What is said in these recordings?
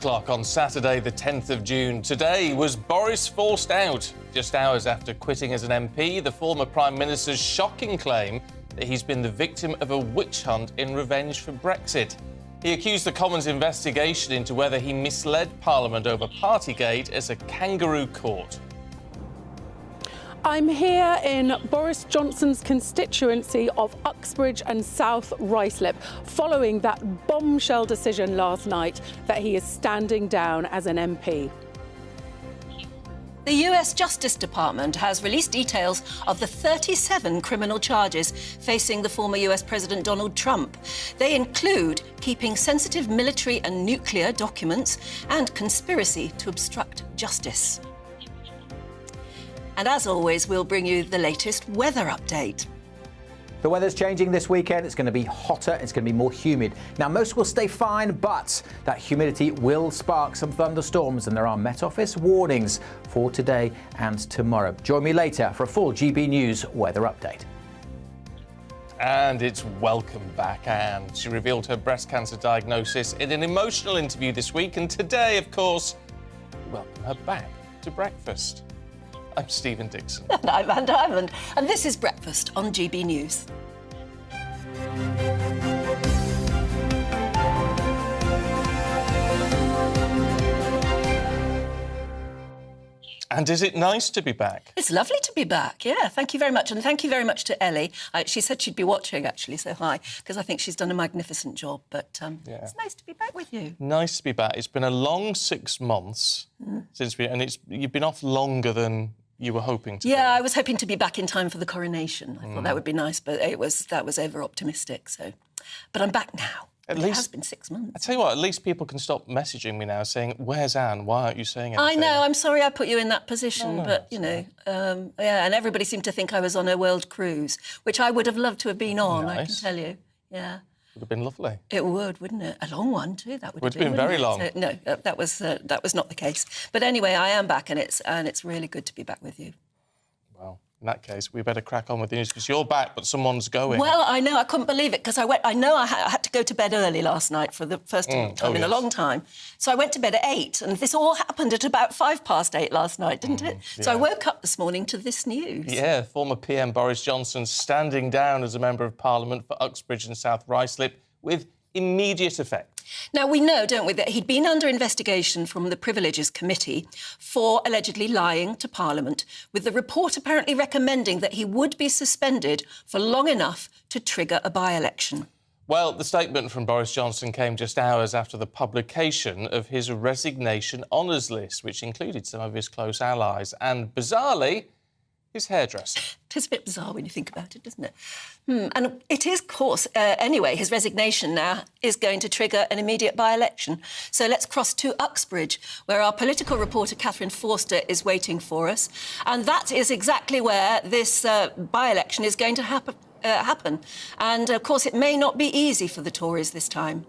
O'clock on Saturday, the 10th of June. Today was Boris forced out. Just hours after quitting as an MP, the former Prime Minister's shocking claim that he's been the victim of a witch hunt in revenge for Brexit. He accused the Commons investigation into whether he misled Parliament over Partygate as a kangaroo court. I'm here in Boris Johnson's constituency of Uxbridge and South Ruislip, following that bombshell decision last night that he is standing down as an MP. The US Justice Department has released details of the 37 criminal charges facing the former US President Donald Trump. They include keeping sensitive military and nuclear documents and conspiracy to obstruct justice. And as always, we'll bring you the latest weather update. The weather's changing this weekend. It's going to be hotter, it's going to be more humid. Now, most will stay fine, but that humidity will spark some thunderstorms, and there are Met Office warnings for today and tomorrow. Join me later for a full GB News weather update. And it's welcome back, Anne. She revealed her breast cancer diagnosis in an emotional interview this week, and today, of course, we welcome her back to breakfast. I'm Stephen Dixon. And I'm Anne Diamond, and this is Breakfast on GB News. And is it nice to be back? It's lovely to be back, yeah. Thank you very much. And thank you very much to Ellie. She said she'd be watching, actually, so hi, because I think she's done a magnificent job. But It's nice to be back with you. Nice to be back. It's been a long 6 months since you've been off longer than you were hoping to. Yeah, I was hoping to be back in time for the coronation. I thought that would be nice, but that was over-optimistic, so... But I'm back now. It has been 6 months. I tell you what, at least people can stop messaging me now saying, "Where's Anne? Why aren't you saying anything?" I know, I'm sorry I put you in that position, but, you know, yeah, and everybody seemed to think I was on a world cruise, which I would have loved to have been on, I can tell you. Yeah. Would have been lovely. It would, wouldn't it? A long one, too, that would have been very long. So, no, that was not the case. But anyway, I am back, and it's really good to be back with you. Well, in that case, we better crack on with the news, because you're back, but someone's going. Well, I know, I couldn't believe it, because I had to go to bed early last night for the first time in a long time. So I went to bed at 8, and this all happened at about 8:05 last night, didn't it? Yeah. So I woke up this morning to this news. Yeah, former PM Boris Johnson standing down as a Member of Parliament for Uxbridge and South Ruislip with immediate effect. Now, we know, don't we, that he'd been under investigation from the Privileges Committee for allegedly lying to Parliament, with the report apparently recommending that he would be suspended for long enough to trigger a by-election. Well, the statement from Boris Johnson came just hours after the publication of his resignation honours list, which included some of his close allies and, bizarrely, his hairdresser. It is a bit bizarre when you think about it, doesn't it? And it is, of course, anyway, his resignation now is going to trigger an immediate by-election. So let's cross to Uxbridge, where our political reporter Catherine Forster is waiting for us. And that is exactly where this by-election is going to happen. And, of course, it may not be easy for the Tories this time.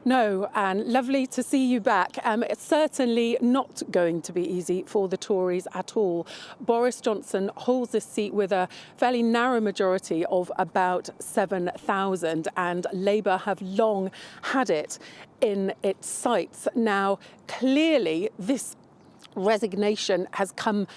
No, Anne, lovely to see you back. It's certainly not going to be easy for the Tories at all. Boris Johnson holds this seat with a fairly narrow majority of about 7,000, and Labour have long had it in its sights. Now, clearly, this resignation has come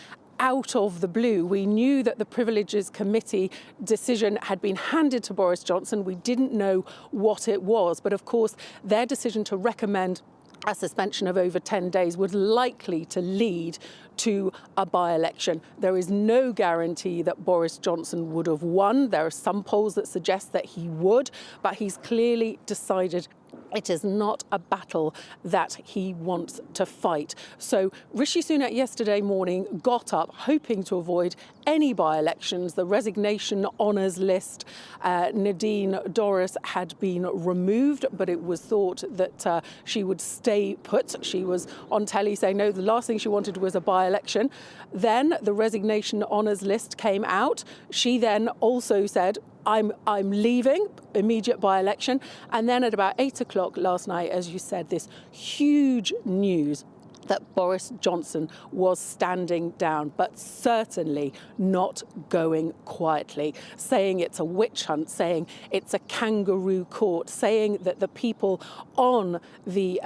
out of the blue. We knew that the Privileges Committee decision had been handed to Boris Johnson. We didn't know what it was, but of course their decision to recommend a suspension of over 10 days was likely to lead to a by-election. There is no guarantee that Boris Johnson would have won. There are some polls that suggest that he would, but he's clearly decided it is not a battle that he wants to fight. So Rishi Sunak yesterday morning got up hoping to avoid any by-elections. The resignation honours list, Nadine Dorries, had been removed, but it was thought that she would stay put. She was on telly saying, no, the last thing she wanted was a by-election. Then the resignation honours list came out. She then also said, I'm leaving, immediate by-election. And then at about 8 o'clock last night, as you said, this huge news that Boris Johnson was standing down, but certainly not going quietly, saying it's a witch hunt, saying it's a kangaroo court, saying that the people on the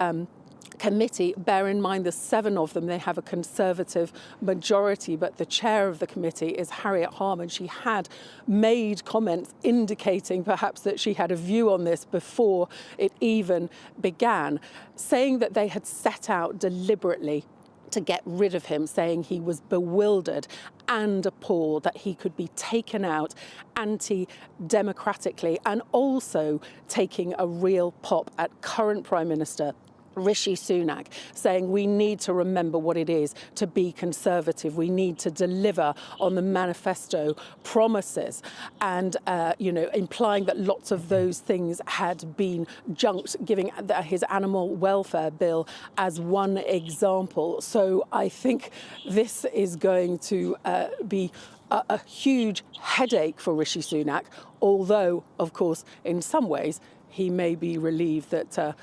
committee, bear in mind there's 7 of them, they have a Conservative majority, but the chair of the committee is Harriet Harman. She had made comments indicating perhaps that she had a view on this before it even began, saying that they had set out deliberately to get rid of him, saying he was bewildered and appalled that he could be taken out anti-democratically, and also taking a real pop at current Prime Minister Rishi Sunak, saying we need to remember what it is to be Conservative. We need to deliver on the manifesto promises, and implying that lots of those things had been junked, giving his animal welfare bill as one example. So I think this is going to be a huge headache for Rishi Sunak, although, of course, in some ways, he may be relieved that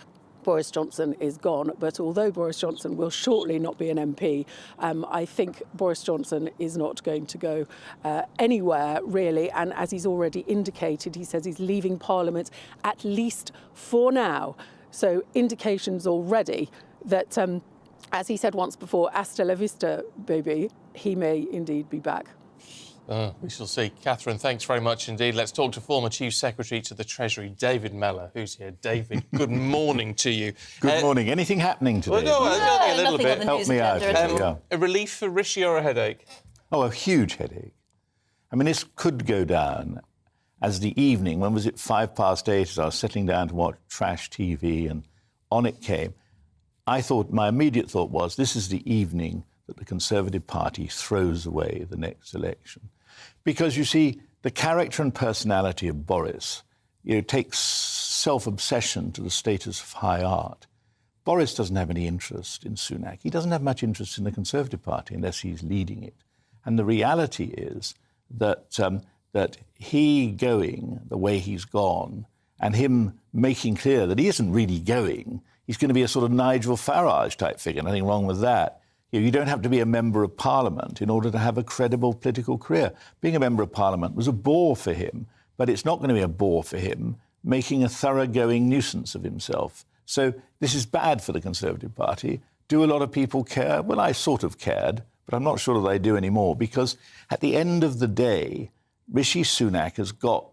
Boris Johnson is gone. But although Boris Johnson will shortly not be an MP, I think Boris Johnson is not going to go anywhere, really. And as he's already indicated, he says he's leaving Parliament, at least for now. So indications already that, as he said once before, hasta la vista, baby, he may indeed be back. We shall see. Catherine, thanks very much indeed. Let's talk to former Chief Secretary to the Treasury, David Mellor, who's here. David, good morning to you. Good morning. Anything happening today? Well, no, a little bit. Help me out. A relief for Rishi or a headache? Oh, a huge headache. I mean, this could go down as the evening, when was it, 8:05, as I was settling down to watch trash TV, and on it came. My immediate thought was, this is the evening that the Conservative Party throws away the next election. Because, you see, the character and personality of Boris, takes self-obsession to the status of high art. Boris doesn't have any interest in Sunak. He doesn't have much interest in the Conservative Party unless he's leading it. And the reality is that that he going the way he's gone, and him making clear that he isn't really going, he's going to be a sort of Nigel Farage type figure, nothing wrong with that. You don't have to be a member of Parliament in order to have a credible political career. Being a member of Parliament was a bore for him, but it's not going to be a bore for him making a thoroughgoing nuisance of himself. So this is bad for the Conservative Party. Do a lot of people care? Well, I sort of cared, but I'm not sure that I do anymore, because at the end of the day, Rishi Sunak has got,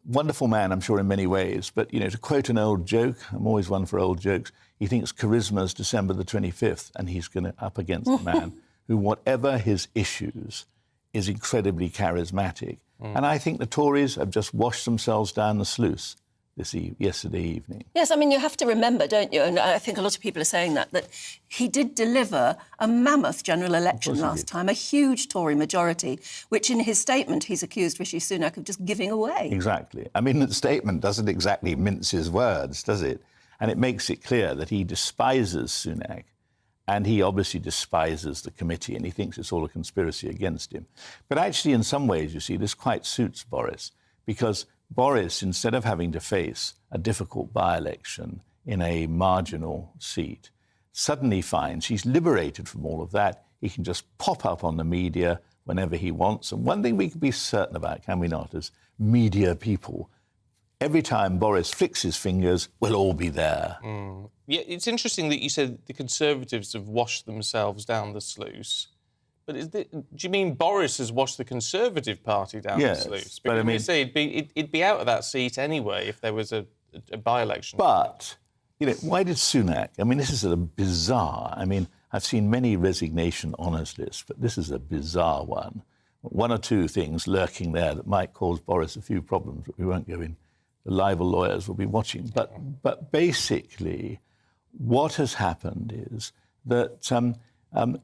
wonderful man, I'm sure, in many ways, but, to quote an old joke, I'm always one for old jokes, he thinks charisma's December the 25th, and he's going to up against a man who, whatever his issues, is incredibly charismatic. And I think the Tories have just washed themselves down the sluice yesterday evening. Yes, I mean, you have to remember, don't you, and I think a lot of people are saying that he did deliver a mammoth general election last time, a huge Tory majority, which in his statement he's accused Rishi Sunak of just giving away. Exactly. I mean, the statement doesn't exactly mince his words, does it? And it makes it clear that he despises Sunak, and he obviously despises the committee, and he thinks it's all a conspiracy against him. But actually, in some ways, you see, this quite suits Boris, because Boris, instead of having to face a difficult by-election in a marginal seat, suddenly finds he's liberated from all of that. He can just pop up on the media whenever he wants. And one thing we can be certain about, can we not, as media people, every time Boris flicks his fingers, we'll all be there. Yeah, it's interesting that you said the Conservatives have washed themselves down the sluice. But do you mean Boris has washed the Conservative Party down the sluice? Because but I mean, it'd be out of that seat anyway if there was a by-election. But, why did Sunak? I mean, this is a bizarre... I mean, I've seen many resignation honours lists, but this is a bizarre one. One or two things lurking there that might cause Boris a few problems, but we won't go in. The libel lawyers will be watching. But basically, what has happened is that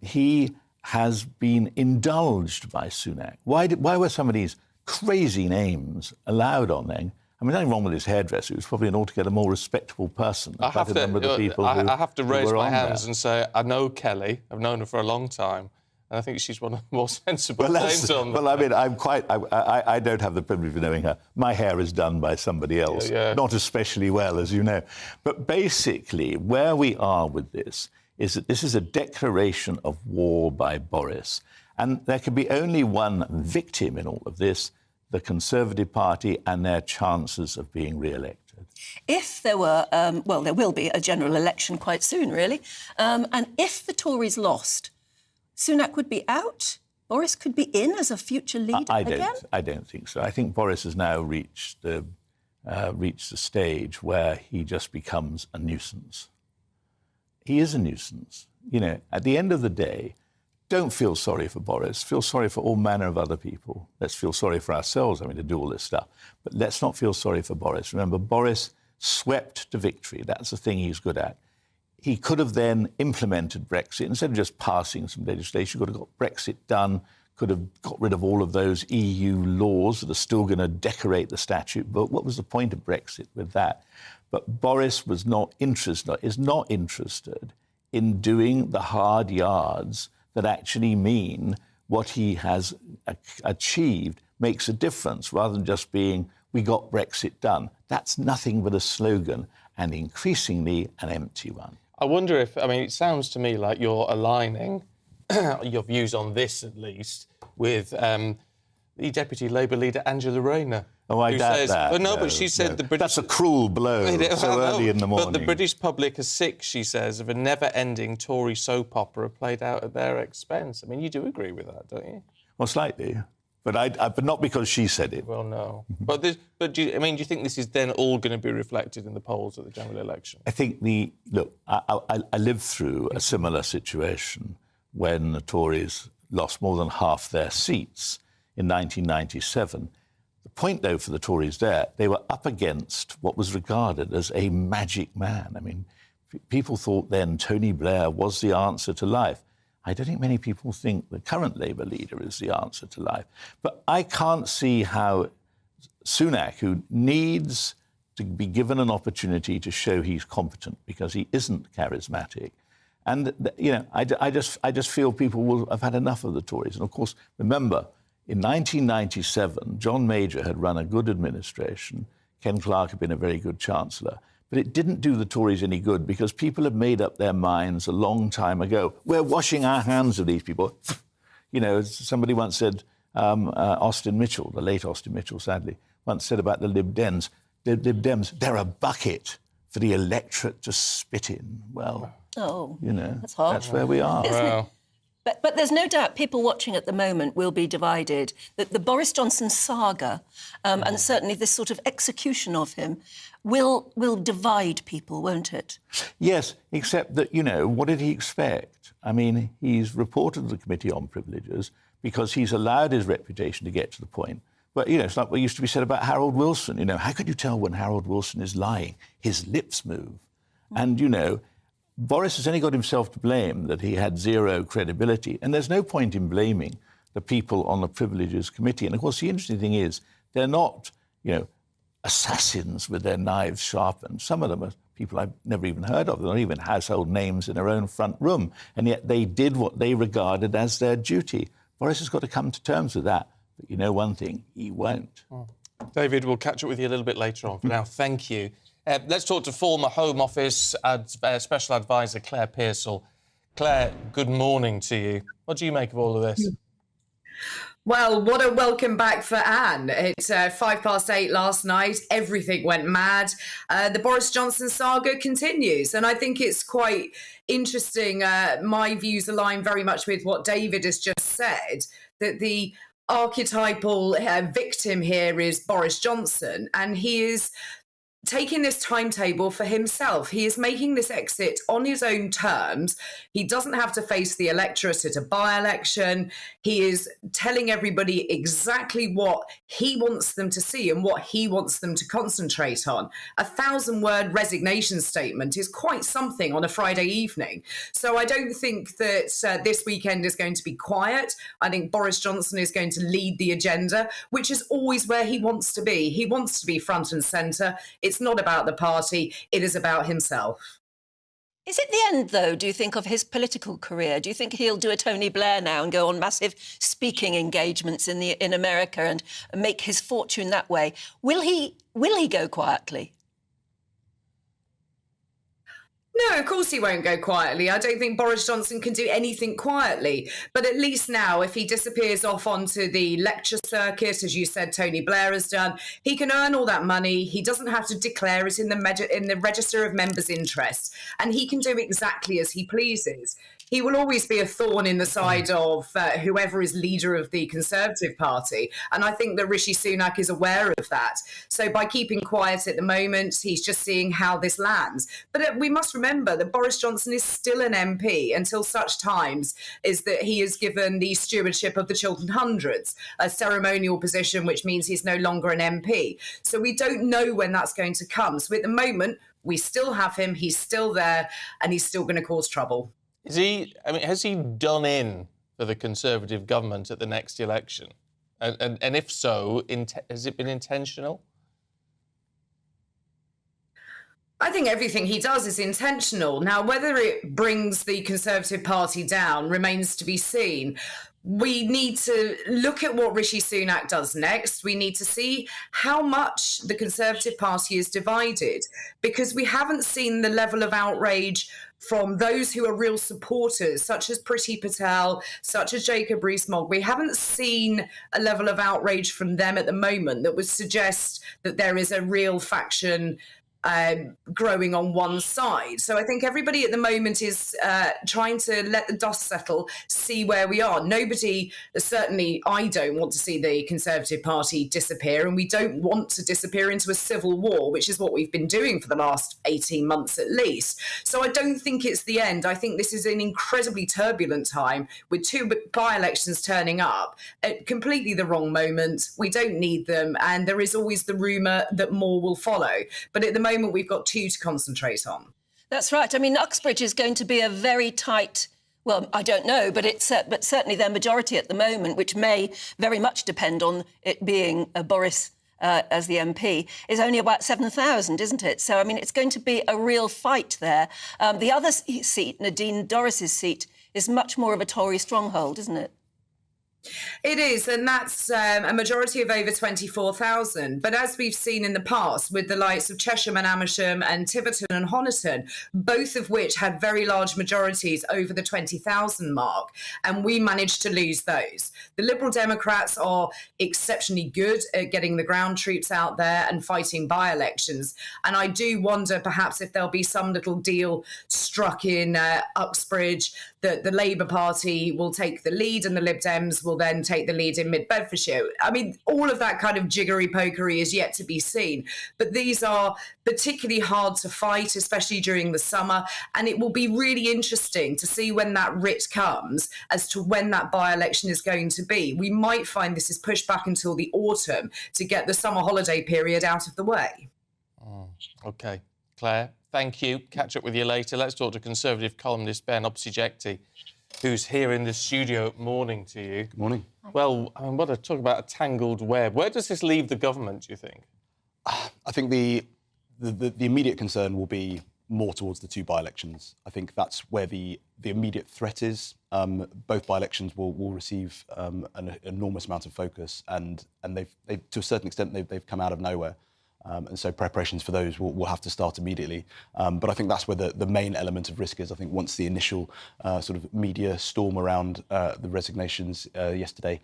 he has been indulged by Sunak. Why were some of these crazy names allowed on there? I mean, nothing wrong with his hairdresser. He was probably an altogether more respectable person. I have to raise my hands and say, I know Kelly. I've known her for a long time. And I think she's one of the more sensible names on there. Well, I mean, I don't have the privilege of knowing her. My hair is done by somebody else, not especially well, as you know. But basically, where we are with this is that this is a declaration of war by Boris. And there can be only one victim in all of this, the Conservative Party and their chances of being re-elected. If there were, well, there will be a general election quite soon, really, and if the Tories lost, Sunak would be out? Boris could be in as a future leader again? I don't think so. I think Boris has now reached the stage where he just becomes a nuisance. He is a nuisance. You know, at the end of the day, don't feel sorry for Boris. Feel sorry for all manner of other people. Let's feel sorry for ourselves having to do all this stuff. But let's not feel sorry for Boris. Remember, Boris swept to victory. That's the thing he's good at. He could have then implemented Brexit. Instead of just passing some legislation, could have got Brexit done, could have got rid of all of those EU laws that are still going to decorate the statute. But what was the point of Brexit with that? But Boris is not interested in doing the hard yards that actually mean what he has achieved makes a difference, rather than just being, we got Brexit done. That's nothing but a slogan, and increasingly an empty one. I wonder if, I mean, it sounds to me like you're aligning your views on this, at least, with the Deputy Labour leader, Angela Rayner. Oh, I doubt that. Well, no, but she said the British... That's a cruel blow so early in the morning. But the British public are sick, she says, of a never-ending Tory soap opera played out at their expense. I mean, you do agree with that, don't you? Well, slightly. But not because she said it. Well, no. But do you think this is then all going to be reflected in the polls at the general election? I think I lived through a similar situation when the Tories lost more than half their seats in 1997. The point, though, for the Tories there, they were up against what was regarded as a magic man. I mean, people thought then Tony Blair was the answer to life. I don't think many people think the current Labour leader is the answer to life. But I can't see how Sunak, who needs to be given an opportunity to show he's competent because he isn't charismatic, and, you know, I just feel people will have had enough of the Tories. And, of course, remember, in 1997, John Major had run a good administration. Ken Clarke had been a very good chancellor. But it didn't do the Tories any good because people had made up their minds a long time ago. We're washing our hands of these people. You know, somebody once said, Austin Mitchell, the late Austin Mitchell, sadly, once said about the Lib Dems, they're a bucket for the electorate to spit in. Well, you know, that's where we are. Wow. But there's no doubt people watching at the moment will be divided. The Boris Johnson saga, and certainly this sort of execution of him, will divide people, won't it? Yes, except that, you know, what did he expect? I mean, he's reported to the Committee on Privileges because he's allowed his reputation to get to the point. But, you know, it's like what used to be said about Harold Wilson. You know, how could you tell when Harold Wilson is lying? His lips move. And, you know, Boris has only got himself to blame that he had zero credibility. And there's no point in blaming the people on the Privileges Committee. And, of course, the interesting thing is they're not, you know, assassins with their knives sharpened. Some of them are people I've never even heard of. They're not even household names in their own front room. And yet they did what they regarded as their duty. Boris has got to come to terms with that. But you know one thing, he won't. David, we'll catch up with you a little bit later on. For now, thank you. Let's talk to former Home Office Special Advisor Claire Pearsall. Claire, good morning to you. What do you make of all of this? Well, what a welcome back for Anne. It's 8:05 last night. Everything went mad. The Boris Johnson saga continues. And I think it's quite interesting. My views align very much with what David has just said, that the archetypal victim here is Boris Johnson, and he is taking this timetable for himself. He is making this exit on his own terms. He doesn't have to face the electorate at a by-election. He is telling everybody exactly what he wants them to see and what he wants them to concentrate on. 1,000-word resignation statement is quite something on a Friday evening. So I don't think that this weekend is going to be quiet. I think Boris Johnson is going to lead the agenda, which is always where he wants to be. He wants to be front and centre. It's not about the party, it is about himself. Is it the end, though, do you think, of his political career? Do you think he'll do a Tony Blair now and go on massive speaking engagements in America and make his fortune that way? Will he go quietly? No, Of course he won't go quietly. I don't think Boris Johnson can do anything quietly. But at least now, if he disappears off onto the lecture circuit, as you said, Tony Blair has done, he can earn all that money. He doesn't have to declare it in the register of members' interests. And he can do exactly as he pleases. He will always be a thorn in the side of whoever is leader of the Conservative Party. And I think that Rishi Sunak is aware of that. So by keeping quiet at the moment, he's just seeing how this lands. But we must remember that Boris Johnson is still an MP until such times is that he is given the stewardship of the Chiltern Hundreds, a ceremonial position, which means he's no longer an MP. So we don't know when that's going to come. So at the moment, we still have him. He's still there and he's still going to cause trouble. Is he? I mean, has he done in for the Conservative government at the next election? And if so, has it been intentional? I think everything he does is intentional. Now, whether it brings the Conservative Party down remains to be seen. We need to look at what Rishi Sunak does next. We need to see how much the Conservative Party is divided, because we haven't seen the level of outrage from those who are real supporters, such as Priti Patel, such as Jacob Rees-Mogg. We haven't seen a level of outrage from them at the moment that would suggest that there is a real faction growing on one side. So I think everybody at the moment is trying to let the dust settle, see where we are. Nobody, certainly I don't want to see the Conservative Party disappear, and we don't want to disappear into a civil war, which is what we've been doing for the last 18 months at least. So I don't think it's the end. I think this is an incredibly turbulent time with two by-elections turning up at completely the wrong moment. We don't need them, and there is always the rumour that more will follow. But at the moment, we've got two to concentrate on. That's right. I mean, Uxbridge is going to be a very tight, well, I don't know, but but certainly their majority at the moment, which may very much depend on it being Boris as the MP, is only about 7,000, isn't it? So, I mean, it's going to be a real fight there. The other seat, Nadine Dorris's seat, is much more of a Tory stronghold, isn't it? It is, and that's a majority of over 24,000. But as we've seen in the past with the likes of Chesham and Amersham and Tiverton and Honiton, both of which had very large majorities over the 20,000 mark, and we managed to lose those. The Liberal Democrats are exceptionally good at getting the ground troops out there and fighting by-elections. And I do wonder perhaps if there'll be some little deal struck in Uxbridge that the Labour Party will take the lead and the Lib Dems will then take the lead in Mid-Bedfordshire. I mean, all of that kind of jiggery-pokery is yet to be seen. But these are particularly hard to fight, especially during the summer. And it will be really interesting to see when that writ comes as to when that by-election is going to be. We might find this is pushed back until the autumn to get the summer holiday period out of the way. OK. Claire, thank you. Catch up with you later. Let's talk to Conservative columnist Ben Opsijekti, who's here in the studio. Morning to you. Good morning. Well, I mean, what a talk about a tangled web. Where does this leave the government, do you think? I think the immediate concern will be more towards the two by-elections. I think that's where the immediate threat is. Both by-elections will receive an enormous amount of focus, and they've to a certain extent they've come out of nowhere. And so preparations for those will have to start immediately. But I think that's where the main element of risk is. I think once the initial sort of media storm around the resignations yesterday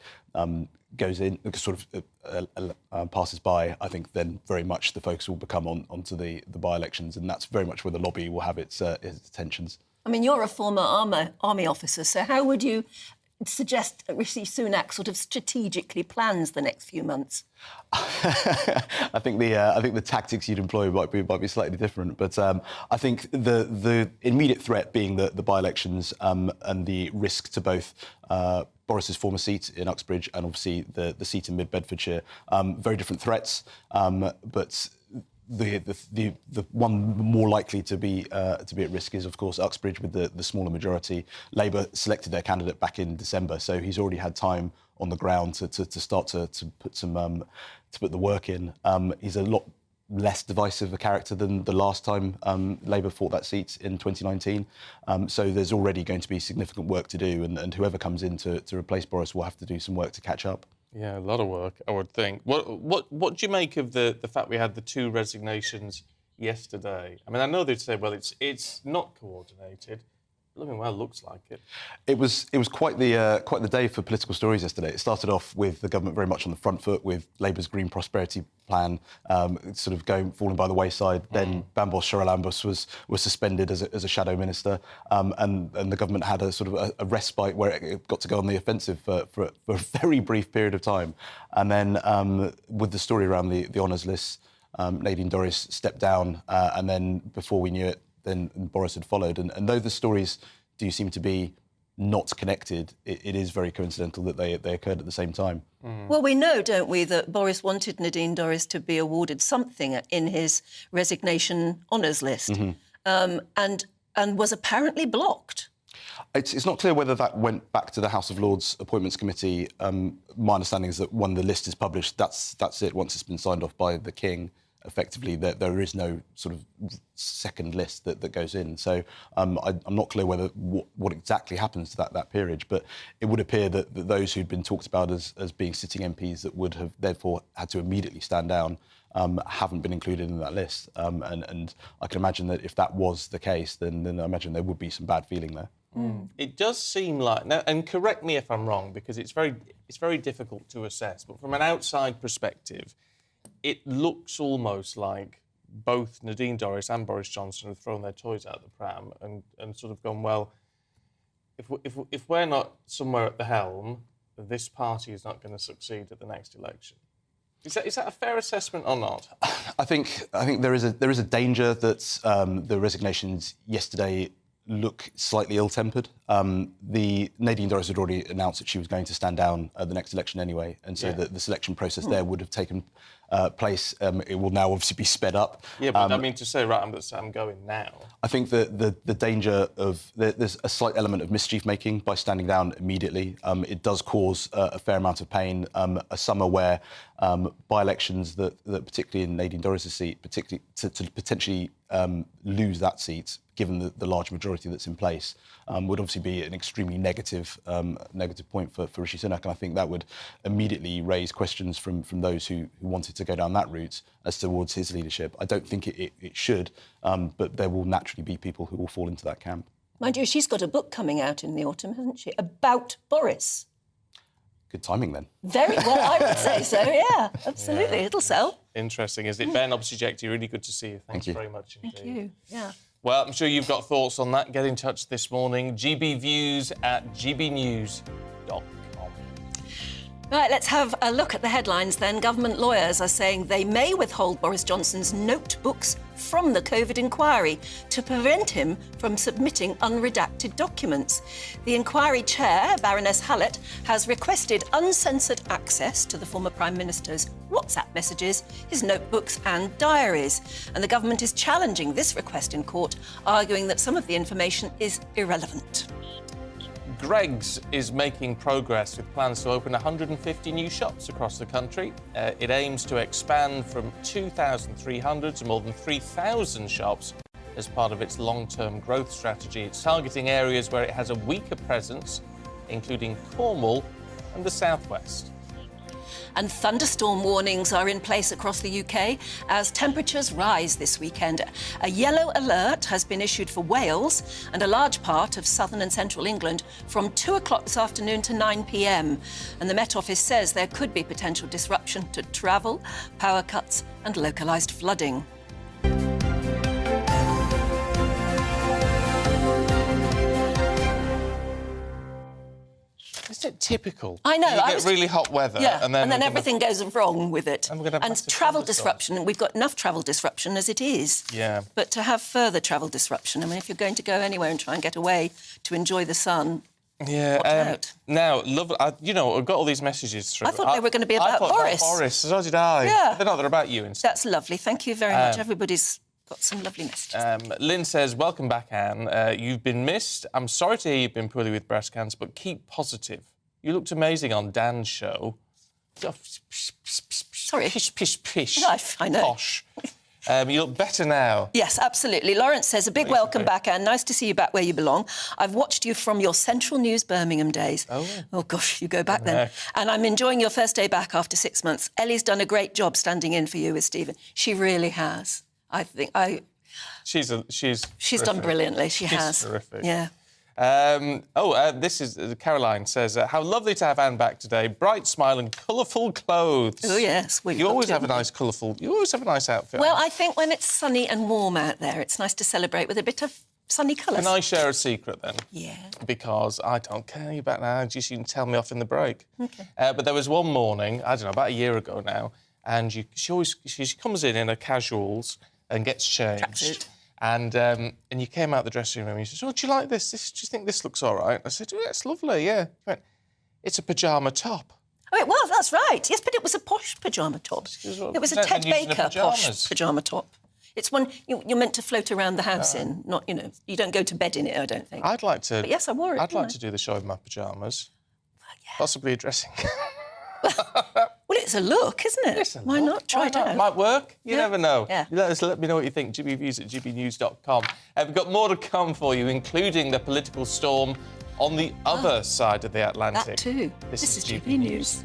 goes in, sort of passes by, I think then very much the focus will become onto the by-elections, and that's very much where the lobby will have its attentions. I mean, you're a former army officer, so how would you suggest Rishi Sunak sort of strategically plans the next few months? I think the tactics you'd employ might be slightly different, but I think the immediate threat being the by-elections and the risk to both Boris's former seat in Uxbridge and obviously the seat in Mid-Bedfordshire, very different threats, but the one more likely to be at risk is, of course, Uxbridge with the smaller majority. Labour selected their candidate back in December, so he's already had time on the ground to start to put the work in. He's a lot less divisive a character than the last time Labour fought that seat in 2019. So there's already going to be significant work to do, and whoever comes in to replace Boris will have to do some work to catch up. Yeah, a lot of work, I would think. What do you make of the fact we had the two resignations yesterday. I mean, I know they'd say, well, it's not coordinated. Blooming well looks like it. It was quite the day for political stories yesterday. It started off with the government very much on the front foot with Labour's Green Prosperity Plan sort of falling by the wayside. Then Bambos Charalambos was suspended as a shadow minister, and the government had a sort of a respite where it got to go on the offensive for a very brief period of time. And then with the story around the honours list, Nadine Dorries stepped down, and then before we knew it, then Boris had followed. And though the stories do seem to be not connected, it is very coincidental that they occurred at the same time. Well, we know, don't we, that Boris wanted Nadine Dorries to be awarded something in his resignation honours list, and was apparently blocked. It's not clear whether that went back to the House of Lords Appointments Committee. My understanding is that when the list is published, that's it. Once it's been signed off by the King, effectively, there is no sort of second list that goes in. So I'm not clear whether what exactly happens to that peerage, but it would appear that those who'd been talked about as being sitting MPs that would have therefore had to immediately stand down haven't been included in that list. And I can imagine that if that was the case, then I imagine there would be some bad feeling there. It does seem like, now, and correct me if I'm wrong, because it's very difficult to assess, but from an outside perspective, it looks almost like both Nadine Dorries and Boris Johnson have thrown their toys out of the pram and sort of gone, well, if we're not somewhere at the helm, this party is not going to succeed at the next election. Is that a fair assessment or not? I think there is a danger that the resignations yesterday look slightly ill-tempered. The Nadine Dorries had already announced that she was going to stand down at the next election anyway, and so the selection process there would have taken place. It will now obviously be sped up. Yeah, but I mean to say, right, I'm going now. I think that the danger of... There's a slight element of mischief-making by standing down immediately. It does cause a fair amount of pain. A summer where by-elections that particularly in Nadine Dorries' seat, particularly to potentially lose that seat, given the large majority that's in place, would obviously be an extremely negative point for Rishi Sunak. And I think that would immediately raise questions from those who wanted to go down that route as towards his leadership. I don't think it should, but there will naturally be people who will fall into that camp. Mind you, she's got a book coming out in the autumn, hasn't she? About Boris. Good timing, then. Very well, I would say so, yeah, absolutely. Yeah. It'll sell. Interesting, is it? Ben Obsijekti, really good to see you. Thank you very much indeed. Thank you, yeah. Well, I'm sure you've got thoughts on that. Get in touch this morning. gbviews@gbnews.com. Right, let's have a look at the headlines then. Government lawyers are saying they may withhold Boris Johnson's notebooks from the COVID inquiry to prevent him from submitting unredacted documents. The inquiry chair, Baroness Hallett, has requested uncensored access to the former Prime Minister's WhatsApp messages, his notebooks and diaries. And the government is challenging this request in court, arguing that some of the information is irrelevant. Greggs is making progress with plans to open 150 new shops across the country. It aims to expand from 2,300 to more than 3,000 shops as part of its long-term growth strategy. It's targeting areas where it has a weaker presence, including Cornwall and the southwest. And thunderstorm warnings are in place across the UK as temperatures rise this weekend. A yellow alert has been issued for Wales and a large part of southern and central England from 2 o'clock this afternoon to 9 p.m. And the Met Office says there could be potential disruption to travel, power cuts and localised flooding. Isn't it typical? I know. You get really hot weather, yeah, and then everything goes wrong with it. And travel disruption. We've got enough travel disruption as it is. Yeah. But to have further travel disruption, I mean, if you're going to go anywhere and try and get away to enjoy the sun, watch out. Now, I've got all these messages through. I thought they were going to be about Boris. So did I. Yeah. They're about you instead. That's lovely. Thank you very much. Everybody's got some lovely messages. Lynn says, welcome back, Anne. You've been missed. I'm sorry to hear you've been poorly with breast cancer, but keep positive. You looked amazing on Dan's show. Sorry. Pish, pish, pish. I know. Posh. You look better now. Yes, absolutely. Lawrence says, a big welcome back, Anne. Nice to see you back where you belong. I've watched you from your Central News Birmingham days. Oh gosh, you go back then. And I'm enjoying your first day back after 6 months. Ellie's done a great job standing in for you with Stephen. She really has. I think She's done terrific. brilliantly. She She's has. terrific. Yeah. This is Caroline says, how lovely to have Anne back today. Bright smile and colourful clothes. Oh, yes. You always have a nice colourful... You always have a nice outfit. Well, I think when it's sunny and warm out there, it's nice to celebrate with a bit of sunny colours. Can I share a secret, then? Yeah. Because I don't care about that. You can tell me off in the break. OK. But there was one morning, I don't know, about a year ago now, and she comes in her casuals and gets changed. Tracksuit. And you came out the dressing room and you said, oh, do you like this? Do you think this looks all right? I said, oh, it's lovely, yeah. She went, it's a pyjama top. Oh, it was, that's right. Yes, but it was a posh pyjama top. It was a Ted Baker posh pyjama top. It's one you're meant to float around the house in, not, you don't go to bed in it, I don't think. I'd like to... But yes, I wore it. I'd like to do the show in my pyjamas. Yeah. Possibly a dressing. Well, it's a look, isn't it? It's a Why look. not? Try it out. Might work. You never know. Yeah. Let me know what you think. GBNews@gbnews.com. We've got more to come for you, including the political storm on the other side of the Atlantic. That too. This is GB News.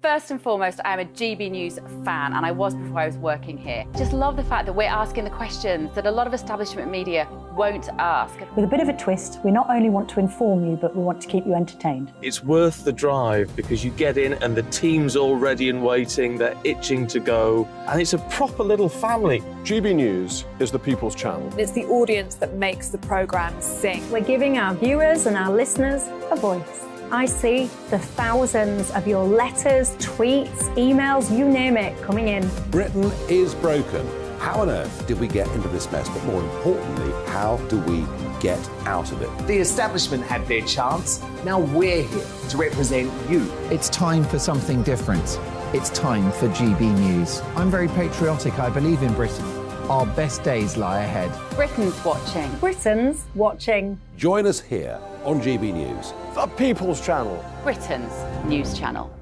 First and foremost, I am a GB News fan, and I was before I was working here. Just love the fact that we're asking the questions that a lot of establishment media won't ask. With a bit of a twist, we not only want to inform you, but we want to keep you entertained. It's worth the drive because you get in and the team's all ready and waiting, they're itching to go, and it's a proper little family. GB News is the people's channel. It's the audience that makes the programme sing. We're giving our viewers and our listeners a voice. I see the thousands of your letters, tweets, emails, you name it, coming in. Britain is broken. How on earth did we get into this mess? But more importantly, how do we get out of it? The establishment had their chance. Now we're here to represent you. It's time for something different. It's time for GB News. I'm very patriotic. I believe in Britain. Our best days lie ahead. Britain's watching. Britain's watching. Join us here on GB News. The people's channel. Britain's news channel.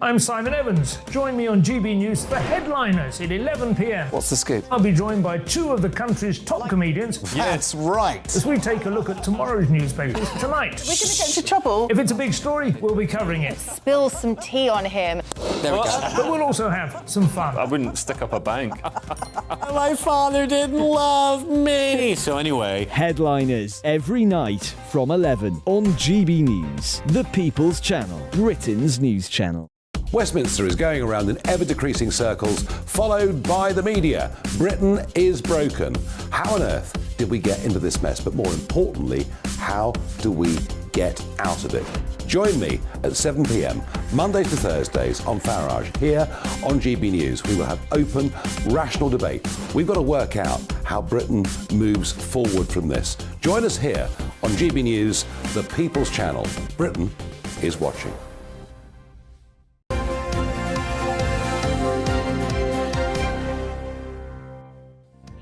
I'm Simon Evans. Join me on GB News for Headliners at 11 p.m. What's the scoop? I'll be joined by two of the country's top comedians. That's right. As we take a look at tomorrow's newspapers tonight. We're going to get into trouble. If it's a big story, we'll be covering it. Spill some tea on him. There we go. But we'll also have some fun. I wouldn't stick up a bank. My father didn't love me. So anyway. Headliners every night from 11 on GB News, the people's channel, Britain's news channel. Westminster is going around in ever-decreasing circles, followed by the media. Britain is broken. How on earth did we get into this mess? But more importantly, how do we get out of it? Join me at 7 p.m, Mondays to Thursdays on Farage, here on GB News. We will have open, rational debate. We've got to work out how Britain moves forward from this. Join us here on GB News, the people's channel. Britain is watching.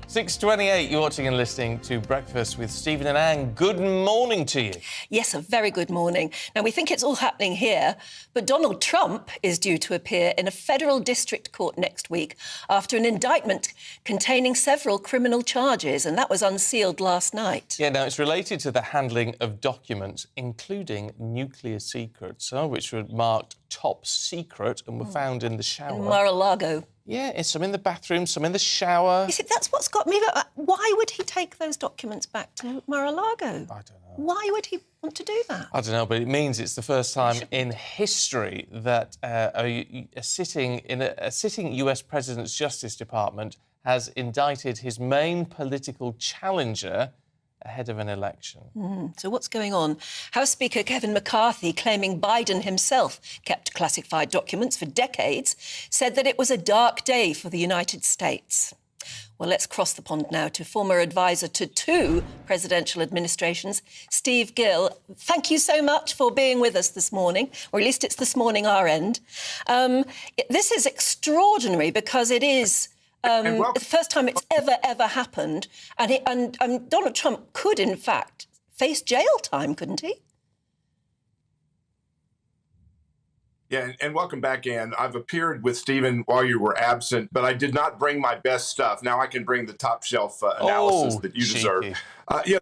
6:28, you're watching and listening to Breakfast with Stephen and Anne. Good morning to you. Yes, a very good morning. Now, we think it's all happening here, but Donald Trump is due to appear in a federal district court next week after an indictment containing several criminal charges, and that was unsealed last night. Yeah, now it's related to the handling of documents, including nuclear secrets, which were marked top secret and were found in the shower. In Mar-a-Lago. Yeah, some in the bathroom, some in the shower. You see, that's what's got me... Why would he take those documents back to Mar-a-Lago? I don't know. Why would he want to do that? I don't know, but it means it's the first time in history that a sitting US President's Justice Department has indicted his main political challenger ahead of an election. So what's going on? House Speaker Kevin McCarthy, claiming Biden himself kept classified documents for decades, said that it was a dark day for the United States. Well, let's cross the pond now to former advisor to two presidential administrations, Steve Gill. Thank you so much for being with us this morning, or at least it's this morning our end. This is extraordinary because it is... the first time it's ever happened. And Donald Trump could, in fact, face jail time, couldn't he? Yeah, and welcome back, Anne. I've appeared with Stephen while you were absent, but I did not bring my best stuff. Now I can bring the top shelf analysis that you deserve. Yeah,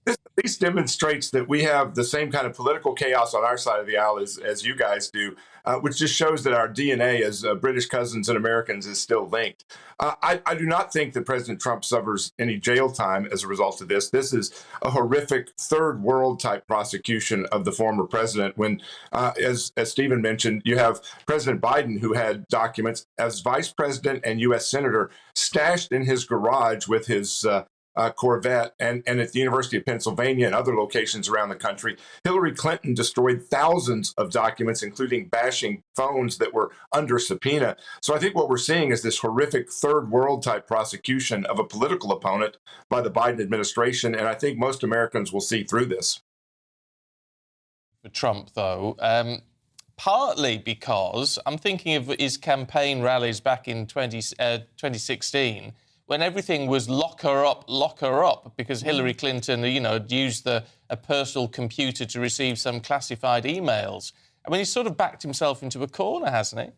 this at least demonstrates that we have the same kind of political chaos on our side of the aisle as you guys do, which just shows that our DNA as British cousins and Americans is still linked. I do not think that President Trump suffers any jail time as a result of this. This is a horrific third world type prosecution of the former president when, as Stephen mentioned, you have President Biden, who had documents as vice president and U.S. senator stashed in his garage with his Corvette and at the University of Pennsylvania and other locations around the country. Hillary Clinton destroyed thousands of documents, including bashing phones that were under subpoena. So I think what we're seeing is this horrific third world type prosecution of a political opponent by the Biden administration. And I think most Americans will see through this. For Trump, though, partly because I'm thinking of his campaign rallies back in 2016, when everything was lock her up, because Hillary Clinton, had used a personal computer to receive some classified emails. I mean, he's sort of backed himself into a corner, hasn't he?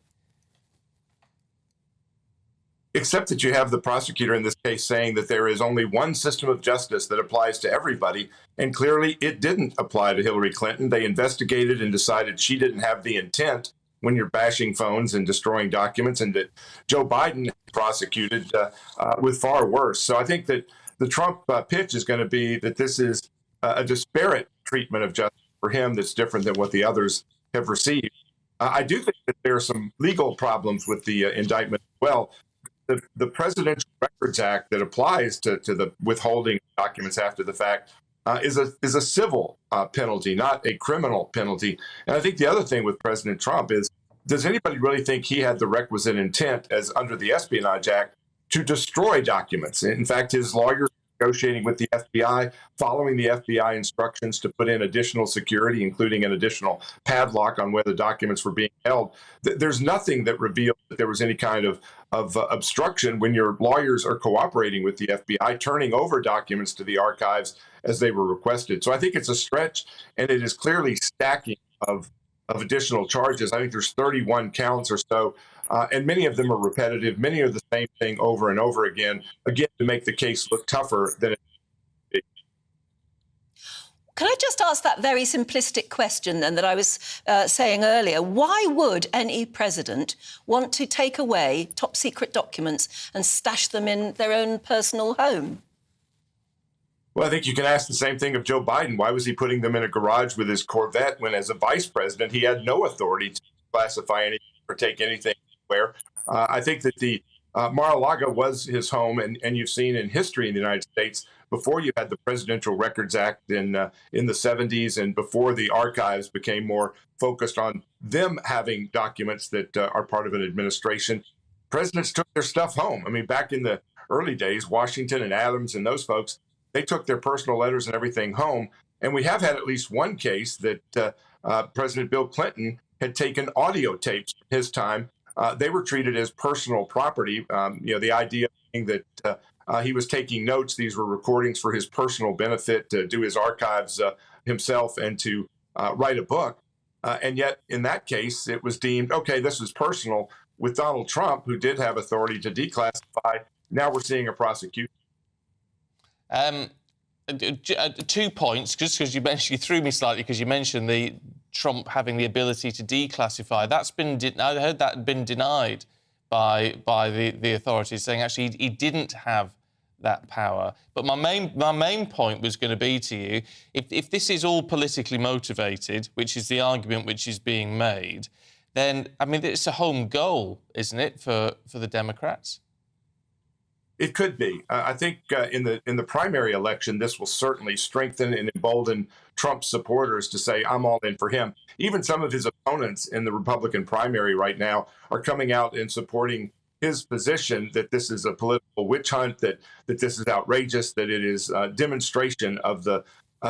Except that you have the prosecutor in this case saying that there is only one system of justice that applies to everybody, and clearly it didn't apply to Hillary Clinton. They investigated and decided she didn't have the intent when you're bashing phones and destroying documents, and that Joe Biden prosecuted with far worse. So I think that the Trump pitch is going to be that this is a disparate treatment of justice for him that's different than what the others have received. I do think that there are some legal problems with the indictment as well. The Presidential Records Act that applies to the withholding documents after the fact is a civil penalty, not a criminal penalty. And I think the other thing with President Trump is, does anybody really think he had the requisite intent, as under the Espionage Act, to destroy documents? In fact, his lawyers negotiating with the FBI, following the FBI instructions to put in additional security, including an additional padlock on where the documents were being held. There's nothing that revealed that there was any kind of obstruction when your lawyers are cooperating with the FBI, turning over documents to the archives as they were requested. So I think it's a stretch, and it is clearly stacking of additional charges. I think there's 31 counts or so, and many of them are repetitive. Many are the same thing over and over again to make the case look tougher than it is. Can I just ask that very simplistic question then that I was saying earlier? Why would any president want to take away top secret documents and stash them in their own personal home? Well, I think you can ask the same thing of Joe Biden. Why was he putting them in a garage with his Corvette when, as a vice president, he had no authority to classify anything or take anything anywhere? I think that the Mar-a-Lago was his home, and you've seen in history in the United States, before you had the Presidential Records Act in the 70s, and before the archives became more focused on them having documents that are part of an administration, presidents took their stuff home. I mean, back in the early days, Washington and Adams and those folks, they took their personal letters and everything home. And we have had at least one case that President Bill Clinton had taken audio tapes from his time. They were treated as personal property. The idea being that he was taking notes. These were recordings for his personal benefit, to do his archives himself and to write a book. And yet, in that case, it was deemed, okay, this is personal. With Donald Trump, who did have authority to declassify, now we're seeing a prosecution. 2 points, just because you threw me slightly because you mentioned the Trump having the ability to declassify. That's been I heard that had been denied by the authorities, saying actually he didn't have that power. But my main point was going to be to you, if this is all politically motivated, which is the argument which is being made, then I mean it's a home goal, isn't it, for the Democrats? It could be. I think in the primary election, this will certainly strengthen and embolden Trump's supporters to say, I'm all in for him. Even some of his opponents in the Republican primary right now are coming out and supporting his position that this is a political witch hunt, that this is outrageous, that it is a demonstration of the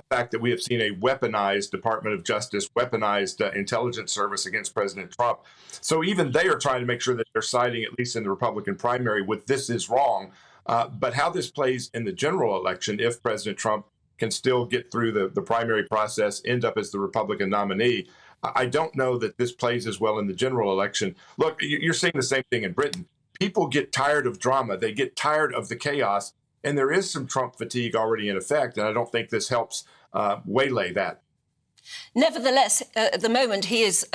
fact that we have seen a weaponized Department of Justice, weaponized intelligence service against President Trump. So even they are trying to make sure that they're siding, at least in the Republican primary, with this is wrong. But how this plays in the general election, if President Trump can still get through the primary process, end up as the Republican nominee, I don't know that this plays as well in the general election. Look, you're seeing the same thing in Britain. People get tired of drama. They get tired of the chaos. And there is some Trump fatigue already in effect, and I don't think this helps waylay that. Nevertheless, at the moment, he is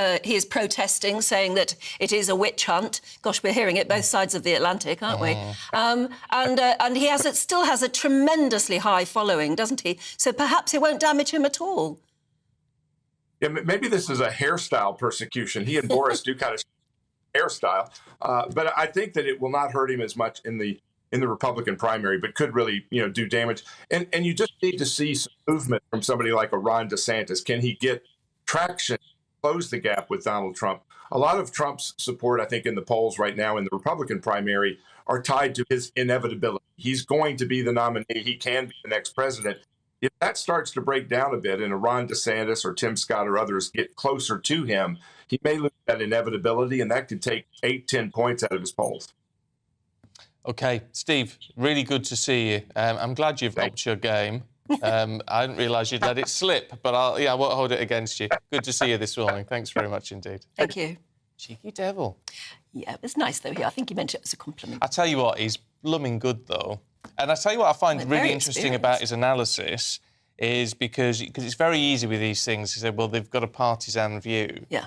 protesting, saying that it is a witch hunt. Gosh, we're hearing it both sides of the Atlantic, aren't we? And he still has a tremendously high following, doesn't he? So perhaps it won't damage him at all. Yeah, maybe this is a hairstyle persecution. He and Boris do kind of hairstyle, but I think that it will not hurt him as much in the Republican primary, but could really, do damage. And you just need to see some movement from somebody like a Ron DeSantis. Can he get traction, close the gap with Donald Trump? A lot of Trump's support, I think, in the polls right now in the Republican primary are tied to his inevitability. He's going to be the nominee. He can be the next president. If that starts to break down a bit and a Ron DeSantis or Tim Scott or others get closer to him, he may lose that inevitability, and that could take 8-10 points out of his polls. OK, Steve, really good to see you. I'm glad you've upped your game. I didn't realise you'd let it slip, but I won't hold it against you. Good to see you this morning. Thanks very much indeed. Thank you. Cheeky devil. Yeah, it was nice, though. I think you meant it as a compliment. I tell you what, he's blooming good, though. And I tell you what I find really interesting about his analysis is because it's very easy with these things to say, well, they've got a partisan view. Yeah.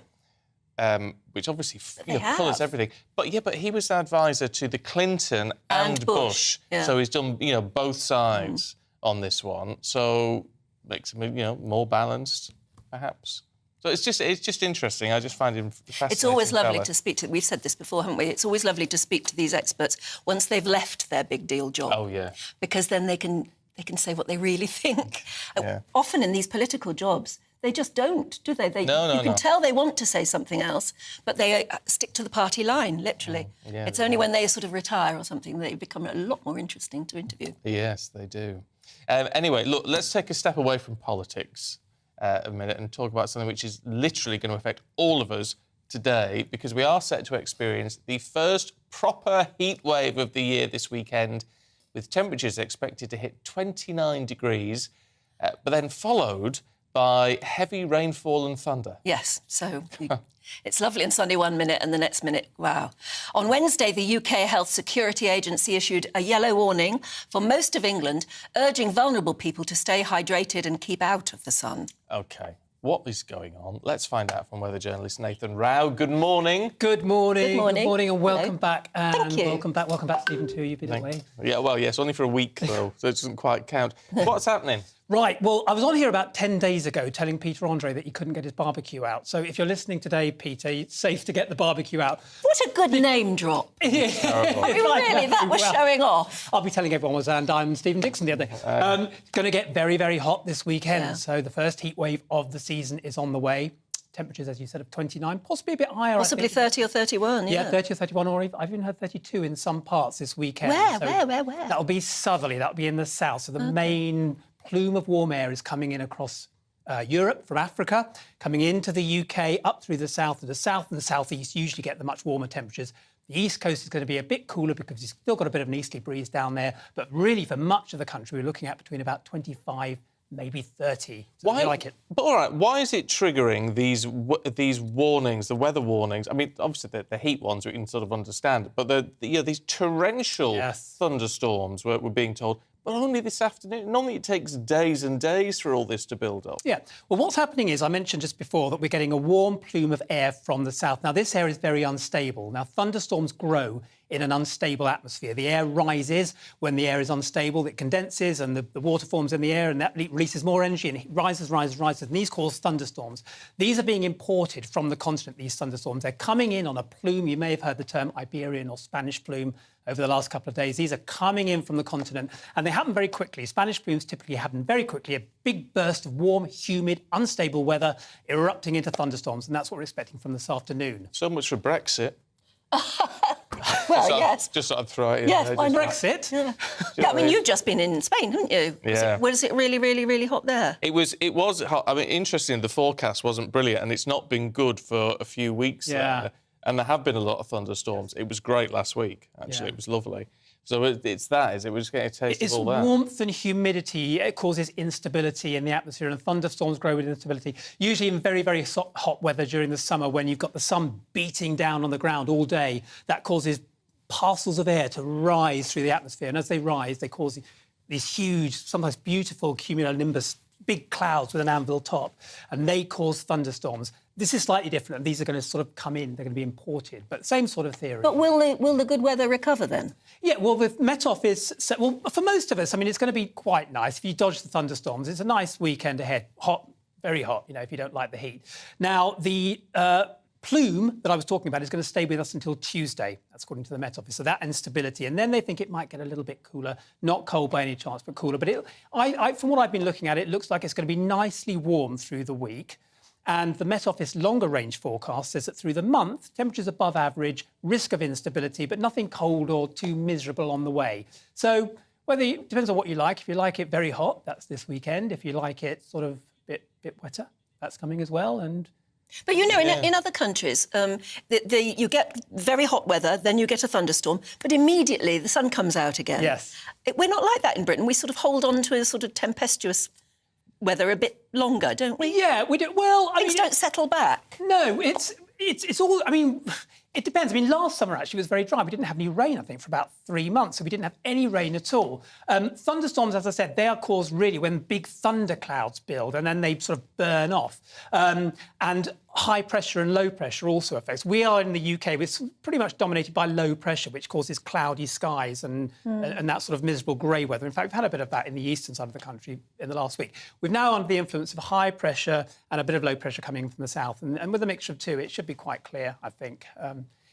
Which obviously colours everything. But he was the advisor to the Clinton and Bush. Yeah. So he's done, both sides on this one. So makes him, more balanced, perhaps. So it's just interesting. I just find him fascinating. It's always lovely to speak to. We've said this before, haven't we? It's always lovely to speak to these experts once they've left their big deal job. Oh yeah. Because then they can say what they really think. Yeah. Often in these political jobs, they just don't, do they? You can No. tell they want to say something else, but they stick to the party line, literally. Yeah, it's only when they sort of retire or something that they become a lot more interesting to interview. Yes, they do. Anyway, look, let's take a step away from politics a minute and talk about something which is literally going to affect all of us today, because we are set to experience the first proper heat wave of the year this weekend, with temperatures expected to hit 29 degrees, but then followed by heavy rainfall and thunder. Yes, so it's lovely and sunny 1 minute and the next minute, wow. On Wednesday, the UK Health Security Agency issued a yellow warning for most of England, urging vulnerable people to stay hydrated and keep out of the sun. OK, what is going on? Let's find out from weather journalist Nathan Rao. Good morning. Good morning. Good morning. Good morning and welcome back. And Thank you. Welcome back, Stephen, too. You've been away. Yeah, well, yes, only for a week, though, so it doesn't quite count. What's happening? Right, well, I was on here about 10 days ago telling Peter Andre that he couldn't get his barbecue out. So if you're listening today, Peter, it's safe to get the barbecue out. What a good name drop. Yeah. Really, that was showing off. I'll be telling everyone was and I'm Stephen Dixon the other day. It's going to get very, very hot this weekend. Yeah. So the first heat wave of the season is on the way. Temperatures, as you said, of 29, possibly a bit higher. Possibly 30 or 31, yeah. 30 or 31, or I've even heard 32 in some parts this weekend. Where? That'll be southerly, that'll be in the south. So the main plume of warm air is coming in across Europe from Africa, coming into the UK, up through the south. And the south and the southeast usually get the much warmer temperatures. The east coast is going to be a bit cooler because you've still got a bit of an easterly breeze down there. But really, for much of the country, we're looking at between about 25, maybe 30. So Why? I like it. But all right, why is it triggering these warnings, the weather warnings? I mean, obviously the heat ones we can sort of understand, but these torrential thunderstorms we're being told. But only this afternoon. Normally it takes days and days for all this to build up. Yeah. Well, what's happening is, I mentioned just before, that we're getting a warm plume of air from the south. Now, this air is very unstable. Now, thunderstorms grow in an unstable atmosphere. The air rises when the air is unstable. It condenses and the water forms in the air, and that releases more energy, and it rises. And these cause thunderstorms. These are being imported from the continent, these thunderstorms. They're coming in on a plume. You may have heard the term Iberian or Spanish plume over the last couple of days. These are coming in from the continent, and they happen very quickly. Spanish plumes typically happen very quickly, a big burst of warm, humid, unstable weather erupting into thunderstorms, and that's what we're expecting from this afternoon. So much for Brexit. Well, yes. Just sort of throw it in. Yes, there, why not? Brexit? Yeah. I mean, you've just been in Spain, haven't you? Yeah. Was it really, really, really hot there? It was hot. I mean, interesting, the forecast wasn't brilliant, and it's not been good for a few weeks there. And there have been a lot of thunderstorms. It was great last week, actually. It was lovely. So it's that, is it? We're just getting a taste of all that. It's warmth and humidity. It causes instability in the atmosphere, and thunderstorms grow with instability, usually in very, very hot weather during the summer when you've got the sun beating down on the ground all day. That causes parcels of air to rise through the atmosphere. And as they rise, they cause these huge, sometimes beautiful cumulonimbus, big clouds with an anvil top, and they cause thunderstorms. This is slightly different, and these are going to sort of come in. They're going to be imported, but same sort of theory. But will the good weather recover then? Yeah, well, with Met Office, well, for most of us, I mean, it's going to be quite nice. If you dodge the thunderstorms, it's a nice weekend ahead. Hot, very hot, you know, if you don't like the heat. Now, the plume that I was talking about is going to stay with us until Tuesday. That's according to the Met Office. So that instability. And then they think it might get a little bit cooler. Not cold by any chance, but cooler. But from what I've been looking at, it looks like it's going to be nicely warm through the week. And the Met Office longer range forecast says that through the month, temperatures above average, risk of instability, but nothing cold or too miserable on the way. So depends on what you like. If you like it very hot, that's this weekend. If you like it sort of a bit wetter, that's coming as well. But, you know, in other countries, you get very hot weather, then you get a thunderstorm, but immediately the sun comes out again. Yes. We're not like that in Britain. We sort of hold on to a sort of tempestuous weather a bit longer, don't we? Yeah, we do. Well, Things don't settle back. No, it's all, I mean, it depends. I mean, last summer actually was very dry. We didn't have any rain, I think, for about 3 months. So we didn't have any rain at all. Thunderstorms, as I said, they are caused really when big thunder clouds build and then they sort of burn off. And high pressure and low pressure also affects. We are in the UK, it's pretty much dominated by low pressure, which causes cloudy skies and that sort of miserable grey weather. In fact, we've had a bit of that in the eastern side of the country in the last week. We've now under the influence of high pressure and a bit of low pressure coming from the south. And with a mixture of two, it should be quite clear, I think.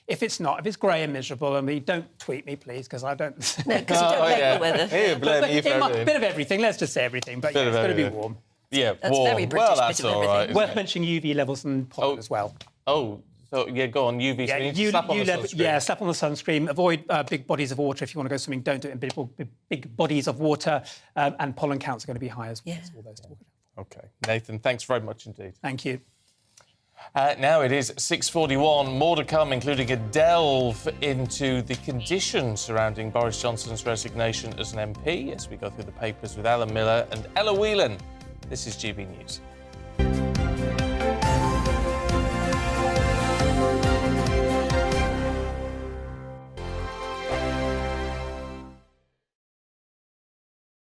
If it's grey and miserable, I mean, don't tweet me, please, because I don't... No, because you don't like the weather. Hey, blame you for everything. A bit of everything, let's just say everything, but yeah, it's going to be warm. Yeah, that's warm. Very British, well, that's bit of all right. Worth mentioning UV levels and pollen as well. Oh, so yeah, go on, UV. Yeah, so you need to slap on the sunscreen. Yeah, slap on the sunscreen. Avoid big bodies of water. If you want to go swimming, don't do it in big bodies of water. And pollen counts are going to be high as well. Yeah. All those OK. Nathan, thanks very much indeed. Thank you. Now it is 6:41. More to come, including a delve into the conditions surrounding Boris Johnson's resignation as an MP as we go through the papers with Alan Miller and Ella Whelan. This is GB News.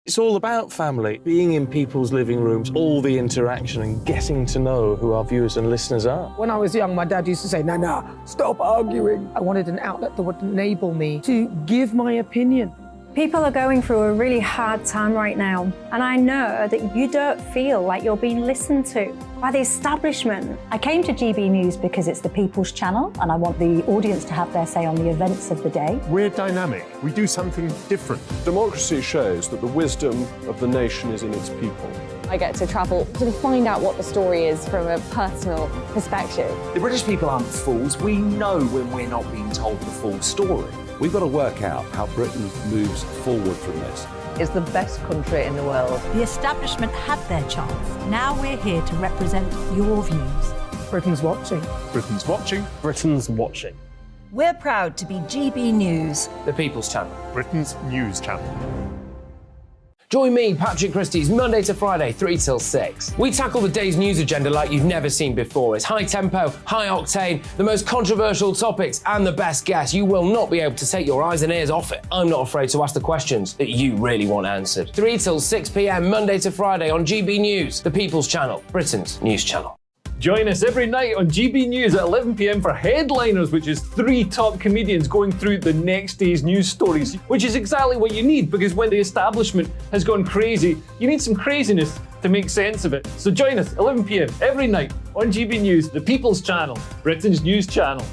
It's all about family, being in people's living rooms, all the interaction and getting to know who our viewers and listeners are. When I was young, my dad used to say, Nana, stop arguing. I wanted an outlet that would enable me to give my opinion. People are going through a really hard time right now, and I know that you don't feel like you're being listened to by the establishment. I came to GB News because it's the People's Channel, and I want the audience to have their say on the events of the day. We're dynamic. We do something different. Democracy shows that the wisdom of the nation is in its people. I get to travel to find out what the story is from a personal perspective. The British people aren't fools. We know when we're not being told the full story. We've got to work out how Britain moves forward from this. It's the best country in the world. The establishment had their chance. Now we're here to represent your views. Britain's watching. Britain's watching. Britain's watching. We're proud to be GB News. The People's Channel. Britain's news channel. Join me, Patrick Christie's, Monday to Friday, 3 till 6. We tackle the day's news agenda like you've never seen before. It's high tempo, high octane, the most controversial topics, and the best guests. You will not be able to take your eyes and ears off it. I'm not afraid to ask the questions that you really want answered. 3 till 6 p.m, Monday to Friday on GB News, the People's Channel, Britain's news channel. Join us every night on GB News at 11 p.m. for Headliners, which is 3 top comedians going through the next day's news stories, which is exactly what you need, because when the establishment has gone crazy, you need some craziness to make sense of it. So join us 11 p.m. every night on GB News, the People's Channel, Britain's news channel.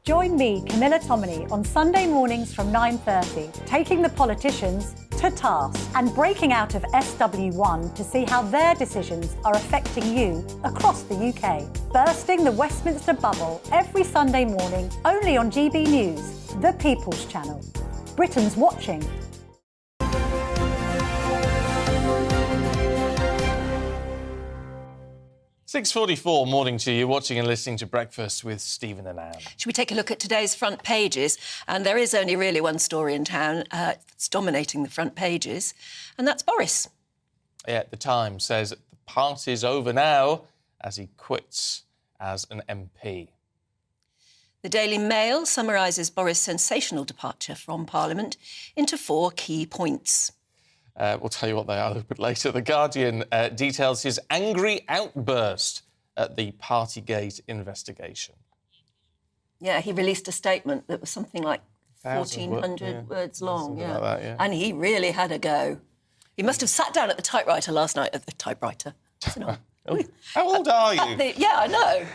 Join me, Camilla Tominey, on Sunday mornings from 9:30, taking the politicians to task and breaking out of SW1 to see how their decisions are affecting you across the UK. Bursting the Westminster bubble every Sunday morning, only on GB News, the People's Channel. Britain's watching. .44, morning to you, watching and listening to Breakfast with Stephen and Anne. Should we take a look at today's front pages? And there is only really one story in town that's dominating the front pages, and that's Boris. Yeah, the Times says the party's over now as he quits as an MP. The Daily Mail summarises Boris' sensational departure from Parliament into 4 key points. We'll tell you what they are a little bit later. The Guardian details his angry outburst at the Partygate investigation. Yeah, he released a statement that was something like 1,000 1,400 words long. Something like that, yeah. And he really had a go. He must have sat down at the typewriter last night. At the typewriter. How old are you? Yeah, I know.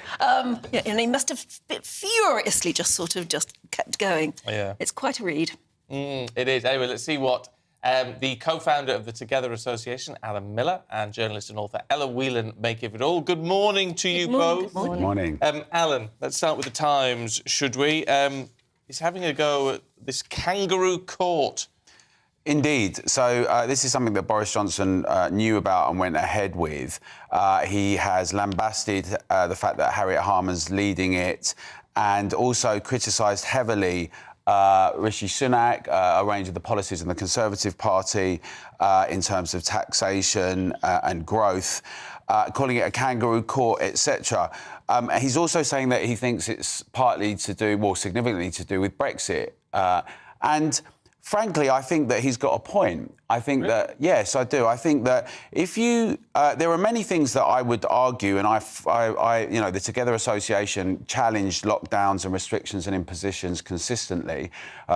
And he must have furiously just kept going. Yeah. It's quite a read. It is. Anyway, let's see what the co-founder of the Together Association, Alan Miller, and journalist and author Ella Whelan make of it all. Good morning to you both. Good morning. Alan, let's start with the Times, should we? He's having a go at this kangaroo court. Indeed. So this is something that Boris Johnson knew about and went ahead with. He has lambasted the fact that Harriet Harman's leading it and also criticised heavily Rishi Sunak, a range of the policies in the Conservative Party in terms of taxation and growth, calling it a kangaroo court, etc. He's also saying that he thinks it's partly to do, well, significantly to do with Brexit. And frankly, I think that he's got a point. I think that, yes, I do. I think that if you, there are many things that I would argue, and you know, the Together Association challenged lockdowns and restrictions and impositions consistently,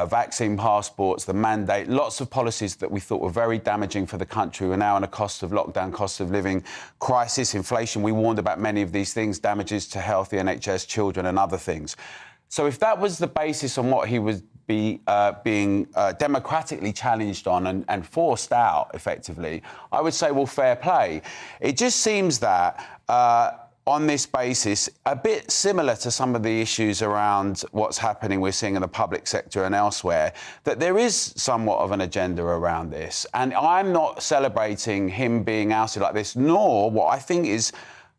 vaccine passports, the mandate, lots of policies that we thought were very damaging for the country. We're now in a cost of lockdown, cost of living crisis, inflation. We warned about many of these things, damages to health, the NHS, children and other things. So if that was the basis on what he was being democratically challenged on and forced out, effectively, I would say, well, fair play. It just seems that on this basis, a bit similar to some of the issues around what's happening we're seeing in the public sector and elsewhere, that there is somewhat of an agenda around this. And I'm not celebrating him being ousted like this, nor what I think is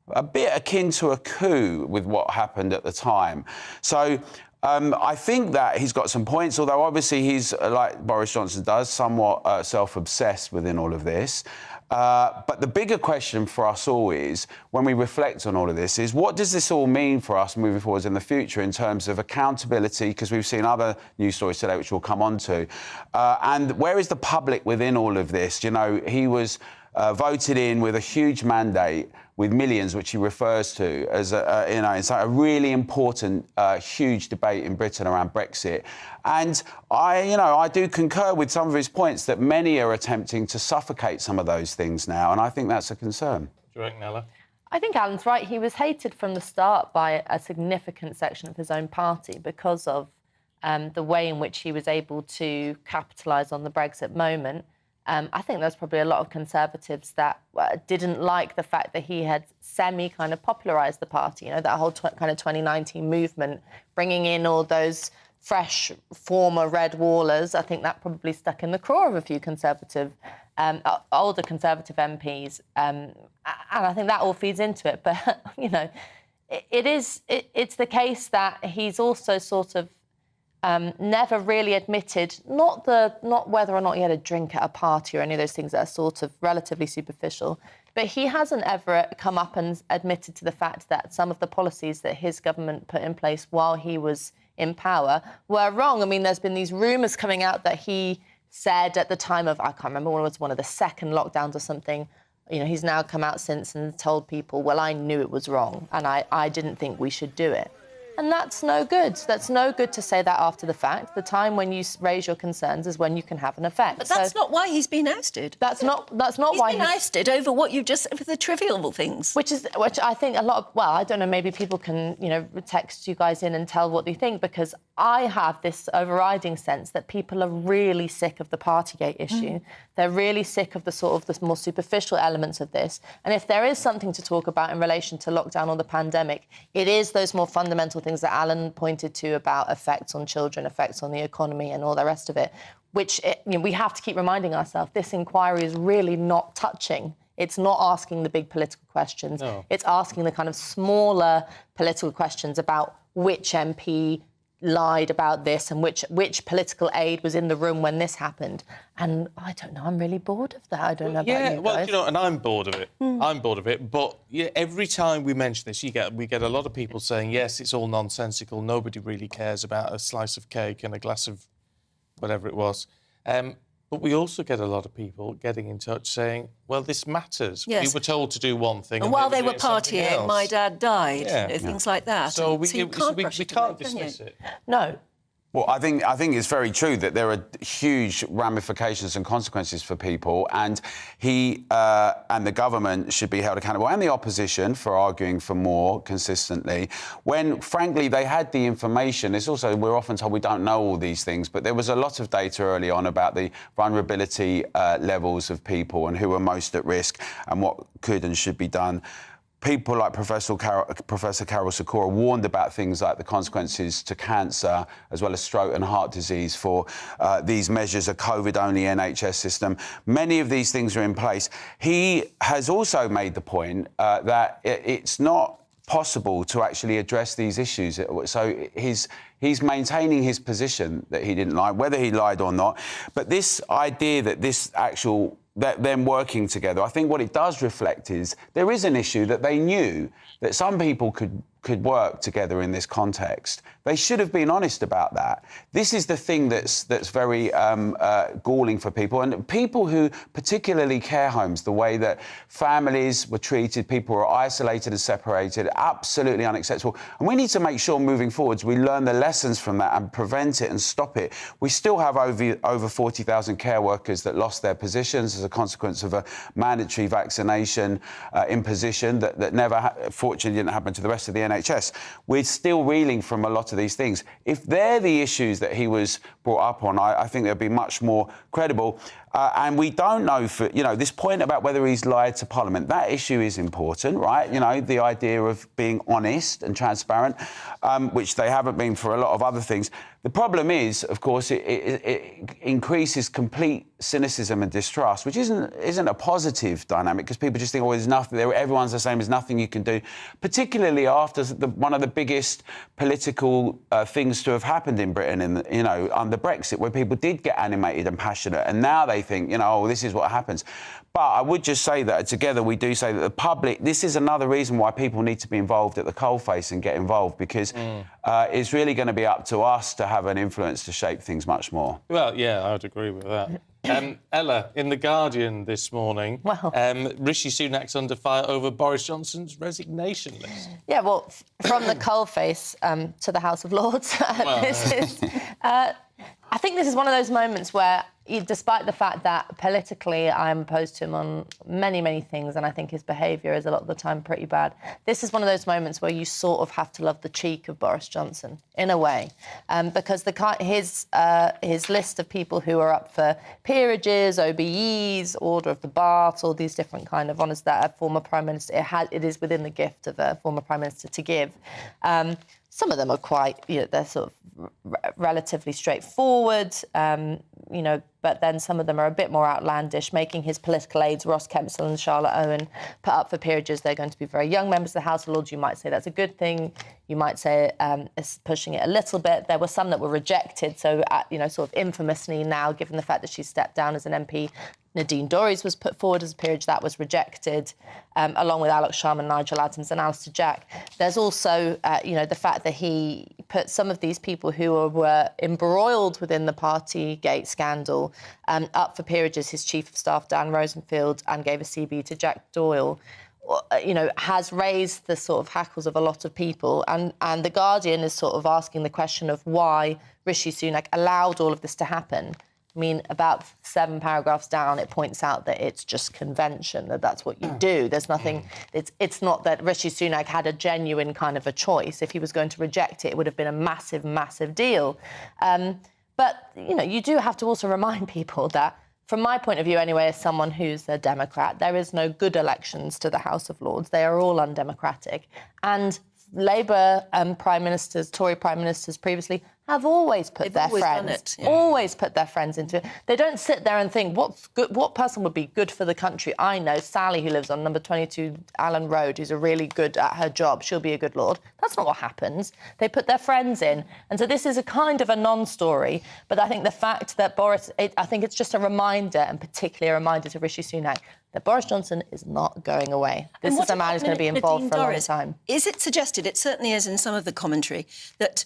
a bit akin to a coup with what happened at the time. So I think that he's got some points, although obviously he's, like Boris Johnson does, somewhat self-obsessed within all of this. But the bigger question for us all is, when we reflect on all of this, is what does this all mean for us moving forwards in the future in terms of accountability, because we've seen other news stories today which we'll come on to, and where is the public within all of this? You know, he was voted in with a huge mandate with millions, which he refers to as it's like a really important, huge debate in Britain around Brexit. And I do concur with some of his points that many are attempting to suffocate some of those things now, and I think that's a concern. Do you reckon, Ella? I think Alan's right. He was hated from the start by a significant section of his own party because of the way in which he was able to capitalise on the Brexit moment. I think there's probably a lot of Conservatives that didn't like the fact that he had kind of popularised the party, you know, that whole kind of 2019 movement, bringing in all those fresh former red wallers. I think that probably stuck in the craw of a few Conservative, older Conservative MPs. And I think that all feeds into it. But, you know, it's the case that he's also sort of never really admitted, not whether or not he had a drink at a party or any of those things that are sort of relatively superficial, but he hasn't ever come up and admitted to the fact that some of the policies that his government put in place while he was in power were wrong. I mean, there's been these rumours coming out that he said at the time of, I can't remember when it was, one of the second lockdowns or something, you know, he's now come out since and told people, well, I knew it was wrong and I didn't think we should do it. And that's no good. That's no good to say that after the fact. The time when you raise your concerns is when you can have an effect. But that's not why he's been ousted. That's not why he's been ousted over what you've just said, for the trivial things. Which I think a lot of, well, I don't know, maybe people can, you know, text you guys in and tell what they think, because I have this overriding sense that people are really sick of the Partygate issue. They're really sick of the more superficial elements of this. And if there is something to talk about in relation to lockdown or the pandemic, it is those more fundamental things that Alan pointed to about effects on children, effects on the economy and all the rest of it, which we have to keep reminding ourselves this inquiry is really not touching. It's not asking the big political questions. No. It's asking the kind of smaller political questions about which MP lied about this and which political aide was in the room when this happened. And I don't know, I'm really bored of that. I don't know about you guys. Well, you know, and I'm bored of it. I'm bored of it. But yeah, every time we mention this, we get a lot of people saying, yes, it's all nonsensical. Nobody really cares about a slice of cake and a glass of whatever it was. But we also get a lot of people getting in touch saying, well, this matters. Yes. We were told to do one thing. And while they were partying, my dad died. Things like that. So we can't dismiss it. No. Well, I think it's very true that there are huge ramifications and consequences for people, and he and the government should be held accountable, and the opposition for arguing for more consistently. When, frankly, they had the information. It's also, we're often told we don't know all these things, but there was a lot of data early on about the vulnerability levels of people and who are most at risk and what could and should be done. People like Professor Carol Sikora warned about things like the consequences to cancer, as well as stroke and heart disease for these measures, a COVID-only NHS system. Many of these things are in place. He has also made the point that it's not possible to actually address these issues. So he's maintaining his position that he didn't lie, whether he lied or not. But this idea that that them working together, I think what it does reflect is there is an issue that they knew that some people could work together in this context. They should have been honest about that. This is the thing that's very galling for people, and people who, particularly care homes, the way that families were treated, people were isolated and separated, absolutely unacceptable. And we need to make sure moving forwards we learn the lessons from that and prevent it and stop it. We still have over 40,000 care workers that lost their positions as a consequence of a mandatory vaccination imposition that never, fortunately, didn't happen to the rest of the NHS. We're still reeling from a lot of these things. If they're the issues that he was brought up on, I think they'll be much more credible. And we don't know, this point about whether he's lied to Parliament, that issue is important, right? You know, the idea of being honest and transparent, which they haven't been for a lot of other things. The problem is, of course, it increases complete cynicism and distrust, which isn't a positive dynamic, because people just think, there's nothing, everyone's the same, there's nothing you can do, particularly after one of the biggest political things to have happened in Britain, under Brexit, where people did get animated and passionate, and now they think, this is what happens. But I would just say that together we do say that the public, this is another reason why people need to be involved at the coalface and get involved, because it's really going to be up to us to have an influence to shape things much more. Well, yeah, I would agree with that. Ella, in The Guardian this morning, Rishi Sunak's under fire over Boris Johnson's resignation list. Yeah, well, from the coalface to the House of Lords, I think this is one of those moments where, despite the fact that politically I'm opposed to him on many, many things, and I think his behaviour is a lot of the time pretty bad, this is one of those moments where you sort of have to love the cheek of Boris Johnson, in a way, because his list of people who are up for peerages, OBEs, Order of the Bath, all these different kind of honours that a former Prime Minister, it is within the gift of a former Prime Minister to give. Some of them are quite, they're sort of relatively straightforward, but then some of them are a bit more outlandish, making his political aides, Ross Kempsell and Charlotte Owen, put up for peerages. They're going to be very young members of the House of Lords. You might say that's a good thing. You might say it's pushing it a little bit. There were some that were rejected. So, sort of infamously now, given the fact that she stepped down as an MP, Nadine Dorries was put forward as a peerage. That was rejected, along with Alex Sharman, Nigel Adams and Alistair Jack. There's also, the fact that he put some of these people who were embroiled within the Partygate scandal up for peerages. His Chief of Staff, Dan Rosenfield, and gave a CB to Jack Doyle, has raised the sort of hackles of a lot of people. And The Guardian is sort of asking the question of why Rishi Sunak allowed all of this to happen. I mean, about 7 paragraphs down, it points out that it's just convention, that's what you do. There's nothing... It's not that Rishi Sunak had a genuine kind of a choice. If he was going to reject it, it would have been a massive, massive deal. But, you do have to also remind people that, from my point of view anyway, as someone who's a Democrat, there is no good elections to the House of Lords. They are all undemocratic. And Labour prime ministers, Tory prime ministers previously have always put their friends, always put their friends into it. They don't sit there and think, what person would be good for the country? I know Sally, who lives on number 22 Allen Road, who's really good at her job. She'll be a good Lord. That's not what happens. They put their friends in. And so this is a kind of a non-story. But I think the fact that I think it's just a reminder, and particularly a reminder to Rishi Sunak, that Boris Johnson is not going away. This is a man who's going to be involved for a long time. Is it suggested, it certainly is in some of the commentary, that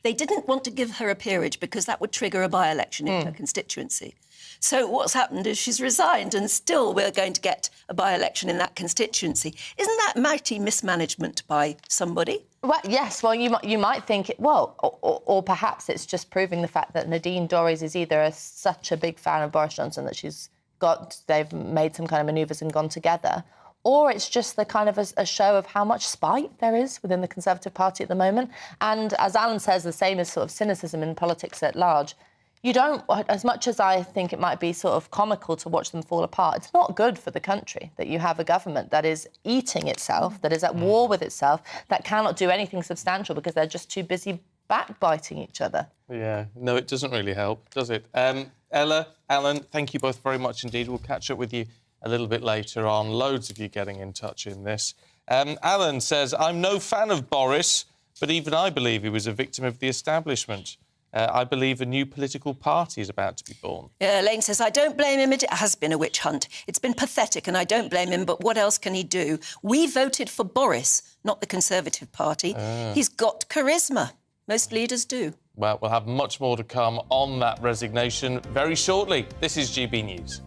they didn't want to give her a peerage because that would trigger a by-election in her constituency. So what's happened is she's resigned, and still we're going to get a by-election in that constituency. Isn't that mighty mismanagement by somebody? Well, yes. Well, you might think or perhaps it's just proving the fact that Nadine Dorries is either such a big fan of Boris Johnson that they've made some kind of manoeuvres and gone together, or it's just the kind of a show of how much spite there is within the Conservative Party at the moment. And as Alan says, the same as sort of cynicism in politics at large. You don't, as much as I think it might be sort of comical to watch them fall apart, it's not good for the country that you have a government that is eating itself, that is at war with itself, that cannot do anything substantial because they're just too busy backbiting each other. Yeah, no, it doesn't really help, does it? Ella, Alan, thank you both very much indeed. We'll catch up with you a little bit later on. Loads of you getting in touch in this. Alan says, I'm no fan of Boris, but even I believe he was a victim of the establishment. I believe a new political party is about to be born. Elaine says, I don't blame him. It has been a witch hunt. It's been pathetic and I don't blame him, but what else can he do? We voted for Boris, not the Conservative Party. He's got charisma. Most leaders do. Well, we'll have much more to come on that resignation very shortly. This is GB News.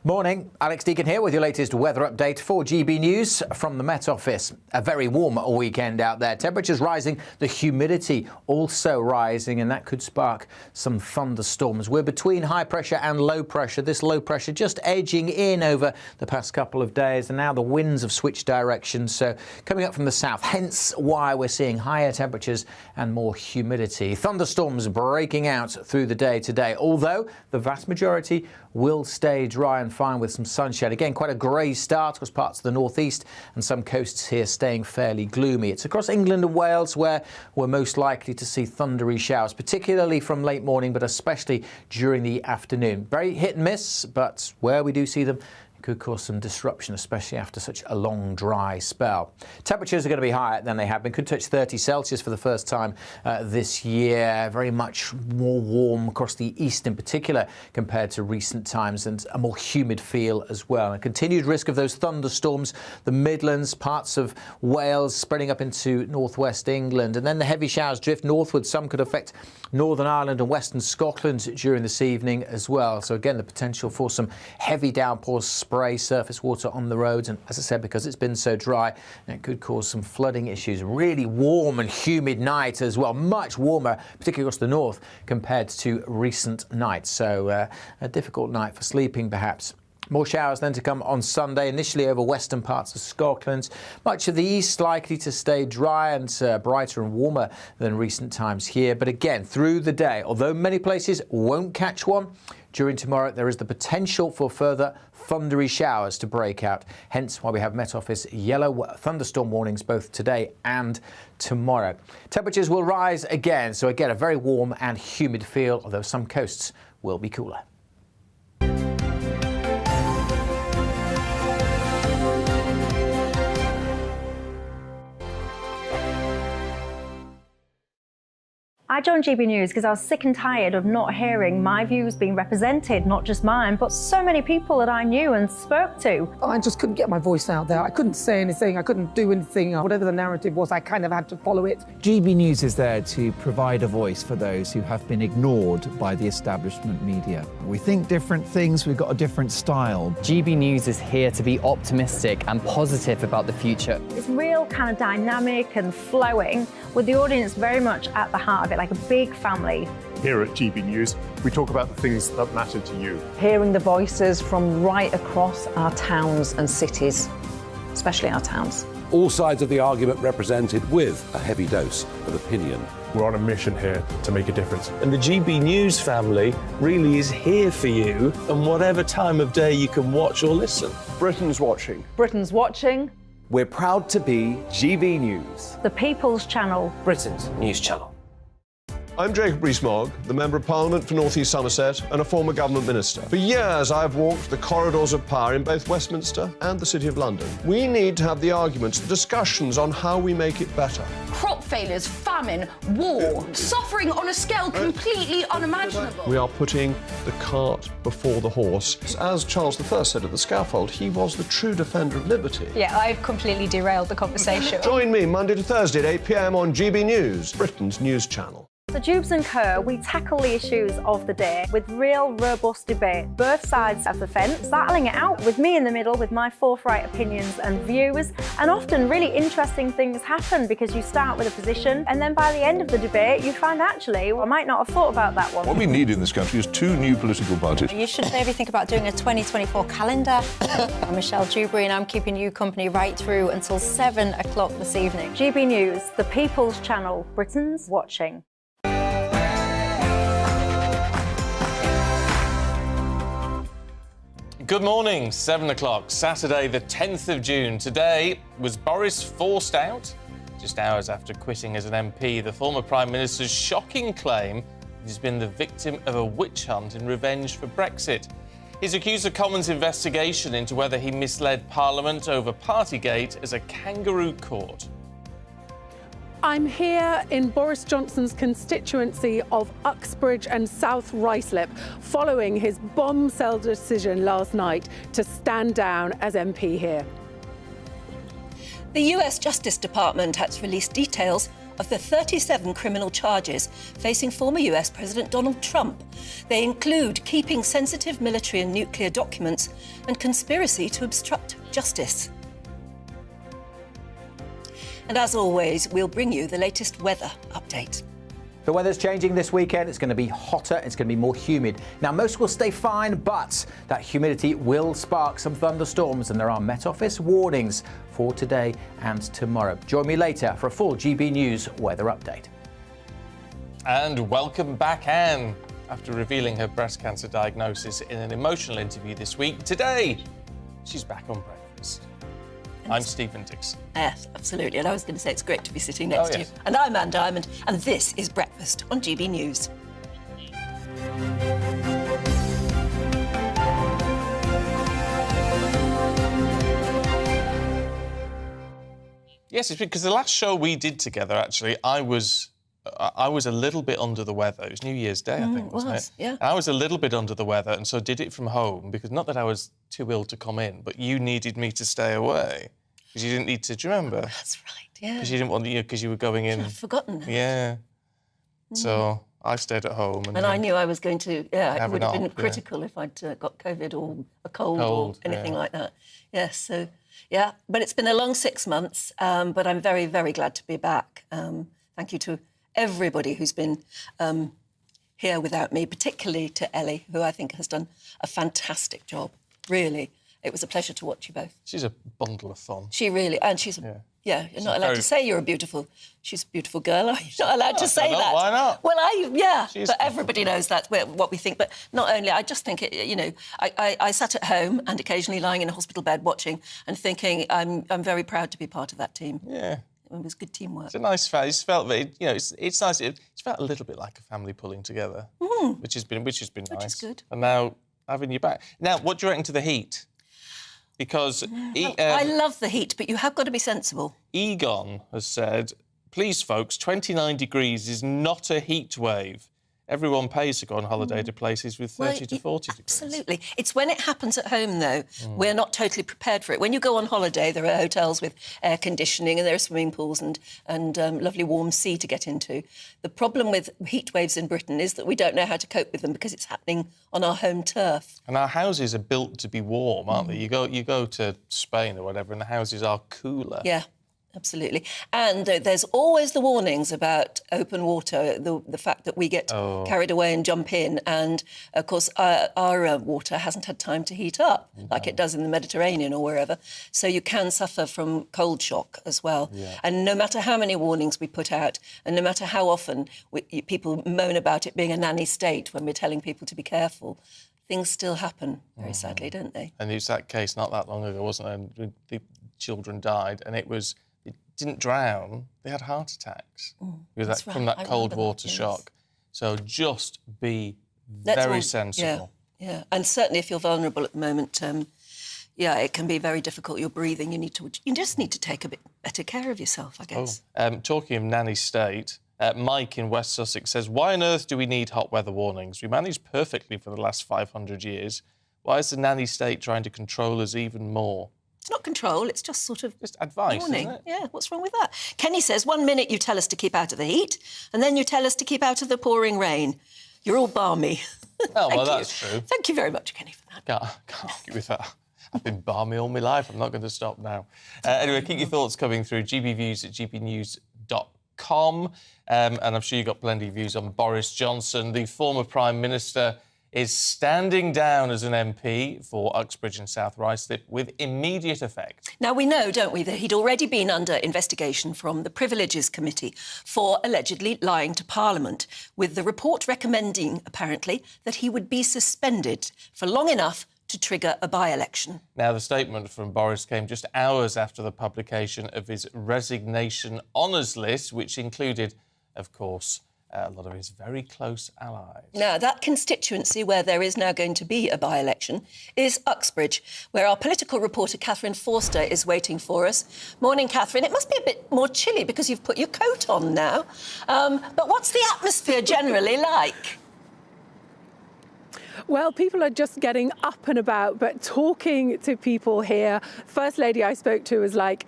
Morning, Alex Deacon here with your latest weather update for GB News from the Met Office. A very warm weekend out there. Temperatures rising, the humidity also rising, and that could spark some thunderstorms. We're between high pressure and low pressure. This low pressure just edging in over the past couple of days, and now the winds have switched directions, so coming up from the south, hence why we're seeing higher temperatures and more humidity. Thunderstorms breaking out through the day today, although the vast majority will stay dry and fine with some sunshine. Again, quite a grey start across parts of the northeast and some coasts here staying fairly gloomy. It's across England and Wales where we're most likely to see thundery showers, particularly from late morning, but especially during the afternoon. Very hit and miss, but where we do see them, could cause some disruption, especially after such a long, dry spell. Temperatures are going to be higher than they have been. Could touch 30 Celsius for the first time this year. Very much more warm across the east in particular compared to recent times, and a more humid feel as well. A continued risk of those thunderstorms, the Midlands, parts of Wales, spreading up into northwest England. And then the heavy showers drift northward. Some could affect Northern Ireland and Western Scotland during this evening as well. So again, the potential for some heavy downpours, spray, surface water on the roads, and as I said, because it's been so dry, it could cause some flooding issues. Really warm and humid night as well, much warmer, particularly across the north, compared to recent nights. So a difficult night for sleeping, perhaps. More showers then to come on Sunday, initially over western parts of Scotland. Much of the east likely to stay dry and brighter and warmer than recent times here. But again, through the day, although many places won't catch one, during tomorrow there is the potential for further thundery showers to break out. Hence why we have Met Office yellow thunderstorm warnings both today and tomorrow. Temperatures will rise again, so again a very warm and humid feel, although some coasts will be cooler. I joined GB News because I was sick and tired of not hearing my views being represented, not just mine, but so many people that I knew and spoke to. I just couldn't get my voice out there. I couldn't say anything. I couldn't do anything. Whatever the narrative was, I kind of had to follow it. GB News is there to provide a voice for those who have been ignored by the establishment media. We think different things, we've got a different style. GB News is here to be optimistic and positive about the future. It's real kind of dynamic and flowing, with the audience very much at the heart of it, like a big family. Here at GB News, we talk about the things that matter to you. Hearing the voices from right across our towns and cities, especially our towns. All sides of the argument represented with a heavy dose of opinion. We're on a mission here to make a difference. And the GB News family really is here for you, and whatever time of day you can watch or listen. Britain's watching. Britain's watching. We're proud to be GB News, The People's Channel, Britain's news channel. I'm Jacob Rees-Mogg, the Member of Parliament for North East Somerset and a former government minister. For years, I've walked the corridors of power in both Westminster and the City of London. We need to have the arguments, the discussions on how we make it better. Crop failures, famine, war, suffering on a scale completely unimaginable. We are putting the cart before the horse. As Charles I said at the scaffold, he was the true defender of liberty. Yeah, I've completely derailed the conversation. Join me Monday to Thursday at 8 p.m. on GB News, Britain's news channel. So Jubes and Kerr, we tackle the issues of the day with real, robust debate, both sides of the fence, battling it out with me in the middle with my forthright opinions and views. And often really interesting things happen because you start with a position and then by the end of the debate you find actually, well, I might not have thought about that one. What we need in this country is two new political parties. You should maybe think about doing a 2024 calendar. I'm Michelle Dewberry and I'm keeping you company right through until 7 o'clock this evening. GB News, the People's Channel, Britain's watching. Good morning, 7 o'clock, Saturday the 10th of June. Today, was Boris forced out? Just hours after quitting as an MP, the former Prime Minister's shocking claim that he's been the victim of a witch hunt in revenge for Brexit. He's accused the Commons' investigation into whether he misled Parliament over Partygate as a kangaroo court. I'm here in Boris Johnson's constituency of Uxbridge and South Ruislip, following his bombshell decision last night to stand down as MP here. The US Justice Department has released details of the 37 criminal charges facing former US President Donald Trump. They include keeping sensitive military and nuclear documents and conspiracy to obstruct justice. And as always, we'll bring you the latest weather update. The weather's changing this weekend. It's going to be hotter. It's going to be more humid. Now, most will stay fine, but that humidity will spark some thunderstorms, and there are Met Office warnings for today and tomorrow. Join me later for a full GB News weather update. And welcome back, Anne. After revealing her breast cancer diagnosis in an emotional interview this week, today she's back on breakfast. I'm Stephen Dixon. Yes, absolutely. And I was going to say it's great to be sitting next to you. And I'm Anne Diamond, and this is Breakfast on GB News. Yes, it's because the last show we did together, actually, I was a little bit under the weather. It was New Year's Day, I think, wasn't it? Yeah. I was a little bit under the weather, and so did it from home, because not that I was too ill to come in, but you needed me to stay away, because you didn't need to, do you remember? That's right, yeah. Because you didn't want, because you were going in. I've forgotten that. Yeah. So I stayed at home. And I knew I was going to, it would have been op, critical if I'd got COVID or a cold or anything like that. Yes, so, yeah. But it's been a long 6 months, but I'm very, very glad to be back. Thank you to everybody who's been here without me, particularly to Ellie, who I think has done a fantastic job. Really, it was a pleasure to watch you both. She's a bundle of fun. She really, and she's, you're not allowed to say she's a beautiful girl, are you? Not allowed to say that. Why not? Well, but everybody knows that's what we think. But not only, I just think, I sat at home and occasionally lying in a hospital bed watching and thinking, I'm very proud to be part of that team. Yeah. It was good teamwork. It's a nice family. It's felt, it's nice. It's felt a little bit like a family pulling together, which has been nice. Which is good. And now having you back. Now, what do you reckon to the heat? Because I love the heat, but you have got to be sensible. Egon has said, "Please, folks, 29 degrees is not a heat wave. Everyone pays to go on holiday to places with 30 to 40 degrees." Absolutely. It's when it happens at home, though, we're not totally prepared for it. When you go on holiday, there are hotels with air conditioning and there are swimming pools and lovely warm sea to get into. The problem with heat waves in Britain is that we don't know how to cope with them because it's happening on our home turf. And our houses are built to be warm, aren't they? You go to Spain or whatever and the houses are cooler. Yeah. Absolutely. And there's always the warnings about open water, the fact that we get carried away and jump in. And, of course, our water hasn't had time to heat up like it does in the Mediterranean or wherever. So you can suffer from cold shock as well. Yeah. And no matter how many warnings we put out and no matter how often people moan about it being a nanny state when we're telling people to be careful, things still happen, very sadly, don't they? And it was that case not that long ago, wasn't it? The children died, and they didn't drown, they had heart attacks because from that cold water shock. So just be very sensible. Yeah, and certainly if you're vulnerable at the moment, it can be very difficult. You're breathing. You just need to take a bit better care of yourself, I guess. Talking of nanny state, Mike in West Sussex says, why on earth do we need hot weather warnings? We managed perfectly for the last 500 years. Why is the nanny state trying to control us even more? It's not control, it's just sort of... Just advice, warning. isn't it? Yeah, what's wrong with that? Kenny says, 1 minute you tell us to keep out of the heat, and then you tell us to keep out of the pouring rain. You're all balmy. Oh, well, that's true. Thank you very much, Kenny, for that. Can't argue with that. I've been balmy all my life. I'm not going to stop now. Anyway, keep your thoughts coming through. GBviews at gbnews.com. And I'm sure you've got plenty of views on Boris Johnson. The former Prime Minister is standing down as an MP for Uxbridge and South Ruislip with immediate effect. Now, we know, don't we, that he'd already been under investigation from the Privileges Committee for allegedly lying to Parliament, with the report recommending, apparently, that he would be suspended for long enough to trigger a by-election. Now, the statement from Boris came just hours after the publication of his resignation honours list, which included, of course, a lot of his very close allies. Now, that constituency where there is now going to be a by-election is Uxbridge, where our political reporter Catherine Forster is waiting for us. Morning, Catherine. It must be a bit more chilly because you've put your coat on now. But what's the atmosphere generally like? Well, people are just getting up and about, but talking to people here. First lady I spoke to was like,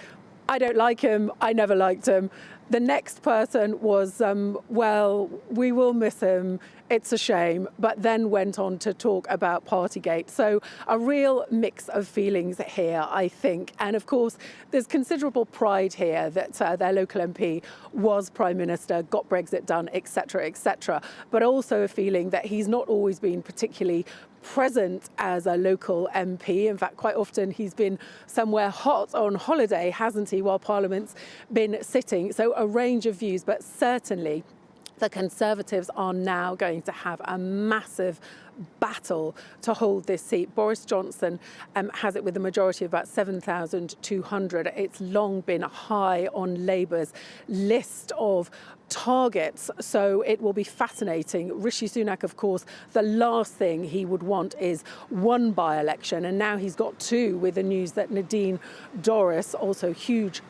I don't like him, I never liked him. The next person was, well, we will miss him, it's a shame, but then went on to talk about Partygate. So a real mix of feelings here, I think. And of course, there's considerable pride here that their local MP was Prime Minister, got Brexit done, etc., etc. But also a feeling that he's not always been particularly present as a local MP. In fact, quite often he's been somewhere hot on holiday, hasn't he, while Parliament's been sitting. So a range of views, but certainly the Conservatives are now going to have a massive battle to hold this seat. Boris Johnson has it with a majority of about 7,200. It's long been high on Labour's list of targets, so it will be fascinating. Rishi Sunak, of course, the last thing he would want is one by-election, and now he's got two, with the news that Nadine Dorries, also huge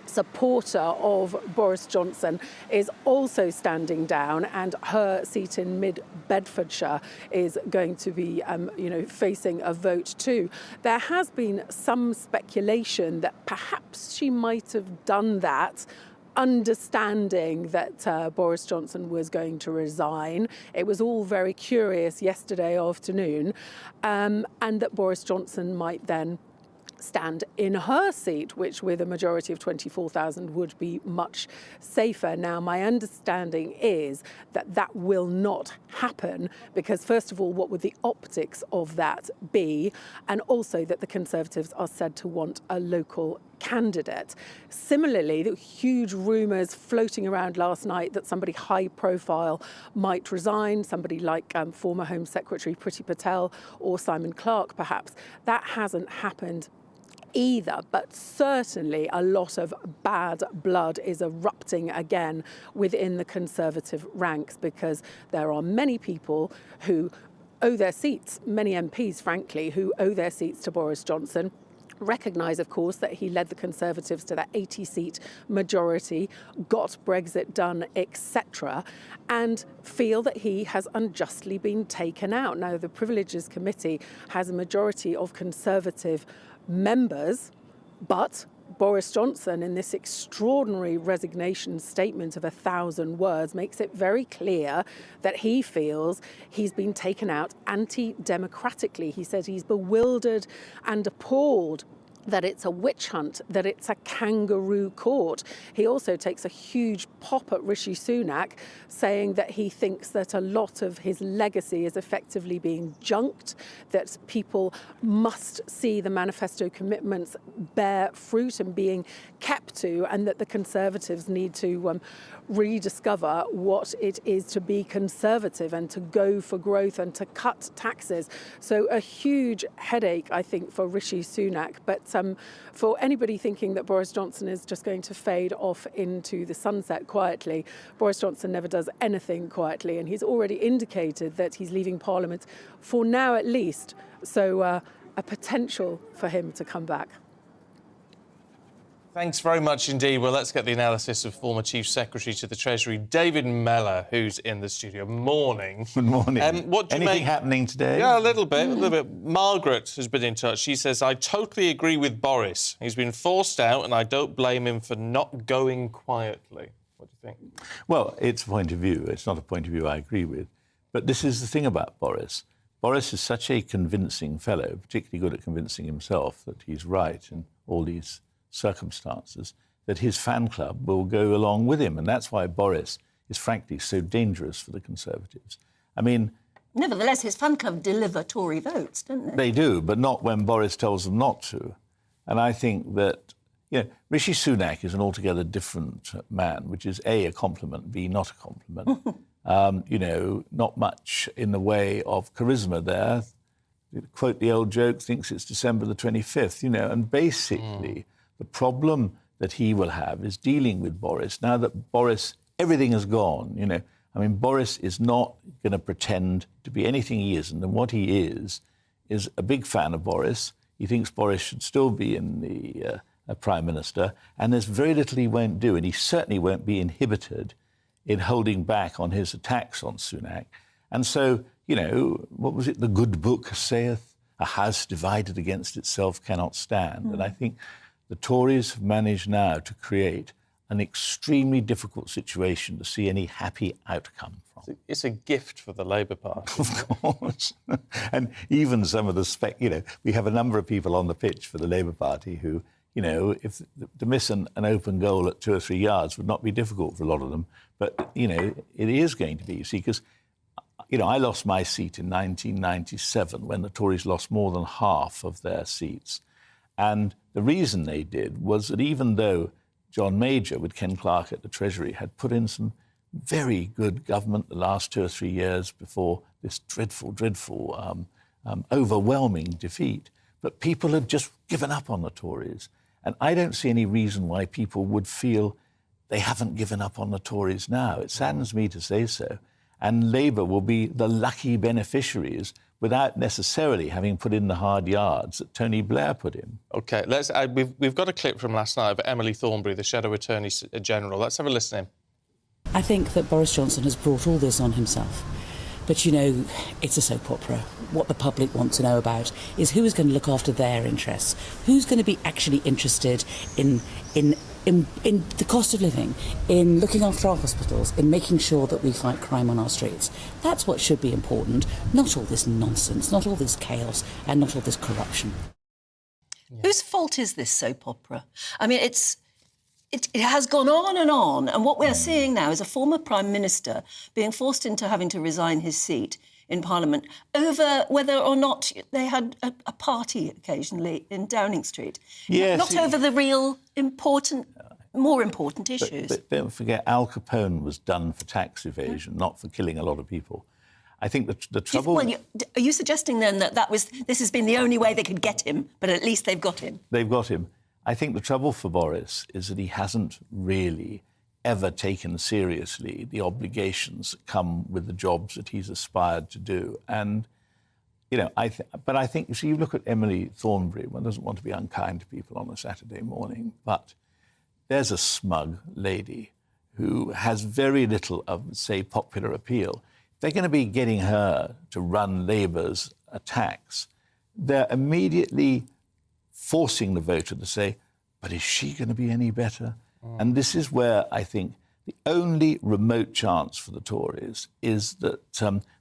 supporter of Boris Johnson, is also standing down, and her seat in Mid-Bedfordshire is going to be, facing a vote too. There has been some speculation that perhaps she might have done that, understanding that Boris Johnson was going to resign. It was all very curious yesterday afternoon, and that Boris Johnson might then stand in her seat, which with a majority of 24,000 would be much safer. Now, my understanding is that that will not happen because, first of all, what would the optics of that be? And also that the Conservatives are said to want a local candidate. Similarly, there were huge rumours floating around last night that somebody high profile might resign, somebody like former Home Secretary Priti Patel or Simon Clarke, perhaps. That hasn't happened either, but certainly a lot of bad blood is erupting again within the Conservative ranks, because there are many people who owe their seats, many MPs, frankly, who owe their seats to Boris Johnson. Recognise, of course, that he led the Conservatives to that 80-seat majority, got Brexit done, etc., and feel that he has unjustly been taken out. Now, the Privileges Committee has a majority of Conservative members, but Boris Johnson, in this extraordinary resignation statement of 1,000 words, makes it very clear that he feels he's been taken out anti-democratically. He said he's bewildered and appalled that it's a witch hunt, that it's a kangaroo court. He also takes a huge pop at Rishi Sunak, saying that he thinks that a lot of his legacy is effectively being junked, that people must see the manifesto commitments bear fruit and being kept to, and that the Conservatives need to rediscover what it is to be Conservative and to go for growth and to cut taxes. So a huge headache, I think, for Rishi Sunak. But for anybody thinking that Boris Johnson is just going to fade off into the sunset quietly, Boris Johnson never does anything quietly, and he's already indicated that he's leaving Parliament for now at least. So a potential for him to come back. Thanks very much indeed. Well, let's get the analysis of former Chief Secretary to the Treasury, David Mellor, who's in the studio. Morning. Good morning. What do you Anything make... happening today? Yeah, a little bit. Margaret has been in touch. She says, I totally agree with Boris. He's been forced out and I don't blame him for not going quietly. What do you think? Well, it's a point of view. It's not a point of view I agree with. But this is the thing about Boris. Boris is such a convincing fellow, particularly good at convincing himself that he's right in all these circumstances, that his fan club will go along with him. And that's why Boris is, frankly, so dangerous for the Conservatives. I mean... Nevertheless, his fan club deliver Tory votes, don't they? They do, but not when Boris tells them not to. And I think that, Rishi Sunak is an altogether different man, which is A, a compliment, B, not a compliment. Not much in the way of charisma there. Quote the old joke, thinks it's December the 25th, and basically... The problem that he will have is dealing with Boris. Now that Boris, everything has gone, Boris is not going to pretend to be anything he isn't. And what he is a big fan of Boris. He thinks Boris should still be in the Prime Minister. And there's very little he won't do. And he certainly won't be inhibited in holding back on his attacks on Sunak. And so, what was it? The good book saith, a house divided against itself cannot stand. And I think... The Tories have managed now to create an extremely difficult situation to see any happy outcome from. It's a gift for the Labour Party. Of course. And even some of the we have a number of people on the pitch for the Labour Party who, if to miss an open goal at 2 or 3 yards would not be difficult for a lot of them. But, it is going to be, you see, because, I lost my seat in 1997 when the Tories lost more than half of their seats. And the reason they did was that even though John Major, with Ken Clarke at the Treasury, had put in some very good government the last 2 or 3 years before this dreadful, overwhelming defeat, but people had just given up on the Tories. And I don't see any reason why people would feel they haven't given up on the Tories now. It saddens me to say so. And Labour will be the lucky beneficiaries without necessarily having put in the hard yards that Tony Blair put in. OK, we've got a clip from last night of Emily Thornberry, the Shadow Attorney General. Let's have a listen in. I think that Boris Johnson has brought all this on himself. But, it's a soap opera. What the public want to know about is who is going to look after their interests, who's going to be actually interested in the cost of living, in looking after our hospitals, in making sure that we fight crime on our streets. That's what should be important, not all this nonsense, not all this chaos, and not all this corruption. Yeah. Whose fault is this soap opera? I mean, it has gone on, and what we're seeing now is a former Prime Minister being forced into having to resign his seat in Parliament over whether or not they had a party occasionally in Downing Street. Yes, not over the real more important issues. But don't forget, Al Capone was done for tax evasion, not for killing a lot of people. I think the trouble... Are you suggesting then that this has been the only way they could get him, but at least they've got him? They've got him. I think the trouble for Boris is that he hasn't really ever taken seriously the obligations that come with the jobs that he's aspired to do. And, but I think, you look at Emily Thornberry, one doesn't want to be unkind to people on a Saturday morning, but there's a smug lady who has very little of, say, popular appeal. If they're going to be getting her to run Labour's attacks, they're immediately forcing the voter to say, but is she going to be any better? And this is where I think the only remote chance for the Tories is that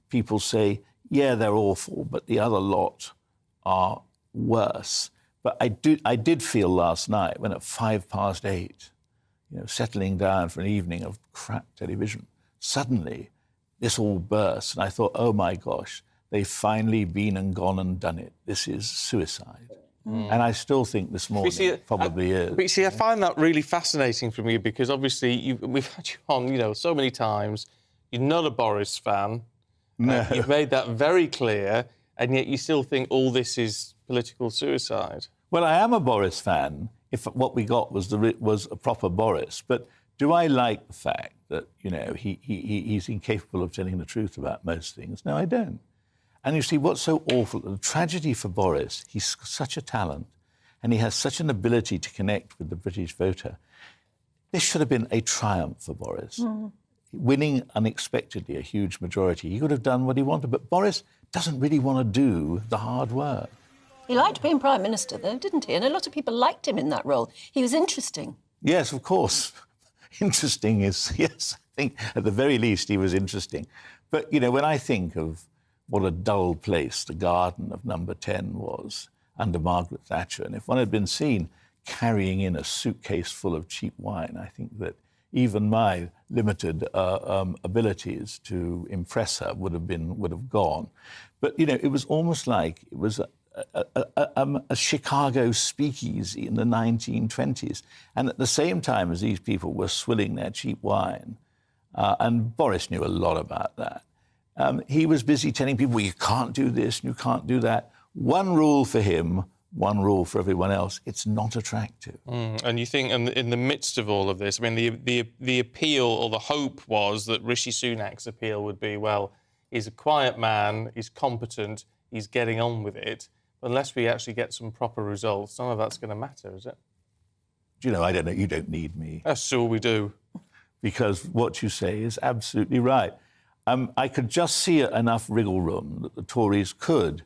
people say, yeah, they're awful, but the other lot are worse. But I did feel last night when at 8:05, settling down for an evening of crap television, suddenly this all burst. And I thought, oh, my gosh, they've finally been and gone and done it. This is suicide. And I still think this morning it probably is. But you see, I find that really fascinating from you because obviously we've had you on, so many times. You're not a Boris fan. No. You've made that very clear, and yet you still think all this is political suicide. Well, I am a Boris fan, if what we got was a proper Boris. But do I like the fact that, he's incapable of telling the truth about most things? No, I don't. And you see, what's so awful, the tragedy for Boris, he's such a talent, and he has such an ability to connect with the British voter. This should have been a triumph for Boris. Winning unexpectedly a huge majority. He could have done what he wanted, but Boris doesn't really want to do the hard work. He liked being Prime Minister, though, didn't he? And a lot of people liked him in that role. He was interesting. Yes, of course. Interesting is, yes, I think at the very least he was interesting. But, when I think of what a dull place the garden of Number 10 was under Margaret Thatcher, and if one had been seen carrying in a suitcase full of cheap wine, I think that even my limited abilities to impress her would have gone. But, it was almost like it was a Chicago speakeasy in the 1920s. And at the same time as these people were swilling their cheap wine, and Boris knew a lot about that, he was busy telling people, well, you can't do this and you can't do that. One rule for him, one rule for everyone else. It's not attractive. And you think in the midst of all of this, I mean, the appeal or the hope was that Rishi Sunak's appeal would be, well, he's a quiet man, he's competent, he's getting on with it. Unless we actually get some proper results, none of that's going to matter, is it? I don't know. You don't need me. That's sure we do. Because what you say is absolutely right. I could just see enough wriggle room that the Tories could,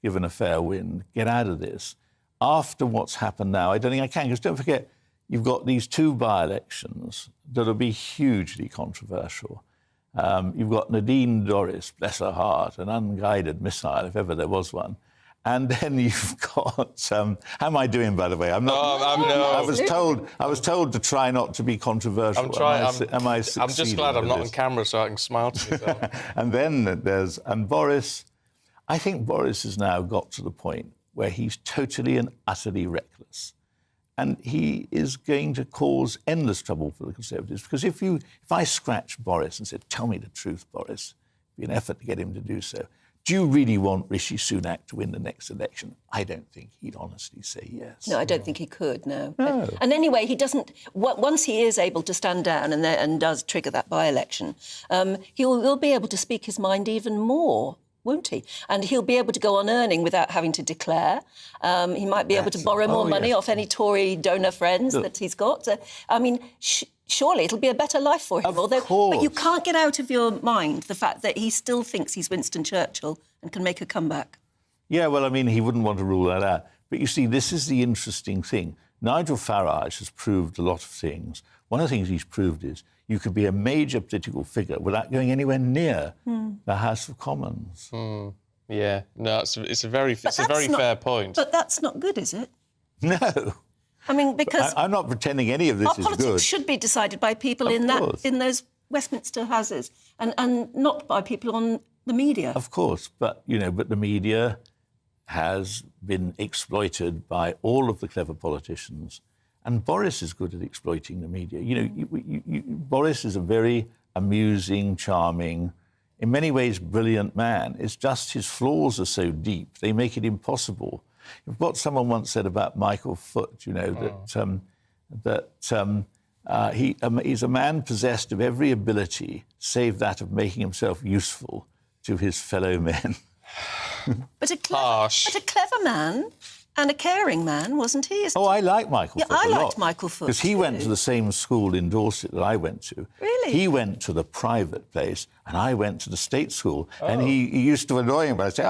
given a fair wind, get out of this. After what's happened now, I don't think I can, because don't forget, you've got these 2 by-elections that'll be hugely controversial. You've got Nadine Dorries, bless her heart, an unguided missile, if ever there was one. And then you've got... how am I doing, by the way? I'm not... I was told to try not to be controversial. I'm trying. I'm just glad I'm not on camera so I can smile to myself. And then there's... And Boris... I think Boris has now got to the point where he's totally and utterly reckless. And he is going to cause endless trouble for the Conservatives. Because if I scratch Boris and said, tell me the truth, Boris, it'd be an effort to get him to do so. Do you really want Rishi Sunak to win the next election? I don't think he'd honestly say yes. No, I don't think he could, no. And anyway, he doesn't... Once he is able to stand down and does trigger that by-election, he'll be able to speak his mind even more, won't he? And he'll be able to go on earning without having to declare. He might be able to borrow more money off any Tory donor friends that he's got. Surely it'll be a better life for him. But you can't get out of your mind the fact that he still thinks he's Winston Churchill and can make a comeback. Yeah, well, I mean, he wouldn't want to rule that out. But you see, this is the interesting thing. Nigel Farage has proved a lot of things. One of the things he's proved is you could be a major political figure without going anywhere near the House of Commons. Yeah, no, it's a very fair point. But that's not good, is it? No. I mean, because... I'm not pretending any of this is good. Our politics should be decided by people in those Westminster houses and not by people on the media. Of course, but the media has been exploited by all of the clever politicians, and Boris is good at exploiting the media. Boris is a very amusing, charming, in many ways brilliant man. It's just his flaws are so deep, they make it impossible. What someone once said about Michael Foot, he's a man possessed of every ability save that of making himself useful to his fellow men. But a clever man and a caring man, wasn't he? I like Michael Foot a lot. I liked Michael Foot, because he went to the same school in Dorset that I went to. Really? He went to the private place, and I went to the state school. And he used to annoy him by saying,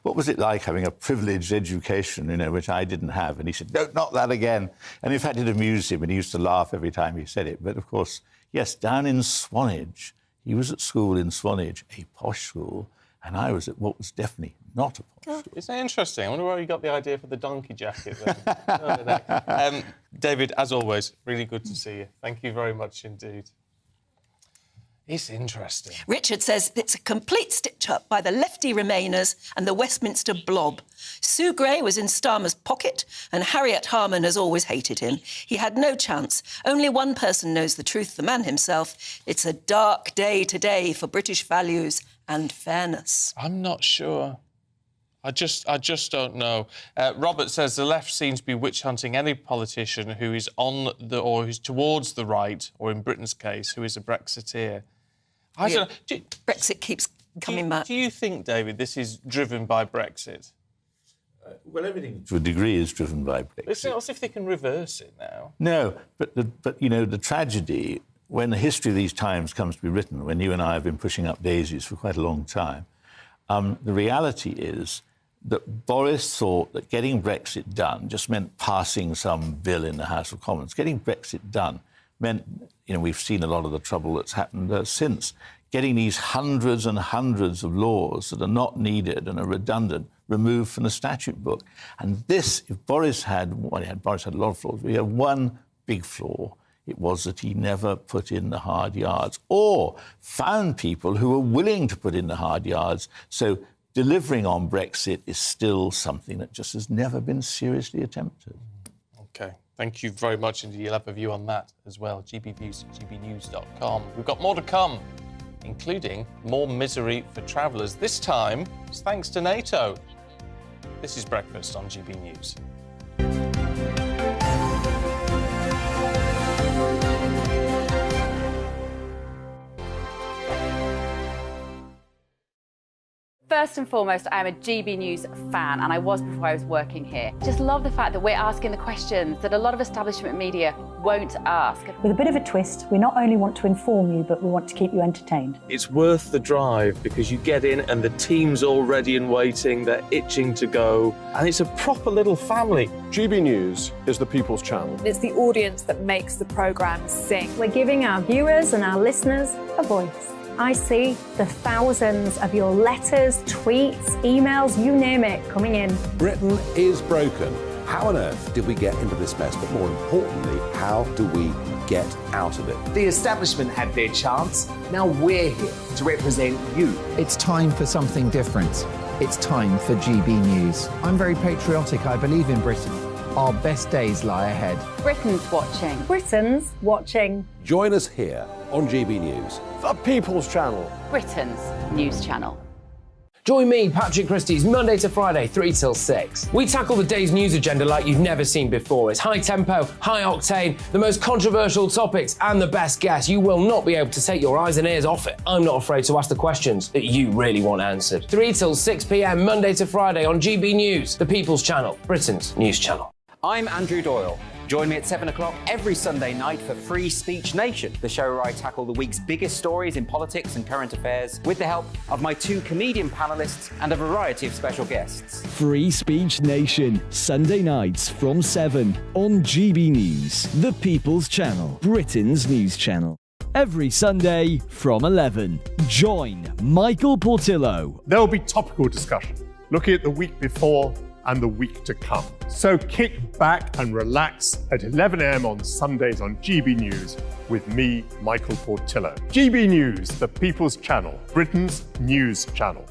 what was it like having a privileged education, which I didn't have? And he said, no, not that again. And in fact, it amused him, and he used to laugh every time he said it. But, of course, yes, down in Swanage, he was at school in Swanage, a posh school, and I was at what was definitely not a posh school. Isn't that interesting? I wonder where you got the idea for the donkey jacket then. David, as always, really good to see you. Thank you very much indeed. It's interesting. Richard says it's a complete stitch-up by the lefty Remainers and the Westminster blob. Sue Gray was in Starmer's pocket and Harriet Harman has always hated him. He had no chance. Only one person knows the truth, the man himself. It's a dark day today for British values and fairness. I'm not sure. I just don't know. Robert says the left seems to be witch hunting any politician who is or who's towards the right, or in Britain's case, who is a Brexiteer. I don't know. Brexit keeps coming back. Do you think, David, this is driven by Brexit? Well, everything to a degree is driven by Brexit. It's not as if they can reverse it now. No, but you know, the tragedy, when the history of these times comes to be written, when you and I have been pushing up daisies for quite a long time, the reality is that Boris thought that getting Brexit done just meant passing some bill in the House of Commons. Getting Brexit done meant, you know, we've seen a lot of the trouble that's happened since. Getting these hundreds and hundreds of laws that are not needed and are redundant removed from the statute book. And this, if Boris had a lot of flaws, we had one big flaw. It was that he never put in the hard yards or found people who were willing to put in the hard yards. So delivering on Brexit is still something that just has never been seriously attempted. OK. Thank you very much indeed. You'll have a view on that as well. GBviews at gbnews.com. We've got more to come, including more misery for travellers. This time, it's thanks to NATO. This is Breakfast on GB News. First and foremost, I am a GB News fan, and I was before I was working here. Just love the fact that we're asking the questions that a lot of establishment media won't ask. With a bit of a twist, we not only want to inform you, but we want to keep you entertained. It's worth the drive because you get in and the team's all ready and waiting, they're itching to go, and it's a proper little family. GB News is the People's Channel. It's the audience that makes the programme sing. We're giving our viewers and our listeners a voice. I see the thousands of your letters, tweets, emails, you name it, coming in. Britain is broken. How on earth did we get into this mess? But more importantly, how do we get out of it? The establishment had their chance. Now we're here to represent you. It's time for something different. It's time for GB News. I'm very patriotic. I believe in Britain. Our best days lie ahead. Britain's watching. Britain's watching. Join us here on GB News. The People's Channel. Britain's news channel. Join me, Patrick Christie's Monday to Friday, 3 till 6. We tackle the day's news agenda like you've never seen before. It's high tempo, high octane, the most controversial topics and the best guests. You will not be able to take your eyes and ears off it. I'm not afraid to ask the questions that you really want answered. 3 till 6 p.m, Monday to Friday on GB News, the People's Channel, Britain's news channel. I'm Andrew Doyle. Join me at 7 o'clock every Sunday night for Free Speech Nation, the show where I tackle the week's biggest stories in politics and current affairs with the help of my two comedian panellists and a variety of special guests. Free Speech Nation, Sunday nights from 7 on GB News, the People's Channel, Britain's news channel. Every Sunday from 11. Join Michael Portillo. There will be topical discussion, looking at the week before and the week to come. So kick back and relax at 11 a.m. on Sundays on GB News with me, Michael Portillo. GB News, the People's Channel, Britain's news channel.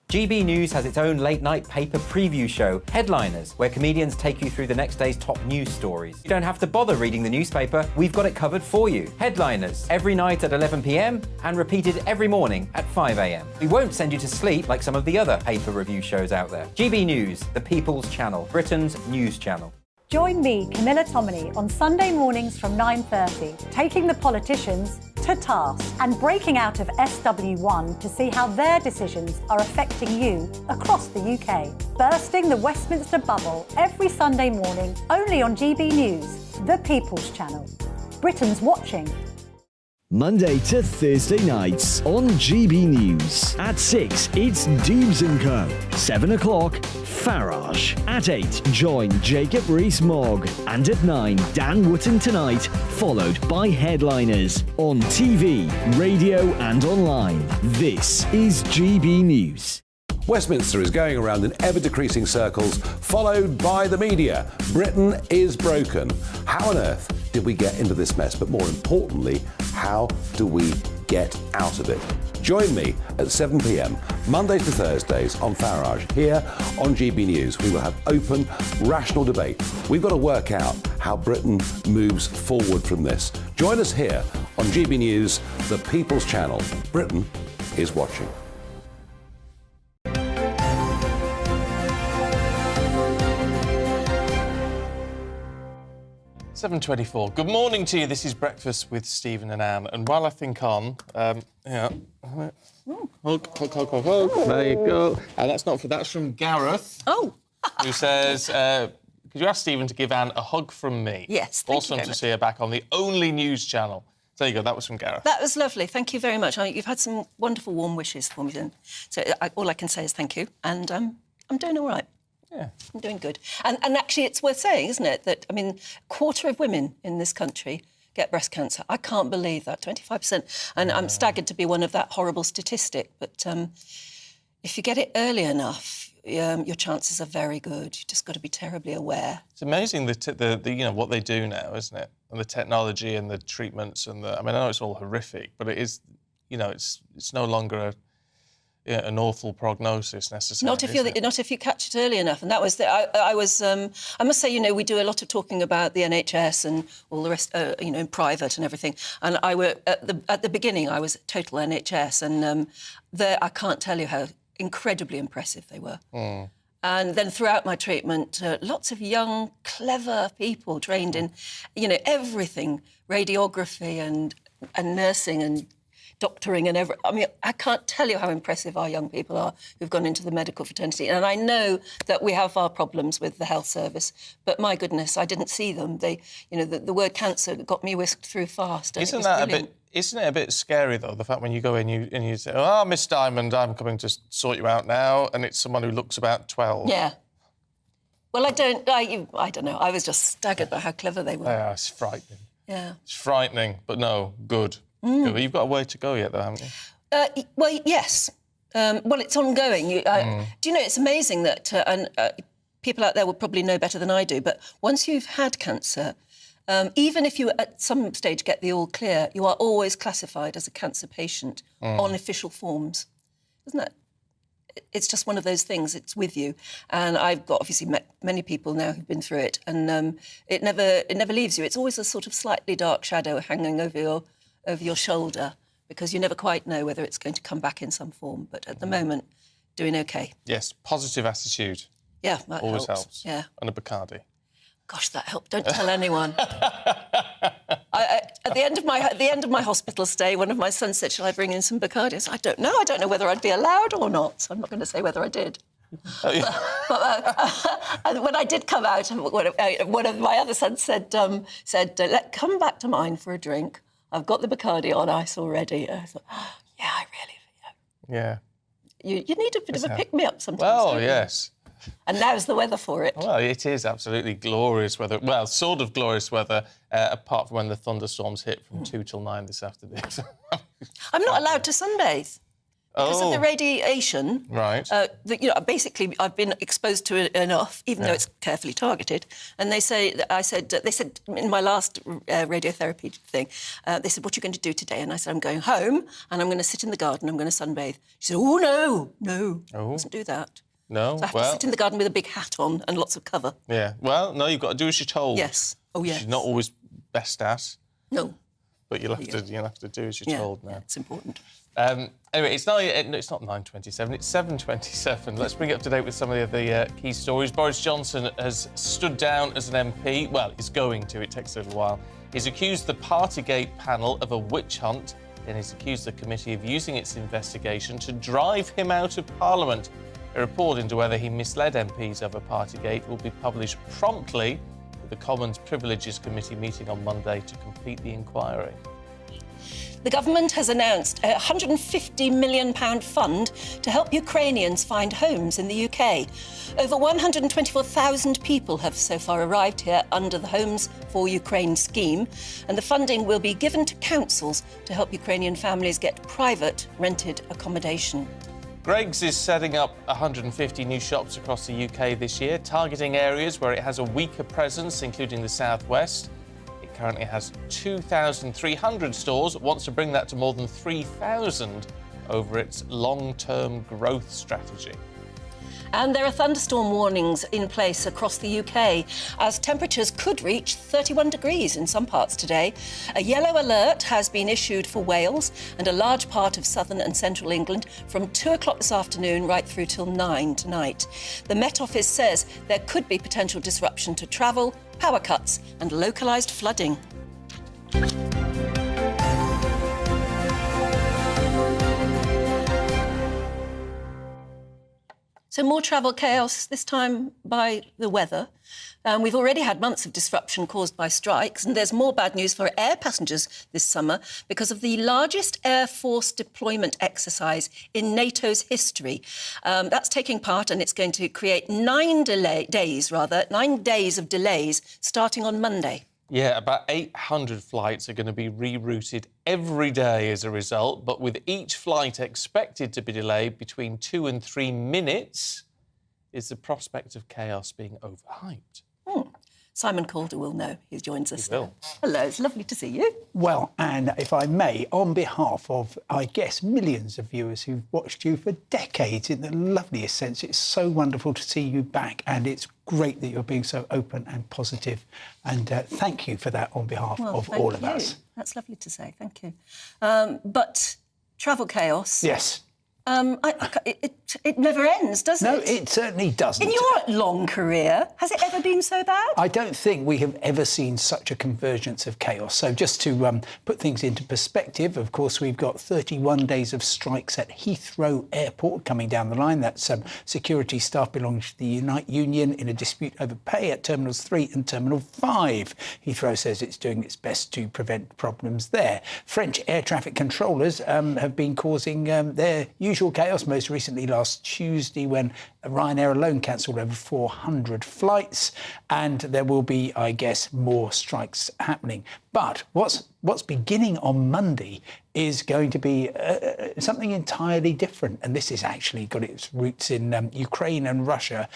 GB News has its own late-night paper preview show, Headliners, where comedians take you through the next day's top news stories. You don't have to bother reading the newspaper, we've got it covered for you. Headliners, every night at 11 p.m. and repeated every morning at 5 a.m. We won't send you to sleep like some of the other paper review shows out there. GB News, the People's Channel, Britain's news channel. Join me, Camilla Tominey, on Sunday mornings from 9:30, taking the politicians to task and breaking out of SW1 to see how their decisions are affecting you across the UK. Bursting the Westminster bubble every Sunday morning, only on GB News, the People's Channel. Britain's watching. Monday to Thursday nights on GB News. At 6, it's Dubes & Co. 7 o'clock, Farage. At 8, join Jacob Rees-Mogg. And at 9, Dan Wootton Tonight, followed by Headliners. On TV, radio and online. This is GB News. Westminster is going around in ever-decreasing circles, followed by the media. Britain is broken. How on earth did we get into this mess? But more importantly, how do we get out of it? Join me at 7 p.m, Mondays to Thursdays on Farage, here on GB News. We will have open, rational debate. We've got to work out how Britain moves forward from this. Join us here on GB News, the People's Channel. Britain is watching. 7:24. Good morning to you. This is Breakfast with Stephen and Anne. And while I think on, hug. There you go. And that's from Gareth. Oh. Who says, could you ask Stephen to give Anne a hug from me? Yes, thank awesome you very to much. see her back on the only news channel. There you go. That was from Gareth. That was lovely. Thank you very much. You've had some wonderful warm wishes for me then. So all I can say is thank you. And I'm doing all right. Yeah. I'm doing good. And actually, it's worth saying, isn't it, that, I mean, a quarter of women in this country get breast cancer. I can't believe that, 25%. And I'm staggered to be one of that horrible statistic. But if you get it early enough, your chances are very good. You've just got to be terribly aware. It's amazing the what they do now, isn't it? And the technology and the treatments and I know it's all horrific, but it is, it's no longer an awful prognosis necessarily. Not if you catch it early enough. And that was I must say, we do a lot of talking about the NHS and all the rest, in private and everything. And at the beginning, I was total NHS, and I can't tell you how incredibly impressive they were. Mm. And then throughout my treatment, lots of young, clever people trained in, everything, radiography and nursing and doctoring and everything. I mean, I can't tell you how impressive our young people are who've gone into the medical fraternity. And I know that we have our problems with the health service, but my goodness, I didn't see them. They, the word cancer got me whisked through fast. And Isn't it a bit scary, though, the fact when you go in and you say, oh, Miss Diamond, I'm coming to sort you out now, and it's someone who looks about 12? Yeah. Well, I don't know. I was just staggered by how clever they were. Yeah, it's frightening. Yeah. It's frightening, but no, good. Mm. Good. You've got a way to go yet, though, haven't you? Well, yes. Well, it's ongoing. Do you know, it's amazing that people out there will probably know better than I do, but once you've had cancer, even if you at some stage get the all clear, you are always classified as a cancer patient on official forms, isn't it? It's just one of those things. It's with you, and I've obviously met many people now who've been through it, and it never leaves you. It's always a sort of slightly dark shadow hanging over your shoulder, because you never quite know whether it's going to come back in some form. But at the moment, doing okay. Yes, positive attitude. Yeah, that always helps. Yeah, and a Bacardi. Gosh, that helped. Don't tell anyone. At the end of my hospital stay, one of my sons said, "Shall I bring in some Bacardi?" I said, "I don't know. I don't know whether I'd be allowed or not. So I'm not going to say whether I did." Oh, yeah. But when I did come out, one of my other sons said, "Come back to mine for a drink. I've got the Bacardi on ice already." I thought, oh, yeah, I really. Yeah. You need a bit of a pick-me-up sometimes. Well, yes. And now's the weather for it. Well, it is absolutely glorious weather. Well, sort of glorious weather, apart from when the thunderstorms hit from 2 till 9 this afternoon. I'm not allowed to sunbathe. Because of the radiation, right? Basically, I've been exposed to it enough, even though it's carefully targeted. And they said in my last radiotherapy thing, they said, "What are you going to do today?" And I said, "I'm going home and I'm going to sit in the garden. I'm going to sunbathe." She said, "Oh no, mustn't do that." No, so I have to sit in the garden with a big hat on and lots of cover. Yeah. Well, no, you've got to do as you're told. Yes. Oh, yes. She's not always best at. No. But you'll have to do as you're told now. Yeah, it's important. Anyway, it's not 9:27, it's 7:27. Let's bring it up to date with some of the key stories. Boris Johnson has stood down as an MP. Well, he's going to. It takes a little while. He's accused the Partygate panel of a witch hunt, and he's accused the committee of using its investigation to drive him out of Parliament. A report into whether he misled MPs over Partygate will be published promptly, with the Commons Privileges Committee meeting on Monday to complete the inquiry. The government has announced a £150 million fund to help Ukrainians find homes in the UK. Over 124,000 people have so far arrived here under the Homes for Ukraine scheme, and the funding will be given to councils to help Ukrainian families get private rented accommodation. Greggs is setting up 150 new shops across the UK this year, targeting areas where it has a weaker presence, including the southwest. It currently has 2,300 stores. It wants to bring that to more than 3,000 over its long-term growth strategy. And there are thunderstorm warnings in place across the UK as temperatures could reach 31 degrees in some parts today. A yellow alert has been issued for Wales and a large part of southern and central England from 2 o'clock this afternoon right through till 9 tonight. The Met Office says there could be potential disruption to travel, power cuts and localised flooding. So more travel chaos, this time by the weather. We've already had months of disruption caused by strikes, and there's more bad news for air passengers this summer because of the largest Air Force deployment exercise in NATO's history. That's taking part, and it's going to create 9 days of delays starting on Monday. Yeah, about 800 flights are going to be rerouted every day as a result, but with each flight expected to be delayed between 2 and 3 minutes, is the prospect of chaos being overhyped? Simon Calder will know. He joins us. He will. Hello, it's lovely to see you. Well, and if I may, on behalf of, I guess, millions of viewers who've watched you for decades in the loveliest sense, it's so wonderful to see you back, and it's great that you're being so open and positive. And thank you for that on behalf of all of us. That's lovely to say. Thank you. But travel chaos. Yes. It never ends, does it? No, it certainly doesn't. In your long career, has it ever been so bad? I don't think we have ever seen such a convergence of chaos. So just to put things into perspective, of course, we've got 31 days of strikes at Heathrow Airport coming down the line. That's security staff belonging to the Unite Union in a dispute over pay at Terminals 3 and Terminal 5. Heathrow says it's doing its best to prevent problems there. French air traffic controllers have been causing their usual chaos, most recently last Tuesday when Ryanair alone cancelled over 400 flights, and there will be, I guess, more strikes happening. But what's beginning on Monday is going to be something entirely different, and this has actually got its roots in Ukraine and Russia.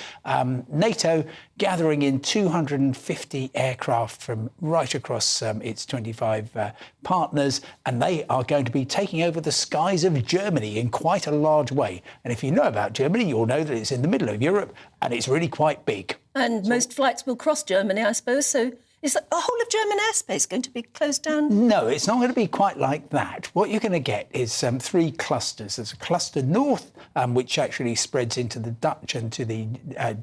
NATO gathering in 250 aircraft from right across its 25 partners, and they are going to be taking over the skies of Germany in quite a large way. And if you know about Germany, you'll know that it's in the middle of Europe, and it's really quite big. And most flights will cross Germany, I suppose, so is the whole of German airspace going to be closed down? No, it's not going to be quite like that. What you're going to get is 3 clusters. There's a cluster north, which actually spreads into the Dutch and to the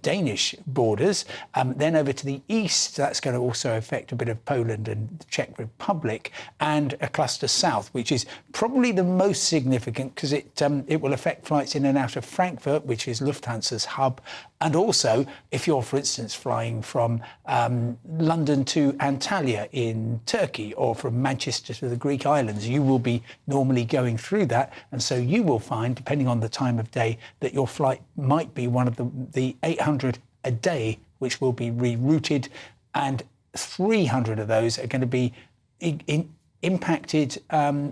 Danish borders. Then over to the east, that's going to also affect a bit of Poland and the Czech Republic. And a cluster south, which is probably the most significant because it will affect flights in and out of Frankfurt, which is Lufthansa's hub. And also, if you're, for instance, flying from London to Antalya in Turkey or from Manchester to the Greek islands, you will be normally going through that. And so you will find, depending on the time of day, that your flight might be one of the 800 a day, which will be rerouted. And 300 of those are going to be impacted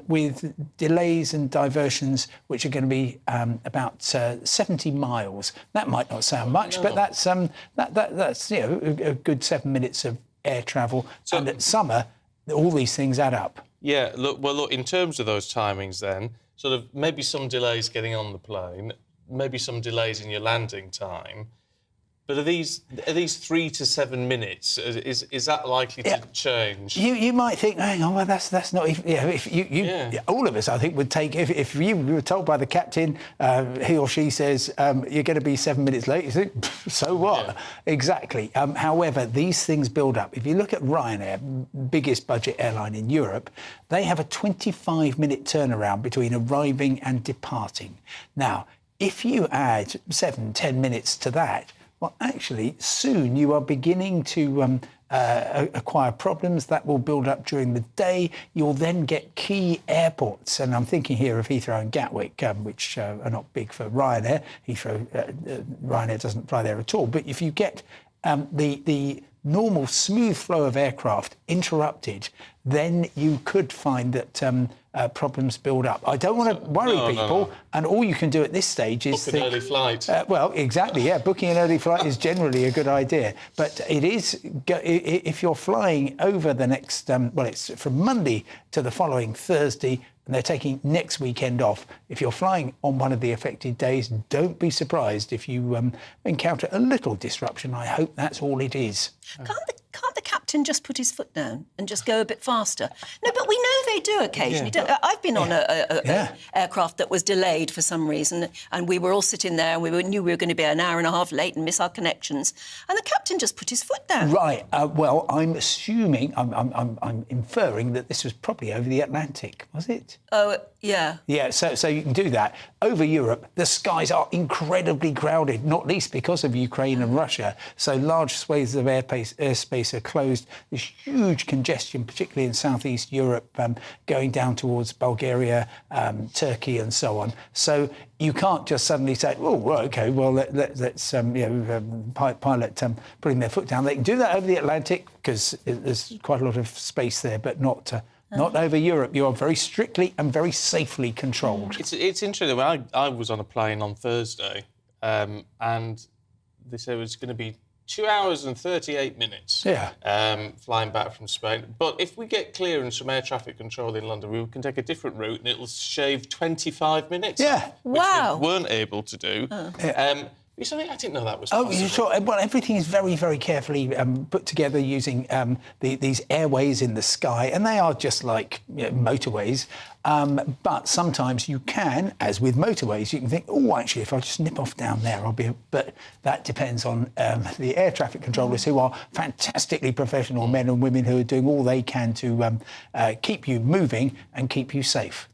with delays and diversions, which are going to be about 70 miles. That might not sound much, but that's a good 7 minutes of air travel. So, and at summer, all these things add up. Yeah, look, in terms of those timings then, sort of maybe some delays getting on the plane, maybe some delays in your landing time. But are these 3 to 7 minutes? Is that likely to change? You might think, hang on, well, that's not. All of us, I think, would take if you were told by the captain, he or she says you're going to be 7 minutes late. You think, so what? Yeah. Exactly. However, these things build up. If you look at Ryanair, biggest budget airline in Europe, they have a 25-minute turnaround between arriving and departing. Now, if you add 7-10 minutes to that, well, actually, soon you are beginning to acquire problems that will build up during the day. You'll then get key airports, and I'm thinking here of Heathrow and Gatwick, which are not big for Ryanair. Ryanair doesn't fly there at all. But if you get the normal smooth flow of aircraft interrupted, then you could find that problems build up. I don't want to worry people, and all you can do at this stage is book an early flight. Well, exactly, yeah. Booking an early flight is generally a good idea, but it is if you're flying over the next, it's from Monday to the following Thursday, and they're taking next weekend off. If you're flying on one of the affected days, don't be surprised if you encounter a little disruption. I hope that's all it is. Can't the captain just put his foot down and just go a bit faster? No, but we know they do occasionally. Yeah. I've been on a aircraft that was delayed for some reason, and we were all sitting there, and we knew we were going to be an hour and a half late and miss our connections, and the captain just put his foot down. Right. Well, I'm assuming, I'm inferring that this was probably over the Atlantic, was it? Oh, yeah. Yeah, so you can do that. Over Europe, the skies are incredibly crowded, not least because of Ukraine and Russia. So large swathes of airspace are closed. There's huge congestion, particularly in southeast Europe, going down towards Bulgaria, Turkey, and so on. So you can't just suddenly say, "Oh, right, OK, well let's pilot putting their foot down." They can do that over the Atlantic because there's quite a lot of space there, but not over Europe. You are very strictly and very safely controlled. It's interesting. When I was on a plane on Thursday, and they said it was going to be 2 hours and 38 minutes. Flying back from Spain. But if we get clearance from air traffic control in London, we can take a different route and it'll shave 25 minutes. Yeah. Which we weren't able to do. I didn't know that was possible. Oh, sure. Well, everything is very, very carefully put together using these airways in the sky, and they are just like motorways. But sometimes you can, as with motorways, you can think, oh, actually, if I just nip off down there, I'll be... But that depends on the air traffic controllers, who are fantastically professional men and women who are doing all they can to keep you moving and keep you safe.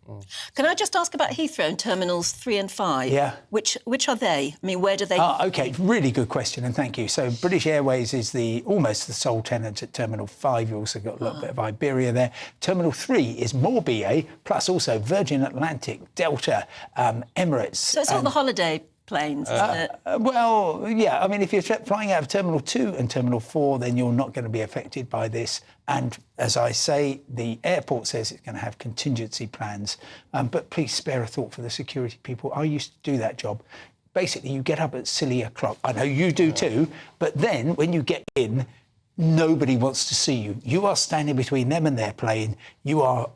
Can I just ask about Heathrow and Terminals 3 and 5? Yeah. Which are they? I mean, where do they... OK, really good question, and thank you. So British Airways is almost the sole tenant at Terminal 5. You've also got a little bit of Iberia there. Terminal 3 is more BA, plus also Virgin Atlantic, Delta, Emirates. So it's all the holiday planes, isn't it? Well, yeah. I mean, if you're flying out of Terminal 2 and Terminal 4, then you're not going to be affected by this. And as I say, the airport says it's going to have contingency plans. But please spare a thought for the security people. I used to do that job. Basically, you get up at silly o'clock. I know you do too. But then when you get in, nobody wants to see you. You are standing between them and their plane. You are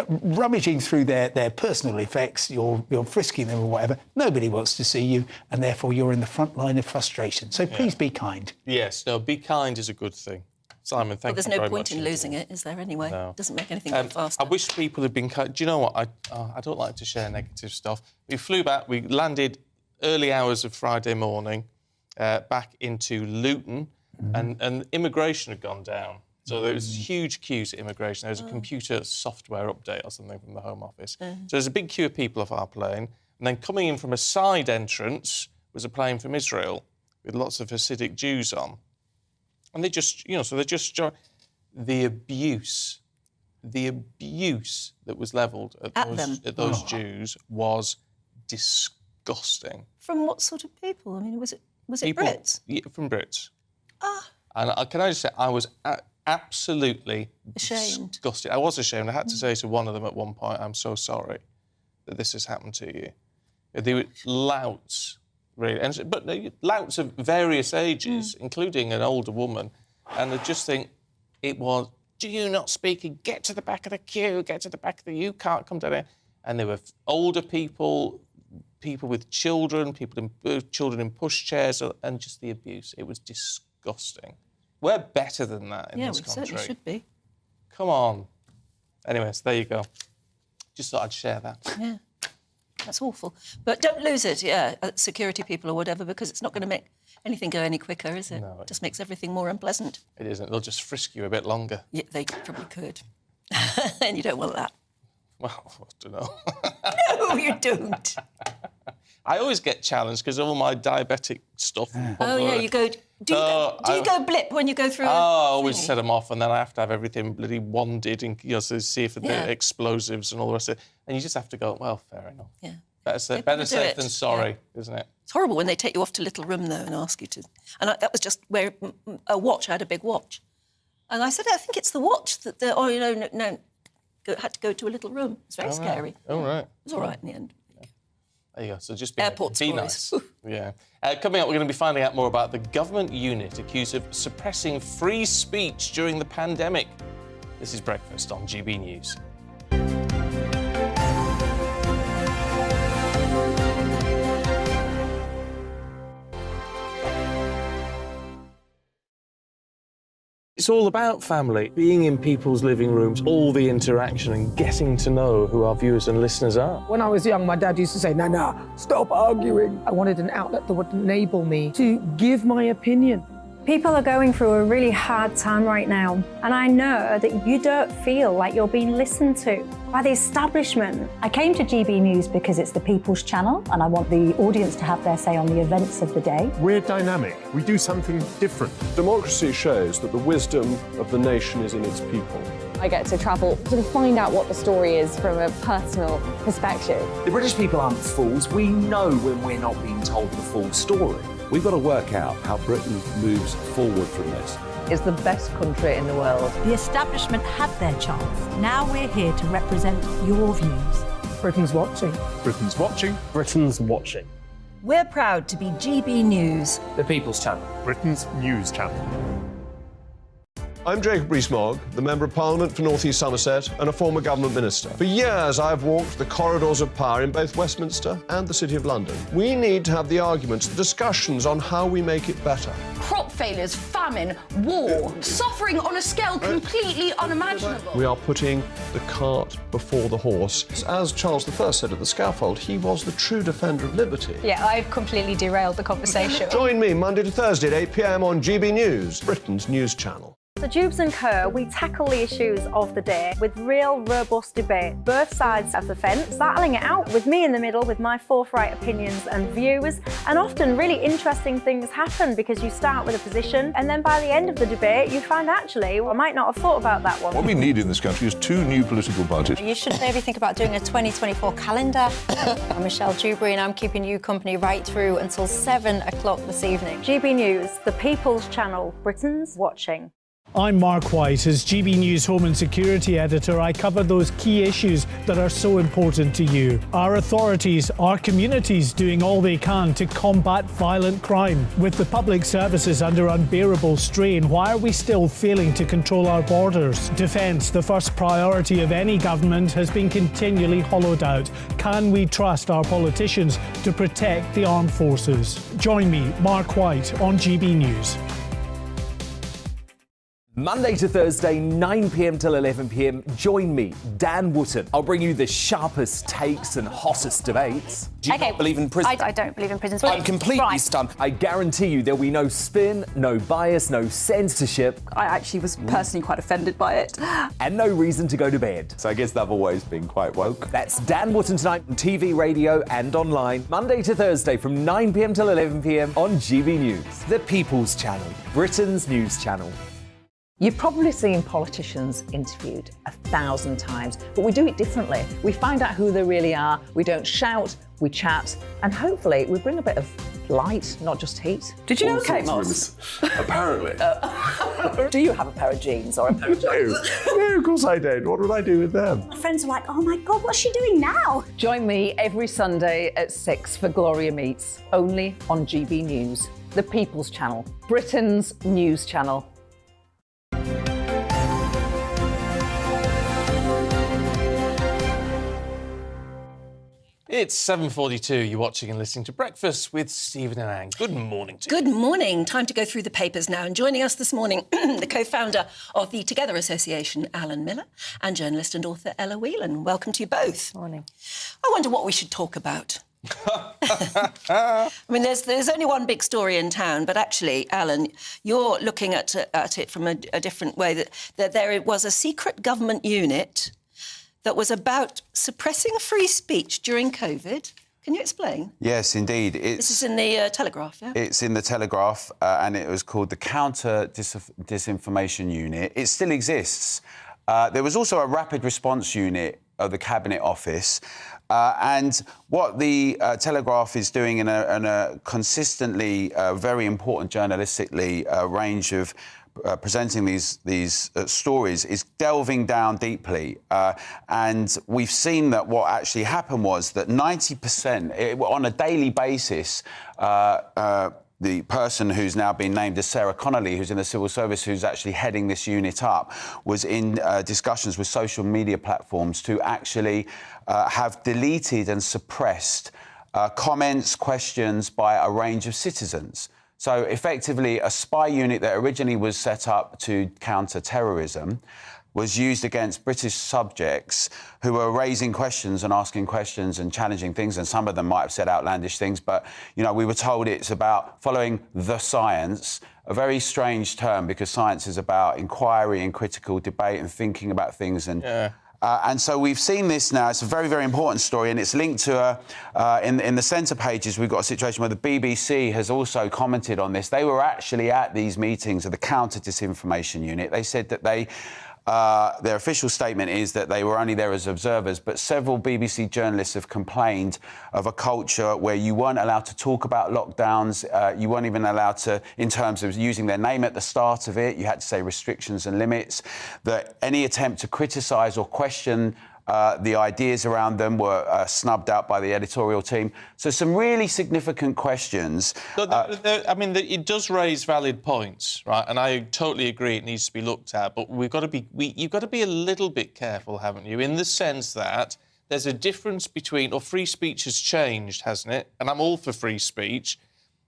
rummaging through their personal effects. You're frisking them or whatever. Nobody wants to see you, and therefore you're in the front line of frustration. So please be kind. Yes, no, be kind is a good thing. Simon, thank you very much. There's no point in losing it, is there, anyway? No. It doesn't make anything go faster. I wish people had been kind. Do you know what? I don't like to share negative stuff. We flew back. We landed early hours of Friday morning back into Luton, and immigration had gone down. So there was huge queues at immigration. There was a computer software update or something from the Home Office. So there's a big queue of people off our plane. And then coming in from a side entrance was a plane from Israel with lots of Hasidic Jews on. And they just, the abuse that was levelled at those Jews was disgusting. From what sort of people? I mean, was it Brits? Yeah, from Brits. And can I just say, I was absolutely ashamed. Disgusted. I was ashamed. I had to say to one of them at one point, "I'm so sorry that this has happened to you." They were louts, really, but louts of various ages, including an older woman. And I just think it was, "Do you not speak? And get to the back of the queue. Get to the back of the. You can't come down here." And there were older people with children, children in pushchairs, and just the abuse. It was disgusting. We're better than that in this country. Yeah, we certainly should be. Come on. Anyways, there you go. Just thought I'd share that. Yeah, that's awful. But don't lose it, security people or whatever, because it's not going to make anything go any quicker, is it? No. It just makes everything more unpleasant. It isn't. They'll just frisk you a bit longer. Yeah, they probably could. And you don't want that. Well, I don't know. No, you don't. I always get challenged because of all my diabetic stuff. Oh, yeah, you go... Do you go blip when you go through? I always set them off, and then I have to have everything bloody wanded and so see if they're explosives and all the rest of it. And you just have to go, well, fair enough. Yeah. Better safe than sorry, isn't it? It's horrible when they take you off to a little room, though, and ask you to... And that was just where a watch, I had a big watch. And I said, I think it's the watch that the... Oh, no. Had to go to a little room. It's very scary. All right. It was all right in the end. There you go. So just be Airport nice. Yeah. Coming up, we're going to be finding out more about the government unit accused of suppressing free speech during the pandemic. This is Breakfast on GB News. It's all about family, being in people's living rooms, all the interaction and getting to know who our viewers and listeners are. When I was young, my dad used to say, no, stop arguing. I wanted an outlet that would enable me to give my opinion. People are going through a really hard time right now, and I know that you don't feel like you're being listened to by the establishment. I came to GB News because it's the People's Channel, and I want the audience to have their say on the events of the day. We're dynamic. We do something different. Democracy shows that the wisdom of the nation is in its people. I get to travel to find out what the story is from a personal perspective. The British people aren't fools. We know when we're not being told the full story. We've got to work out how Britain moves forward from this. It's the best country in the world. The establishment had their chance. Now we're here to represent your views. Britain's watching. Britain's watching. Britain's watching. We're proud to be GB News. The People's Channel. Britain's news channel. I'm Jacob Rees-Mogg, the Member of Parliament for North East Somerset and a former government minister. For years, I've walked the corridors of power in both Westminster and the City of London. We need to have the arguments, the discussions on how we make it better. Crop failures, famine, war, suffering on a scale completely unimaginable. We are putting the cart before the horse. As Charles I said at the scaffold, he was the true defender of liberty. Yeah, I've completely derailed the conversation. Join me Monday to Thursday at 8 p.m. on GB News, Britain's news channel. So Jubes & Co, we tackle the issues of the day with real, robust debate, both sides of the fence, battling it out with me in the middle with my forthright opinions and views. And often really interesting things happen because you start with a position and then by the end of the debate you find actually, I might not have thought about that one. What we need in this country is two new political parties. You should maybe think about doing a 2024 calendar. I'm Michelle Dewberry and I'm keeping you company right through until 7 o'clock this evening. GB News, the People's Channel, Britain's watching. I'm Mark White. As GB News Home and Security Editor, I cover those key issues that are so important to you. Our authorities, our communities doing all they can to combat violent crime. With the public services under unbearable strain, why are we still failing to control our borders? Defence, the first priority of any government, has been continually hollowed out. Can we trust our politicians to protect the armed forces? Join me, Mark White, on GB News. Monday to Thursday, 9 p.m. till 11 p.m. Join me, Dan Wootton. I'll bring you the sharpest takes and hottest debates. Do you not believe in prison? I don't believe in prisons. I'm completely stunned. I guarantee you there'll be no spin, no bias, no censorship. I actually was personally quite offended by it. And no reason to go to bed. So I guess they've always been quite woke. That's Dan Wootton tonight on TV, radio and online. Monday to Thursday from 9 p.m. till 11 p.m. on GB News. The People's Channel, Britain's news channel. You've probably seen politicians interviewed 1,000 times, but we do it differently. We find out who they really are, we don't shout, we chat, and hopefully we bring a bit of light, not just heat. Did you know Kate Moss? Apparently. Do you have a pair of jeans or a pair of jeans? No, of course I don't. What would I do with them? My friends are like, oh my God, what's she doing now? Join me every Sunday at 6 for Gloria Meets, only on GB News, the People's Channel, Britain's news channel. It's 7:42. You're watching and listening to Breakfast with Stephen and Anne. Good morning to you. Good morning. Time to go through the papers now. And joining us this morning, the co-founder of the Together Association, Alan Miller, and journalist and author Ella Whelan. Welcome to you both. Morning. I wonder what we should talk about. I mean, there's only one big story in town, but actually, Alan, you're looking at it from a different way, that there was a secret government unit that was about suppressing free speech during COVID. Can you explain? Yes, indeed. This is in the Telegraph, yeah? It's in the Telegraph, and it was called the Counter Disinformation Unit. It still exists. There was also a rapid response unit of the Cabinet Office, and what the Telegraph is doing in a consistently very important journalistically range of presenting these stories is delving down deeply. And we've seen that what actually happened was that 90%, on a daily basis, the person who's now been named as Sarah Connolly, who's in the civil service, who's actually heading this unit up, was in discussions with social media platforms to actually have deleted and suppressed comments, questions by a range of citizens. So effectively, a spy unit that originally was set up to counter terrorism was used against British subjects who were raising questions and asking questions and challenging things, and some of them might have said outlandish things, but, you know, we were told it's about following the science, a very strange term because science is about inquiry and critical debate and thinking about things. And and so we've seen this now. It's a very, very important story, and it's linked to, in the centre pages, we've got a situation where the BBC has also commented on this. They were actually at these meetings of the counter-disinformation unit. They said that their official statement is that they were only there as observers, but several BBC journalists have complained of a culture where you weren't allowed to talk about lockdowns, you weren't even allowed to, in terms of using their name at the start of it, you had to say restrictions and limits, that any attempt to criticise or question the ideas around them were snubbed out by the editorial team. So some really significant questions. I mean, it does raise valid points, right? And I totally agree it needs to be looked at. But you've got to be a little bit careful, haven't you? In the sense that there's a difference between, or free speech has changed, hasn't it? And I'm all for free speech,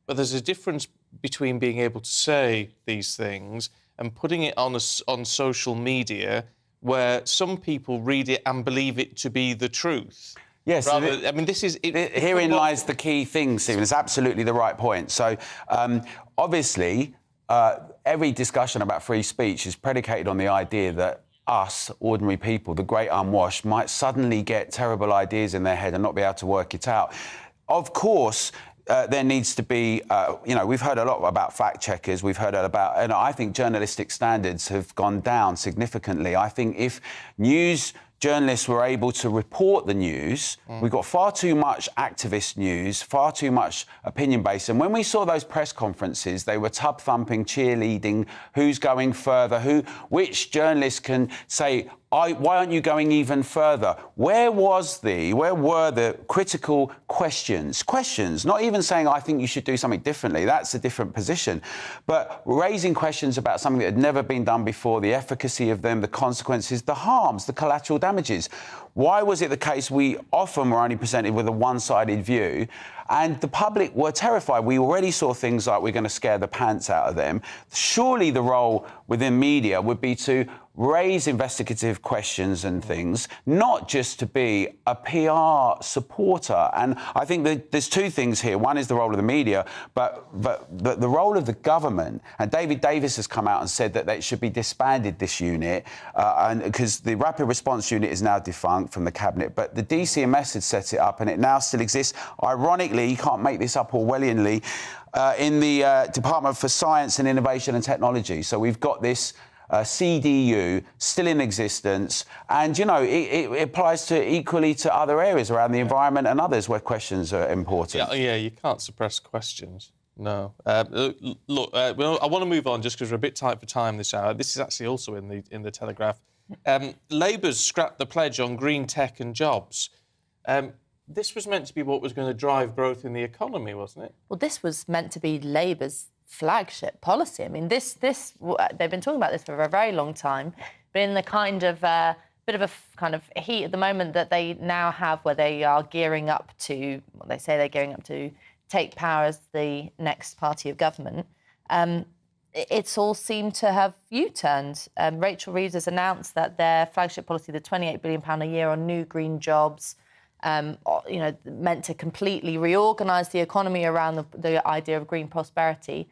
but there's a difference between being able to say these things and putting it on social media, where some people read it and believe it to be the truth. Yes, I mean, this is... Herein lies the key thing, Stephen. It's absolutely the right point. So, obviously, every discussion about free speech is predicated on the idea that us, ordinary people, the great unwashed, might suddenly get terrible ideas in their head and not be able to work it out. Of course... there needs to be, you know, we've heard a lot about fact checkers, we've heard about, and I think journalistic standards have gone down significantly. I think if news journalists were able to report the news, we've got far too much activist news, far too much opinion-based. And when we saw those press conferences, they were tub-thumping, cheerleading, who's going further, which journalists can say, why aren't you going even further? Where were the critical questions? Questions, not even saying, I think you should do something differently. That's a different position. But raising questions about something that had never been done before, the efficacy of them, the consequences, the harms, the collateral damages. Why was it the case we often were only presented with a one-sided view? And the public were terrified. We already saw things like we're going to scare the pants out of them. Surely the role within media would be to raise investigative questions and things, not just to be a PR supporter. And I think that there's two things here. One is the role of the media, but the role of the government. And David Davis has come out and said that it should be disbanded, this unit, and because the Rapid Response Unit is now defunct from the Cabinet, but the DCMS had set it up and it now still exists. Ironically, you can't make this up Orwellianly, in the Department for Science and Innovation and Technology. So we've got this CDU still in existence, and you know it applies equally to other areas around the environment and others where questions are important. Yeah, you can't suppress questions. No. Look, I want to move on just because we're a bit tight for time this hour. This is actually also in the Telegraph. Labour's scrapped the pledge on green tech and jobs. This was meant to be what was going to drive growth in the economy, wasn't it? Well, this was meant to be Labour's flagship policy. I mean, this they've been talking about this for a very long time, but in the kind of bit of a kind of heat at the moment that they now have, where they are gearing up to, well, they say they're gearing up to take power as the next party of government. It's all seemed to have U-turned. Rachel Reeves has announced that their flagship policy, the £28 billion a year on new green jobs, you know, meant to completely reorganise the economy around the idea of green prosperity,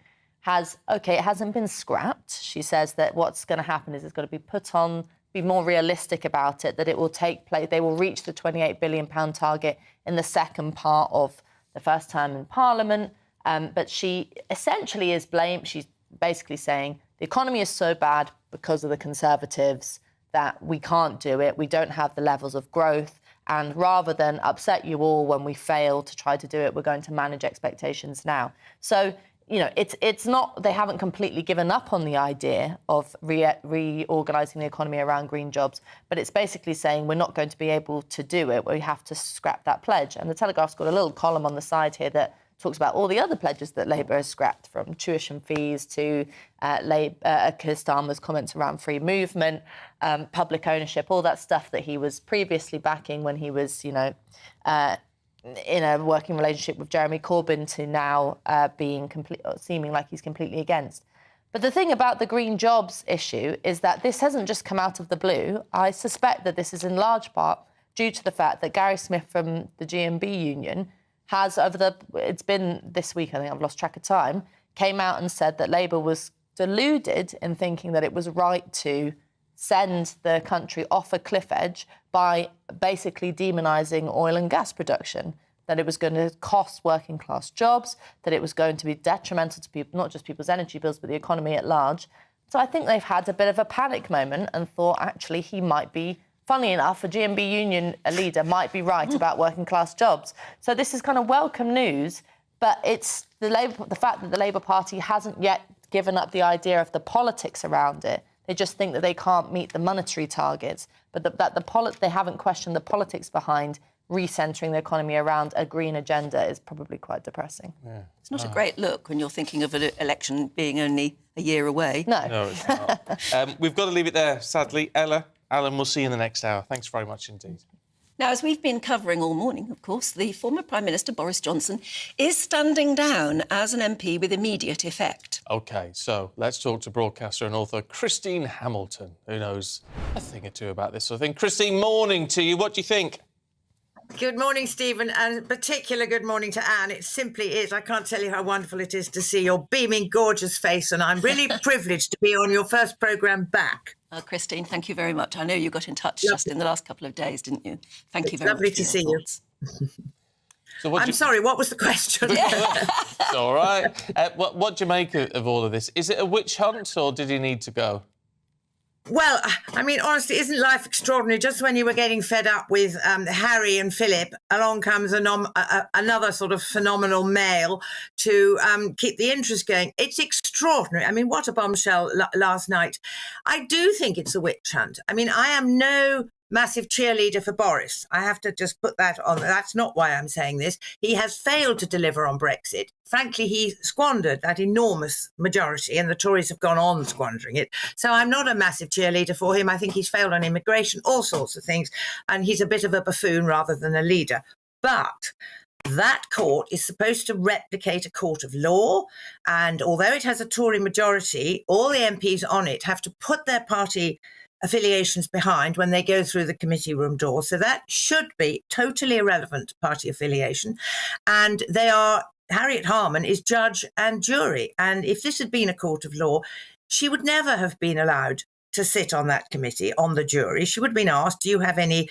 it hasn't been scrapped. She says that what's going to happen is it's got to be put on, be more realistic about it, that it will take place, they will reach the £28 billion target in the second part of the first term in Parliament. But she essentially she's basically saying the economy is so bad because of the Conservatives that we can't do it, we don't have the levels of growth, and rather than upset you all when we fail to try to do it, we're going to manage expectations now. So, it's not, they haven't completely given up on the idea of reorganising the economy around green jobs, but it's basically saying we're not going to be able to do it, we have to scrap that pledge. And the Telegraph's got a little column on the side here that talks about all the other pledges that Labour has scrapped, from tuition fees to Keir Starmer's comments around free movement, public ownership, all that stuff that he was previously backing when he was, in a working relationship with Jeremy Corbyn, to now seeming like he's completely against. But the thing about the green jobs issue is that this hasn't just come out of the blue. I suspect that this is in large part due to the fact that Gary Smith from the GMB union has, it's been this week, I think I've lost track of time, came out and said that Labour was deluded in thinking that it was right to send the country off a cliff edge by basically demonising oil and gas production, that it was going to cost working class jobs, that it was going to be detrimental to people, not just people's energy bills, but the economy at large. So I think they've had a bit of a panic moment and thought, actually, he might be, funny enough, a GMB union leader might be right about working class jobs. So this is kind of welcome news, but it's the fact that the Labour Party hasn't yet given up the idea of the politics around it. They just think that they can't meet the monetary targets, but they haven't questioned the politics behind recentering the economy around a green agenda is probably quite depressing. Yeah. It's not a great look when you're thinking of an election being only a year away. No, it's not. We've got to leave it there, sadly. Ella, Alan, we'll see you in the next hour. Thanks very much indeed. Now, as we've been covering all morning, of course, the former Prime Minister, Boris Johnson, is standing down as an MP with immediate effect. OK, so let's talk to broadcaster and author Christine Hamilton, who knows a thing or two about this sort of thing. Christine, morning to you. What do you think? Good morning, Stephen, and a particular good morning to Anne. It simply is. I can't tell you how wonderful it is to see your beaming, gorgeous face, and I'm really privileged to be on your first programme back. Christine, thank you very much. I know you got in touch just in the last couple of days, didn't you? Thank you very much. Lovely to see you. So I'm sorry, what was the question? It's all right. What do you make of all of this? Is it a witch hunt, or did he need to go? Well, I mean, honestly, isn't life extraordinary? Just when you were getting fed up with Harry and Philip, along comes another sort of phenomenal male to keep the interest going. It's extraordinary. I mean, what a bombshell last night. I do think it's a witch hunt. I mean, I am no massive cheerleader for Boris. I have to just put that on. That's not why I'm saying this. He has failed to deliver on Brexit. Frankly, he squandered that enormous majority, and the Tories have gone on squandering it. So I'm not a massive cheerleader for him. I think he's failed on immigration, all sorts of things, and he's a bit of a buffoon rather than a leader. But that court is supposed to replicate a court of law, and although it has a Tory majority, all the MPs on it have to put their party affiliations behind when they go through the committee room door. So that should be totally irrelevant, party affiliation. And Harriet Harman is judge and jury. And if this had been a court of law, she would never have been allowed to sit on that committee, on the jury. She would have been asked, do you have any,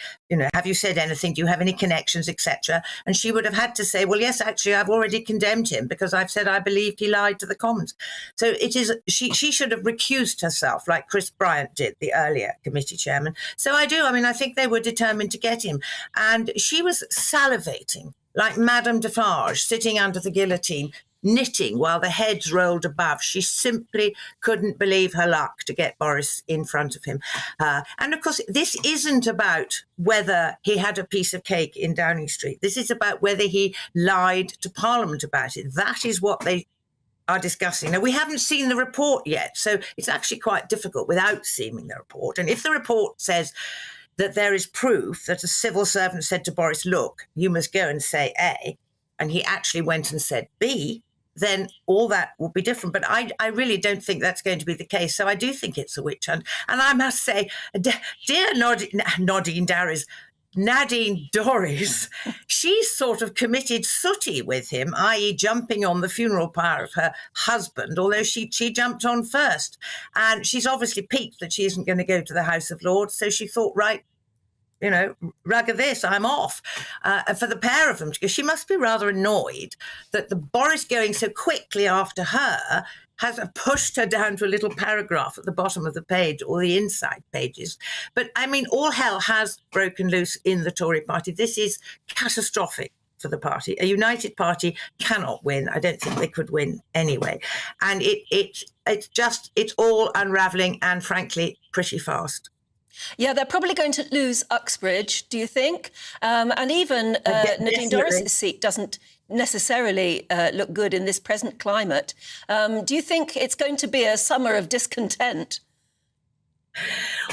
have you said anything? Do you have any connections, etc.? And she would have had to say, well, yes, actually, I've already condemned him because I've said I believed he lied to the Commons. So it is, she should have recused herself like Chris Bryant did, the earlier committee chairman. So I think they were determined to get him. And she was salivating like Madame Defarge sitting under the guillotine, knitting while the heads rolled above. She simply couldn't believe her luck to get Boris in front of him. And of course, this isn't about whether he had a piece of cake in Downing Street. This is about whether he lied to Parliament about it. That is what they are discussing. Now, we haven't seen the report yet, so it's actually quite difficult without seeing the report. And if the report says that there is proof that a civil servant said to Boris, look, you must go and say A, and he actually went and said B, then all that will be different. But I really don't think that's going to be the case. So I do think it's a witch hunt. And I must say, dear Nadine Dorries, she sort of committed sooty with him, i.e. jumping on the funeral pyre of her husband, although she jumped on first. And she's obviously piqued that she isn't going to go to the House of Lords. So she thought, right, rugger this, I'm off. For the pair of them, because she must be rather annoyed that the Boris going so quickly after her has pushed her down to a little paragraph at the bottom of the page or the inside pages. But I mean, all hell has broken loose in the Tory party. This is catastrophic for the party. A united party cannot win. I don't think they could win anyway. And it's all unravelling and, frankly, pretty fast. Yeah, they're probably going to lose Uxbridge, do you think? And even Nadine Dorris's seat doesn't necessarily look good in this present climate. Do you think it's going to be a summer of discontent?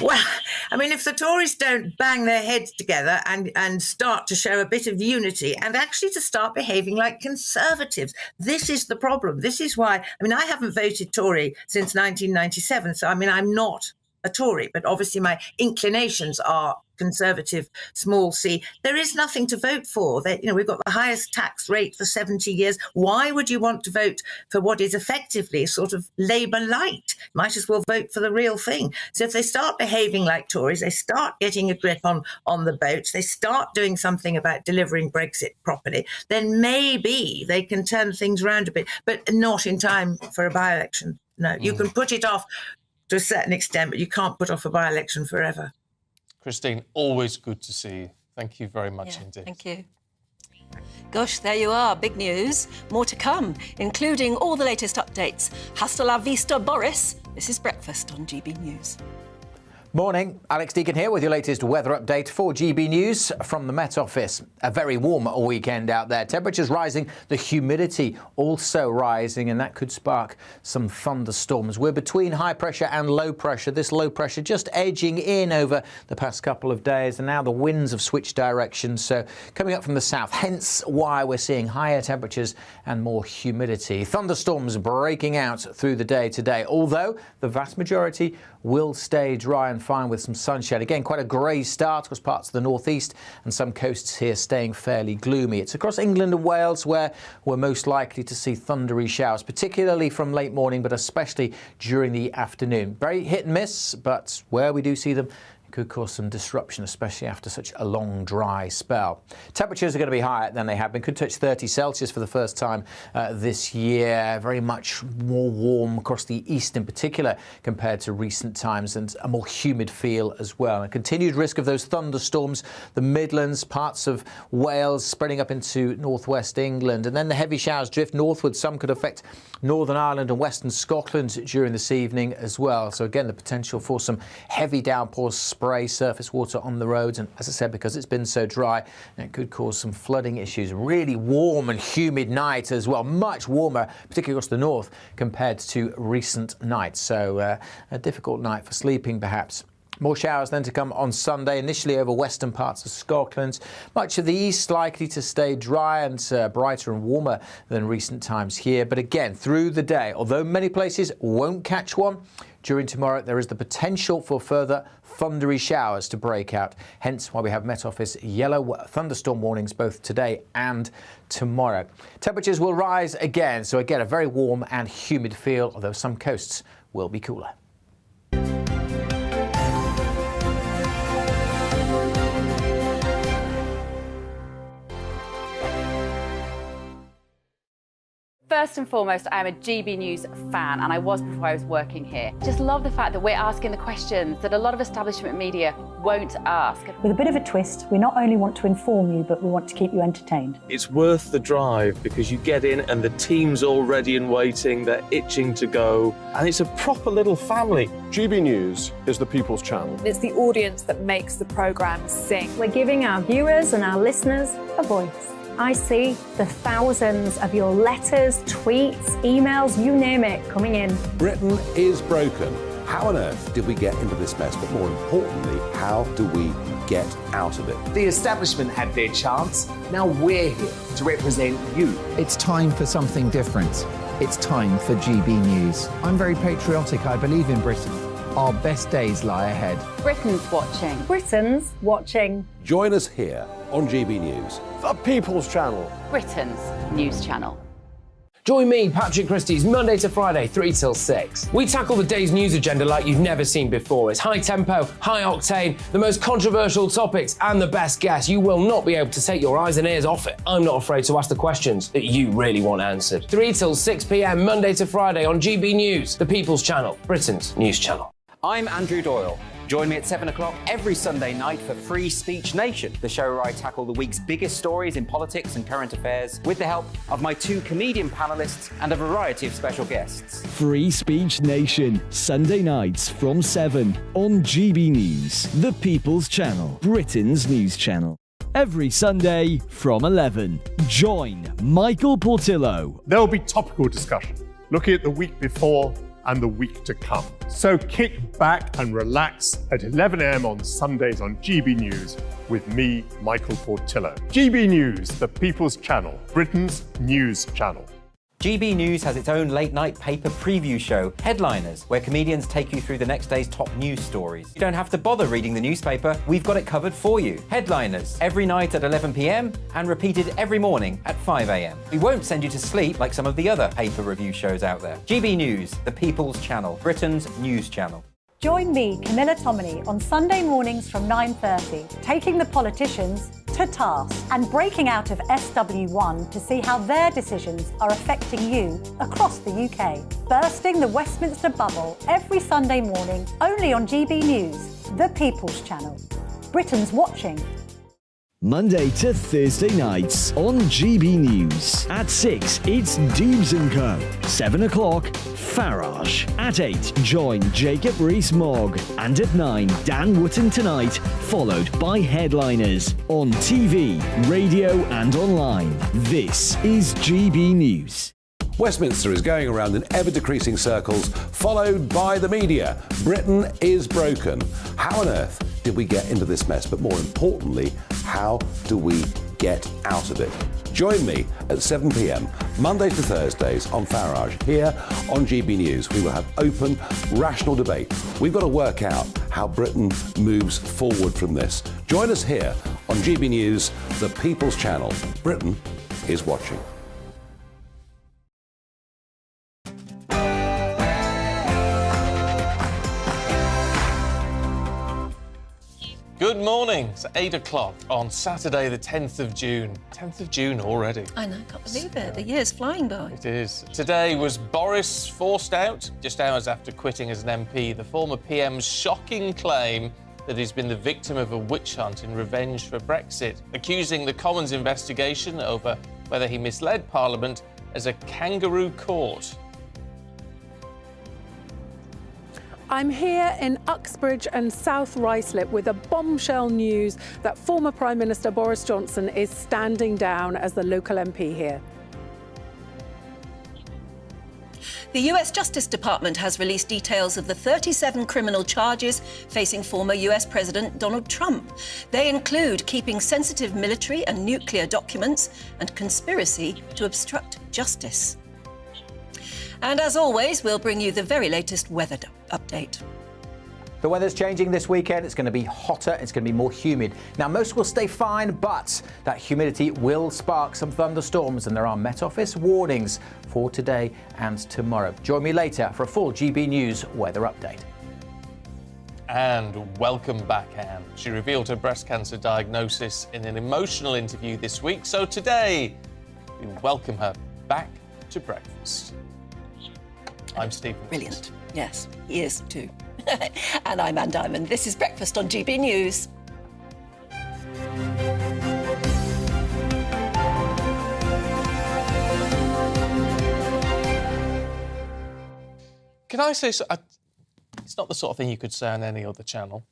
Well, I mean, if the Tories don't bang their heads together and start to show a bit of unity and actually to start behaving like Conservatives, this is the problem. This is why, I mean, I haven't voted Tory since 1997, so I mean, I'm not a Tory, but obviously my inclinations are Conservative, small c. There is nothing to vote for. We've got the highest tax rate for 70 years. Why would you want to vote for what is effectively sort of Labour light? Might as well vote for the real thing. So if they start behaving like Tories, they start getting a grip on the boats, they start doing something about delivering Brexit properly, then maybe they can turn things around a bit, but not in time for a by-election. No, you can put it off to a certain extent, but you can't put off a by-election forever. Christine, always good to see you. Thank you very much indeed. Thank you. Gosh, there you are. Big news. More to come, including all the latest updates. Hasta la vista, Boris. This is Breakfast on GB News. Morning, Alex Deacon here with your latest weather update for GB News from the Met Office. A very warm weekend out there. Temperatures rising, the humidity also rising, and that could spark some thunderstorms. We're between high pressure and low pressure. This low pressure just edging in over the past couple of days, and now the winds have switched directions, so coming up from the south, hence why we're seeing higher temperatures and more humidity. Thunderstorms breaking out through the day today, although the vast majority will stay dry and fine with some sunshine. Again, quite a grey start across parts of the northeast and some coasts here staying fairly gloomy. It's across England and Wales where we're most likely to see thundery showers, particularly from late morning, but especially during the afternoon. Very hit and miss, but where we do see them, could cause some disruption, especially after such a long, dry spell. Temperatures are going to be higher than they have been. Could touch 30 Celsius for the first time this year. Very much more warm across the east in particular compared to recent times, and a more humid feel as well. A continued risk of those thunderstorms, the Midlands, parts of Wales, spreading up into northwest England. And then the heavy showers drift northward. Some could affect Northern Ireland and western Scotland during this evening as well. So again, the potential for some heavy downpours, spray, surface water on the roads, and as I said, because it's been so dry, it could cause some flooding issues. Really warm and humid night as well, much warmer, particularly across the north compared to recent nights. So a difficult night for sleeping perhaps. More showers then to come on Sunday, initially over western parts of Scotland. Much of the east likely to stay dry and brighter and warmer than recent times here. But again, through the day, although many places won't catch one, during tomorrow there is the potential for further thundery showers to break out. Hence why we have Met Office yellow thunderstorm warnings both today and tomorrow. Temperatures will rise again, so again a very warm and humid feel, although some coasts will be cooler. First and foremost, I am a GB News fan, and I was before I was working here. Just love the fact that we're asking the questions that a lot of establishment media won't ask. With a bit of a twist, we not only want to inform you, but we want to keep you entertained. It's worth the drive because you get in and the team's all ready and waiting, they're itching to go, and it's a proper little family. GB News is the People's Channel. It's the audience that makes the programme sing. We're giving our viewers and our listeners a voice. I see the thousands of your letters, tweets, emails, you name it, coming in. Britain is broken. How on earth did we get into this mess? But more importantly, how do we get out of it? The establishment had their chance. Now we're here to represent you. It's time for something different. It's time for GB News. I'm very patriotic. I believe in Britain. Our best days lie ahead. Britain's watching. Britain's watching. Join us here on GB News. The People's Channel. Britain's news channel. Join me, Patrick Christie's, Monday to Friday, 3 till 6. We tackle the day's news agenda like you've never seen before. It's high tempo, high octane, the most controversial topics, and the best guests. You will not be able to take your eyes and ears off it. I'm not afraid to ask the questions that you really want answered. 3 till 6 p.m, Monday to Friday on GB News, the People's Channel, Britain's news channel. I'm Andrew Doyle. Join me at 7 o'clock every Sunday night for Free Speech Nation, the show where I tackle the week's biggest stories in politics and current affairs with the help of my 2 comedian panellists and a variety of special guests. Free Speech Nation, Sunday nights from 7 on GB News, the People's Channel, Britain's news channel. Every Sunday from 11. Join Michael Portillo. There'll be topical discussion, looking at the week before and the week to come. So kick back and relax at 11 a.m. on Sundays on GB News with me, Michael Portillo. GB News, the People's Channel, Britain's news channel. GB News has its own late-night paper preview show, Headliners, where comedians take you through the next day's top news stories. You don't have to bother reading the newspaper, we've got it covered for you. Headliners, every night at 11 p.m. and repeated every morning at 5 a.m. We won't send you to sleep like some of the other paper review shows out there. GB News, the People's Channel, Britain's news channel. Join me, Camilla Tominey, on Sunday mornings from 9:30, taking the politicians to task and breaking out of SW1 to see how their decisions are affecting you across the UK. Bursting the Westminster bubble every Sunday morning, only on GB News, the People's Channel. Britain's watching. Monday to Thursday nights on GB News. At 6, it's Dubes & Co. 7 o'clock, Farage. At 8, join Jacob Rees-Mogg. And at 9, Dan Wootton Tonight, followed by Headliners. On TV, radio and online. This is GB News. Westminster is going around in ever-decreasing circles, followed by the media. Britain is broken. How on earth did we get into this mess? But more importantly, how do we get out of it? Join me at 7 p.m, Mondays to Thursdays on Farage. Here on GB News, we will have open, rational debate. We've got to work out how Britain moves forward from this. Join us here on GB News, the People's Channel. Britain is watching. Good morning. It's 8 o'clock on Saturday, the 10th of June. 10th of June already. I know, can't believe it. The year's flying by. It is. Today was Boris forced out, just hours after quitting as an MP. The former PM's shocking claim that he's been the victim of a witch hunt in revenge for Brexit, accusing the Commons investigation over whether he misled Parliament as a kangaroo court. I'm here in Uxbridge and South Ruislip with a bombshell news that former Prime Minister Boris Johnson is standing down as the local MP here. The US Justice Department has released details of the 37 criminal charges facing former US President Donald Trump. They include keeping sensitive military and nuclear documents and conspiracy to obstruct justice. And as always, we'll bring you the very latest weather update. The weather's changing this weekend. It's going to be hotter. It's going to be more humid. Now, most will stay fine, but that humidity will spark some thunderstorms, and there are Met Office warnings for today and tomorrow. Join me later for a full GB News weather update. And welcome back, Anne. She revealed her breast cancer diagnosis in an emotional interview this week. So today, we welcome her back to breakfast. I'm Stephen. Brilliant. Yes, he is too. And I'm Anne Diamond. This is Breakfast on GB News. Can I say so? It's not the sort of thing you could say on any other channel.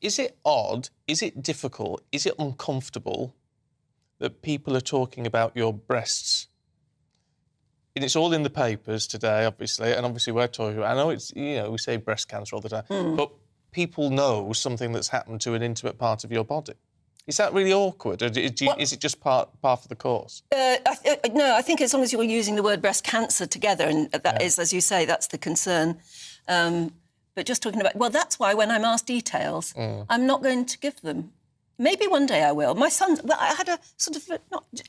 Is it odd? Is it difficult? Is it uncomfortable that people are talking about your breasts? And it's all in the papers today, obviously, and obviously we're talking. I know it's, you know, we say breast cancer all the time, but people know something that's happened to an intimate part of your body. Is that really awkward, or is it just part of the course? No, I think as long as you're using the word breast cancer together, and that is, as you say, that's the concern. But just talking about, well, that's why when I'm asked details, I'm not going to give them. Maybe one day I will. My son, well, I had a sort of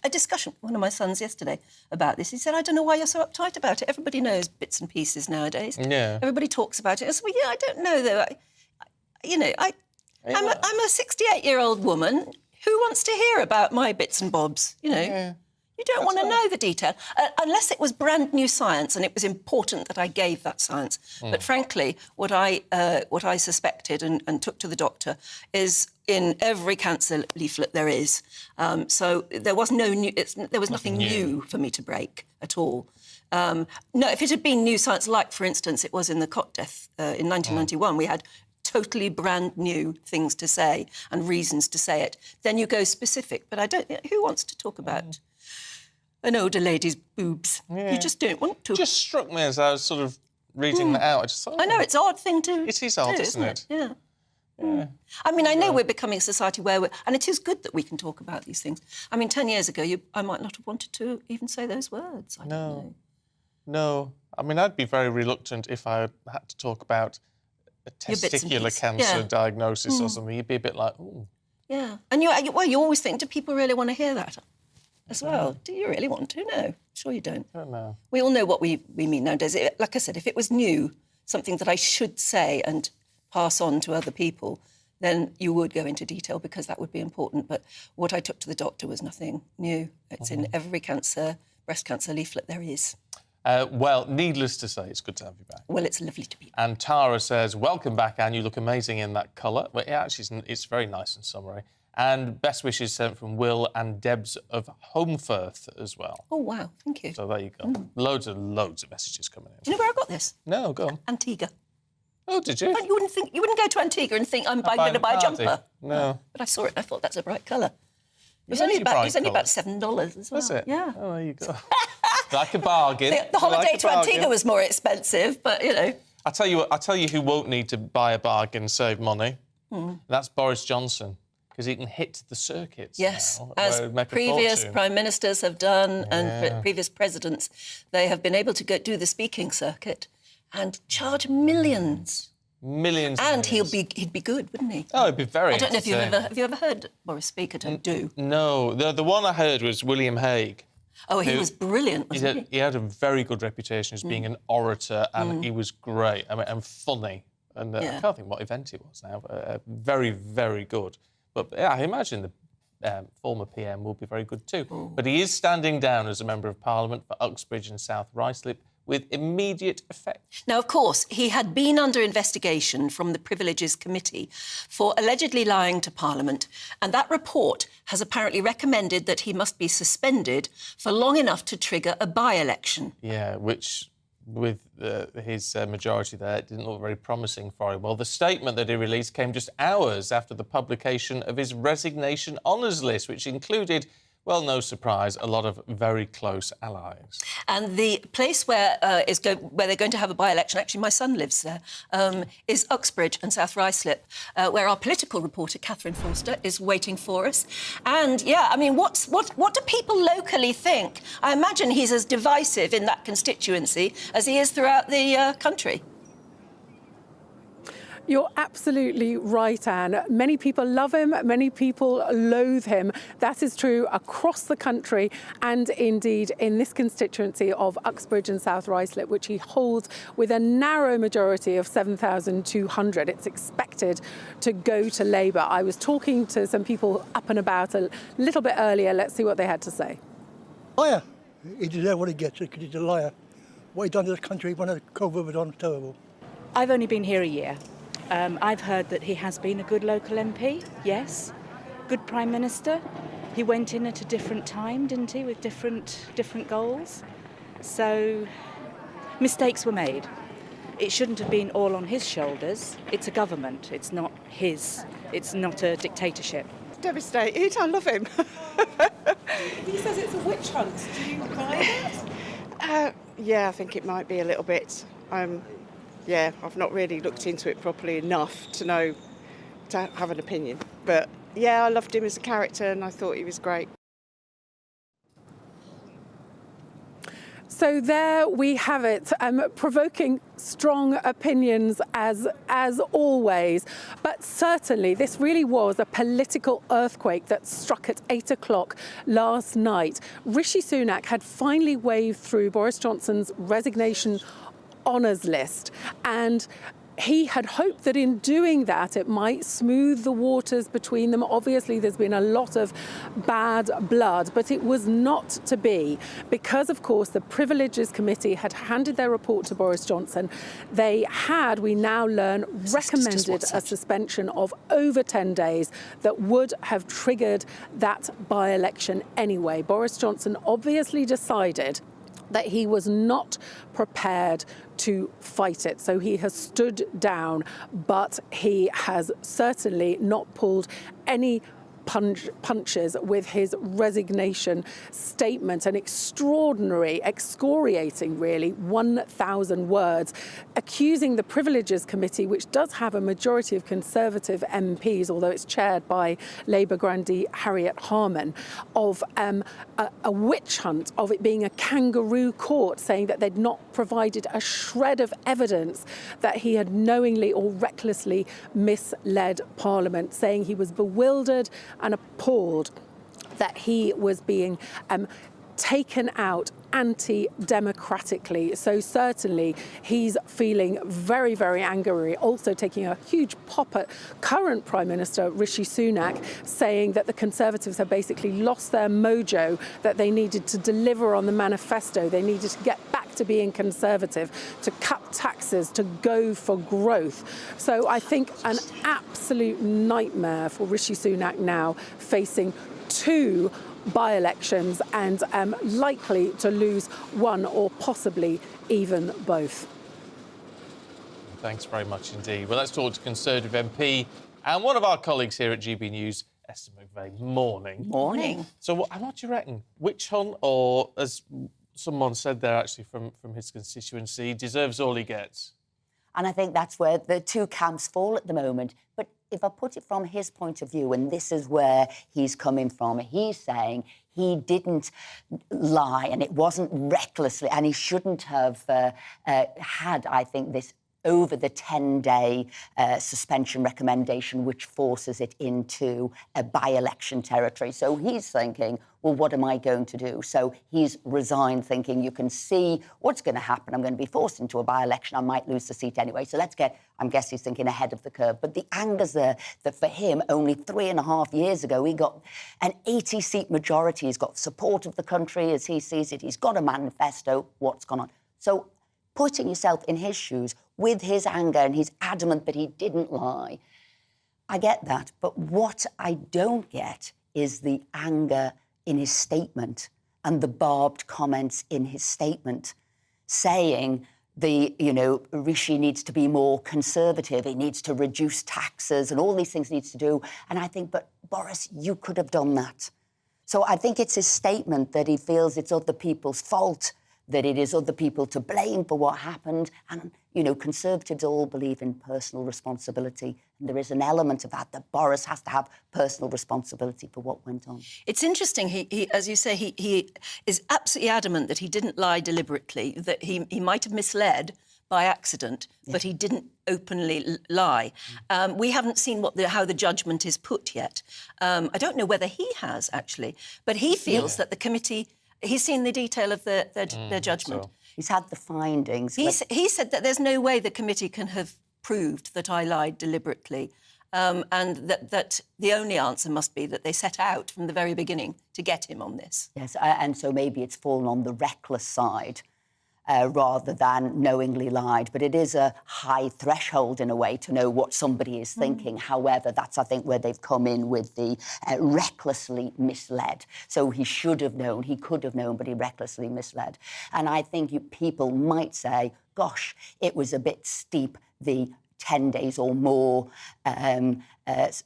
a discussion with one of my sons yesterday about this. He said, I don't know why you're so uptight about it. Everybody knows bits and pieces nowadays. Yeah. Everybody talks about it. I said, well, yeah, I don't know, though. I'm a 68-year-old woman who wants to hear about my bits and bobs, you know. You don't want to know the detail, unless it was brand new science and it was important that I gave that science. But frankly, what I suspected and took to the doctor is in every cancer leaflet there is. So there was nothing new for me to break at all. No, if it had been new science, like, for instance, it was in the cot death in 1991, we had totally brand new things to say and reasons to say it, then you go specific. But I don't... Who wants to talk about an older lady's boobs? Yeah. You just don't want to. It just struck me as I was sort of reading that out. I just thought, I know, it's an odd thing to It is odd, do, isn't it? Yeah. I mean, I know we're becoming a society where and it is good that we can talk about these things. I mean, 10 years ago, I might not have wanted to even say those words. I don't know. No. I mean, I'd be very reluctant if I had to talk about a testicular cancer diagnosis or something. You'd be a bit like, ooh. Yeah. And you always think, do people really want to hear that as well? Do you really want to? No. Sure you don't. I don't know. We all know what we mean nowadays. Like I said, if it was new, something that I should say and pass on to other people, then you would go into detail because that would be important. But what I took to the doctor was nothing new. It's in every breast cancer leaflet there is. Well, needless to say, it's good to have you back. Well, it's lovely to be back. And Tara says, welcome back, Anne. You look amazing in that colour. Well, yeah, actually, it's very nice and summery. And best wishes sent from Will and Debs of Holmfirth as well. Oh, wow. Thank you. So there you go. Loads of messages coming in. Do you know where I got this? No, go on. Antigua. Oh, did you? But you wouldn't go to Antigua and think I'm going to buy a jumper. No. But I saw it and I thought that's a bright colour. It was It only is a about bright $7 as well. Was it? Yeah. Oh, there you go. Like a bargain. The holiday to Antigua was more expensive, but, you know. I tell you who won't need to buy a bargain, save money. That's Boris Johnson, because he can hit the circuits. Yes, now, as previous prime ministers have done and previous presidents, they have been able to do the speaking circuit and charge millions. Millions. And he'd be good, wouldn't he? Oh, he'd be very. I don't know if have you ever heard Boris speak at Do? No, the one I heard was William Hague. Oh, he was brilliant, wasn't he? He had a very good reputation as being an orator, and he was great. I mean, and funny. And I can't think what event it was now. But, very, very good. But yeah, I imagine the former PM will be very good too. But he is standing down as a member of Parliament for Uxbridge and South Ruislip with immediate effect. Now, of course, he had been under investigation from the Privileges Committee for allegedly lying to Parliament, and that report has apparently recommended that he must be suspended for long enough to trigger a by-election. Yeah, which, with his majority there, it didn't look very promising for him. Well, the statement that he released came just hours after the publication of his resignation honours list, which included, well, no surprise, a lot of very close allies. And the place where they're going to have a by-election, actually my son lives there, is Uxbridge and South Ruislip, where our political reporter, Catherine Forster, is waiting for us. And, yeah, I mean, what do people locally think? I imagine he's as divisive in that constituency as he is throughout the country. You're absolutely right, Anne. Many people love him, many people loathe him. That is true across the country and indeed in this constituency of Uxbridge and South Ruislip, which he holds with a narrow majority of 7,200. It's expected to go to Labour. I was talking to some people up and about a little bit earlier. Let's see what they had to say. Liar. He deserves what he gets because he's a liar. What he's done to the country when the COVID was on, terrible. I've only been here a year. I've heard that he has been a good local MP, yes. Good Prime Minister. He went in at a different time, didn't he, with different goals. So mistakes were made. It shouldn't have been all on his shoulders. It's a government. It's not his. It's not a dictatorship. Devastated. I love him. He says it's a witch hunt. Do you buy that? Yeah, I think it might be a little bit. Yeah, I've not really looked into it properly enough to know, to have an opinion. But, yeah, I loved him as a character and I thought he was great. So there we have it, provoking strong opinions as always. But certainly this really was a political earthquake that struck at 8 o'clock last night. Rishi Sunak had finally waved through Boris Johnson's resignation honours list, and he had hoped that in doing that, it might smooth the waters between them. Obviously, there's been a lot of bad blood, but it was not to be because, of course, the Privileges Committee had handed their report to Boris Johnson. They had, we now learn, recommended a suspension of over 10 days that would have triggered that by-election anyway. Boris Johnson obviously decided that he was not prepared to fight it. So he has stood down, but he has certainly not pulled any punches with his resignation statement, an extraordinary, excoriating really, 1,000 words, accusing the Privileges Committee, which does have a majority of Conservative MPs, although it's chaired by Labour grandee Harriet Harman, of a witch hunt, of it being a kangaroo court, saying that they'd not provided a shred of evidence that he had knowingly or recklessly misled Parliament, saying he was bewildered and appalled that he was being taken out anti-democratically. So certainly he's feeling very, very angry, also taking a huge pop at current Prime Minister Rishi Sunak, saying that the Conservatives have basically lost their mojo, that they needed to deliver on the manifesto, they needed to get back to being Conservative, to cut taxes, to go for growth. So I think an absolute nightmare for Rishi Sunak now, facing two by-elections and likely to lose one or possibly even both. Thanks very much indeed. Well, let's talk to Conservative MP and one of our colleagues here at GB News, Esther McVeigh. Morning. Morning. So what do you reckon? Witch hunt, or as someone said there actually from his constituency, deserves all he gets? And I think that's where the two camps fall at the moment. But if I put it from his point of view, and this is where he's coming from, he's saying he didn't lie and it wasn't recklessly, and he shouldn't have had, I think, this over the 10-day suspension recommendation, which forces it into a by-election territory. So he's thinking, well, what am I going to do? So he's resigned, thinking, you can see what's going to happen. I'm going to be forced into a by-election. I might lose the seat anyway. So I guess he's thinking ahead of the curve. But the anger's there that for him, only 3.5 years ago, he got an 80-seat majority. He's got support of the country as he sees it. He's got a manifesto. What's gone on? So putting yourself in his shoes with his anger, and he's adamant that he didn't lie. I get that. But what I don't get is the anger in his statement and the barbed comments in his statement, saying Rishi needs to be more conservative, he needs to reduce taxes and all these things he needs to do. And I think, but Boris, you could have done that. So I think it's his statement that he feels it's other people's fault, that it is other people to blame for what happened. And, Conservatives all believe in personal responsibility. And there is an element of that Boris has to have personal responsibility for what went on. It's interesting, he as you say, he is absolutely adamant that he didn't lie deliberately, that he might have misled by accident, but he didn't openly lie. We haven't seen how the judgment is put yet. I don't know whether he has, actually, but he feels that the committee... He's seen the detail of their judgment. So he's had the findings. He said that there's no way the committee can have proved that I lied deliberately, and that the only answer must be that they set out from the very beginning to get him on this. Yes, and so maybe it's fallen on the reckless side rather than knowingly lied. But it is a high threshold, in a way, to know what somebody is thinking. However, that's, I think, where they've come in with the recklessly misled. So he should have known, he could have known, but he recklessly misled. And I think people might say, gosh, it was a bit steep, the 10 days or more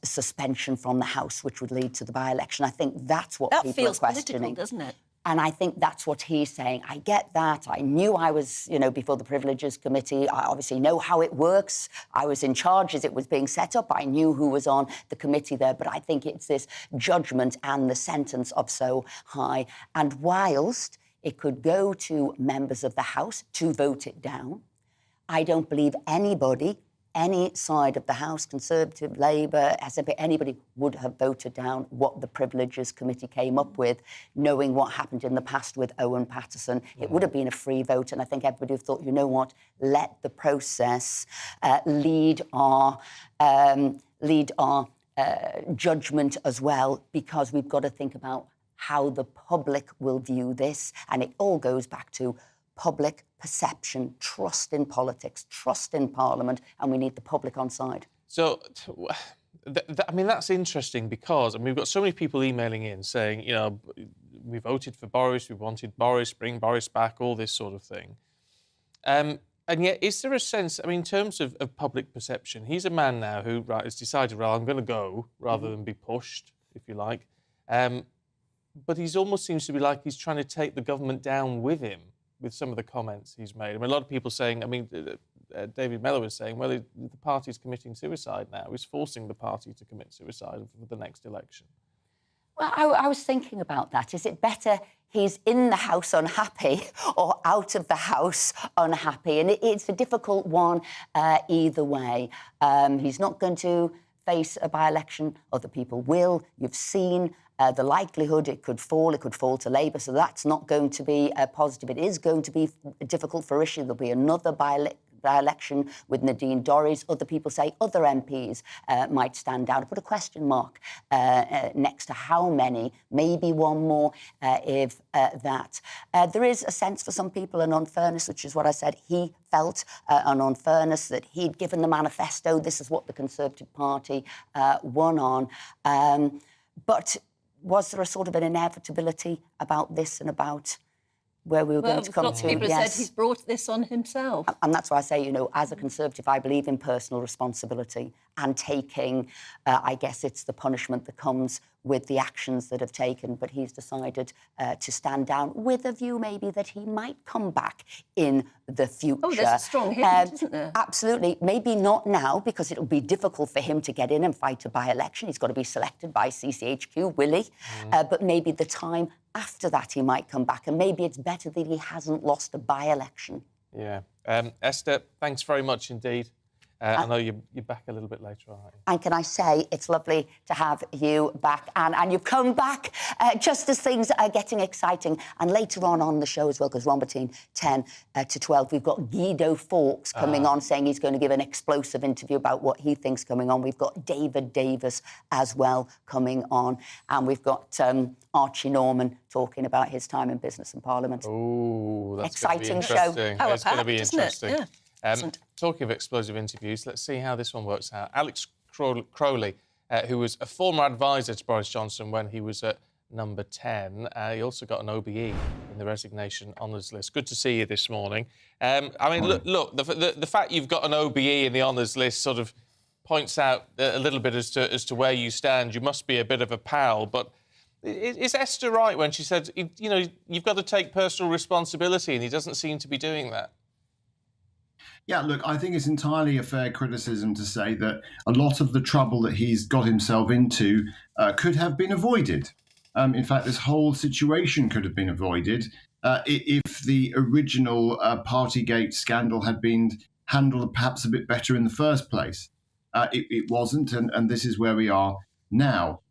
suspension from the House, which would lead to the by-election. I think that's what people are questioning. That feels political, doesn't it? And I think that's what he's saying. I get that. I knew I was, before the Privileges Committee. I obviously know how it works. I was in charge as it was being set up. I knew who was on the committee there. But I think it's this judgment and the sentence of so high. And whilst it could go to members of the House to vote it down, I don't believe anybody any side of the House, Conservative, Labour, SNP, anybody would have voted down what the Privileges Committee came up with, knowing what happened in the past with Owen Paterson. It would have been a free vote, and I think everybody would have thought, you know what, let the process lead our judgment as well, because we've got to think about how the public will view this. And it all goes back to public perception, trust in politics, trust in Parliament, and we need the public on side. So, I mean, that's interesting because we've got so many people emailing in saying, you know, we voted for Boris, we wanted Boris, bring Boris back, all this sort of thing. And yet, is there a sense, I mean, in terms of public perception, he's a man now who has decided, well, I'm going to go rather than be pushed, if you like. But he almost seems to be like he's trying to take the government down with him with some of the comments he's made. I mean, a lot of people saying, I mean, David Mellor was saying, well, the party's committing suicide now. He's forcing the party to commit suicide for the next election. Well, I was thinking about that. Is it better he's in the House unhappy or out of the House unhappy? And it's a difficult one either way. He's not going to face a by-election. Other people will. You've seen the likelihood it could fall to Labour, so that's not going to be positive. It is going to be difficult for Rishi. There'll be another by-election with Nadine Dorries. Other people say other MPs might stand down. I put a question mark next to how many, maybe one more if that. There is a sense for some people, an unfairness, which is what I said. He felt an unfairness that he'd given the manifesto. This is what the Conservative Party won on. But was there a sort of an inevitability about this and about where we were going to come lots to? of people have said he's brought this on himself. And that's why I say, you know, as a Conservative, I believe in personal responsibility and taking, I guess it's the punishment that comes with the actions that have taken. But he's decided to stand down with a view maybe that he might come back in the future. Oh, there's a strong hint, isn't there? Absolutely. Maybe not now, because it'll be difficult for him to get in and fight a by-election. He's got to be selected by CCHQ, will he? But maybe the time after that he might come back, and maybe it's better that he hasn't lost a by-election. Yeah. Esther, thanks very much indeed. I know you're back a little bit later on, aren't you? And can I say, it's lovely to have you back, Anne. And you've come back just as things are getting exciting. And later on the show as well, because we're on between 10 to 12, we've got Guido Fawkes coming on, saying he's going to give an explosive interview about what he thinks coming on. We've got David Davis as well coming on. And we've got Archie Norman talking about his time in business and Parliament. Oh, that's exciting show. How it's going to be interesting. Yeah. Talking of explosive interviews, let's see how this one works out. Alex Crowley, who was a former advisor to Boris Johnson when he was at number 10, he also got an OBE in the resignation honours list. Good to see you this morning. I mean, look, the fact you've got an OBE in the honours list sort of points out a little bit as to where you stand. You must be a bit of a pal, but is Esther right when she said, you know, you've got to take personal responsibility, and he doesn't seem to be doing that? Yeah, look, I think it's entirely a fair criticism to say that a lot of the trouble that he's got himself into could have been avoided. In fact, this whole situation could have been avoided if the original Partygate scandal had been handled perhaps a bit better in the first place. It wasn't, and this is where we are now.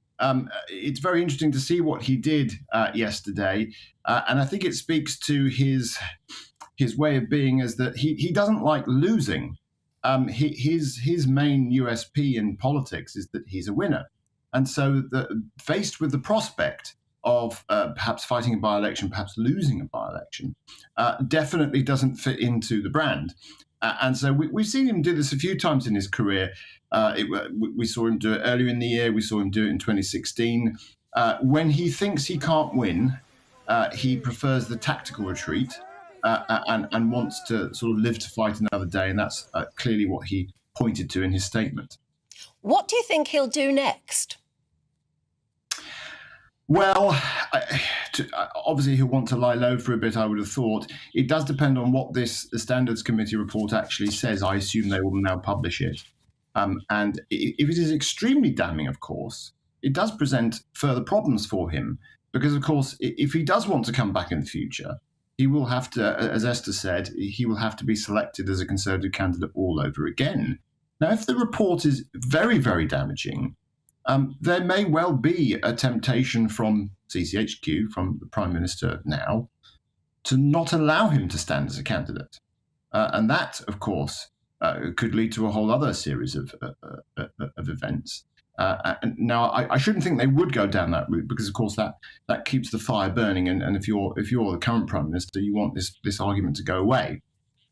It's very interesting to see what he did yesterday, and I think it speaks to his way of being, is that he doesn't like losing. His main USP in politics is that he's a winner. And so faced with the prospect of perhaps fighting a by-election, perhaps losing a by-election, definitely doesn't fit into the brand. And so we've seen him do this a few times in his career. We saw him do it earlier in the year. We saw him do it in 2016. When he thinks he can't win, he prefers the tactical retreat. And wants to sort of live to fight another day. And that's clearly what he pointed to in his statement. What do you think he'll do next? Well, obviously he'll want to lie low for a bit, I would have thought. It does depend on what the Standards Committee report actually says. I assume they will now publish it. And if it is extremely damning, of course, it does present further problems for him. Because, of course, if he does want to come back in the future, he will have to, as Esther said, he will have to be selected as a Conservative candidate all over again. Now, if the report is very, very damaging, there may well be a temptation from CCHQ, from the Prime Minister now, to not allow him to stand as a candidate. And that, of course, could lead to a whole other series of events. Now, I shouldn't think they would go down that route because, of course, that keeps the fire burning. And if you're the current Prime Minister, you want this argument to go away.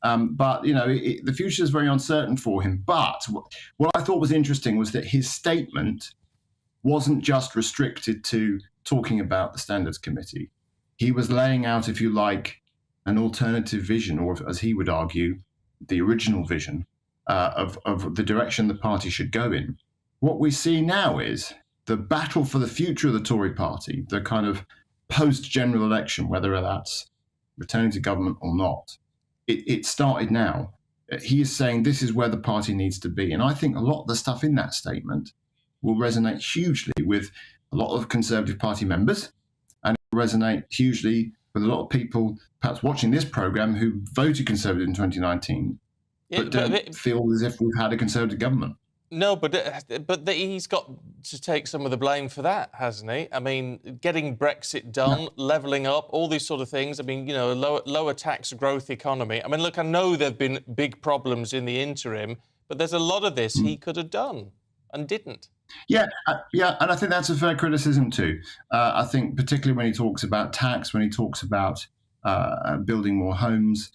But, you know, the future is very uncertain for him. But what I thought was interesting was that his statement wasn't just restricted to talking about the Standards Committee. He was laying out, if you like, an alternative vision, or as he would argue, the original vision of the direction the party should go in. What we see now is the battle for the future of the Tory party, the kind of post-general election, whether that's returning to government or not. It started now. He is saying this is where the party needs to be. And I think a lot of the stuff in that statement will resonate hugely with a lot of Conservative Party members, and it will resonate hugely with a lot of people perhaps watching this programme who voted Conservative in 2019, but don't feel as if we've had a Conservative government. No, but he's got to take some of the blame for that, hasn't he? I mean, getting Brexit done, levelling up, all these sort of things. I mean, you know, a lower tax growth economy. I mean, look, I know there have been big problems in the interim, but there's a lot of this he could have done and didn't. Yeah, and I think that's a fair criticism too. I think particularly when he talks about tax, when he talks about building more homes,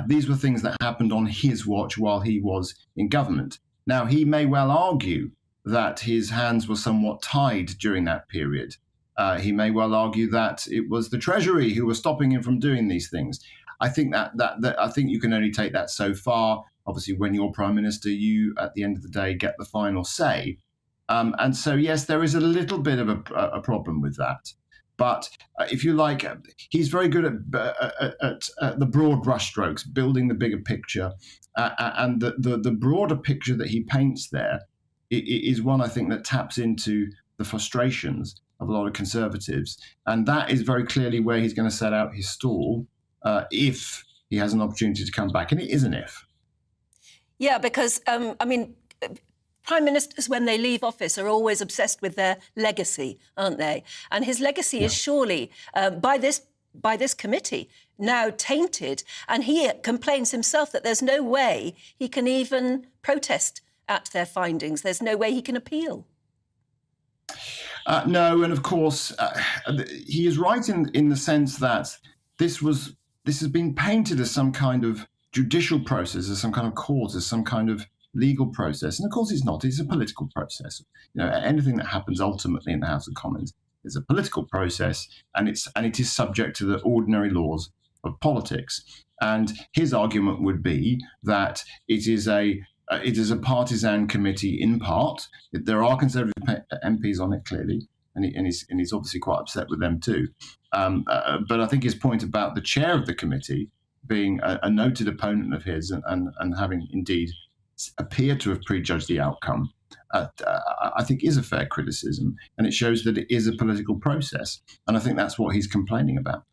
these were things that happened on his watch while he was in government. Now, he may well argue that his hands were somewhat tied during that period. He may well argue that it was the Treasury who were stopping him from doing these things. I think that I think you can only take that so far. Obviously, when you're Prime Minister, you, at the end of the day, get the final say. And so, yes, there is a little bit of a problem with that. But if you like, he's very good at the broad brushstrokes, building the bigger picture. And the broader picture that he paints there is one, I think, that taps into the frustrations of a lot of Conservatives. And that is very clearly where he's going to set out his stall if he has an opportunity to come back. And it is an if. Yeah, because, Prime Ministers, when they leave office, are always obsessed with their legacy, aren't they? And his legacy is surely, by this committee, now tainted. And he complains himself that there's no way he can even protest at their findings. There's no way he can appeal. No, and of course, he is right in the sense that this has been painted as some kind of judicial process, as some kind of court, as some kind of legal process. And of course it's not. It's a political process. You know, anything that happens ultimately in the House of Commons is a political process, and it is subject to the ordinary laws of politics. And his argument would be that it is a partisan committee in part. There are Conservative MPs on it, clearly, and he's obviously quite upset with them too. But I think his point about the chair of the committee being a noted opponent of his and having indeed appear to have prejudged the outcome, I think is a fair criticism, and it shows that it is a political process, and I think that's what he's complaining about.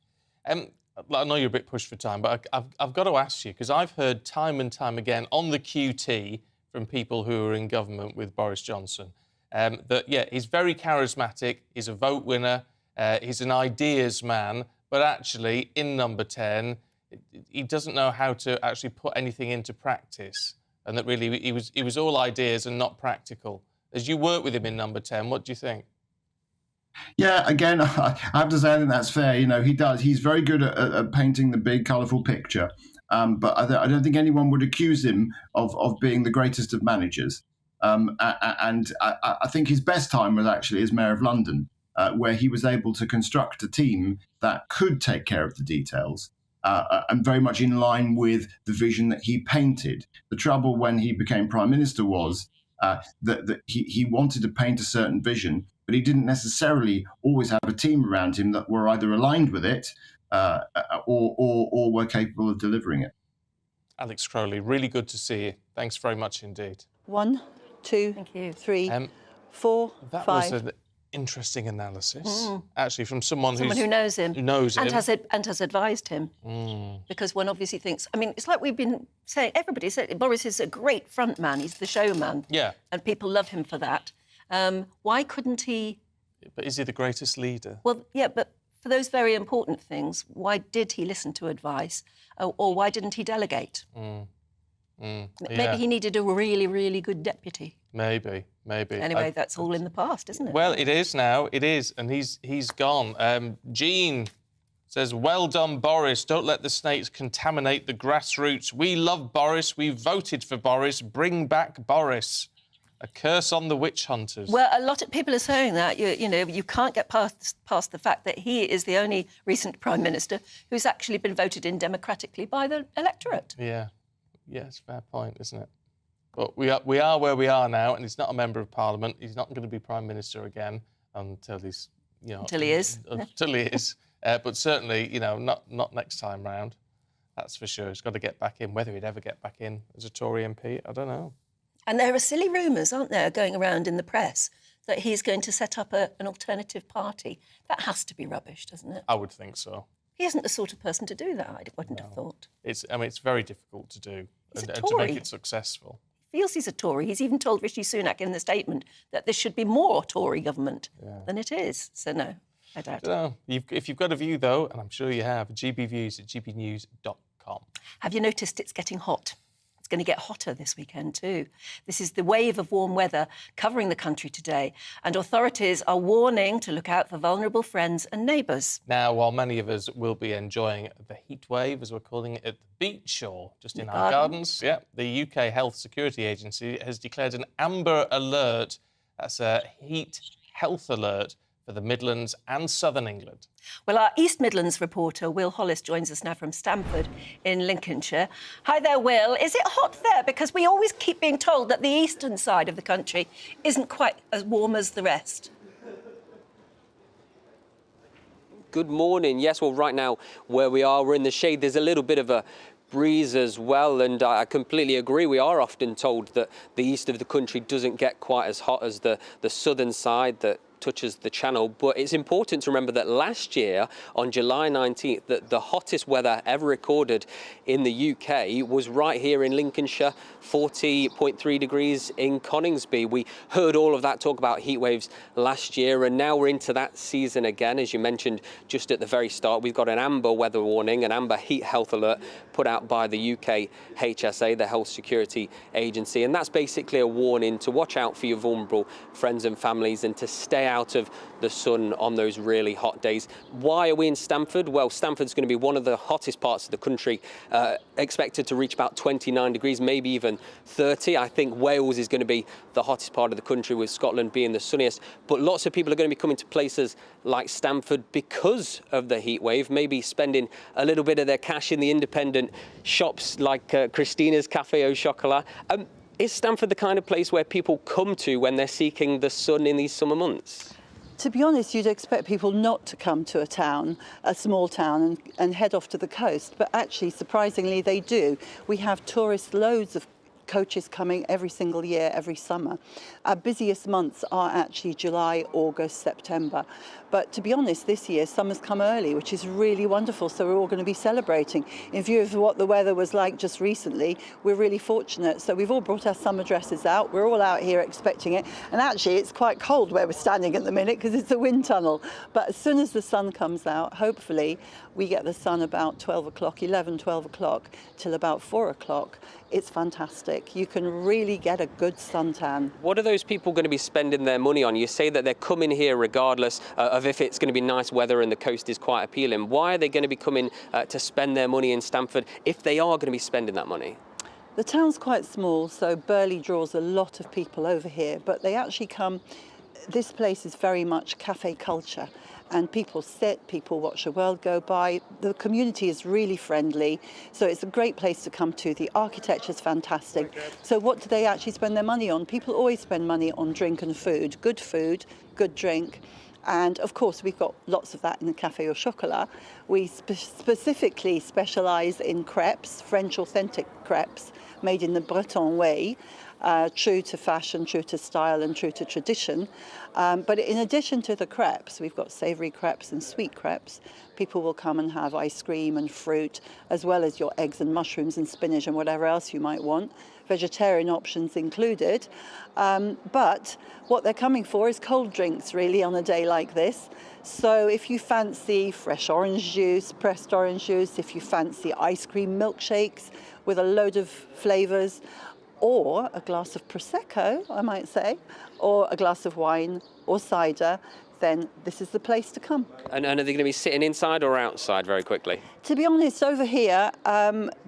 I know you're a bit pushed for time, but I've got to ask you, because I've heard time and time again on the QT from people who are in government with Boris Johnson that, he's very charismatic, he's a vote winner, he's an ideas man, but actually, in Number 10, he doesn't know how to actually put anything into practice. And that really he was all ideas and not practical. As you work with him in Number 10, what do you think? Yeah, again, I have to say I think that's fair. You know, he does. He's very good at painting the big, colourful picture. But I don't think anyone would accuse him of being the greatest of managers. And I think his best time was actually as Mayor of London, where he was able to construct a team that could take care of the details. And very much in line with the vision that he painted. The trouble when he became Prime Minister was that he wanted to paint a certain vision, but he didn't necessarily always have a team around him that were either aligned with it or were capable of delivering it. Alex Crowley, really good to see you. Thanks very much indeed. 1, 2, 3, 4, 5. interesting analysis, actually, from someone who knows him. Who knows him. And has advised him. Because one obviously thinks... I mean, it's like we've been saying... Everybody said Boris is a great front man. He's the showman. Yeah. And people love him for that. Why couldn't he... But is he the greatest leader? Well, yeah, but for those very important things, why did he listen to advice? Or why didn't he delegate? Maybe he needed a really, really good deputy. Maybe. Anyway, that's all in the past, isn't it? Well, it is now. It is, and he's gone. Jean says, "Well done, Boris. Don't let the snakes contaminate the grassroots. We love Boris. We voted for Boris. Bring back Boris. A curse on the witch hunters." Well, a lot of people are saying that. You know, you can't get past the fact that he is the only recent Prime Minister who's actually been voted in democratically by the electorate. Yeah, it's a fair point, isn't it? But we are where we are now, and he's not a member of Parliament. He's not going to be Prime Minister again until he's, until he is. Until he is. But certainly, not next time round. That's for sure. He's got to get back in. Whether he'd ever get back in as a Tory MP, I don't know. And there are silly rumours, aren't there, going around in the press that he's going to set up an alternative party. That has to be rubbish, doesn't it? I would think so. He isn't the sort of person to do that, I wouldn't have thought. It's very difficult to do and to make it successful. He feels he's a Tory. He's even told Rishi Sunak in the statement that there should be more Tory government than it is. So, no, I doubt it. If you've got a view, though, and I'm sure you have, gbviews at gbnews.com. Have you noticed it's getting hot? It's going to get hotter this weekend too. This is the wave of warm weather covering the country today, and authorities are warning to look out for vulnerable friends and neighbours. Now, while many of us will be enjoying the heat wave, as we're calling it, at the beach or just in our gardens, the UK Health Security Agency has declared an amber alert. That's a heat health alert for the Midlands and Southern England. Well, our East Midlands reporter, Will Hollis, joins us now from Stamford in Lincolnshire. Hi there, Will. Is it hot there? Because we always keep being told that the eastern side of the country isn't quite as warm as the rest. Good morning. Yes, well, right now, where we are, we're in the shade. There's a little bit of a breeze as well, and I completely agree. We are often told that the east of the country doesn't get quite as hot as the southern side that touches the channel, but it's important to remember that last year on July 19th that the hottest weather ever recorded in the UK was right here in Lincolnshire, 40.3 degrees in Coningsby. We heard all of that talk about heat waves last year, and now we're into that season again. As you mentioned just at the very start, we've got an amber weather warning, an amber heat health alert put out by the UK HSA, the Health Security Agency, and that's basically a warning to watch out for your vulnerable friends and families and to stay out of the sun on those really hot days. Why are we in Stamford? Well, Stamford's going to be one of the hottest parts of the country, expected to reach about 29 degrees, maybe even 30. I think Wales is going to be the hottest part of the country, with Scotland being the sunniest. But lots of people are going to be coming to places like Stamford because of the heat wave, maybe spending a little bit of their cash in the independent shops like Christina's Café au Chocolat. Is Stamford the kind of place where people come to when they're seeking the sun in these summer months? To be honest, you'd expect people not to come to a small town, and head off to the coast. But actually, surprisingly, they do. We have tourists, loads of coaches coming every single year, every summer. Our busiest months are actually July, August, September. But to be honest, this year, summer's come early, which is really wonderful. So we're all going to be celebrating. In view of what the weather was like just recently, we're really fortunate. So we've all brought our summer dresses out. We're all out here expecting it. And actually, it's quite cold where we're standing at the minute because it's a wind tunnel. But as soon as the sun comes out, hopefully, we get the sun about 12 o'clock, 11, 12 o'clock, till about 4 o'clock. It's fantastic. You can really get a good suntan. What are those people going to be spending their money on? You say that they're coming here regardless of if it's going to be nice weather and the coast is quite appealing. Why are they going to be coming to spend their money in Stamford if they are going to be spending that money? The town's quite small, so Burley draws a lot of people over here, but they actually come. This place is very much cafe culture, and people sit, people watch the world go by. The community is really friendly, so it's a great place to come to. The architecture is fantastic. So what do they actually spend their money on? People always spend money on drink and food, good drink. And of course, we've got lots of that in the Café au Chocolat. We specifically specialise in crepes, French authentic crepes, made in the Breton way. true to fashion, true to style and true to tradition. But in addition to the crepes, we've got savoury crepes and sweet crepes. People will come and have ice cream and fruit, as well as your eggs and mushrooms and spinach and whatever else you might want. Vegetarian options included. But what they're coming for is cold drinks, really, on a day like this. So if you fancy fresh orange juice, pressed orange juice, if you fancy ice cream milkshakes with a load of flavours, or a glass of Prosecco, I might say, or a glass of wine or cider, then this is the place to come. And are they going to be sitting inside or outside very quickly? To be honest, over here,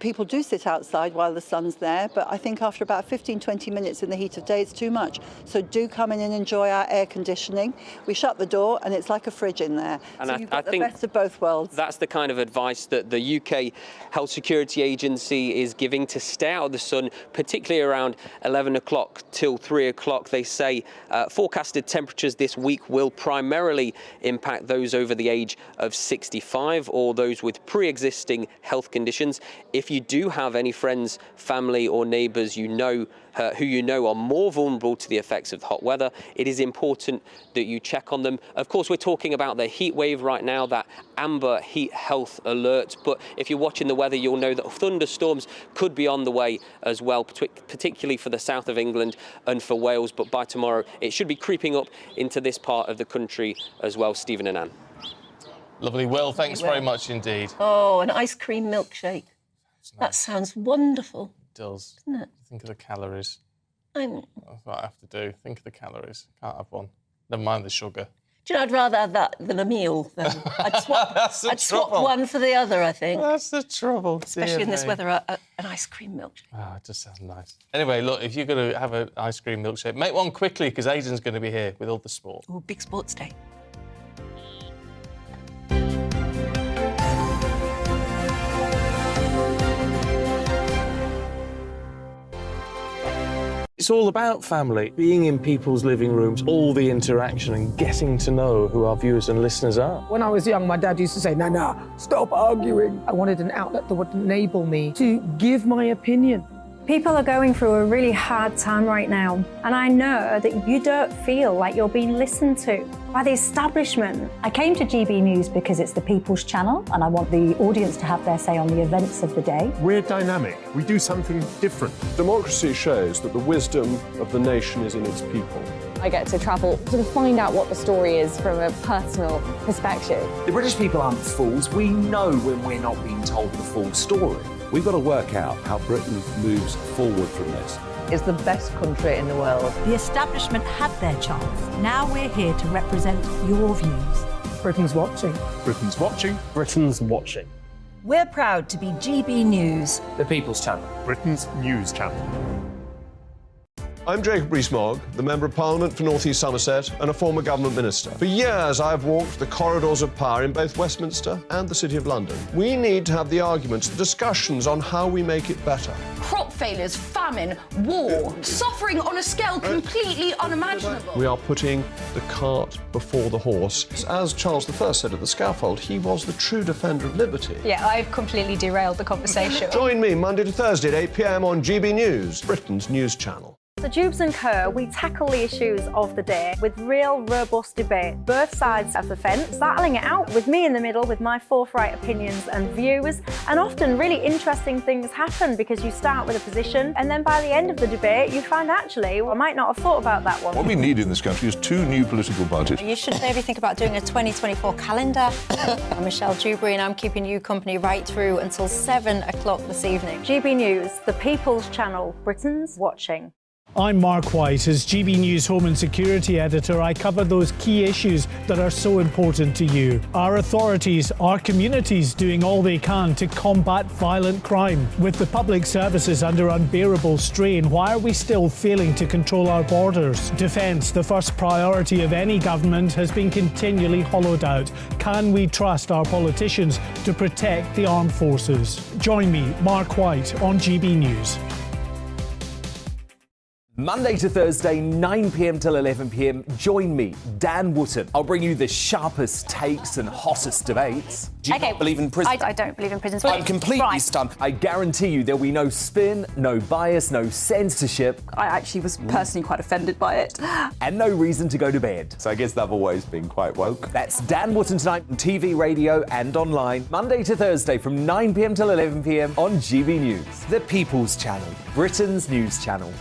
people do sit outside while the sun's there, but I think after about 15, 20 minutes in the heat of day, it's too much. So do come in and enjoy our air conditioning. We shut the door and it's like a fridge in there. And so you've got the best of both worlds. That's the kind of advice that the UK Health Security Agency is giving, to stay out of the sun, particularly around 11 o'clock till 3 o'clock. They say forecasted temperatures this week will primarily impact those over the age of 65 or those with pre-existing health conditions. If you do have any friends, family or neighbours who you know are more vulnerable to the effects of hot weather, it is important that you check on them. Of course, we're talking about the heat wave right now, that amber heat health alert, but if you're watching the weather, you'll know that thunderstorms could be on the way as well, particularly for the south of England and for Wales, but by tomorrow it should be creeping up into this part of the country as well. Stephen and Anne. Lovely. Will, thanks very much indeed. Oh, an ice cream milkshake. Nice. That sounds wonderful. It does. Doesn't it? Think of the calories. That's what I have to do. Think of the calories. Can't have one. Never mind the sugar. Do you know, I'd rather have that than a meal, though. I'd swap one for the other, I think. That's the trouble. Especially in this weather, an ice cream milkshake. Oh, it just sounds nice. Anyway, look, if you're going to have an ice cream milkshake, make one quickly, because Aidan's going to be here with all the sport. Oh, big sports day. It's all about family, being in people's living rooms, all the interaction and getting to know who our viewers and listeners are. When I was young, my dad used to say, Nana, stop arguing. I wanted an outlet that would enable me to give my opinion. People are going through a really hard time right now, and I know that you don't feel like you're being listened to by the establishment. I came to GB News because it's the People's Channel, and I want the audience to have their say on the events of the day. We're dynamic. We do something different. Democracy shows that the wisdom of the nation is in its people. I get to travel to find out what the story is from a personal perspective. The British people aren't fools. We know when we're not being told the full story. We've got to work out how Britain moves forward from this. It's the best country in the world. The establishment had their chance. Now we're here to represent your views. Britain's watching. Britain's watching. Britain's watching. We're proud to be GB News. The People's Channel. Britain's news channel. I'm Jacob Rees-Mogg, the Member of Parliament for North East Somerset and a former government minister. For years, I've walked the corridors of power in both Westminster and the City of London. We need to have the arguments, the discussions on how we make it better. Crop failures, famine, war, suffering on a scale completely unimaginable. We are putting the cart before the horse. As Charles I said at the scaffold, he was the true defender of liberty. Yeah, I've completely derailed the conversation. Join me Monday to Thursday at 8 p.m. on GB News, Britain's news channel. So Jubes & Co, we tackle the issues of the day with real, robust debate. Both sides of the fence, battling it out with me in the middle with my forthright opinions and views. And often really interesting things happen because you start with a position and then by the end of the debate you find actually, well, I might not have thought about that one. What we need in this country is 2 new political parties. You should maybe think about doing a 2024 calendar. I'm Michelle Dewberry and I'm keeping you company right through until 7 o'clock this evening. GB News, the People's Channel, Britain's watching. I'm Mark White. As GB News Home and Security Editor, I cover those key issues that are so important to you. Our authorities, our communities doing all they can to combat violent crime. With the public services under unbearable strain, why are we still failing to control our borders? Defence, the first priority of any government, has been continually hollowed out. Can we trust our politicians to protect the armed forces? Join me, Mark White, on GB News. Monday to Thursday, 9 p.m. till 11 p.m. Join me, Dan Wootton. I'll bring you the sharpest takes and hottest debates. Do you not believe in prisons? I don't believe in prisons. I'm completely stunned. I guarantee you there'll be no spin, no bias, no censorship. I actually was personally quite offended by it. And no reason to go to bed. So I guess they've always been quite woke. That's Dan Wootton tonight on TV, radio and online. Monday to Thursday from 9 p.m. till 11 p.m. on GB News. The People's Channel, Britain's news channel.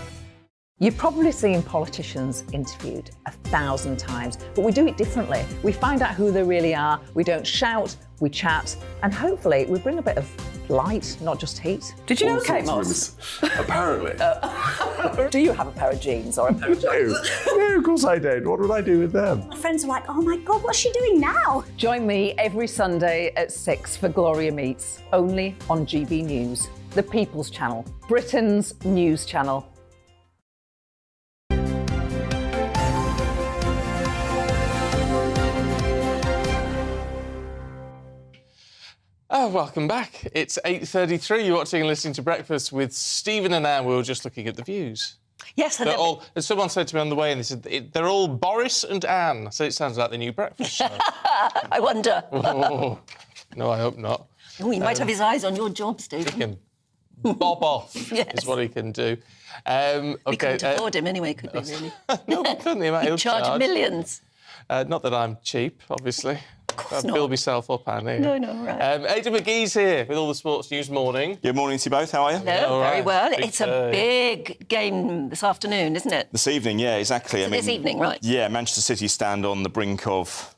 You've probably seen politicians interviewed 1,000 times, but we do it differently. We find out who they really are, we don't shout, we chat, and hopefully we bring a bit of light, not just heat. Did you know Kate Moss? Apparently. Do you have a pair of jeans or a pair of jeans? No, of course I don't. What would I do with them? My friends are like, oh my God, what's she doing now? Join me every Sunday at 6 for Gloria Meets, only on GB News, the People's Channel, Britain's news channel. Oh, welcome back. It's 8:33. You're watching and listening to Breakfast with Stephen and Anne. We were just looking at the views. Yes, they're all. As someone said to me on the way, and they said they're all Boris and Anne. So it sounds like the new Breakfast show. I wonder. Oh, no, I hope not. Oh, he might have his eyes on your job, Stephen. He can bob off. Yes. Is what he can do. We couldn't afford him anyway, could we? Really? No, we couldn't. He'd charge millions. Not that I'm cheap, obviously. Build myself up, Annie. No, right. Aidan McGee's here with all the sports news morning. Good morning to you both. How are you? No, very well. It's a big game this afternoon, isn't it? This evening, yeah, exactly. This evening, right? Yeah, Manchester City stand on the brink of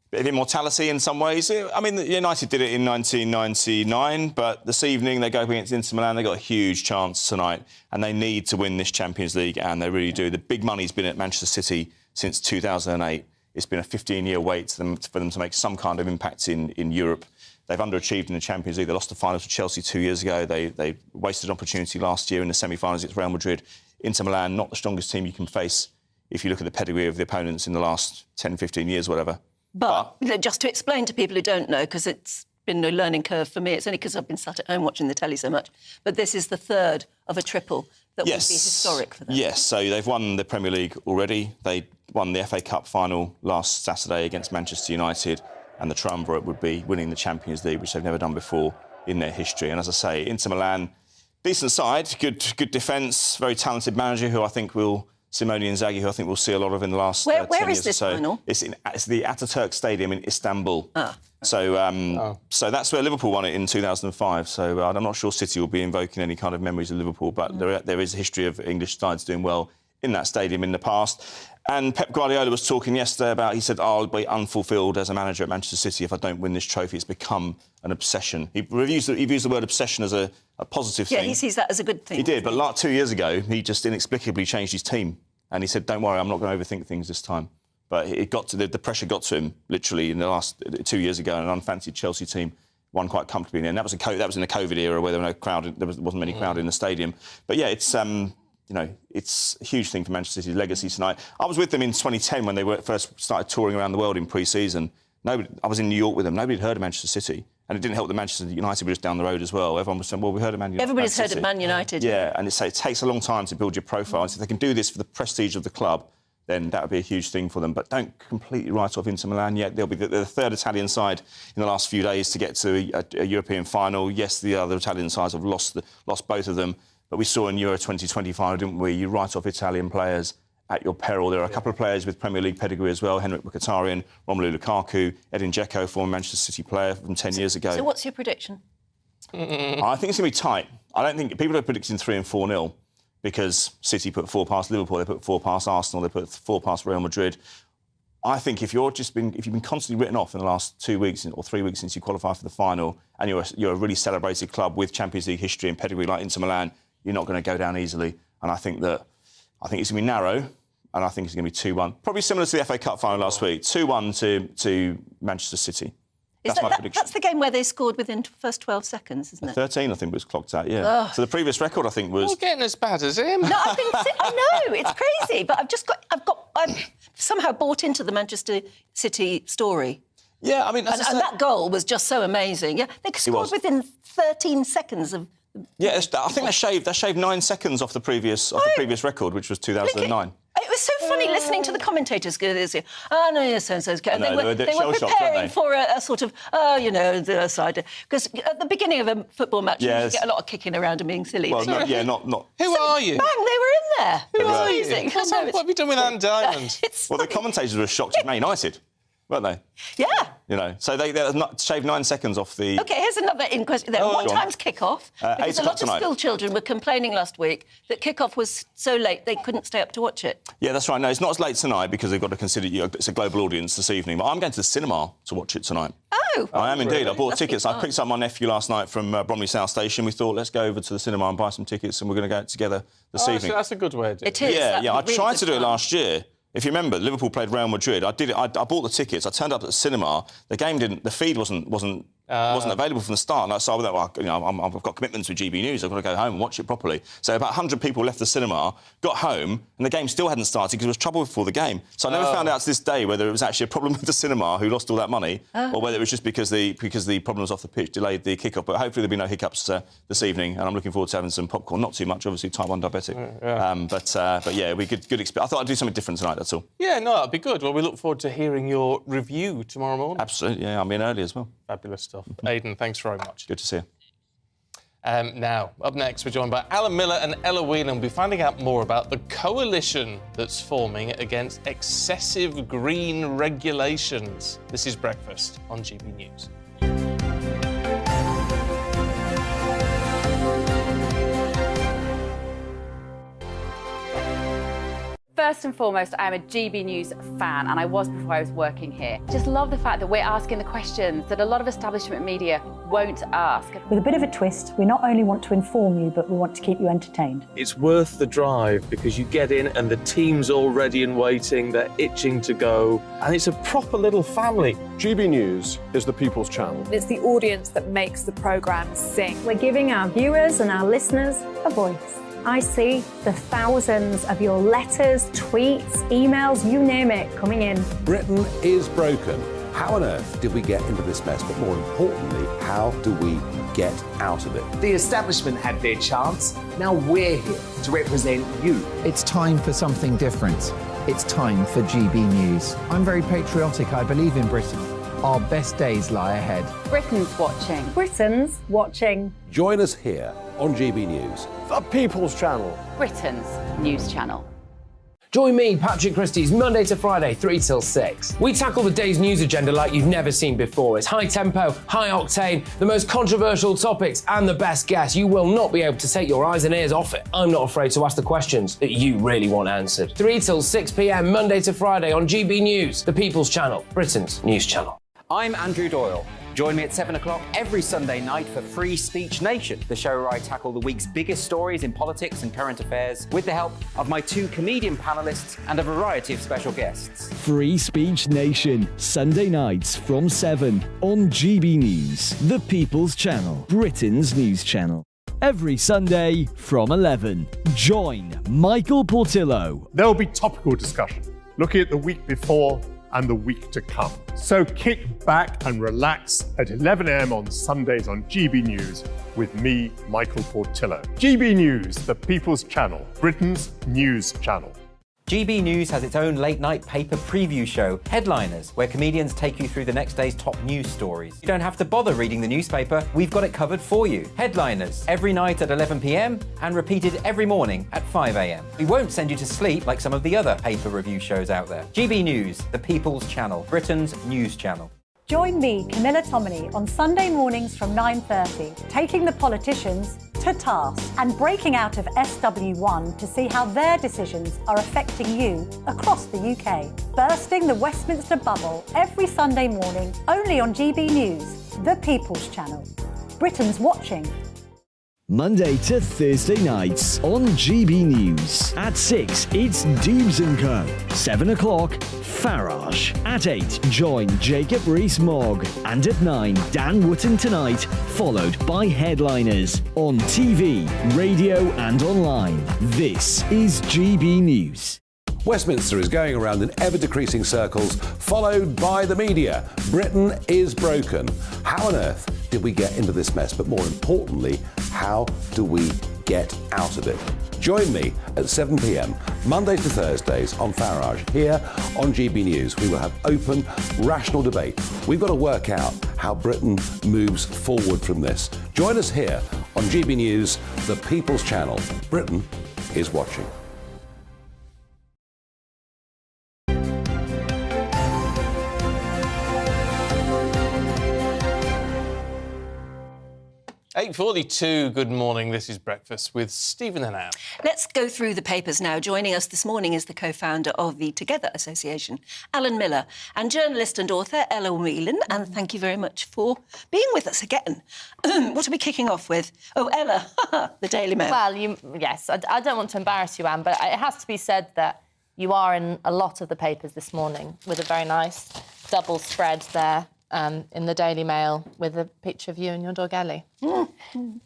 a bit of immortality in some ways. I mean, United did it in 1999, but this evening they go up against Inter Milan. They've got a huge chance tonight, and they need to win this Champions League, and they really do. The big money's been at Manchester City since 2008. It's been a 15-year wait for them to make some kind of impact in Europe. They've underachieved in the Champions League. They lost the finals to Chelsea 2 years ago. They wasted an opportunity last year in the semi-finals against Real Madrid. Inter Milan, not the strongest team you can face if you look at the pedigree of the opponents in the last 10, 15 years, whatever. But just to explain to people who don't know, because it's been a learning curve for me, it's only because I've been sat at home watching the telly so much, but this is the third of a triple that would be historic for them. Yes, so they've won the Premier League already. They won the FA Cup final last Saturday against Manchester United, and the triumvirate would be winning the Champions League, which they've never done before in their history. And as I say, Inter Milan, decent side, good defence, very talented manager who I think Simone Inzaghi, who I think we'll see a lot of in the last 10 years or so. Where is this final? It's the Ataturk Stadium in Istanbul. So that's where Liverpool won it in 2005. So I'm not sure City will be invoking any kind of memories of Liverpool, but there is a history of English sides doing well in that stadium in the past. And Pep Guardiola was talking yesterday about, he said, I'll be unfulfilled as a manager at Manchester City if I don't win this trophy. It's become an obsession. He views the word obsession as a positive thing. Yeah, he sees that as a good thing. He did, but like 2 years ago, he just inexplicably changed his team. And he said, don't worry, I'm not going to overthink things this time. But it got to the pressure got to him, literally, in the last 2 years ago, an unfancied Chelsea team won quite comfortably. And that was in the COVID era where there were no crowd, wasn't many crowd in the stadium. But yeah, it's a huge thing for Manchester City's legacy tonight. I was with them in 2010 when they first started touring around the world in pre-season. I was in New York with them. Nobody had heard of Manchester City. And it didn't help that Manchester United were just down the road as well. Everyone was saying, well, we heard of Man United. Everybody's heard of Man United. Yeah, and it takes a long time to build your profile. And so if they can do this for the prestige of the club, then that would be a huge thing for them. But don't completely write off Inter Milan yet. They're the third Italian side in the last few days to get to a European final. Yes, the other Italian sides have lost both of them. But we saw in Euro 2025, didn't we? You write off Italian players at your peril. There are a couple of players with Premier League pedigree as well. Henrik Mkhitaryan, Romelu Lukaku, Edin Dzeko, former Manchester City player from 10 years ago. So what's your prediction? I think it's going to be tight. I don't think people are predicting 3 and 4-0 because City put 4 past Liverpool, they put 4 past Arsenal, they put 4 past Real Madrid. I think if you've been constantly written off in the last 2 weeks or 3 weeks since you qualified for the final, and you're a really celebrated club with Champions League history and pedigree like Inter Milan, you're not going to go down easily. And I think it's going to be narrow, and I think it's going to be 2-1. Probably similar to the FA Cup final last week. 2-1 to Manchester City. That's my prediction. That's the game where they scored within the first 12 seconds, isn't it? 13, I think, was clocked out, yeah. Ugh. So the previous record, I think, was... You're getting as bad as him. No, I know, it's crazy, but I've somehow bought into the Manchester City story. Yeah, I mean... And that goal was just so amazing. Yeah, they scored within 13 seconds of Yeah, I think they shaved 9 seconds off the previous record, which was 2009. It was so funny listening to the commentators go, oh, no, yes, so-and-so's... They were preparing for a sort of, the side. Because at the beginning of a football match, you get a lot of kicking around and being silly. Well, not. Who are you? Bang, they were in there. Who are you? What have you done with Anne Diamond? Well, the commentators were shocked at Man United, weren't they? Yeah. So they shaved 9 seconds off the... OK, here's another in question. What time's kick-off? Because a lot of school children were complaining last week that kick-off was so late they couldn't stay up to watch it. Yeah, that's right. No, it's not as late tonight because they've got to consider it's a global audience this evening. But I'm going to the cinema to watch it tonight. Oh! I am indeed. I bought Must be tickets. fun. I picked up my nephew last night from Bromley South Station. We thought, let's go over to the cinema and buy some tickets and we're going to go together this evening. So that's a good way of doing it. It is. Yeah. I really tried to do it fun. last year. If you remember, Liverpool played Real Madrid. I did it. I bought the tickets. I turned up at the cinema. The game didn't. The feed wasn't available from the start. And so I thought, I've got commitments with GBNews. I've got to go home and watch it properly. So about 100 people left the cinema, got home, and the game still hadn't started because there was trouble before the game. So I never found out to this day whether it was actually a problem with the cinema who lost all that money, or whether it was just because the problems off the pitch delayed the kick-off. But hopefully there'll be no hiccups this evening, and I'm looking forward to having some popcorn. Not too much, obviously, type 1 diabetic. But yeah, we good experience. I thought I'd do something different tonight. That's all. Yeah, no, that'd be good. Well, we look forward to hearing your review tomorrow morning. Absolutely. Yeah, I'm in early as well. Fabulous stuff. Aidan, thanks very much. Good to see you. Now, up next, we're joined by Alan Miller and Ella Whelan. We'll be finding out more about the coalition that's forming against excessive green regulations. This is Breakfast on GB News. First and foremost, I am a GB News fan, and I was before I was working here. Just love the fact that we're asking the questions that a lot of establishment media won't ask. With a bit of a twist, we not only want to inform you, but we want to keep you entertained. It's worth the drive because you get in and the team's all ready and waiting, they're itching to go, and it's a proper little family. GB News is the people's channel. It's the audience that makes the programme sing. We're giving our viewers and our listeners a voice. I see the thousands of your letters, tweets, emails, you name it, coming in. Britain is broken. How on earth did we get into this mess? But more importantly, how do we get out of it? The establishment had their chance. Now we're here to represent you. It's time for something different. It's time for GB News. I'm very patriotic. I believe in Britain. Our best days lie ahead. Britain's watching. Britain's watching. Join us here on GB News. The People's Channel. Britain's news channel. Join me, Patrick Christie's, Monday to Friday, 3 till 6. We tackle the day's news agenda like you've never seen before. It's high tempo, high octane, the most controversial topics, and the best guests. You will not be able to take your eyes and ears off it. I'm not afraid to ask the questions that you really want answered. 3 till 6 p.m, Monday to Friday on GB News, the People's Channel, Britain's news channel. I'm Andrew Doyle. Join me at 7 o'clock every Sunday night for Free Speech Nation, the show where I tackle the week's biggest stories in politics and current affairs with the help of my 2 comedian panellists and a variety of special guests. Free Speech Nation, Sunday nights from 7 on GB News, the People's Channel, Britain's news channel. Every Sunday from 11. Join Michael Portillo. There will be topical discussion, looking at the week before and the week to come. So kick back and relax at 11 a.m. on Sundays on GB News with me, Michael Portillo. GB News, the People's Channel, Britain's news channel. GB News has its own late-night paper preview show, Headliners, where comedians take you through the next day's top news stories. You don't have to bother reading the newspaper, we've got it covered for you. Headliners, every night at 11 p.m, and repeated every morning at 5 a.m. We won't send you to sleep like some of the other paper review shows out there. GB News, the People's Channel, Britain's news channel. Join me, Camilla Tominey, on Sunday mornings from 9:30, taking the politicians to task and breaking out of SW1 to see how their decisions are affecting you across the UK. Bursting the Westminster bubble every Sunday morning, only on GB News, the People's Channel. Britain's watching. Monday to Thursday nights on GB News. At 6, it's Dubes & Co. 7 o'clock, Farage. At 8, join Jacob Rees-Mogg. And at 9, Dan Wootton Tonight, followed by Headliners. On TV, radio and online. This is GB News. Westminster is going around in ever-decreasing circles, followed by the media. Britain is broken. How on earth did we get into this mess? But more importantly, how do we get out of it? Join me at 7 p.m, Mondays to Thursdays on Farage, here on GB News. We will have open, rational debate. We've got to work out how Britain moves forward from this. Join us here on GB News, the People's Channel. Britain is watching. 8:42, good morning. This is Breakfast with Stephen and Anne. Let's go through the papers now. Joining us this morning is the co-founder of the Together Association, Alan Miller, and journalist and author Ella Whelan. And thank you very much for being with us again. What are we kicking off with? Oh, Ella, the Daily Mail. Well, yes, I don't want to embarrass you, Anne, but it has to be said that you are in a lot of the papers this morning with a very nice double spread there. In the Daily Mail with a picture of you and your dog Ellie,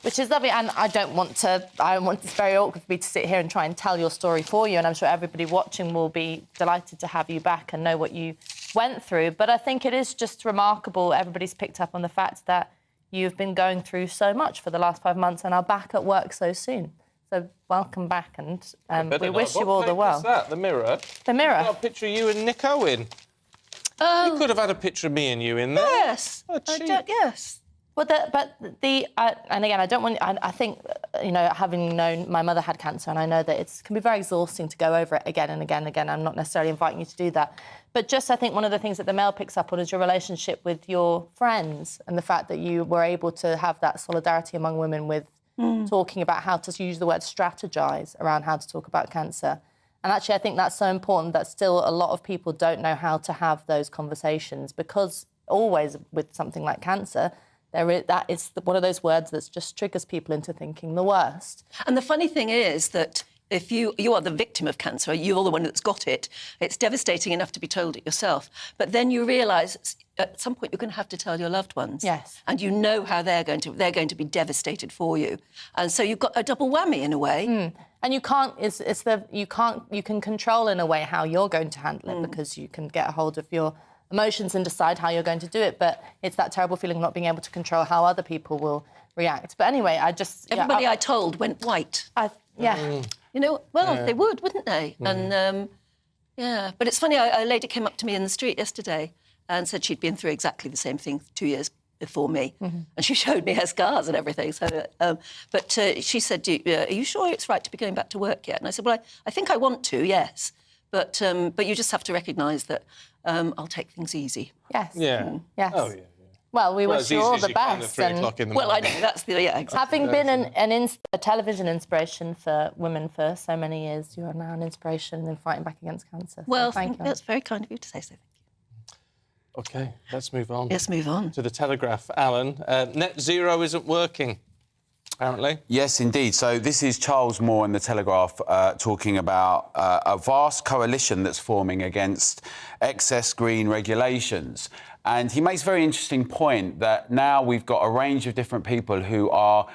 which is lovely. And it's very awkward for me to sit here and try and tell your story for you, and I'm sure everybody watching will be delighted to have you back and know what you went through. But I think it is just remarkable. Everybody's picked up on the fact that you've been going through so much for the last 5 months and are back at work so soon. So welcome back, and we wish you all the well. What's that? The Mirror? The Mirror. I've got a picture of you and Nick Owen. You could have had a picture of me and you in there. Yes. Yes. Well, and again, I don't want. I think, having known my mother had cancer, and I know that it can be very exhausting to go over it again and again and again. I'm not necessarily inviting you to do that, but just I think one of the things that the Mail picks up on is your relationship with your friends and the fact that you were able to have that solidarity among women with talking about how to use the word strategise around how to talk about cancer. And actually, I think that's so important that still a lot of people don't know how to have those conversations, because always with something like cancer, that is one of those words that just triggers people into thinking the worst. And the funny thing is that if you are the victim of cancer, you're the one that's got it, it's devastating enough to be told it yourself. But then you realise at some point you're going to have to tell your loved ones. Yes. And you know how they're going to be devastated for you. And so you've got a double whammy in a way. And you can control in a way how you're going to handle it, because you can get a hold of your emotions and decide how you're going to do it. But it's that terrible feeling of not being able to control how other people will react. But anyway, Everybody I told went white. They would, wouldn't they? And, but it's funny, a lady came up to me in the street yesterday and said she'd been through exactly the same thing 2 years before me. And she showed me her scars and everything. So, but she said, are you sure it's right to be going back to work yet? And I said, well, I think I want to, yes. But you just have to recognise that I'll take things easy. Yes. Yeah. Yes. Oh, yeah. Well, we wish you all the best. Kind of 3 o'clock in the morning. I know, that's exactly. Having been a television inspiration for women for so many years, you are now an inspiration in fighting back against cancer. Well, thank you. That's very kind of you to say so. OK, let's move on. Let's move on. To the Telegraph. Alan, net zero isn't working, apparently. Yes, indeed. So this is Charles Moore in the Telegraph talking about a vast coalition that's forming against excess green regulations. And he makes a very interesting point that now we've got a range of different people who are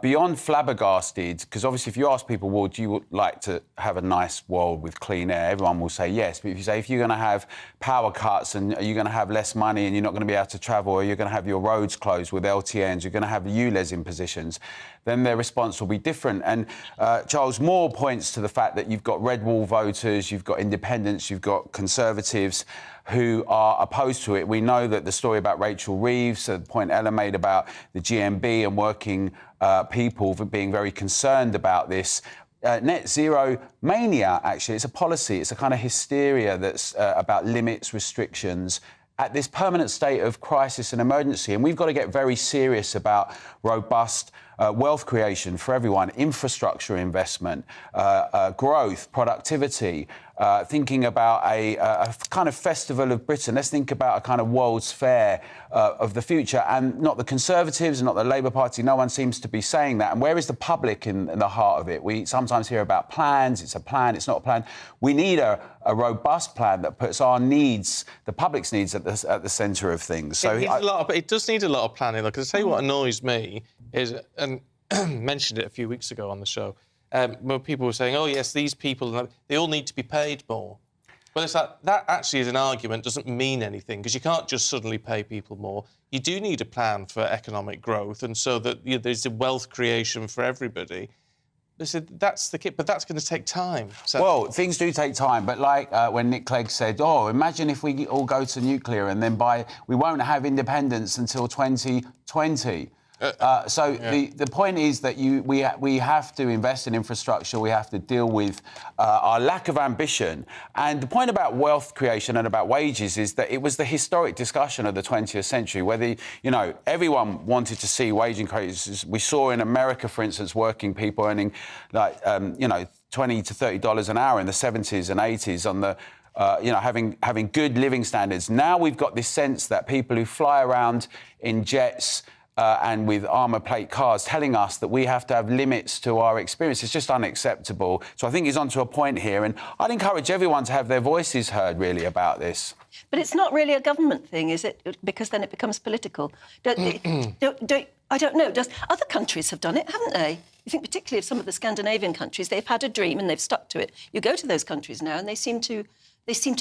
beyond flabbergasted, because obviously if you ask people, well, do you like to have a nice world with clean air? Everyone will say yes. But if you say, if you're going to have power cuts and you're going to have less money and you're not going to be able to travel, or you're going to have your roads closed with LTNs, you're going to have ULEZ impositions, then their response will be different. And Charles Moore points to the fact that you've got red wall voters, you've got independents, you've got Conservatives who are opposed to it. We know that the story about Rachel Reeves, the point Ella made about the GMB and working people being very concerned about this. Net zero mania, actually, it's a policy, it's a kind of hysteria that's about limits, restrictions, at this permanent state of crisis and emergency. And we've got to get very serious about robust wealth creation for everyone, infrastructure investment, growth, productivity, thinking about a kind of festival of Britain. Let's think about a kind of World's Fair of the future, and not the Conservatives and not the Labour Party. No one seems to be saying that. And where is the public in the heart of it? We sometimes hear about plans. It's a plan. It's not a plan. We need a robust plan that puts our needs, the public's needs, at the centre of things. So it does need a lot of planning. Because I tell you what annoys me is, and mentioned it a few weeks ago on the show, when people were saying, oh, yes, these people, they all need to be paid more. Well, it's like, that actually is an argument, doesn't mean anything, because you can't just suddenly pay people more. You do need a plan for economic growth, and so that there's a wealth creation for everybody. They said that's the kit, but that's going to take time. So... Well, things do take time, but like when Nick Clegg said, "Oh, imagine if we all go to nuclear and then we won't have independence until 2020." The point is that we have to invest in infrastructure. We have to deal with our lack of ambition. And the point about wealth creation and about wages is that it was the historic discussion of the 20th century, whether, everyone wanted to see wage increases. We saw in America, for instance, working people earning like, $20 to $30 an hour in the 70s and 80s on the having good living standards. Now we've got this sense that people who fly around in jets and with armour plate cars telling us that we have to have limits to our experience. It's just unacceptable. So I think he's onto a point here, and I'd encourage everyone to have their voices heard, really, about this. But it's not really a government thing, is it? Because then it becomes political. I don't know. Other countries have done it, haven't they? You think particularly of some of the Scandinavian countries, they've had a dream and they've stuck to it. You go to those countries now and they seem to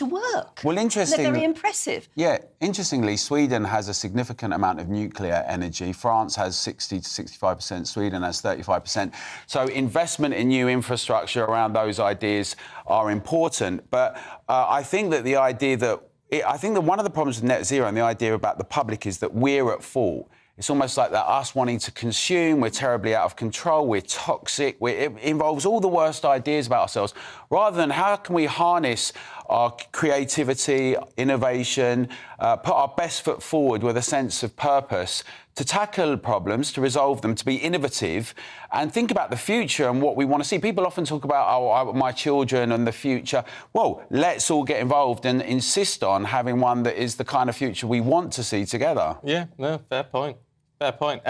work. Well, interesting. They're very impressive. Yeah, interestingly, Sweden has a significant amount of nuclear energy. France has 60 to 65%. Sweden has 35%. So investment in new infrastructure around those ideas are important. But I think that one of the problems with net zero and the idea about the public is that we're at fault. It's almost like that us wanting to consume, we're terribly out of control, we're toxic, it involves all the worst ideas about ourselves, rather than how can we harness our creativity, innovation, put our best foot forward with a sense of purpose to tackle problems, to resolve them, to be innovative, and think about the future and what we want to see. People often talk about my children and the future. Well, let's all get involved and insist on having one that is the kind of future we want to see together. Yeah, no, fair point. Fair point.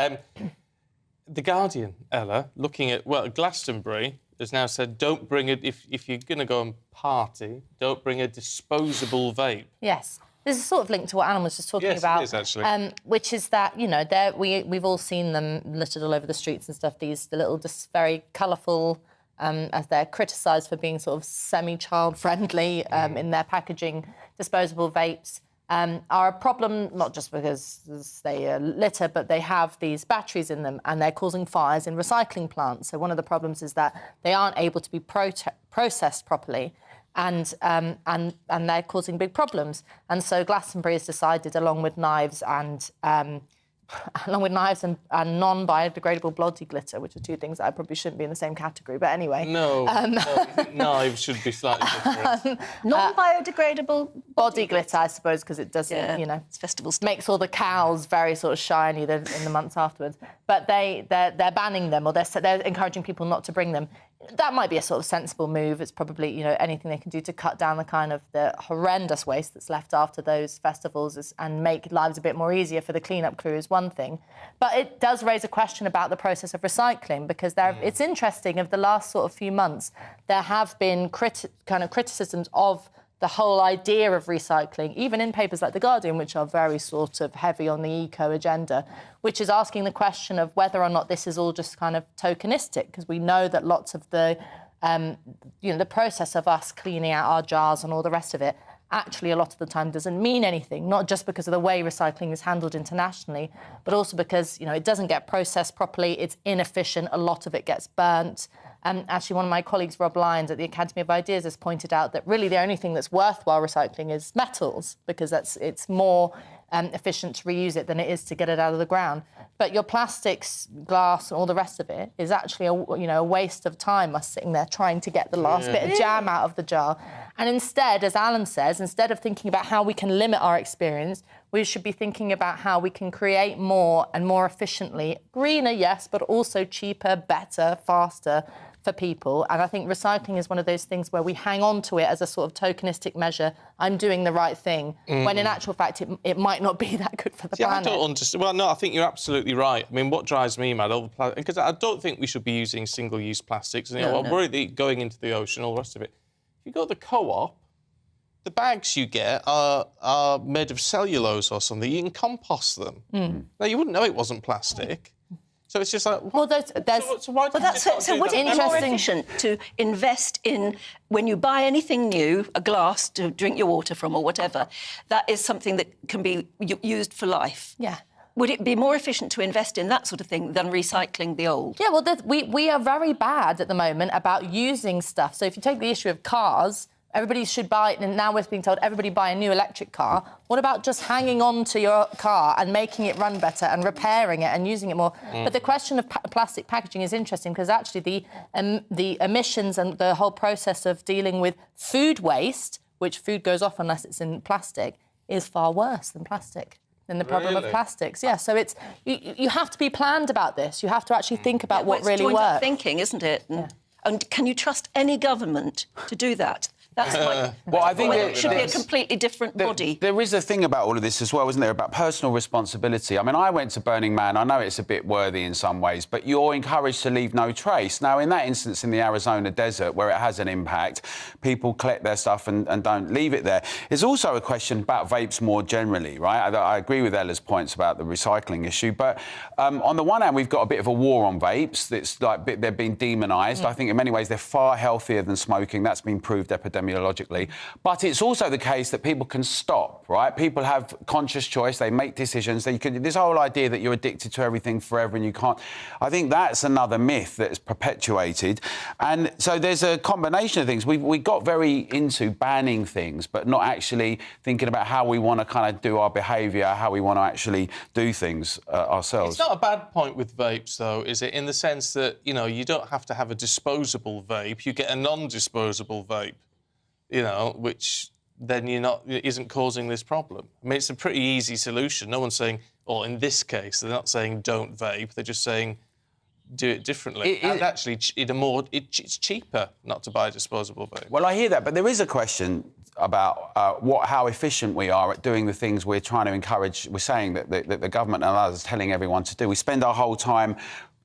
The Guardian, Ella, looking at, Glastonbury has now said don't bring it, if you're going to go and party, don't bring a disposable vape. Yes. This is sort of linked to what Alan was just talking about. Yes, it is, actually. Which is that, we've all seen them littered all over the streets and stuff, the little, just very colourful, as they're criticised for being sort of semi-child-friendly in their packaging, disposable vapes. Are a problem, not just because they litter, but they have these batteries in them and they're causing fires in recycling plants. So one of the problems is that they aren't able to be processed properly and they're causing big problems. And so Glastonbury has decided, along with knives and non-biodegradable body glitter, which are two things that I probably shouldn't be in the same category, but anyway. No, I think knives should be slightly different. Non-biodegradable body glitter, I suppose, because it doesn't, it's festival stuff. Makes all the cows very sort of shiny in the months afterwards. But they're banning them, or they're encouraging people not to bring them. That might be a sort of sensible move. It's probably, anything they can do to cut down the horrendous waste that's left after those festivals and make lives a bit more easier for the clean-up crew is one thing. But it does raise a question about the process of recycling, because it's interesting, of the last sort of few months, there have been criticisms of the whole idea of recycling, even in papers like The Guardian, which are very sort of heavy on the eco agenda, which is asking the question of whether or not this is all just kind of tokenistic, because we know that lots of the process of us cleaning out our jars and all the rest of it actually a lot of the time doesn't mean anything, not just because of the way recycling is handled internationally, but also because, it doesn't get processed properly, it's inefficient, a lot of it gets burnt. Actually, one of my colleagues, Rob Lyons, at the Academy of Ideas, has pointed out that really the only thing that's worthwhile recycling is metals, because it's more efficient to reuse it than it is to get it out of the ground. But your plastics, glass, and all the rest of it is actually a waste of time, us sitting there trying to get the last bit of jam out of the jar. And instead, as Alan says, instead of thinking about how we can limit our experience, we should be thinking about how we can create more and more efficiently, greener, yes, but also cheaper, better, faster for people. And I think recycling is one of those things where we hang on to it as a sort of tokenistic measure. I'm doing the right thing, when in actual fact it might not be that good for the planet. I don't understand. Well, no, I think you're absolutely right. I mean, what drives me mad, because I don't think we should be using single-use plastics. I'm worried that going into the ocean, all the rest of it. If you go to the co-op, the bags you get are made of cellulose or something. You can compost them. Now, you wouldn't know it wasn't plastic. So it's just like... Well, there's So why But that's so would it be more efficient to invest in, when you buy anything new, a glass to drink your water from or whatever, that is something that can be used for life? Yeah. Would it be more efficient to invest in that sort of thing than recycling the old? Yeah, well, we are very bad at the moment about using stuff. So if you take the issue of cars, everybody should buy, and now we're being told everybody buy a new electric car. What about just hanging on to your car and making it run better and repairing it and using it more? But the question of plastic packaging is interesting because actually the emissions and the whole process of dealing with food waste, which food goes off unless it's in plastic, is far worse than plastic. Than the problem of plastics, yeah. So it's you have to be planned about this. You have to actually think about what really works. It's joined up thinking, isn't it? And can you trust any government to do that? That's like, well, I think it should be a completely different body. There is a thing about all of this as well, isn't there, about personal responsibility. I mean, I went to Burning Man. I know it's a bit worthy in some ways, but you're encouraged to leave no trace. Now, in that instance, in the Arizona desert, where it has an impact, people collect their stuff and don't leave it there. There's also a question about vapes more generally, right? I agree with Ella's points about the recycling issue, but on the one hand, we've got a bit of a war on vapes. It's like they're being demonised. I think in many ways they're far healthier than smoking. That's been proved epidemiologically. But it's also the case that people can stop, right? People have conscious choice. They make decisions. This whole idea that you're addicted to everything forever and you can't... I think that's another myth that's perpetuated. And so there's a combination of things. We got very into banning things, but not actually thinking about how we want to kind of do our behaviour, how we want to actually do things ourselves. It's not a bad point with vapes, though, is it? In the sense that, you know, you don't have to have a disposable vape. You get a non-disposable vape, you know, which then isn't causing this problem. I mean, it's a pretty easy solution. No one's saying, or in this case, they're not saying don't vape. They're just saying do it differently. And actually, it's cheaper not to buy a disposable vape. Well, I hear that, but there is a question about how efficient we are at doing the things we're trying to encourage. We're saying that the government and others are telling everyone to do. We spend our whole time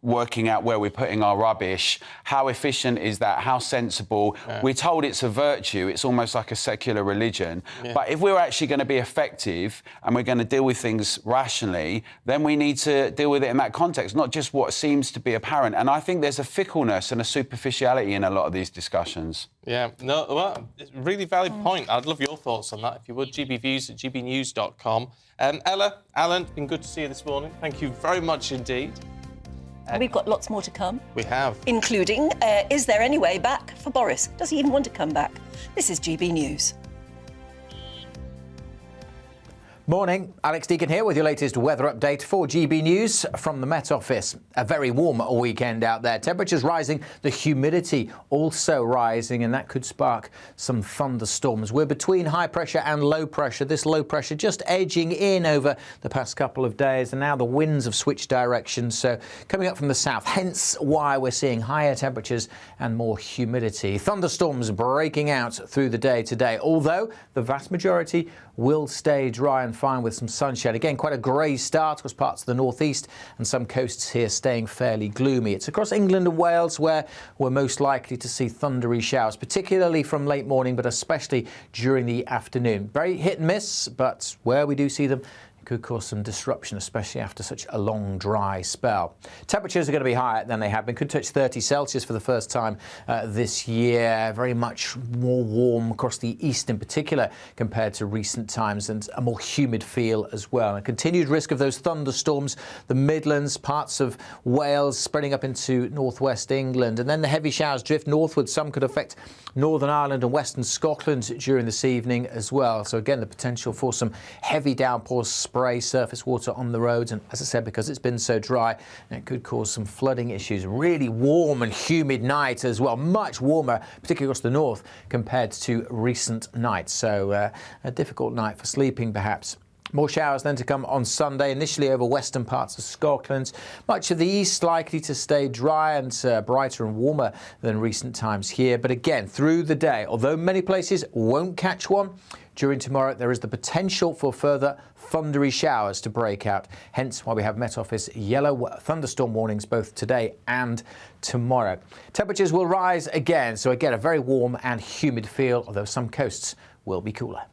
working out where we're putting our rubbish. How efficient is that? How sensible? Yeah. We're told it's a virtue. It's almost like a secular religion. Yeah. But if we're actually going to be effective and we're going to deal with things rationally, then we need to deal with it in that context, not just what seems to be apparent. And I think there's a fickleness and a superficiality in a lot of these discussions. Yeah, no, well, it's a really valid point. I'd love your thoughts on that, if you would. GBviews at gbnews.com. Ella, Alan, been good to see you this morning. Thank you very much indeed. We've got lots more to come. We have. Including, is there any way back for Boris? Does he even want to come back? This is GB News. Morning, Alex Deacon here with your latest weather update for GB News from the Met Office. A very warm weekend out there. Temperatures rising, the humidity also rising, and that could spark some thunderstorms. We're between high pressure and low pressure. This low pressure just edging in over the past couple of days, and now the winds have switched directions, so coming up from the south, hence why we're seeing higher temperatures and more humidity. Thunderstorms breaking out through the day today, although the vast majority will stay dry and fine with some sunshine. Again, quite a grey start across parts of the northeast and some coasts here staying fairly gloomy. It's across England and Wales where we're most likely to see thundery showers, particularly from late morning, but especially during the afternoon. Very hit and miss, but where we do see them, could cause some disruption, especially after such a long, dry spell. Temperatures are going to be higher than they have been. Could touch 30 Celsius for the first time this year. Very much more warm across the east in particular compared to recent times, and a more humid feel as well. A continued risk of those thunderstorms, the Midlands, parts of Wales, spreading up into northwest England. And then the heavy showers drift northward. Some could affect Northern Ireland and western Scotland during this evening as well. So again, the potential for some heavy downpours, spray surface water on the roads, and as I said, because it's been so dry, it could cause some flooding issues. Really warm and humid night as well, much warmer, particularly across the north compared to recent nights. So a difficult night for sleeping perhaps. More showers then to come on Sunday, initially over western parts of Scotland. Much of the east likely to stay dry and brighter and warmer than recent times here. But again, through the day, although many places won't catch one, during tomorrow there is the potential for further thundery showers to break out. Hence why we have Met Office yellow thunderstorm warnings both today and tomorrow. Temperatures will rise again, so again a very warm and humid feel, although some coasts will be cooler.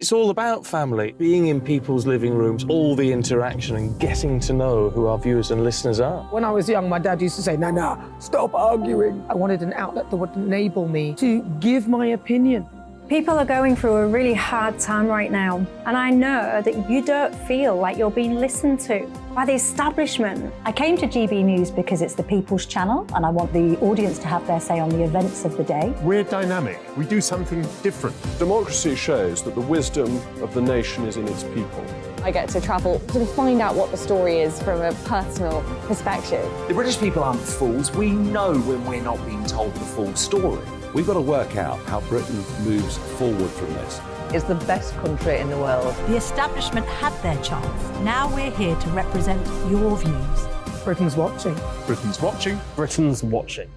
It's all about family, being in people's living rooms, all the interaction and getting to know who our viewers and listeners are. When I was young, my dad used to say, "Nana, stop arguing." I wanted an outlet that would enable me to give my opinion. People are going through a really hard time right now, and I know that you don't feel like you're being listened to by the establishment. I came to GB News because it's the People's Channel and I want the audience to have their say on the events of the day. We're dynamic. We do something different. Democracy shows that the wisdom of the nation is in its people. I get to travel to find out what the story is from a personal perspective. The British people aren't fools. We know when we're not being told the full story. We've got to work out how Britain moves forward from this. It's the best country in the world. The establishment had their chance. Now we're here to represent your views. Britain's watching. Britain's watching. Britain's watching.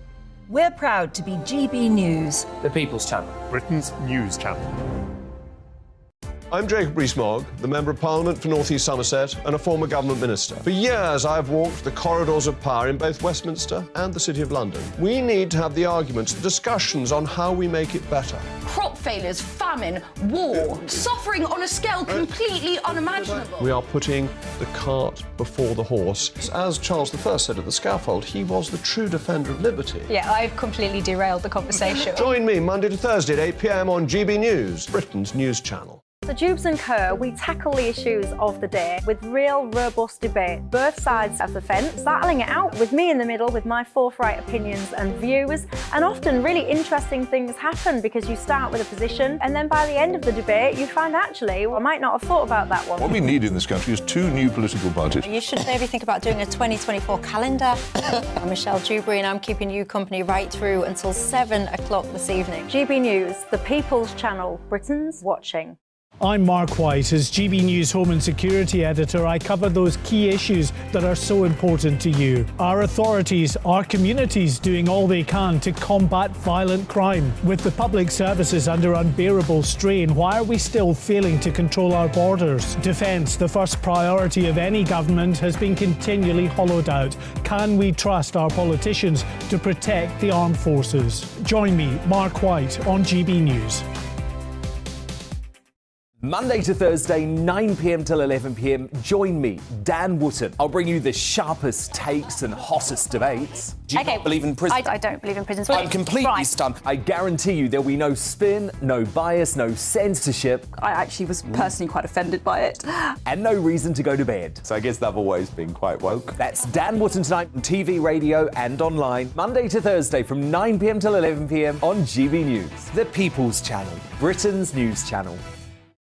We're proud to be GB News. The People's Channel. Britain's news channel. I'm Jacob Rees-Mogg, the Member of Parliament for North East Somerset and a former government minister. For years, I've walked the corridors of power in both Westminster and the City of London. We need to have the arguments, the discussions on how we make it better. Crop failures, famine, war, suffering on a scale completely unimaginable. We are putting the cart before the horse. As Charles I said at the scaffold, he was the true defender of liberty. Yeah, I've completely derailed the conversation. Join me Monday to Thursday at 8 p.m. on GB News, Britain's news channel. So Jubes and Co, we tackle the issues of the day with real robust debate, both sides of the fence, battling it out with me in the middle with my forthright opinions and views, and often really interesting things happen because you start with a position and then by the end of the debate you find actually, well, I might not have thought about that one. What we need in this country is 2 new political parties. You should maybe think about doing a 2024 calendar. I'm Michelle Dewberry and I'm keeping you company right through until 7 o'clock this evening. GB News, the People's Channel, Britain's watching. I'm Mark White. As GB News Home and Security Editor, I cover those key issues that are so important to you. Our authorities, our communities doing all they can to combat violent crime. With the public services under unbearable strain, why are we still failing to control our borders? Defence, the first priority of any government, has been continually hollowed out. Can we trust our politicians to protect the armed forces? Join me, Mark White, on GB News. Monday to Thursday, 9 p.m. till 11 p.m. Join me, Dan Wootton. I'll bring you the sharpest takes and hottest debates. Do you not believe in prisons? I don't believe in prisons. I'm completely stunned. I guarantee you there'll be no spin, no bias, no censorship. I actually was personally quite offended by it. And no reason to go to bed. So I guess they've always been quite woke. That's Dan Wootton tonight on TV, radio and online. Monday to Thursday from 9 p.m. till 11 p.m. on GB News. The People's Channel, Britain's news channel.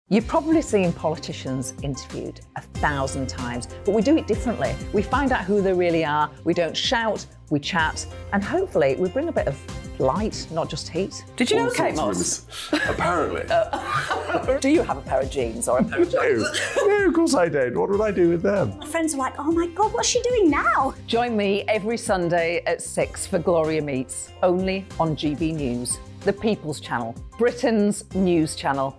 You've probably seen politicians interviewed 1,000 times, but we do it differently. We find out who they really are, we don't shout, we chat, and hopefully we bring a bit of light, not just heat. Did you know Kate Moss? Apparently. Do you have a pair of jeans or a pair of jeans? No, of course I don't. What would I do with them? My friends are like, oh my God, what's she doing now? Join me every Sunday at 6 for Gloria Meets, only on GB News, the People's Channel, Britain's news channel.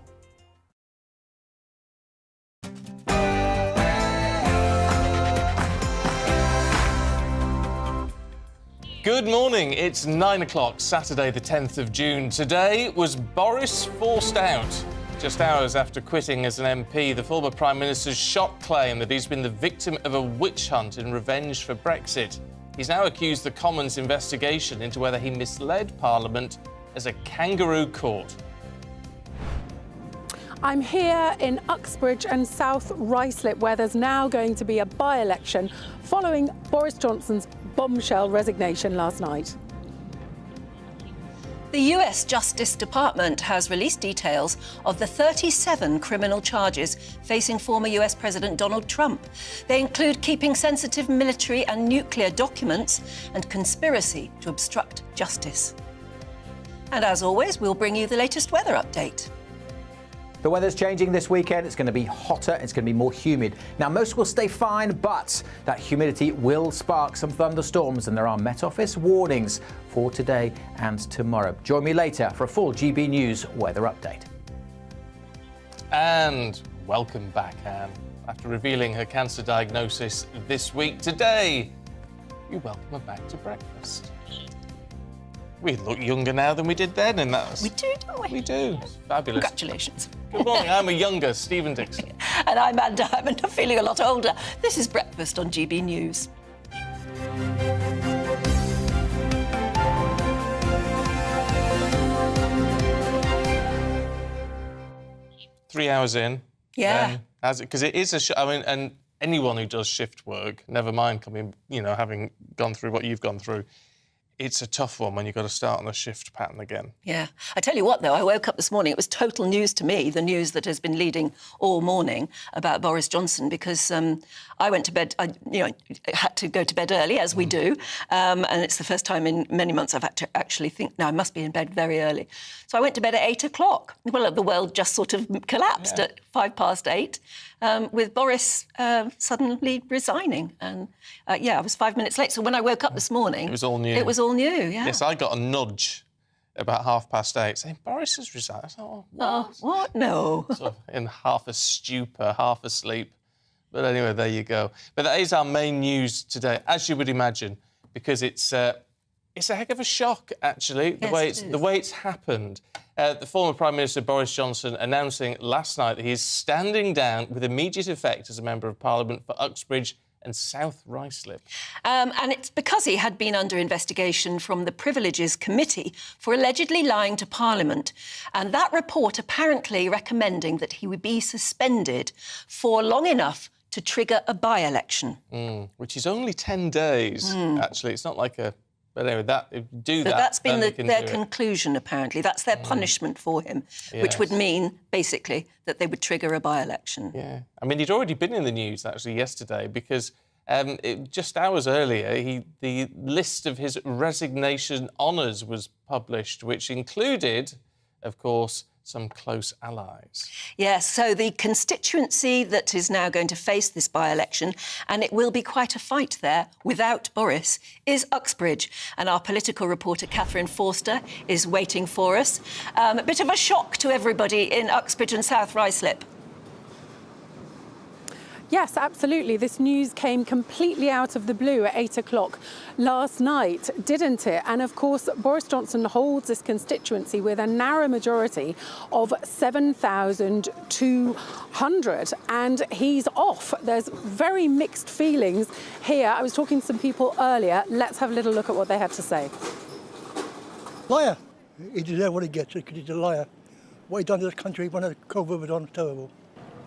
Good morning, it's 9 o'clock, Saturday the 10th of June. Today was Boris forced out. Just hours after quitting as an MP, the former Prime Minister's shock claim that he's been the victim of a witch hunt in revenge for Brexit. He's now accused the Commons investigation into whether he misled Parliament as a kangaroo court. I'm here in Uxbridge and South Ruislip, where there's now going to be a by-election following Boris Johnson's bombshell resignation last night. The US Justice Department has released details of the 37 criminal charges facing former US President Donald Trump. They include keeping sensitive military and nuclear documents and conspiracy to obstruct justice. And as always, we'll bring you the latest weather update. The weather's changing this weekend. It's going to be hotter. It's going to be more humid. Now, most will stay fine, but that humidity will spark some thunderstorms, and there are Met Office warnings for today and tomorrow. Join me later for a full GB News weather update. And welcome back, Anne. After revealing her cancer diagnosis this week, today, you welcome her back to breakfast. We look younger now than we did then, and that's... We do, don't we? We do. It's fabulous. Congratulations. Good morning, I'm a younger Stephen Dixon. And I'm Anne Diamond, I'm feeling a lot older. This is Breakfast on GB News. Three hours in. Yeah. Because it is I mean, and anyone who does shift work, never mind coming, having gone through what you've gone through, it's a tough one when you've got to start on a shift pattern again. Yeah. I tell you what, though, I woke up this morning, it was total news to me, the news that has been leading all morning about Boris Johnson, because I went to bed, I had to go to bed early, as we do, and it's the first time in many months I've had to actually think, no, I must be in bed very early. So I went to bed at 8 o'clock. Well, the world just sort of collapsed at 8:05, with Boris suddenly resigning. And, I was 5 minutes late. So when I woke up this morning... It was all new. It was all new, yeah. Yes, I got a nudge about 8:30 saying, Boris has resigned. I thought, what? No. Sort of in half a stupor, half asleep. But anyway, there you go. But that is our main news today, as you would imagine, because it's a heck of a shock, actually, the way it's happened. The former Prime Minister Boris Johnson announcing last night that he is standing down with immediate effect as a Member of Parliament for Uxbridge and South Ruislip. And it's because he had been under investigation from the Privileges Committee for allegedly lying to Parliament. And that report apparently recommending that he would be suspended for long enough to trigger a by-election. Which is only 10 days, actually. It's not like a... But anyway, that's been their conclusion, apparently. That's their punishment for him, which would mean, basically, that they would trigger a by-election. Yeah. I mean, he'd already been in the news, actually, yesterday, because just hours earlier, the list of his resignation honours was published, which included, of course, some close allies. Yes, so the constituency that is now going to face this by-election, and it will be quite a fight there without Boris, is Uxbridge. And our political reporter, Catherine Forster, is waiting for us. A bit of a shock to everybody in Uxbridge and South Ruislip. Yes, absolutely. This news came completely out of the blue at 8 o'clock last night, didn't it? And of course, Boris Johnson holds this constituency with a narrow majority of 7,200, and he's off. There's very mixed feelings here. I was talking to some people earlier. Let's have a little look at what they had to say. Liar. He deserves what he gets because he's a liar. What he's done to this country when the COVID was on, terrible.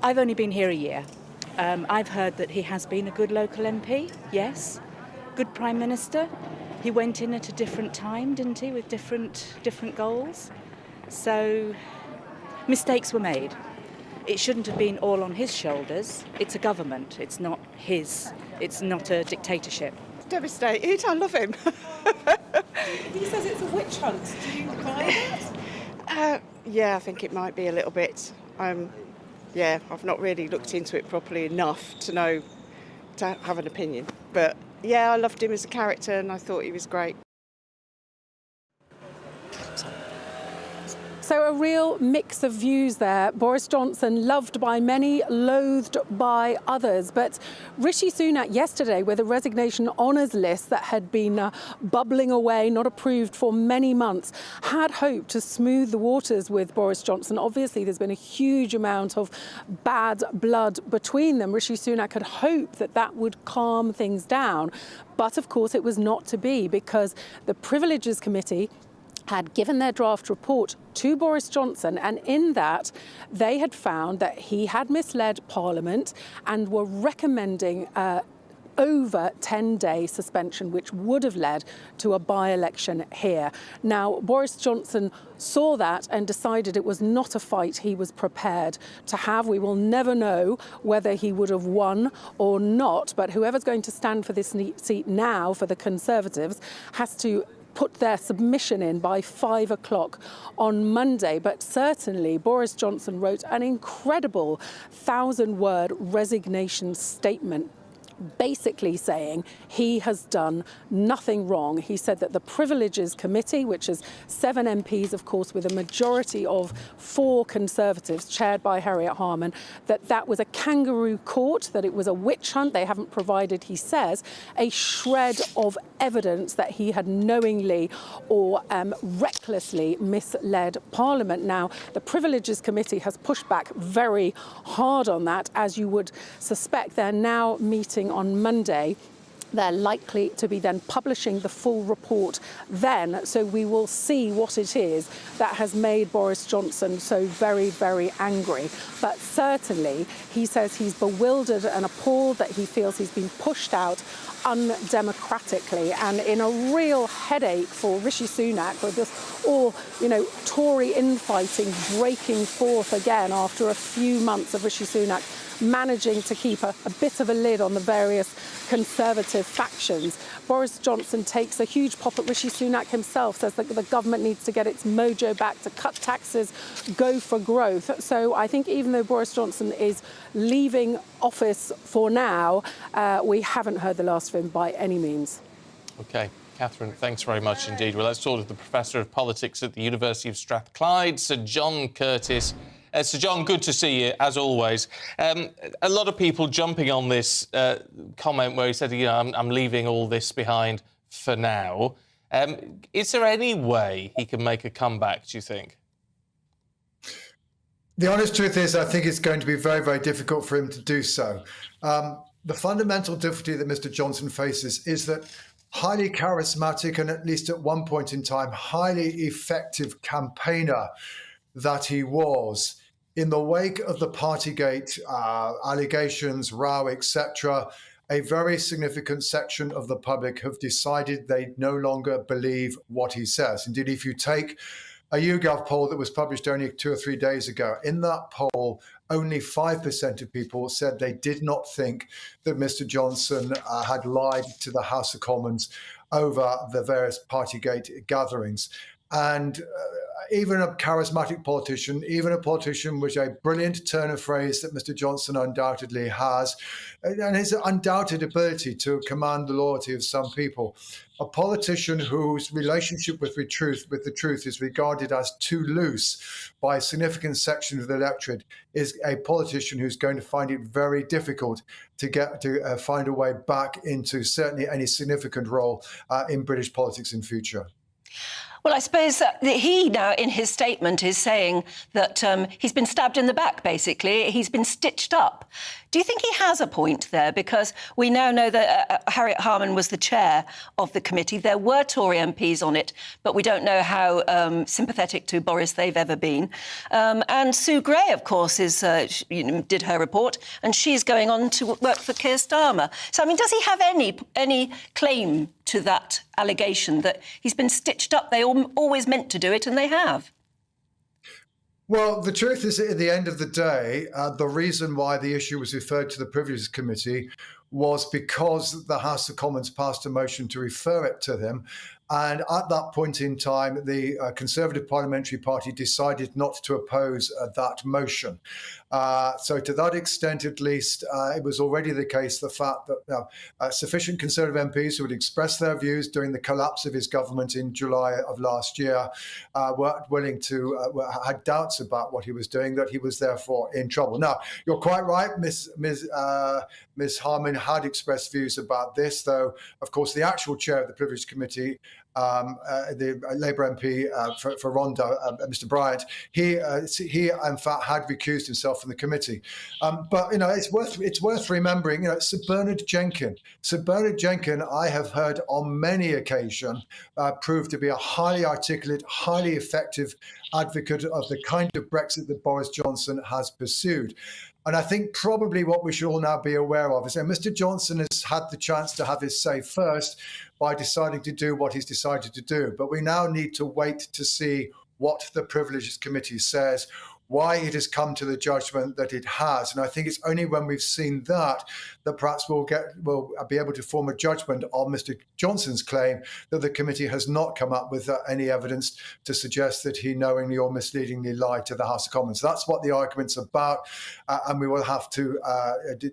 I've only been here a year. I've heard that he has been a good local MP, yes. Good Prime Minister. He went in at a different time, didn't he, with different goals. So mistakes were made. It shouldn't have been all on his shoulders. It's a government. It's not his. It's not a dictatorship. Devastated. I love him. He says it's a witch hunt. Do you buy that? Yeah, I think it might be a little bit. Yeah, I've not really looked into it properly enough to know, to have an opinion. But yeah, I loved him as a character and I thought he was great. So a real mix of views there. Boris Johnson loved by many, loathed by others. But Rishi Sunak yesterday, with a resignation honours list that had been bubbling away, not approved for many months, had hoped to smooth the waters with Boris Johnson. Obviously, there's been a huge amount of bad blood between them. Rishi Sunak had hoped that that would calm things down. But of course, it was not to be, because the Privileges Committee had given their draft report to Boris Johnson, and in that they had found that he had misled Parliament and were recommending over 10-day suspension, which would have led to a by-election here. Now, Boris Johnson saw that and decided it was not a fight he was prepared to have. We will never know whether he would have won or not, but whoever's going to stand for this seat now for the Conservatives has to put their submission in by 5 o'clock on Monday. But certainly Boris Johnson wrote an incredible 1,000-word resignation statement basically saying he has done nothing wrong. He said that the Privileges Committee, which is 7 MPs, of course, with a majority of 4 Conservatives, chaired by Harriet Harman, that was a kangaroo court, that it was a witch hunt. They haven't provided, he says, a shred of evidence that he had knowingly or recklessly misled Parliament. Now, the Privileges Committee has pushed back very hard on that, as you would suspect. They're now meeting on Monday. They're likely to be then publishing the full report then, so we will see what it is that has made Boris Johnson so very, very angry. But certainly, he says he's bewildered and appalled that he feels he's been pushed out undemocratically, and in a real headache for Rishi Sunak, with this all, Tory infighting breaking forth again after a few months of Rishi Sunak managing to keep a bit of a lid on the various Conservative factions. Boris Johnson takes a huge pop at Rishi Sunak himself, says that the government needs to get its mojo back, to cut taxes, go for growth. So I think even though Boris Johnson is leaving office for now, we haven't heard the last of him by any means. OK. Catherine, thanks very much indeed. Well, let's talk to the Professor of Politics at the University of Strathclyde, Sir John Curtis. Sir John, good to see you, as always. A lot of people jumping on this comment where he said, I'm leaving all this behind for now. Is there any way he can make a comeback, do you think? The honest truth is, I think it's going to be very, very difficult for him to do so. The fundamental difficulty that Mr. Johnson faces is that highly charismatic and, at least at one point in time, highly effective campaigner that he was, in the wake of the Partygate allegations, row, etc., a very significant section of the public have decided they no longer believe what he says. Indeed, if you take a YouGov poll that was published only 2 or 3 days ago, in that poll, only 5% of people said they did not think that Mr. Johnson had lied to the House of Commons over the various Partygate gatherings. And even a charismatic politician, even a politician with a brilliant turn of phrase that Mr. Johnson undoubtedly has, and his undoubted ability to command the loyalty of some people, a politician whose relationship with the truth is regarded as too loose by a significant section of the electorate, is a politician who's going to find it very difficult to find a way back into certainly any significant role in British politics in future. Well, I suppose that he now, in his statement, is saying that he's been stabbed in the back, basically. He's been stitched up. Do you think he has a point there? Because we now know that Harriet Harman was the chair of the committee. There were Tory MPs on it, but we don't know how sympathetic to Boris they've ever been. And Sue Gray, of course, did her report, and she's going on to work for Keir Starmer. So, I mean, does he have any claim to that allegation that he's been stitched up? They always meant to do it, and they have. Well, the truth is, at the end of the day, the reason why the issue was referred to the Privileges Committee was because the House of Commons passed a motion to refer it to them. And at that point in time, the Conservative Parliamentary Party decided not to oppose that motion. So to that extent, at least, it was already the case, the fact that sufficient Conservative MPs who had expressed their views during the collapse of his government in July of last year weren't willing to, had doubts about what he was doing, that he was therefore in trouble. Now, you're quite right, Ms. Harman had expressed views about this, though, of course, the actual chair of the Privilege Committee, the Labour MP for Rhondda, Mr. Bryant, he in fact had recused himself from the committee. But it's worth remembering, Sir Bernard Jenkin. Sir Bernard Jenkin, I have heard on many occasions, proved to be a highly articulate, highly effective advocate of the kind of Brexit that Boris Johnson has pursued. And I think probably what we should all now be aware of is that Mr. Johnson has had the chance to have his say first by deciding to do what he's decided to do. But we now need to wait to see what the Privileges Committee says, why it has come to the judgment that it has. And I think it's only when we've seen that perhaps we'll be able to form a judgment on Mr. Johnson's claim that the committee has not come up with any evidence to suggest that he knowingly or misleadingly lied to the House of Commons. That's what the argument's about, and we will have to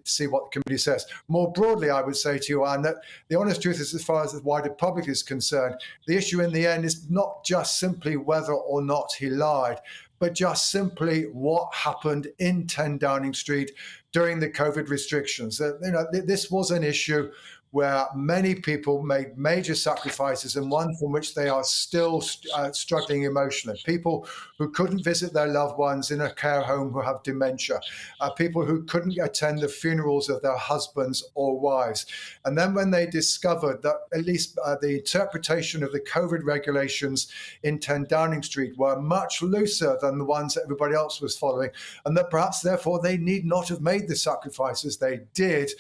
see what the committee says. More broadly, I would say to you, Anne, that the honest truth is, as far as the wider public is concerned, the issue in the end is not just simply whether or not he lied, but just simply what happened in 10 Downing Street during the COVID restrictions. This was an issue where many people made major sacrifices, and one from which they are still struggling emotionally. People who couldn't visit their loved ones in a care home who have dementia, people who couldn't attend the funerals of their husbands or wives. And then when they discovered that at least the interpretation of the COVID regulations in 10 Downing Street were much looser than the ones that everybody else was following, and that perhaps therefore they need not have made the sacrifices they did,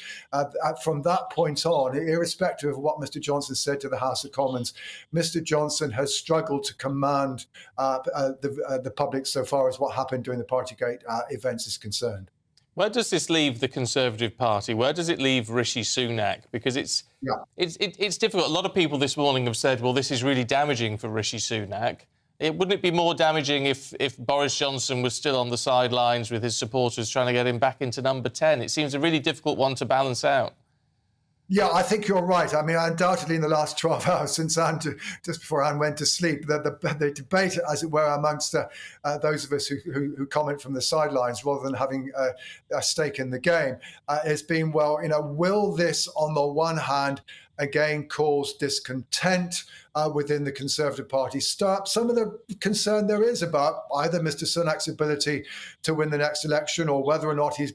from that point on, irrespective of what Mr. Johnson said to the House of Commons, Mr. Johnson has struggled to command the public so far as what happened during the Partygate events is concerned. Where does this leave the Conservative Party? Where does it leave Rishi Sunak? Because it's difficult. A lot of people this morning have said, well, this is really damaging for Rishi Sunak. Wouldn't it be more damaging if Boris Johnson was still on the sidelines with his supporters trying to get him back into number 10? It seems a really difficult one to balance out. Yeah, I think you're right. I mean, undoubtedly in the last 12 hours since just before Anne went to sleep, the debate, as it were, amongst those of us who comment from the sidelines rather than having a stake in the game, has been, well, will this, on the one hand, again cause discontent within the Conservative Party, stir up some of the concern there is about either Mr. Sunak's ability to win the next election or whether or not he's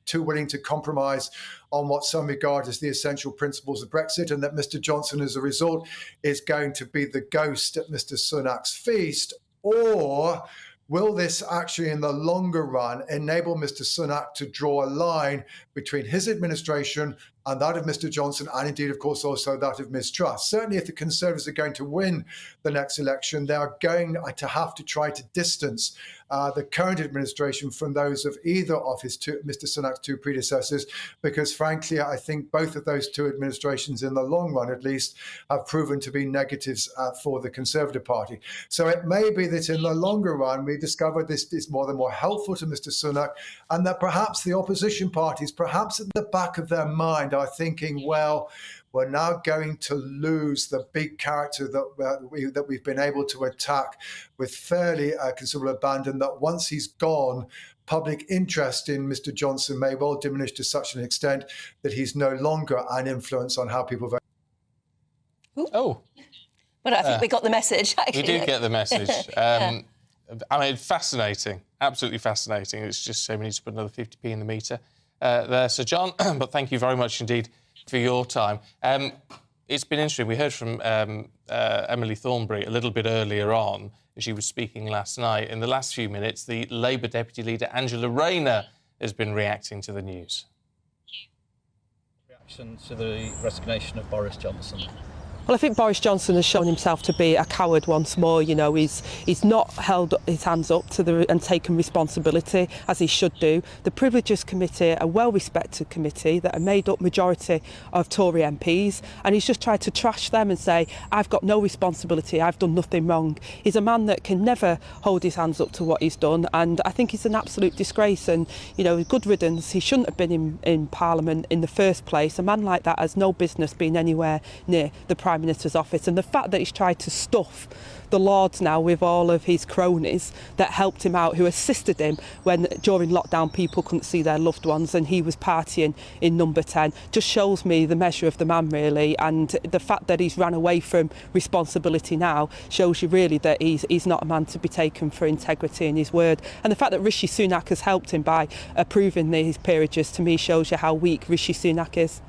too willing to compromise on what some regard as the essential principles of Brexit, and that Mr. Johnson, as a result, is going to be the ghost at Mr. Sunak's feast? Or will this actually, in the longer run, enable Mr. Sunak to draw a line between his administration and that of Mr. Johnson, and indeed, of course, also that of mistrust? Certainly, if the Conservatives are going to win the next election, they are going to have to try to distance the current administration from those of either of Mr. Sunak's two predecessors, because frankly, I think both of those two administrations, in the long run at least, have proven to be negatives for the Conservative Party. So it may be that in the longer run, we discover this is more helpful to Mr. Sunak, and that perhaps the opposition parties, perhaps at the back of their mind, are thinking, well, we're now going to lose the big character that we've been able to attack with fairly considerable abandon, that once he's gone, public interest in Mr. Johnson may well diminish to such an extent that he's no longer an influence on how people vote. Oh. But I think we got the message, actually. We did get the message. I mean, fascinating, absolutely fascinating. It's just so we need to put another 50p in the meter there, Sir John. But thank you very much indeed for your time. It's been interesting. We heard from Emily Thornberry a little bit earlier on. She was speaking last night. In the last few minutes, the Labour Deputy Leader, Angela Rayner, has been reacting to the news. Reaction to the resignation of Boris Johnson. Well, I think Boris Johnson has shown himself to be a coward once more. You know, he's not held his hands up to and taken responsibility as he should do. The Privileges Committee, a well-respected committee that are made up majority of Tory MPs, and he's just tried to trash them and say, I've got no responsibility, I've done nothing wrong. He's a man that can never hold his hands up to what he's done, and I think he's an absolute disgrace. And, you know, good riddance, he shouldn't have been in Parliament in the first place. A man like that has no business being anywhere near the Prime Minister's office, and the fact that he's tried to stuff the Lords now with all of his cronies that helped him out, who assisted him when during lockdown people couldn't see their loved ones and he was partying in number 10, just shows me the measure of the man, really. And the fact that he's ran away from responsibility now shows you really that he's not a man to be taken for integrity in his word. And the fact that Rishi Sunak has helped him by approving these peerages, to me, shows you how weak Rishi Sunak is.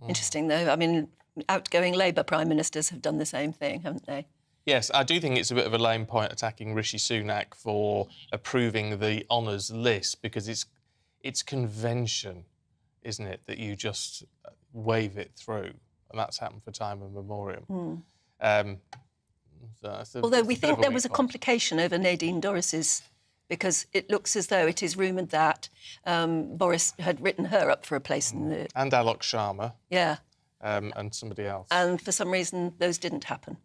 Interesting, though. I mean, outgoing Labour Prime Ministers have done the same thing, haven't they? Yes, I do think it's a bit of a lame point attacking Rishi Sunak for approving the honours list, because it's convention, isn't it, that you just wave it through, and that's happened for time immemorial. Although we think there was a complication over Nadine Dorris's, because it looks as though it is rumoured that Boris had written her up for a place in the... And Alok Sharma. Yeah. And somebody else. And for some reason, those didn't happen.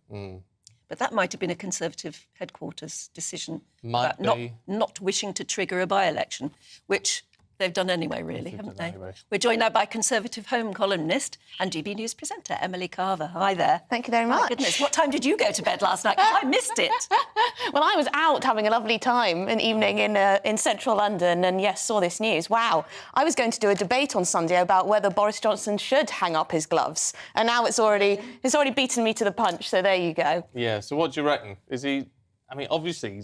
But that might have been a Conservative headquarters decision about not wishing to trigger a by-election, which they've done anyway, really, haven't they? Anyway. We're joined now by Conservative Home columnist and GB News presenter Emily Carver. Hi there. Thank you very much. My goodness, what time did you go to bed last night? 'Cause I missed it. Well, I was out having a lovely time, an evening in central London, and yes, saw this news. Wow. I was going to do a debate on Sunday about whether Boris Johnson should hang up his gloves, and now it's already beaten me to the punch, so there you go. Yeah, so what do you reckon? Is he... I mean, obviously,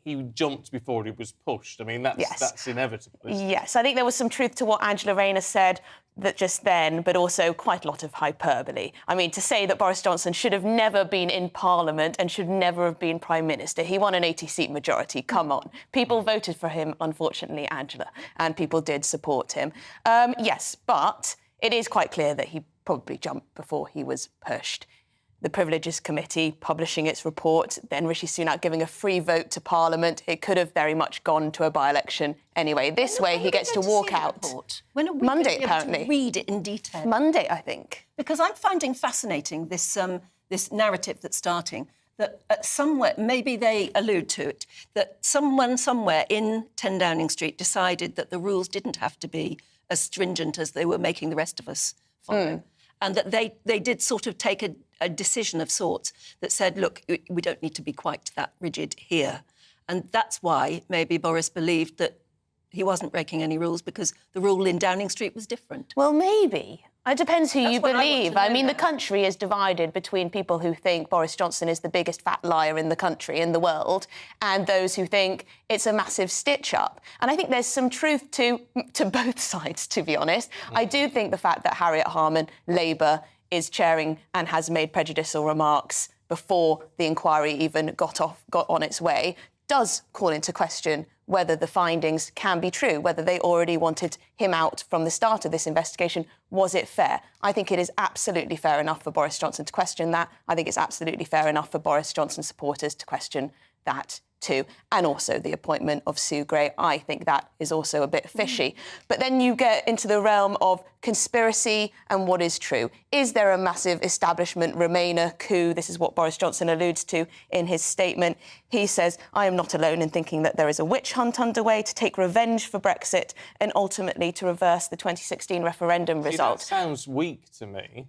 he jumped before he was pushed. I mean, that's inevitable, isn't it? Yes, I think there was some truth to what Angela Rayner said just then, but also quite a lot of hyperbole. I mean, to say that Boris Johnson should have never been in Parliament and should never have been Prime Minister. He won an 80-seat majority, come on. People voted for him, unfortunately, Angela, and people did support him. Yes, but it is quite clear that he probably jumped before he was pushed. The Privileges Committee publishing its report, then Rishi Sunak giving a free vote to Parliament. It could have very much gone to a by-election anyway. This way, he gets to walk out. When are we Monday, able apparently. to read it in detail? Monday, I think. Because I'm finding fascinating this narrative that's starting, that somewhere, maybe they allude to it, that someone somewhere in 10 Downing Street decided that the rules didn't have to be as stringent as they were making the rest of us follow. And that they did sort of take a decision of sorts that said, look, we don't need to be quite that rigid here. And that's why maybe Boris believed that he wasn't breaking any rules, because the rule in Downing Street was different. Well, maybe. It depends who you believe. I mean, the country is divided between people who think Boris Johnson is the biggest fat liar in the country, in the world, and those who think it's a massive stitch-up. And I think there's some truth to both sides, to be honest. I do think the fact that Harriet Harman, Labour, is chairing and has made prejudicial remarks before the inquiry even got on its way does call into question whether the findings can be true, whether they already wanted him out from the start of this investigation. Was it fair? I think it is absolutely fair enough for Boris Johnson to question that. I think it's absolutely fair enough for Boris Johnson supporters to question that too. And also the appointment of Sue Gray. I think that is also a bit fishy. But then you get into the realm of conspiracy and what is true. Is there a massive establishment Remainer coup? This is what Boris Johnson alludes to in his statement. He says, I am not alone in thinking that there is a witch hunt underway to take revenge for Brexit and ultimately to reverse the 2016 referendum result. That sounds weak to me.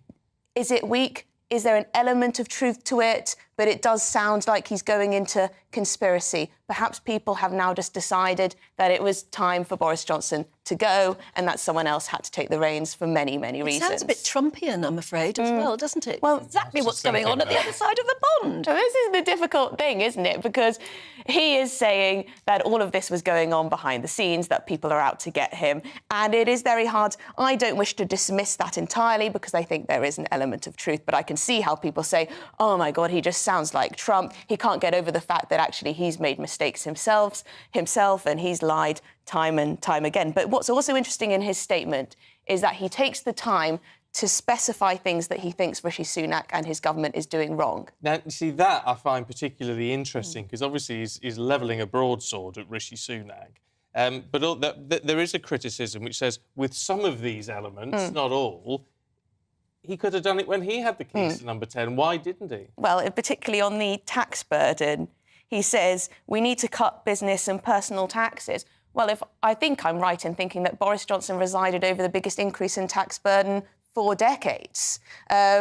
Is it weak? Is there an element of truth to it? But it does sound like he's going into conspiracy. Perhaps people have now just decided that it was time for Boris Johnson to go and that someone else had to take the reins for many, many reasons. It sounds a bit Trumpian, I'm afraid, as well, doesn't it? Well, exactly what's going on at the other side of the pond. So this is the difficult thing, isn't it? Because he is saying that all of this was going on behind the scenes, that people are out to get him. And it is very hard. I don't wish to dismiss that entirely because I think there is an element of truth. But I can see how people say, oh, my God, he just sounds like Trump. He can't get over the fact that actually he's made mistakes himself and he's lied time and time again. But what's also interesting in his statement is that he takes the time to specify things that he thinks Rishi Sunak and his government is doing wrong. Now, you see, that I find particularly interesting because obviously he's levelling a broadsword at Rishi Sunak. But there is a criticism which says with some of these elements, not all, he could have done it when he had the keys to number 10. Why didn't he? Well, particularly on the tax burden, he says we need to cut business and personal taxes. Well, I think I'm right in thinking that Boris Johnson resided over the biggest increase in tax burden for decades.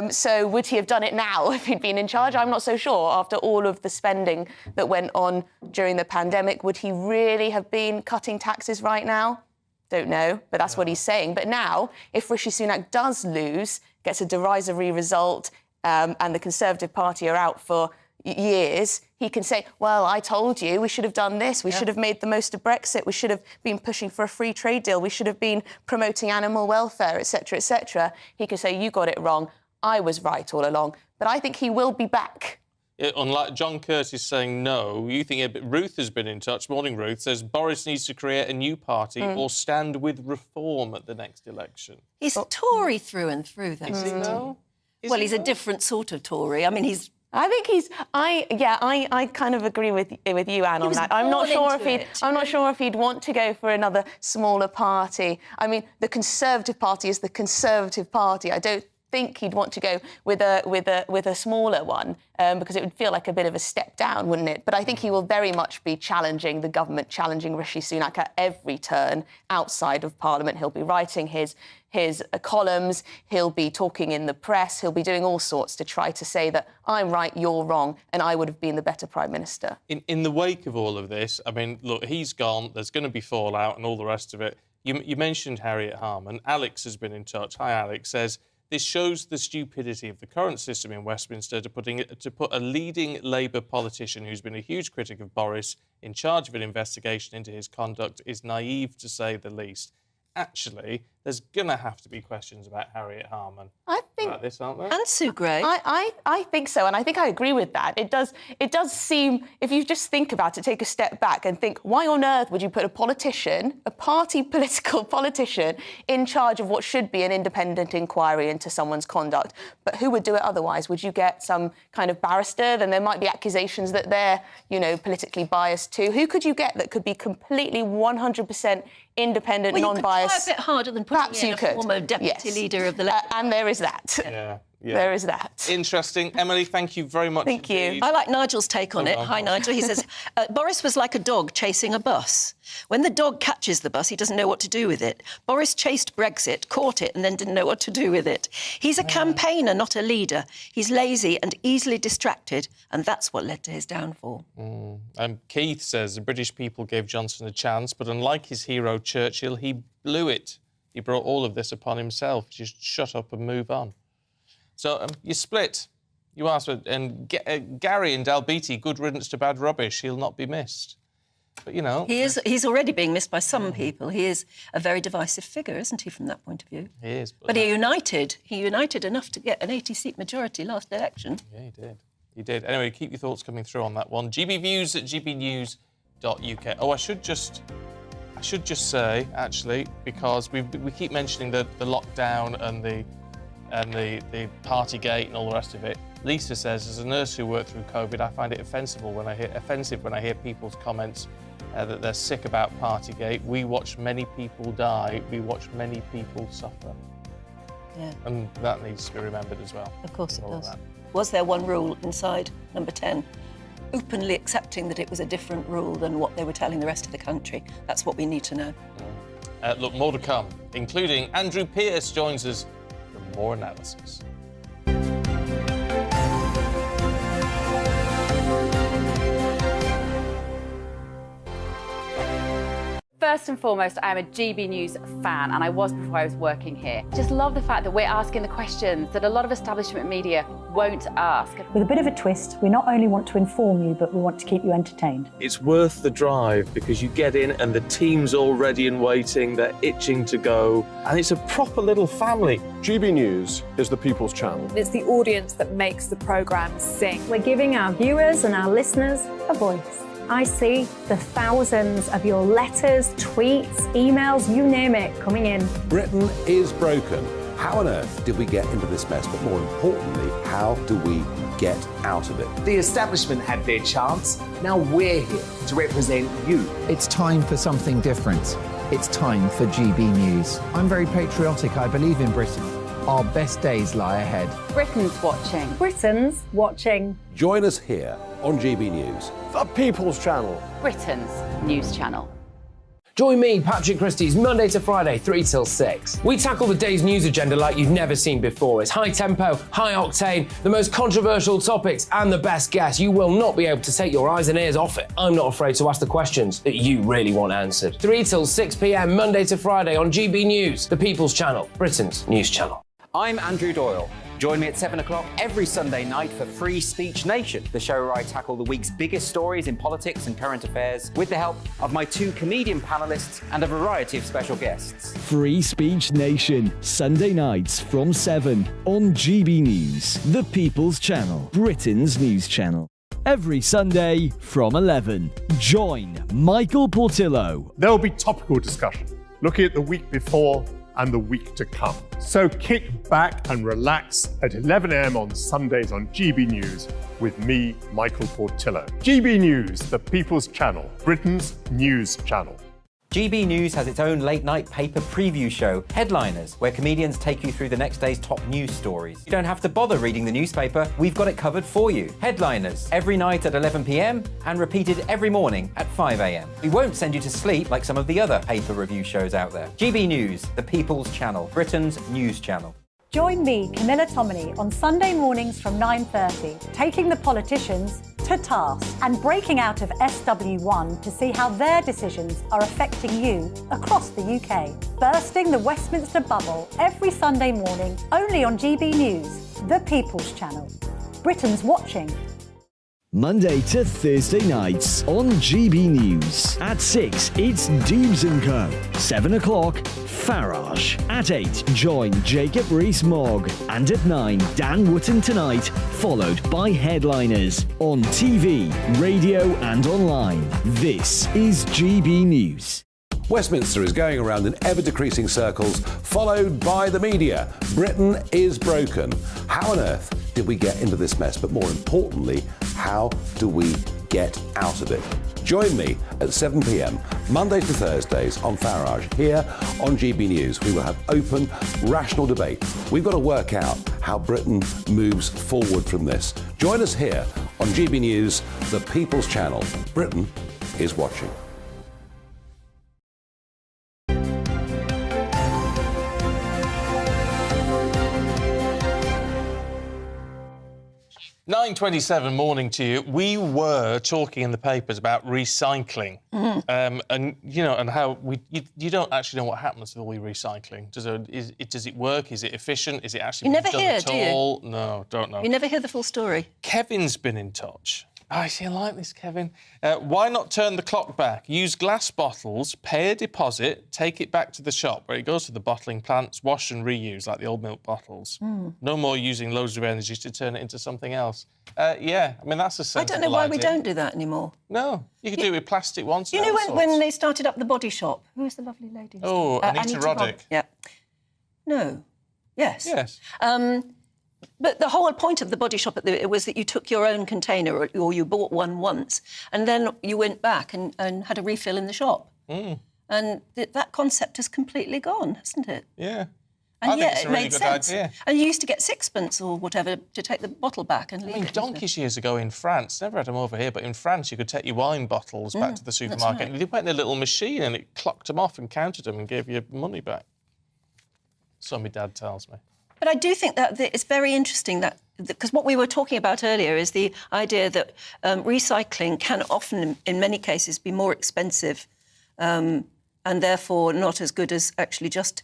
So would he have done it now if he'd been in charge? I'm not so sure. After all of the spending that went on during the pandemic, would he really have been cutting taxes right now? Don't know, but that's what he's saying. But now, if Rishi Sunak does lose, gets a derisory result, and the Conservative Party are out for years, he can say, well, I told you we should have done this. We should have made the most of Brexit. We should have been pushing for a free trade deal. We should have been promoting animal welfare, etc., etc. He could say, you got it wrong. I was right all along. But I think he will be back. Unlike John Curtis saying no, you think Ruth has been in touch. Morning, Ruth. Says Boris needs to create a new party or stand with reform at the next election. He's Tory through and through, though. Is he, though? Well, he's a different sort of Tory. I mean, he's I think I kind of agree with you, Anne, on that. I'm not sure if he'd want to go for another smaller party. I mean, the Conservative Party is the Conservative Party. I don't think he'd want to go with a smaller one because it would feel like a bit of a step down, wouldn't it? But I think he will very much be challenging the government, challenging Rishi Sunak at every turn outside of Parliament. He'll be writing his columns, he'll be talking in the press, he'll be doing all sorts to try to say that I'm right, you're wrong, and I would have been the better Prime Minister. In the wake of all of this, I mean, look, he's gone, there's going to be fallout and all the rest of it. You mentioned Harriet Harman. Alex has been in touch. Hi, Alex. Says, this shows the stupidity of the current system in Westminster to put a leading Labour politician who's been a huge critic of Boris in charge of an investigation into his conduct is naive, to say the least. Actually, there's going to have to be questions about Harriet Harman about this, aren't there? And Sue Gray. I think so, and I think I agree with that. It does seem, if you just think about it, take a step back and think, why on earth would you put a politician, a political politician, in charge of what should be an independent inquiry into someone's conduct? But who would do it otherwise? Would you get some kind of barrister? Then there might be accusations that they're, politically biased too. Who could you get that could be completely 100% independent, non-biased? Try a bit harder than putting in a former deputy leader of the Labour. And there is that. Yeah. There is that. Interesting. Emily, thank you very much. Thank you. I like Nigel's take on it. Hi, Nigel. He says, Boris was like a dog chasing a bus. When the dog catches the bus, he doesn't know what to do with it. Boris chased Brexit, caught it, and then didn't know what to do with it. He's a campaigner, not a leader. He's lazy and easily distracted, and that's what led to his downfall. Keith says the British people gave Johnson a chance, but unlike his hero Churchill, he blew it. He brought all of this upon himself. Just shut up and move on. So you split. You asked, and Gary in Dalbeattie, good riddance to bad rubbish. He'll not be missed. But, He's already being missed by some people. He is a very divisive figure, isn't he, from that point of view? He is. But he united enough to get an 80-seat majority last election. Yeah, he did. He did. Anyway, keep your thoughts coming through on that one. gbviews@gbnews.uk. Oh, I should just say, actually, because we keep mentioning the lockdown and the Partygate and all the rest of it. Lisa says, as a nurse who worked through COVID, I find it offensive when I hear people's comments that they're sick about Partygate. We watched many people die. We watched many people suffer. Yeah. And that needs to be remembered as well. Of course it does. Was there one rule inside number 10? Openly accepting that it was a different rule than what they were telling the rest of the country. That's what we need to know. Look, more to come, including Andrew Pearce joins us for more analysis. First and foremost, I am a GB News fan, and I was before I was working here. Just love the fact that we're asking the questions that a lot of establishment media won't ask. With a bit of a twist, we not only want to inform you, but we want to keep you entertained. It's worth the drive because you get in and the team's all ready and waiting, they're itching to go, and it's a proper little family. GB News is the People's Channel. It's the audience that makes the programme sing. We're giving our viewers and our listeners a voice. I see the thousands of your letters, tweets, emails, you name it, coming in. Britain is broken. How on earth did we get into this mess? But more importantly, how do we get out of it? The establishment had their chance. Now we're here to represent you. It's time for something different. It's time for GB News. I'm very patriotic. I believe in Britain. Our best days lie ahead. Britain's watching. Britain's watching. Join us here on GB News. The People's Channel. Britain's news channel. Join me, Patrick Christie's, Monday to Friday, 3 till 6. We tackle the day's news agenda like you've never seen before. It's high tempo, high octane, the most controversial topics, and the best guests. You will not be able to take your eyes and ears off it. I'm not afraid to ask the questions that you really want answered. 3 till 6 p.m, Monday to Friday on GB News, the People's Channel, Britain's news channel. I'm Andrew Doyle. Join me at 7 o'clock every Sunday night for Free Speech Nation, the show where I tackle the week's biggest stories in politics and current affairs with the help of my 2 comedian panellists and a variety of special guests. Free Speech Nation, Sunday nights from 7 on GB News, the People's Channel, Britain's news channel. Every Sunday from 11. Join Michael Portillo. There will be topical discussion, looking at the week before and the week to come. So kick back and relax at 11 a.m. on Sundays on GB News with me, Michael Portillo. GB News, the People's Channel, Britain's news channel. GB News has its own late-night paper preview show, Headliners, where comedians take you through the next day's top news stories. You don't have to bother reading the newspaper, we've got it covered for you. Headliners, every night at 11 p.m. and repeated every morning at 5 a.m. We won't send you to sleep like some of the other paper review shows out there. GB News, the People's Channel, Britain's news channel. Join me, Camilla Tominey, on Sunday mornings from 9:30, taking the politicians to task and breaking out of SW1 to see how their decisions are affecting you across the UK. Bursting the Westminster bubble every Sunday morning, only on GB News, the People's Channel. Britain's watching. Monday to Thursday nights on GB News. At 6, it's Dubes & Co. 7 o'clock, Farage. At 8, join Jacob Rees-Mogg. And at 9, Dan Wootton Tonight, followed by Headliners. On TV, radio and online. This is GB News. Westminster is going around in ever-decreasing circles, followed by the media. Britain is broken. How on earth did we get into this mess? But more importantly, how do we get out of it? Join me at 7 p.m, Mondays to Thursdays on Farage. Here on GB News, we will have open, rational debate. We've got to work out how Britain moves forward from this. Join us here on GB News, the People's Channel. Britain is watching. 9:27 morning to you. We were talking in the papers about recycling, and you know, and how you don't actually know what happens with all your recycling. Does it work? Is it efficient? Is it actually You never done hear, at do you? all? No, don't know. You never hear the full story. Kevin's been in touch. I see, I like this, Kevin. Why not turn the clock back? Use glass bottles, pay a deposit, take it back to the shop where it goes to the bottling plants, wash and reuse like the old milk bottles. No more using loads of energy to turn it into something else. Yeah, I mean, that's a sensible I don't know why we idea. don't do that anymore. No, you could do it with plastic once. You know when they started up the Body Shop? Who was the lovely lady? Oh, Anita Roddick. Yeah. No. Yes. Yes. But the whole point of the Body Shop was that you took your own container or you bought one once and then you went back and had a refill in the shop. And that concept has completely gone, hasn't it? Yeah. And I think it's a really good idea. And you used to get sixpence or whatever to take the bottle back and leave it. Donkeys years ago in France, never had them over here, but in France you could take your wine bottles back to the supermarket and they went in a little machine and it clocked them off and counted them and gave you money back. So my dad tells me. But I do think that it's very interesting that, because what we were talking about earlier is the idea that recycling can often, in many cases, be more expensive and therefore not as good as actually just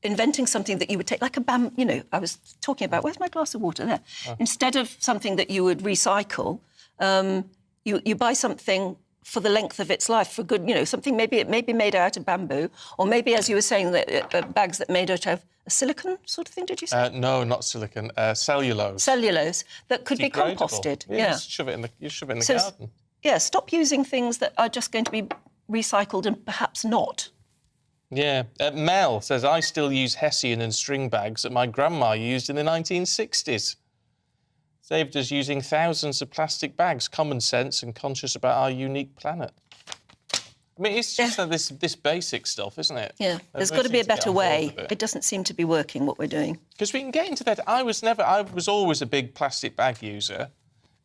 inventing something that you would take, like a bamboo, you know, I was talking about, where's my glass of water there? Instead of something that you would recycle, you buy something for the length of its life, for good, you know, something maybe it may be made out of bamboo, or maybe, as you were saying, bags that made out of a silicone sort of thing, did you say? No, not silicone, cellulose. Cellulose that could be Degradable. composted. Yeah. You shove it in the garden. Yeah, stop using things that are just going to be recycled and perhaps not. Yeah. Mel says, I still use Hessian and string bags that my grandma used in the 1960s. Saved us using thousands of plastic bags, common sense and conscious about our unique planet. I mean, it's just this basic stuff, isn't it? Yeah, there's got to be a better way. It doesn't seem to be working, what we're doing. Because we can get into that. I was always a big plastic bag user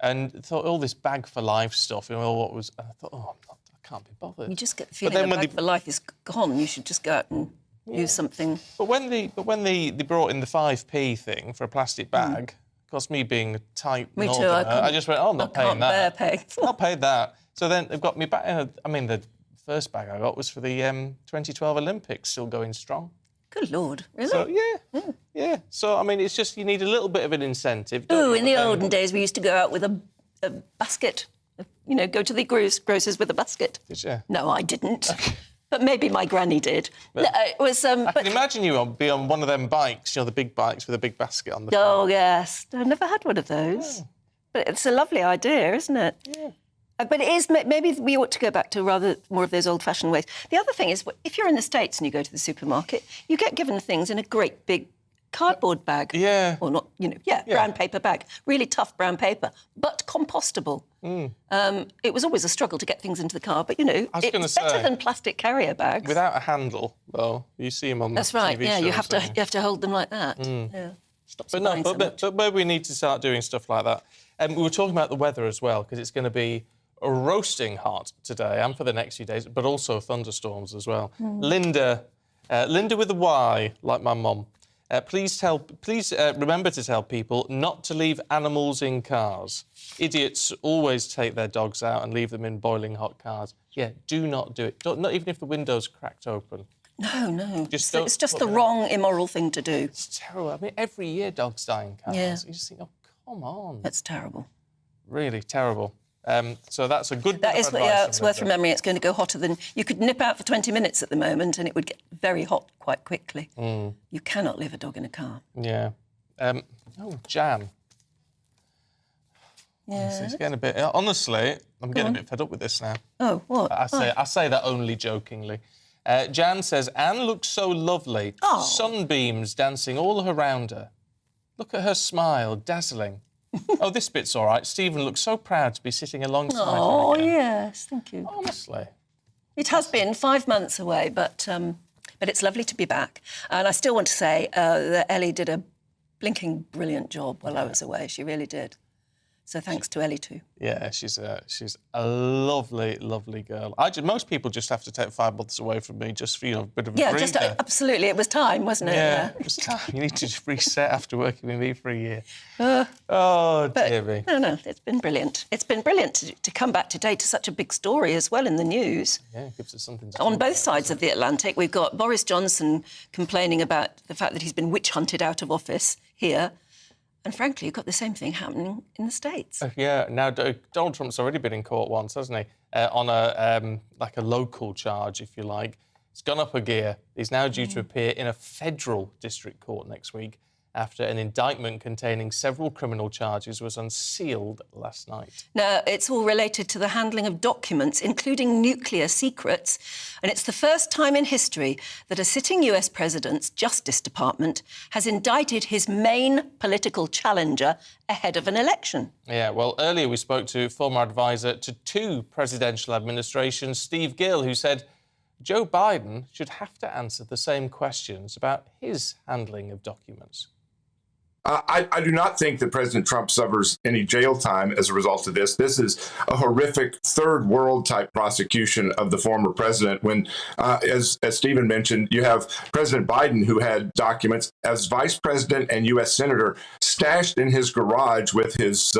and thought all this bag for life stuff, you know, I thought, I can't be bothered. You just get the feeling that bag for life is gone. You should just go out and use something. But when they brought in the 5p thing for a plastic bag, of course, me being a tight northerner, I just went, I'm not paying that. I'll pay that. So then they've got me back. I mean, the first bag I got was for the 2012 Olympics, still going strong. Good Lord, really? So, yeah. So, I mean, it's just you need a little bit of an incentive. Oh, in the olden days, we used to go out with a basket, you know, go to the grocers with a basket. Did you? No, I didn't. But maybe my granny did. But no, it was. I can imagine you be on one of them bikes, you know, the big bikes with a big basket on the front. Oh, yes. I never had one of those. Yeah. But it's a lovely idea, isn't it? Yeah. But it is, maybe we ought to go back to rather more of those old-fashioned ways. The other thing is, if you're in the States and you go to the supermarket, you get given things in a great big cardboard bag. Yeah. Or not, brown paper bag. Really tough brown paper, but compostable. It was always a struggle to get things into the car, but, it's better than plastic carrier bags. Without a handle, though, you see them on That's the right, TV yeah, shows, you have to hold them like that. Yeah. But maybe we need to start doing stuff like that. We were talking about the weather as well, because it's going to be roasting hot today and for the next few days, but also thunderstorms as well. Linda with a Y, like my mum. Please remember to tell people not to leave animals in cars. Idiots always take their dogs out and leave them in boiling hot cars. Yeah, do not do it. Not even if the window's cracked open. No. It's just the wrong, immoral thing to do. It's terrible. I mean, every year dogs die in cars. Yeah. You just think, oh, come on. That's terrible. Really terrible. So that's a good That bit is, of advice it's from worth Linda. remembering. It's going to go hotter than... You could nip out for 20 minutes at the moment and it would get very hot quite quickly. You cannot leave a dog in a car. Yeah. Jam. Yeah. It's getting a bit... Honestly, I'm getting a bit fed up with this now. Oh, what? I say that only jokingly. Jan says, Anne looks so lovely. Oh. Sunbeams dancing all around her. Look at her smile, dazzling. Oh, this bit's all right. Stephen looks so proud to be sitting alongside her Oh, again. yes, thank you. Honestly. It has been 5 months away, but it's lovely to be back. And I still want to say that Ellie did a blinking brilliant job while I was away. She really did. So thanks to Ellie too. Yeah, she's a lovely, lovely girl. Most people just have to take 5 months away from me just for a bit of a breather. Absolutely. It was time, wasn't it? Yeah, it was time. You need to just reset after working with me for a year. Dear me. No, it's been brilliant. It's been brilliant to come back today to such a big story as well in the news. Yeah, it gives us something to On talk both about, sides of the Atlantic, we've got Boris Johnson complaining about the fact that he's been witch-hunted out of office here. And frankly, you've got the same thing happening in the States. Yeah, now Donald Trump's already been in court once, hasn't he? On a local charge, if you like. It's gone up a gear. He's now due to appear in a federal district court next week after an indictment containing several criminal charges was unsealed last night. Now, it's all related to the handling of documents, including nuclear secrets. And it's the first time in history that a sitting US president's Justice Department has indicted his main political challenger ahead of an election. Yeah, well, earlier we spoke to former advisor to 2 presidential administrations, Steve Gill, who said Joe Biden should have to answer the same questions about his handling of documents. I do not think that President Trump suffers any jail time as a result of this. This is a horrific third world type prosecution of the former president when, as Stephen mentioned, you have President Biden, who had documents as vice president and U.S. senator stashed in his garage with his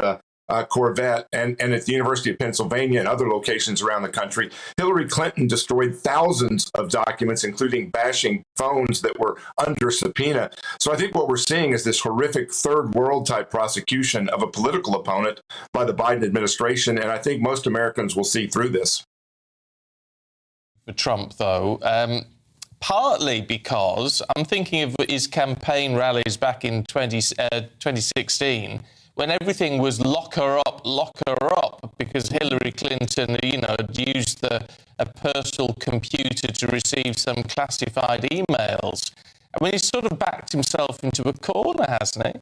Corvette and at the University of Pennsylvania and other locations around the country. Hillary Clinton destroyed thousands of documents, including bashing phones that were under subpoena. So I think what we're seeing is this horrific third world type prosecution of a political opponent by the Biden administration. And I think most Americans will see through this. For Trump, though, partly because I'm thinking of his campaign rallies back in 2016, when everything was lock her up, because Hillary Clinton, had used a personal computer to receive some classified emails. I mean, he's sort of backed himself into a corner, hasn't he?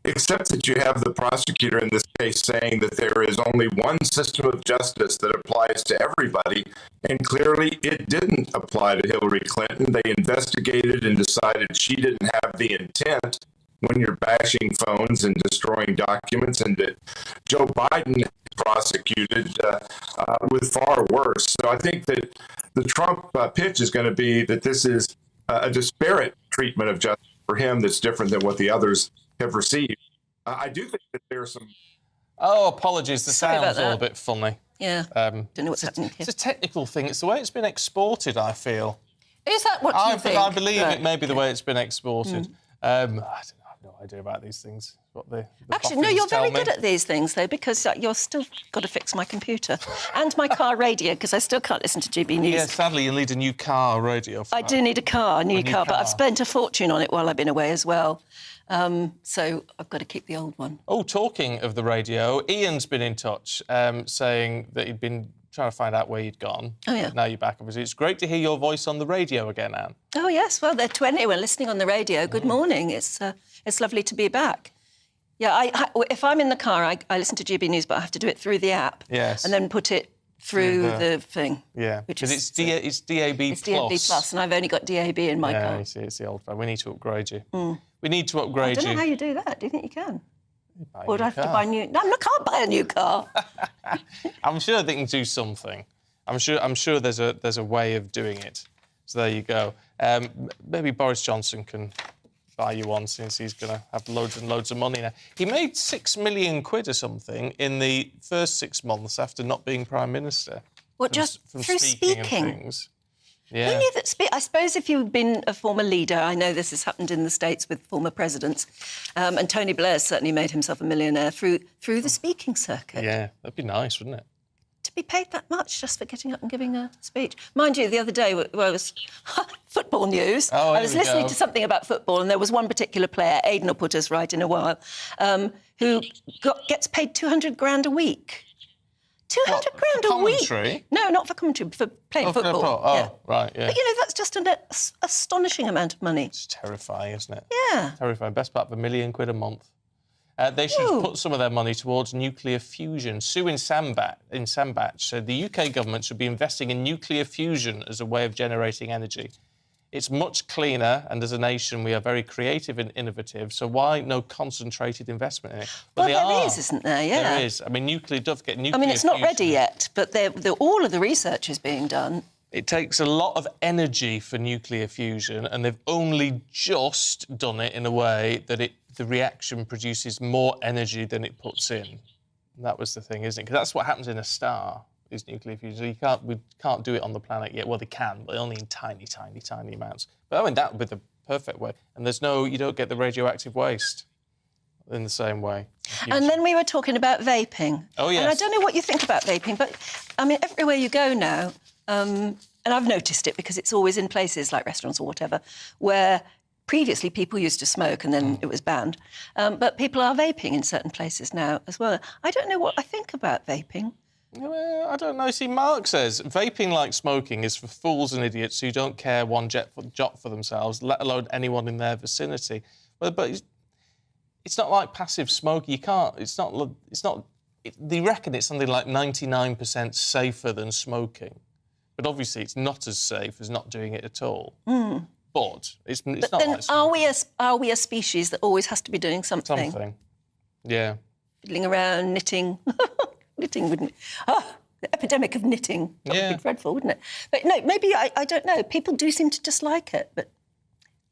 Except that you have the prosecutor in this case saying that there is only one system of justice that applies to everybody, and clearly it didn't apply to Hillary Clinton. They investigated and decided she didn't have the intent when you're bashing phones and destroying documents, and that Joe Biden prosecuted with far worse. So I think that the Trump pitch is going to be that this is a disparate treatment of justice for him that's different than what the others have received. I do think that there's some... Oh, apologies. The Sorry about sound's all a that. bit funny. Yeah, don't know what's happening here. It's a technical thing. It's the way it's been exported, I feel. Is that what you think? I believe Right. it may be the way it's been exported. I don't know. I have no idea about these things. What the Actually, no, boffins you're very tell me. good at these things, though, because you're still got to fix my computer and my car radio, because I still can't listen to GB News. Yeah, sadly, you'll need a new car radio for I that. do need a new car, but I've spent a fortune on it while I've been away as well. So I've got to keep the old one. Oh, talking of the radio, Ian's been in touch saying that he'd been trying to find out where you'd gone. Oh, yeah. Now you're back, obviously. It's great to hear your voice on the radio again, Anne. Oh, yes. Well, to anyone listening on the radio, good morning. It's lovely to be back. Yeah, if I'm in the car, I listen to GB News, but I have to do it through the app. Yes. And then put it through the thing. Yeah, which because is it's DAB+. It's DAB+, and I've only got DAB in my car. Yeah, you see, it's the old phone. We need to upgrade you. We need to upgrade you. I don't know how you do that. Do you think you can? Or do I have to buy a new... No, I can't buy a new car. I'm sure they can do something. I'm sure there's a way of doing it. So there you go. Maybe Boris Johnson can buy you one, since he's going to have loads and loads of money now. He made £6 million or something in the first 6 months after not being Prime Minister. What, just through speaking? And things. Yeah. Who knew that I suppose if you've been a former leader, I know this has happened in the States with former presidents, and Tony Blair certainly made himself a millionaire through the speaking circuit. Yeah, that'd be nice, wouldn't it? To be paid that much just for getting up and giving a speech. Mind you, the other day, where I was... football news. Oh, I was listening to something about football, and there was one particular player, Aidan will put us right in a while, who gets paid 200 grand a week. 200 grand a week? No, not for commentary, for playing football. Oh, yeah. Right, yeah. But, that's just an astonishing amount of money. It's terrifying, isn't it? Yeah. Terrifying. Best part of £1 million a month. They should put some of their money towards nuclear fusion. Sue in Sandbach said the UK government should be investing in nuclear fusion as a way of generating energy. It's much cleaner, and as a nation, we are very creative and innovative, so why no concentrated investment in it? But there is, isn't there? Yeah. There is. I mean, don't forget nuclear I mean, it's not fusion. ready yet, but all of the research is being done. It takes a lot of energy for nuclear fusion, and they've only just done it in a way that the reaction produces more energy than it puts in. And that was the thing, isn't it? Because that's what happens in a star, is nuclear fusion. We can't do it on the planet yet. Well, they can, but only in tiny, tiny, tiny amounts. But I mean, that would be the perfect way. And you don't get the radioactive waste in the same way. And then we were talking about vaping. Oh, yes. And I don't know what you think about vaping, but, I mean, everywhere you go now, and I've noticed it because it's always in places like restaurants or whatever, where previously people used to smoke and then it was banned. But people are vaping in certain places now as well. I don't know what I think about vaping. Well, I don't know. See, Mark says vaping, like smoking, is for fools and idiots who don't care one jot for themselves, let alone anyone in their vicinity. But it's not like passive smoking. You can't. They reckon it's something like 99% safer than smoking. But obviously, it's not as safe as not doing it at all. But it's not then like smoking. are we a species that always has to be doing something? Something. Yeah. Fiddling around, knitting. Knitting wouldn't... Oh, the epidemic of knitting. That would be dreadful, wouldn't it? But no, maybe, I don't know. People do seem to dislike it, but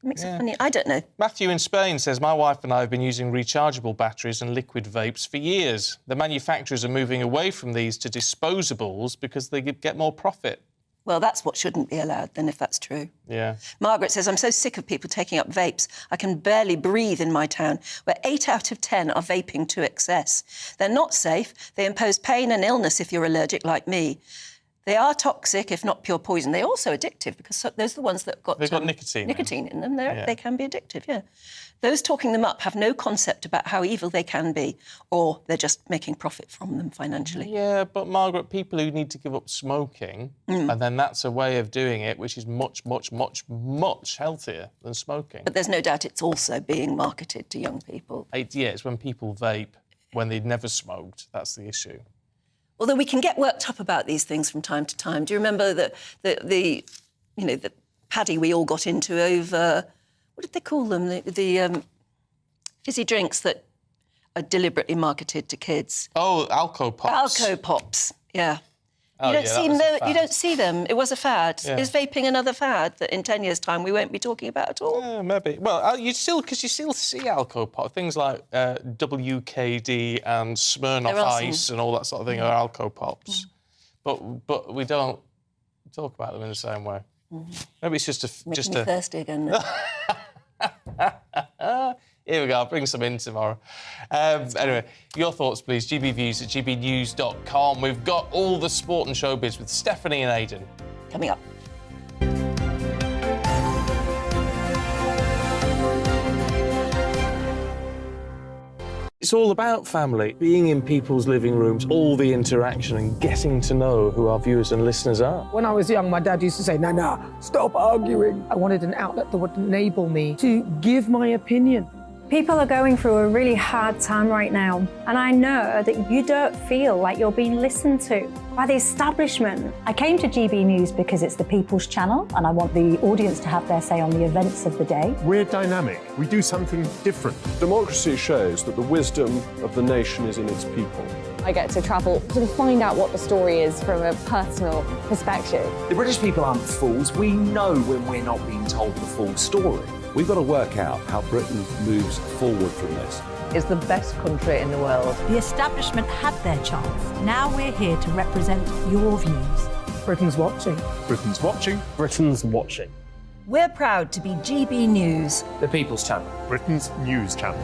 it makes it funny. I don't know. Matthew in Spain says, my wife and I have been using rechargeable batteries and liquid vapes for years. The manufacturers are moving away from these to disposables because they get more profit. Well, that's what shouldn't be allowed, then, if that's true. Yeah. Margaret says, I'm so sick of people taking up vapes. I can barely breathe in my town, where 8 out of 10 are vaping to excess. They're not safe. They impose pain and illness if you're allergic like me. They are toxic, if not pure poison. They're also addictive, because those are the ones that have got... They've got nicotine. Nicotine in them. They can be addictive, yeah. Those talking them up have no concept about how evil they can be, or they're just making profit from them financially. Yeah, but, Margaret, people who need to give up smoking, and then that's a way of doing it which is much, much, much, much healthier than smoking. But there's no doubt it's also being marketed to young people. It's when people vape, when they'd never smoked. That's the issue. Although we can get worked up about these things from time to time. Do you remember the paddy we all got into over... What did they call them? The fizzy drinks that are deliberately marketed to kids. Oh, Alco Pops. Alco Pops, yeah. Oh, you don't see them. It was a fad. Yeah. Is vaping another fad that in 10 years' time we won't be talking about at all? Yeah, maybe. Well, you still see Alco Pops. Things like WKD and Smirnoff Ice and all that sort of thing are Alco Pops. But we don't talk about them in the same way. Maybe it's just a... Making me thirsty again now. Here we go, I'll bring some in tomorrow. Anyway, your thoughts, please. GBviews at gbnews.com. We've got all the sport and showbiz with Stephanie and Aidan. Coming up. It's all about family, being in people's living rooms, all the interaction and getting to know who our viewers and listeners are. When I was young, my dad used to say, "Nana, stop arguing." I wanted an outlet that would enable me to give my opinion. People are going through a really hard time right now, and I know that you don't feel like you're being listened to by the establishment. I came to GB News because it's the People's Channel, and I want the audience to have their say on the events of the day. We're dynamic. We do something different. Democracy shows that the wisdom of the nation is in its people. I get to travel to find out what the story is from a personal perspective. The British people aren't fools. We know when we're not being told the full story. We've got to work out how Britain moves forward from this. It's the best country in the world. The establishment had their chance. Now we're here to represent your views. Britain's watching. Britain's watching. Britain's watching. We're proud to be GB News. The People's Channel. Britain's news channel.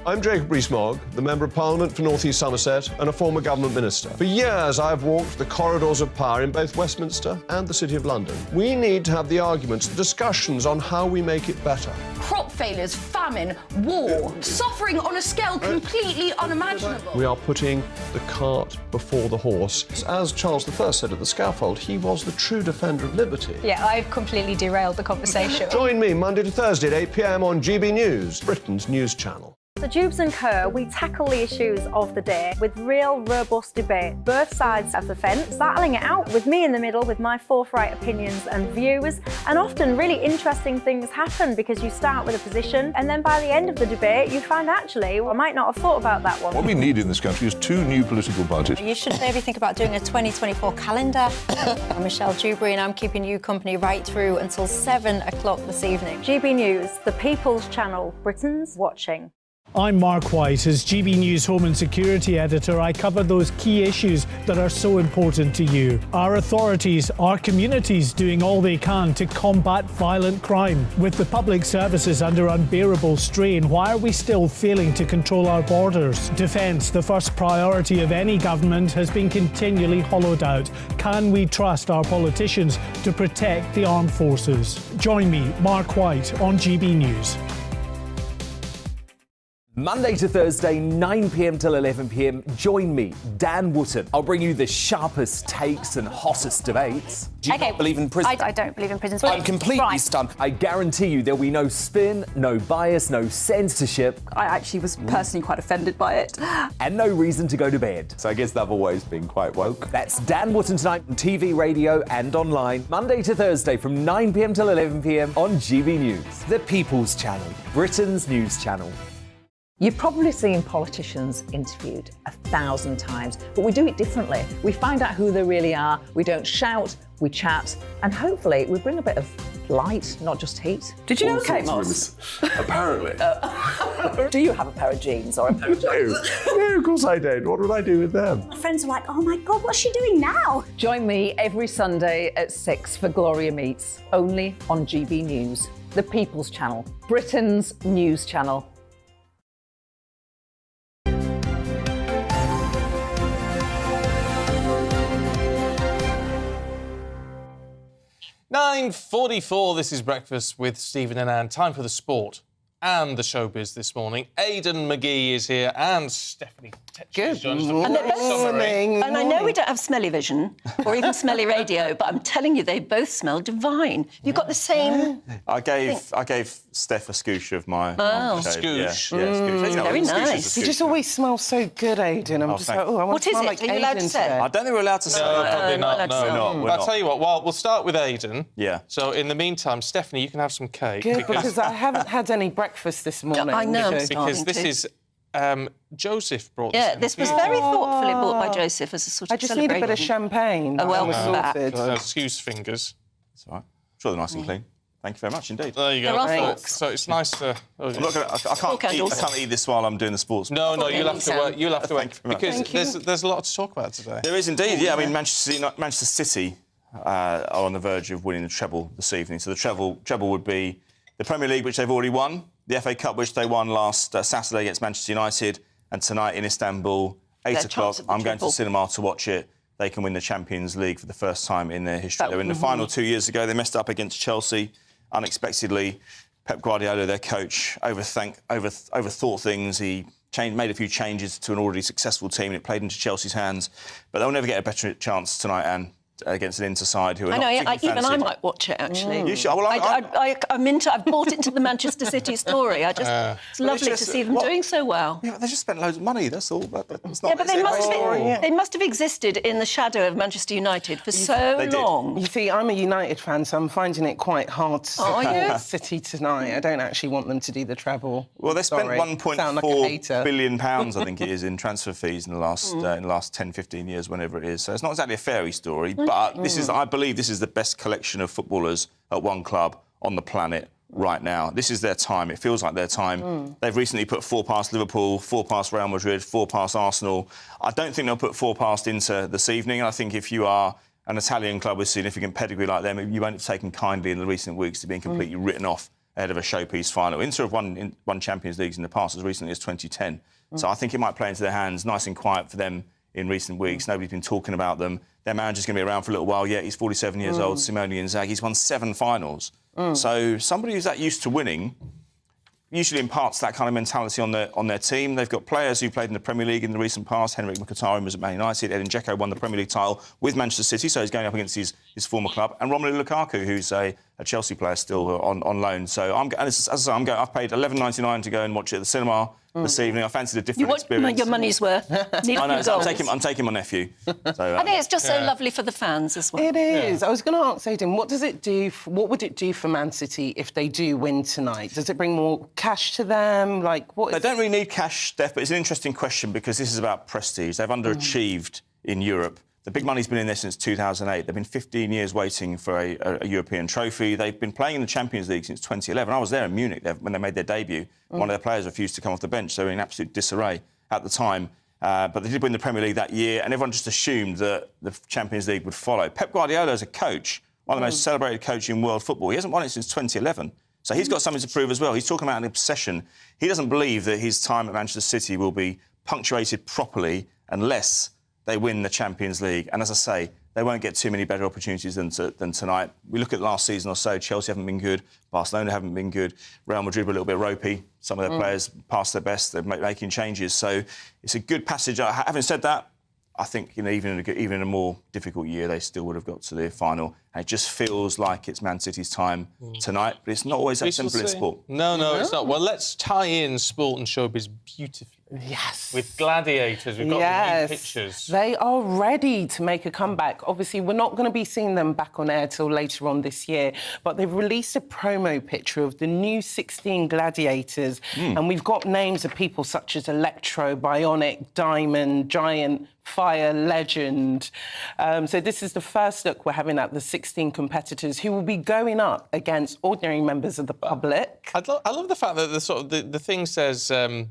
I'm Jacob Rees-Mogg, the Member of Parliament for North East Somerset and a former government minister. For years, I've walked the corridors of power in both Westminster and the City of London. We need to have the arguments, the discussions on how we make it better. Crop failures, famine, war, suffering on a scale completely unimaginable. We are putting the cart before the horse. As Charles I said at the scaffold, he was the true defender of liberty. Yeah, I've completely derailed the conversation. Join me Monday to Thursday at 8 p.m. on GB News, Britain's news channel. So Jubes and Co, we tackle the issues of the day with real, robust debate. Both sides of the fence, battling it out with me in the middle with my forthright opinions and views. And often really interesting things happen because you start with a position and then by the end of the debate you find actually, well, I might not have thought about that one. What we need in this country is two new political parties. You should maybe think about doing a 2024 calendar. I'm Michelle Dewberry and I'm keeping you company right through until 7 o'clock this evening. GB News, the People's Channel, Britain's watching. I'm Mark White. As GB News Home and Security Editor, I cover those key issues that are so important to you. Our authorities, our communities doing all they can to combat violent crime. With the public services under unbearable strain, why are we still failing to control our borders? Defence, the first priority of any government, has been continually hollowed out. Can we trust our politicians to protect the armed forces? Join me, Mark White, on GB News. Monday to Thursday, 9 p.m. till 11 p.m. Join me, Dan Wootton. I'll bring you the sharpest takes and hottest debates. Do you not believe in prisons? I don't believe in prisons. I'm completely stunned. I guarantee you there'll be no spin, no bias, no censorship. I actually was personally quite offended by it. And no reason to go to bed. So I guess they've always been quite woke. That's Dan Wootton tonight on TV, radio and online. Monday to Thursday from 9 p.m. till 11 p.m. on GB News. The People's Channel, Britain's news channel. You've probably seen politicians interviewed 1,000 times, but we do it differently. We find out who they really are, we don't shout, we chat, and hopefully we bring a bit of light, not just heat. Did you know Kate Moss? Apparently. Do you have a pair of jeans or a pair of jeans? No, of course I don't. What would I do with them? My friends are like, oh my God, what's she doing now? Join me every Sunday at 6 for Gloria Meets, only on GB News, the People's Channel, Britain's news channel. 9:44, this is Breakfast with Stephen and Anne. Time for the sport and the showbiz this morning. Aidan McGee is here and Stephanie Tetch. And they're both smelling. And I know we don't have smelly vision or even smelly radio, but I'm telling you, they both smell divine. You've got the same. I gave Steph a scoosh of my. Oh, scoosh. Yeah, scoosh. You know, very a scoosh nice. is a You just always smell so good, Aidan. I'm just like, oh, I want to smell like Are you allowed to Aidan say? I don't think we're allowed to say. No, probably not. We're not. But I'll tell you what, well, we'll start with Aidan. Yeah. So in the meantime, Stephanie, you can have some cake. Good, because I haven't had any breakfast this morning. I know, I'm because starving this too. is Joseph brought this. Yeah, in. this was very thoughtfully bought by Joseph as a sort of I just need a bit of champagne. Oh, well, excuse fingers. That's all right. I'm sure they're nice and clean. Thank you very much indeed. There you go. There are forks. So it's nice to. I'm not gonna, I can't eat this while I'm doing the sports. No, you'll have to work. You'll have to work because there's a lot to talk about today. There is indeed. Yeah, I mean Manchester City are on the verge of winning the treble this evening. So the treble would be the Premier League, which they've already won, the FA Cup, which they won last Saturday against Manchester United, and tonight in Istanbul, 8 o'clock. I'm going to the cinema to watch it. They can win the Champions League for the first time in their history. They were in the final 2 years ago. They messed up against Chelsea unexpectedly. Pep Guardiola, their coach, overthought things. He made a few changes to an already successful team, and it played into Chelsea's hands. But they'll never get a better chance tonight, Anne, against an Inter side who are not particularly even fancied. I might watch it, actually. You should. Well, I've bought into the Manchester City story. It's lovely to see them doing so well. Yeah, they just spent loads of money, that's all. That's not, but they must have existed in the shadow of Manchester United for so long. You see, I'm a United fan, so I'm finding it quite hard to support City tonight. I don't actually want them to do the treble. Well, they spent £1.4 billion, I think it is, in transfer fees in the last 10, 15 years, whenever it is. So it's not exactly a fairy story. But I believe this is the best collection of footballers at one club on the planet right now. This is their time. It feels like their time. They've recently put 4 past Liverpool, 4 past Real Madrid, 4 past Arsenal. I don't think they'll put 4 past Inter this evening. I think if you are an Italian club with significant pedigree like them, you won't have taken kindly in the recent weeks to being completely written off ahead of a showpiece final. Inter have won Champions Leagues in the past as recently as 2010. So I think it might play into their hands, nice and quiet for them in recent weeks. Nobody's been talking about them. Their manager's going to be around for a little while yet. He's 47 years old, Simone Inzaghi. He's won 7 finals. So somebody who's that used to winning usually imparts that kind of mentality on their team. They've got players who played in the Premier League in the recent past. Henrik Mkhitaryan was at Man United. Edin Dzeko won the Premier League title with Manchester City, so he's going up against his former club. And Romelu Lukaku, who's a Chelsea player still on loan. So I've paid $11.99 to go and watch it at the cinema this evening. I fancied a different experience. Your money's worth. I know, so I'm taking my nephew. So, I think it's just so lovely for the fans as well. It is. I was going to ask Aidan, what would it do for Man City if they do win tonight? Does it bring more cash to them? They don't really need cash, Steph, but it's an interesting question because this is about prestige. They've underachieved in Europe. The big money's been in there since 2008. They've been 15 years waiting for a European trophy. They've been playing in the Champions League since 2011. I was there in Munich when they made their debut. One of their players refused to come off the bench. They were in absolute disarray at the time. But they did win the Premier League that year, and everyone just assumed that the Champions League would follow. Pep Guardiola is a coach, one of the most celebrated coaches in world football. He hasn't won it since 2011. So he's got something to prove as well. He's talking about an obsession. He doesn't believe that his time at Manchester City will be punctuated properly unless they win the Champions League. And as I say, they won't get too many better opportunities than tonight. We look at last season or so, Chelsea haven't been good, Barcelona haven't been good, Real Madrid were a little bit ropey. Some of their players past their best, they're making changes. So it's a good passage. Having said that, I think even in a more difficult year, they still would have got to the final. And it just feels like it's Man City's time tonight, but it's not always that simple in sport. No, it's not. Well, let's tie in sport and showbiz beautifully. Yes. With Gladiators, we've got the new pictures. They are ready to make a comeback. Obviously, we're not going to be seeing them back on air till later on this year, but they've released a promo picture of the new 16 Gladiators, and we've got names of people such as Electro, Bionic, Diamond, Giant, Fire, Legend. So this is the first look we're having at the 16 competitors who will be going up against ordinary members of the public. I love the fact that the thing says, the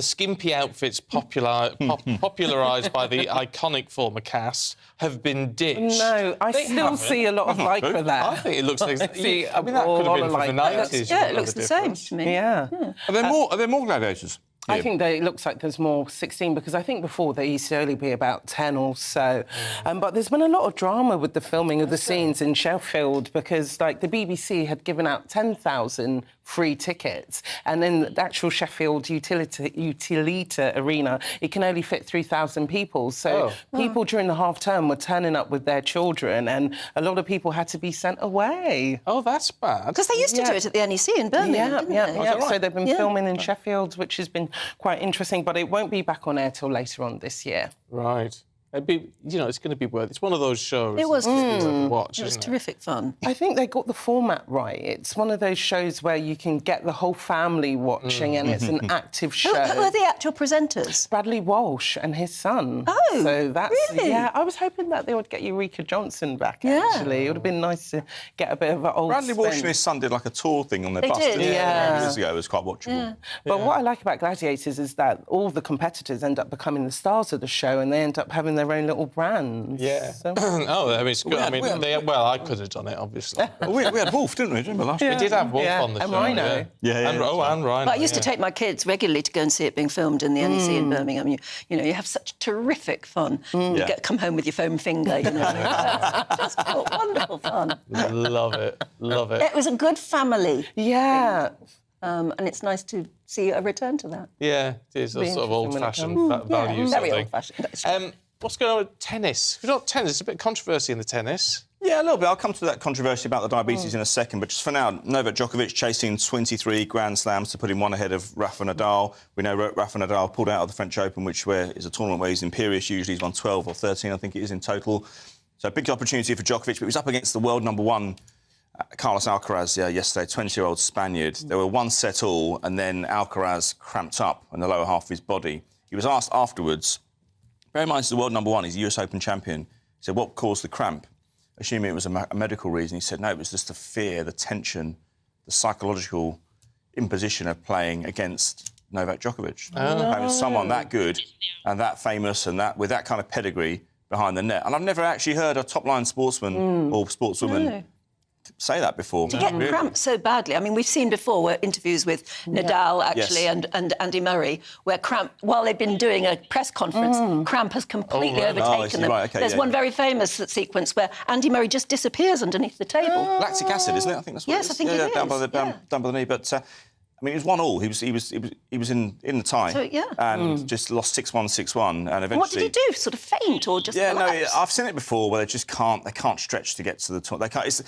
skimpy outfits popularised by the iconic former cast have been ditched. No, I still see a lot of lycra there. I think it looks like... that could have been from the 90s. Yeah, it looks the same to me. Yeah. Are there more Gladiators? I think it looks like there's more 16 because I think before there used to only be about 10 or so. But there's been a lot of drama with the filming of the scenes in Sheffield because, the BBC had given out 10,000 free tickets, and in the actual Sheffield Utilita Arena, it can only fit 3,000 people. So people during the half-term were turning up with their children, and a lot of people had to be sent away. Oh, that's bad. Because they used to do it at the NEC in Birmingham, didn't they? So they've been filming in Sheffield, which has been quite interesting, but it won't be back on air till later on this year. Right. It'd be, it's going to be worth it. It's one of those shows. It was to watch. It was terrific fun. I think they got the format right. It's one of those shows where you can get the whole family watching, and it's an active show. Who are the actual presenters? Bradley Walsh and his son. Oh, so that's really? Yeah, I was hoping that they would get Eureka Johnson back. Actually, it would have been nice to get a bit of an old. Bradley Walsh and his son did a tour thing on their bus. Did, years ago. It was quite watchable. Yeah. But what I like about Gladiators is that all the competitors end up becoming the stars of the show, and they end up having their their own little brands. Yeah. So. Oh, I mean, it's good. I could have done it, obviously. we had Wolf, didn't we? Remember last We year? did have Wolf on the show. And Rhino. And Rhino. But I used to take my kids regularly to go and see it being filmed in the NEC in Birmingham. You know, you have such terrific fun. You come home with your foam finger, you know. Just wonderful fun. Love it. Love it. It was a good family. Yeah. And it's nice to see a return to that. Yeah, it is. A sort of old-fashioned values. Very thing. old-fashioned. What's going on with tennis? We've got tennis. There's a bit of controversy in the tennis. Yeah, a little bit. I'll come to that controversy about the diabetes in a second, but just for now, Novak Djokovic chasing 23 Grand Slams to put him one ahead of Rafa Nadal. We know Rafa Nadal pulled out of the French Open, which is a tournament where he's imperious. Usually he's won 12 or 13, I think it is in total. So a big opportunity for Djokovic, but he was up against the world number one, Carlos Alcaraz, yesterday, 20-year-old Spaniard. They were one set all, and then Alcaraz cramped up in the lower half of his body. He was asked afterwards, bear in mind he's the world number one, he's a US Open champion. He said, what caused the cramp? Assuming it was a medical reason. He said, no, it was just the fear, the tension, the psychological imposition of playing against Novak Djokovic. Having someone that good and that famous and that with that kind of pedigree behind the net. And I've never actually heard a top-line sportsman or sportswoman say that before. To get cramped so badly. I mean, we've seen before interviews with Nadal, actually, and Andy Murray, where cramp, while they've been doing a press conference, cramp has completely overtaken them. Right, okay, There's one very famous sequence where Andy Murray just disappears underneath the table. Lactic acid, isn't it? I think that's what it is. Yes, I think it is. Down by the knee. But, I mean, it was 1-1. He was in the tie. So, and just lost 6-1, 6-1. And eventually... What did he do? Sort of faint or just collapse? No, I've seen it before where they just can't stretch to get to the top. They can't...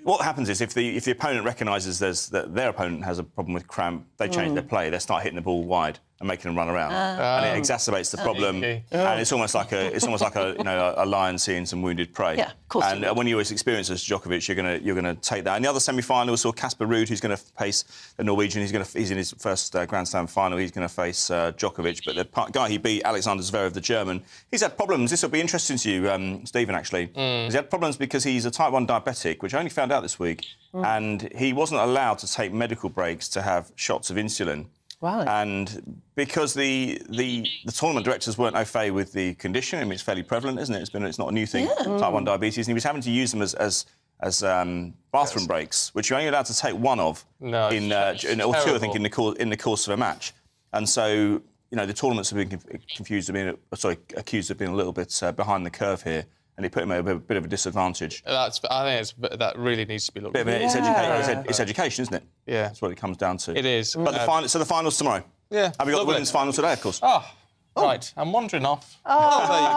What happens is if the opponent recognises that their opponent has a problem with cramp, they change their play. They start hitting the ball wide and making them run around, and it exacerbates the problem. And it's almost like a lion seeing some wounded prey. Yeah, of course. And when you experience as Djokovic, you're gonna take that. In the other semi-final, we saw Casper Ruud, who's going to face the Norwegian. He's in his first Grand Slam final. He's going to face Djokovic. But the guy he beat, Alexander Zverev, the German, he's had problems. This will be interesting to you, Stephen. Actually, he's had problems because he's a type 1 diabetic, which I only found out this week, and he wasn't allowed to take medical breaks to have shots of insulin. Wow. And because the tournament directors weren't au fait with the condition, I mean, it's fairly prevalent, isn't it? It's not a new thing, type 1 diabetes, and he was having to use them as bathroom breaks, which you're only allowed to take one of or two, I think, in the course of a match. And so, the tournaments have been accused of being a little bit behind the curve here. And he put him at a bit of a disadvantage. I think that really needs to be looked at. It's education, isn't it? Yeah. That's what it comes down to. It is. But the final's tomorrow. Yeah. And we've got the women's final today, of course. Oh, right. I'm wandering off. Oh, there you go.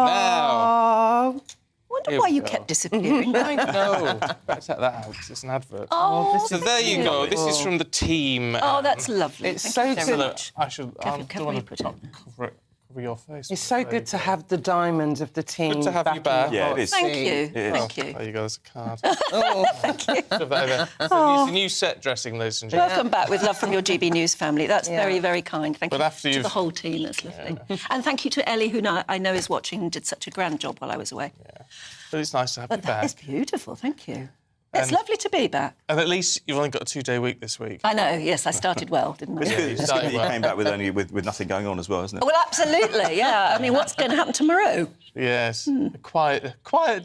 Now. I wonder why you kept disappearing. I know. Better take that out. It's an advert. Oh, so there you go. This is from the team. Oh, that's lovely. It's Thank so you very good. much. I don't want to cover it. Your face. It's so good to have the diamond of the team. Good to have you back. Yeah, it is. Thank you. Thank you. There you go, there's a card. Thank you. It's the new set dressing, ladies and gentlemen. Welcome back with love from your GB News family. That's very, very kind. Thank you to the whole team. That's lovely. And thank you to Ellie, who I know is watching and did such a grand job while I was away. Yeah. But it's nice to have you back. That is beautiful. Thank you. It's lovely to be back. And at least you've only got a 2-day week this week. I know, yes, I started well, didn't I? It's good that you came back with nothing going on as well, isn't it? Well, absolutely, yeah. I mean, what's going to happen tomorrow? Yes, a quiet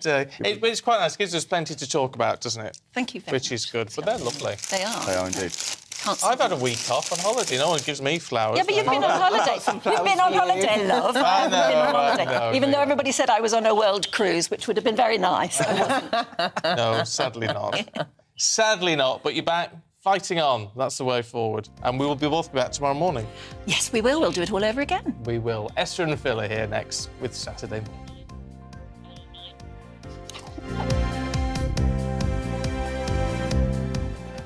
day. But it's quite nice. It gives us plenty to talk about, doesn't it? Thank you very much. Which is good. But they're lovely. They are. They are indeed. I've had a week off on holiday. No one gives me flowers. Yeah, but you've been on holiday. You've been on holiday, love. I know, been on holiday. I know, Even though everybody said I was on a world cruise, which would have been very nice. I wasn't. No, sadly not. Sadly not, but you're back, fighting on. That's the way forward. And we will both be back tomorrow morning. Yes, we will. We'll do it all over again. We will. Esther and Phil are here next with Saturday Morning.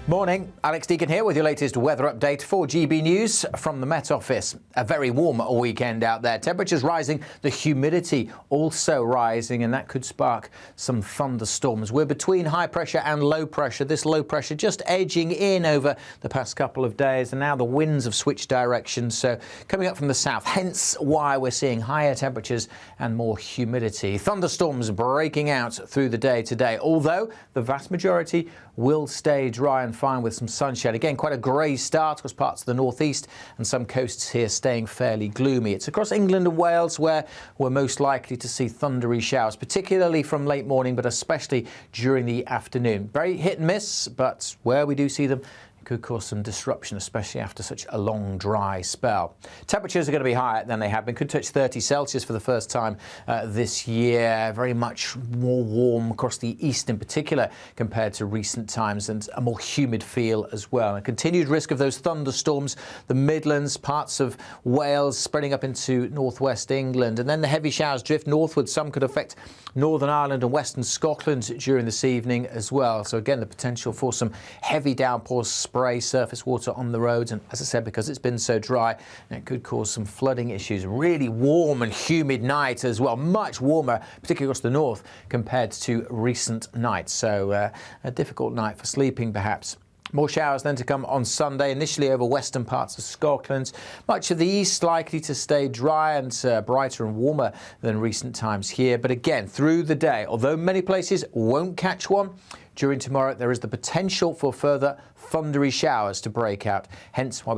Morning, Alex Deacon here with your latest weather update for GB News from the Met Office. A very warm weekend out there. Temperatures rising, the humidity also rising, and that could spark some thunderstorms. We're between high pressure and low pressure. This low pressure just edging in over the past couple of days, and now the winds have switched directions, so coming up from the south, hence why we're seeing higher temperatures and more humidity. Thunderstorms breaking out through the day today, although the vast majority will stay dry and fine with some sunshine. Again, quite a grey start across parts of the northeast and some coasts here staying fairly gloomy. It's across England and Wales where we're most likely to see thundery showers, particularly from late morning, but especially during the afternoon. Very hit and miss, but where we do see them, it could cause some disruption, especially after such a long, dry spell. Temperatures are going to be higher than they have been. Could touch 30 Celsius for the first time this year. Very much more warm across the east in particular compared to recent times, and a more humid feel as well. A continued risk of those thunderstorms, the Midlands, parts of Wales, spreading up into northwest England. And then the heavy showers drift northward. Some could affect Northern Ireland and western Scotland during this evening as well. So again, the potential for some heavy downpours, spray, surface water on the roads, and as I said, because it's been so dry, it could cause some flooding issues. Really warm and humid night as well, much warmer, particularly across the north compared to recent nights. So a difficult night for sleeping perhaps. More showers then to come on Sunday, initially over western parts of Scotland. Much of the east likely to stay dry and brighter and warmer than recent times here. But again, through the day, although many places won't catch one, during tomorrow there is the potential for further thundery showers to break out. Hence why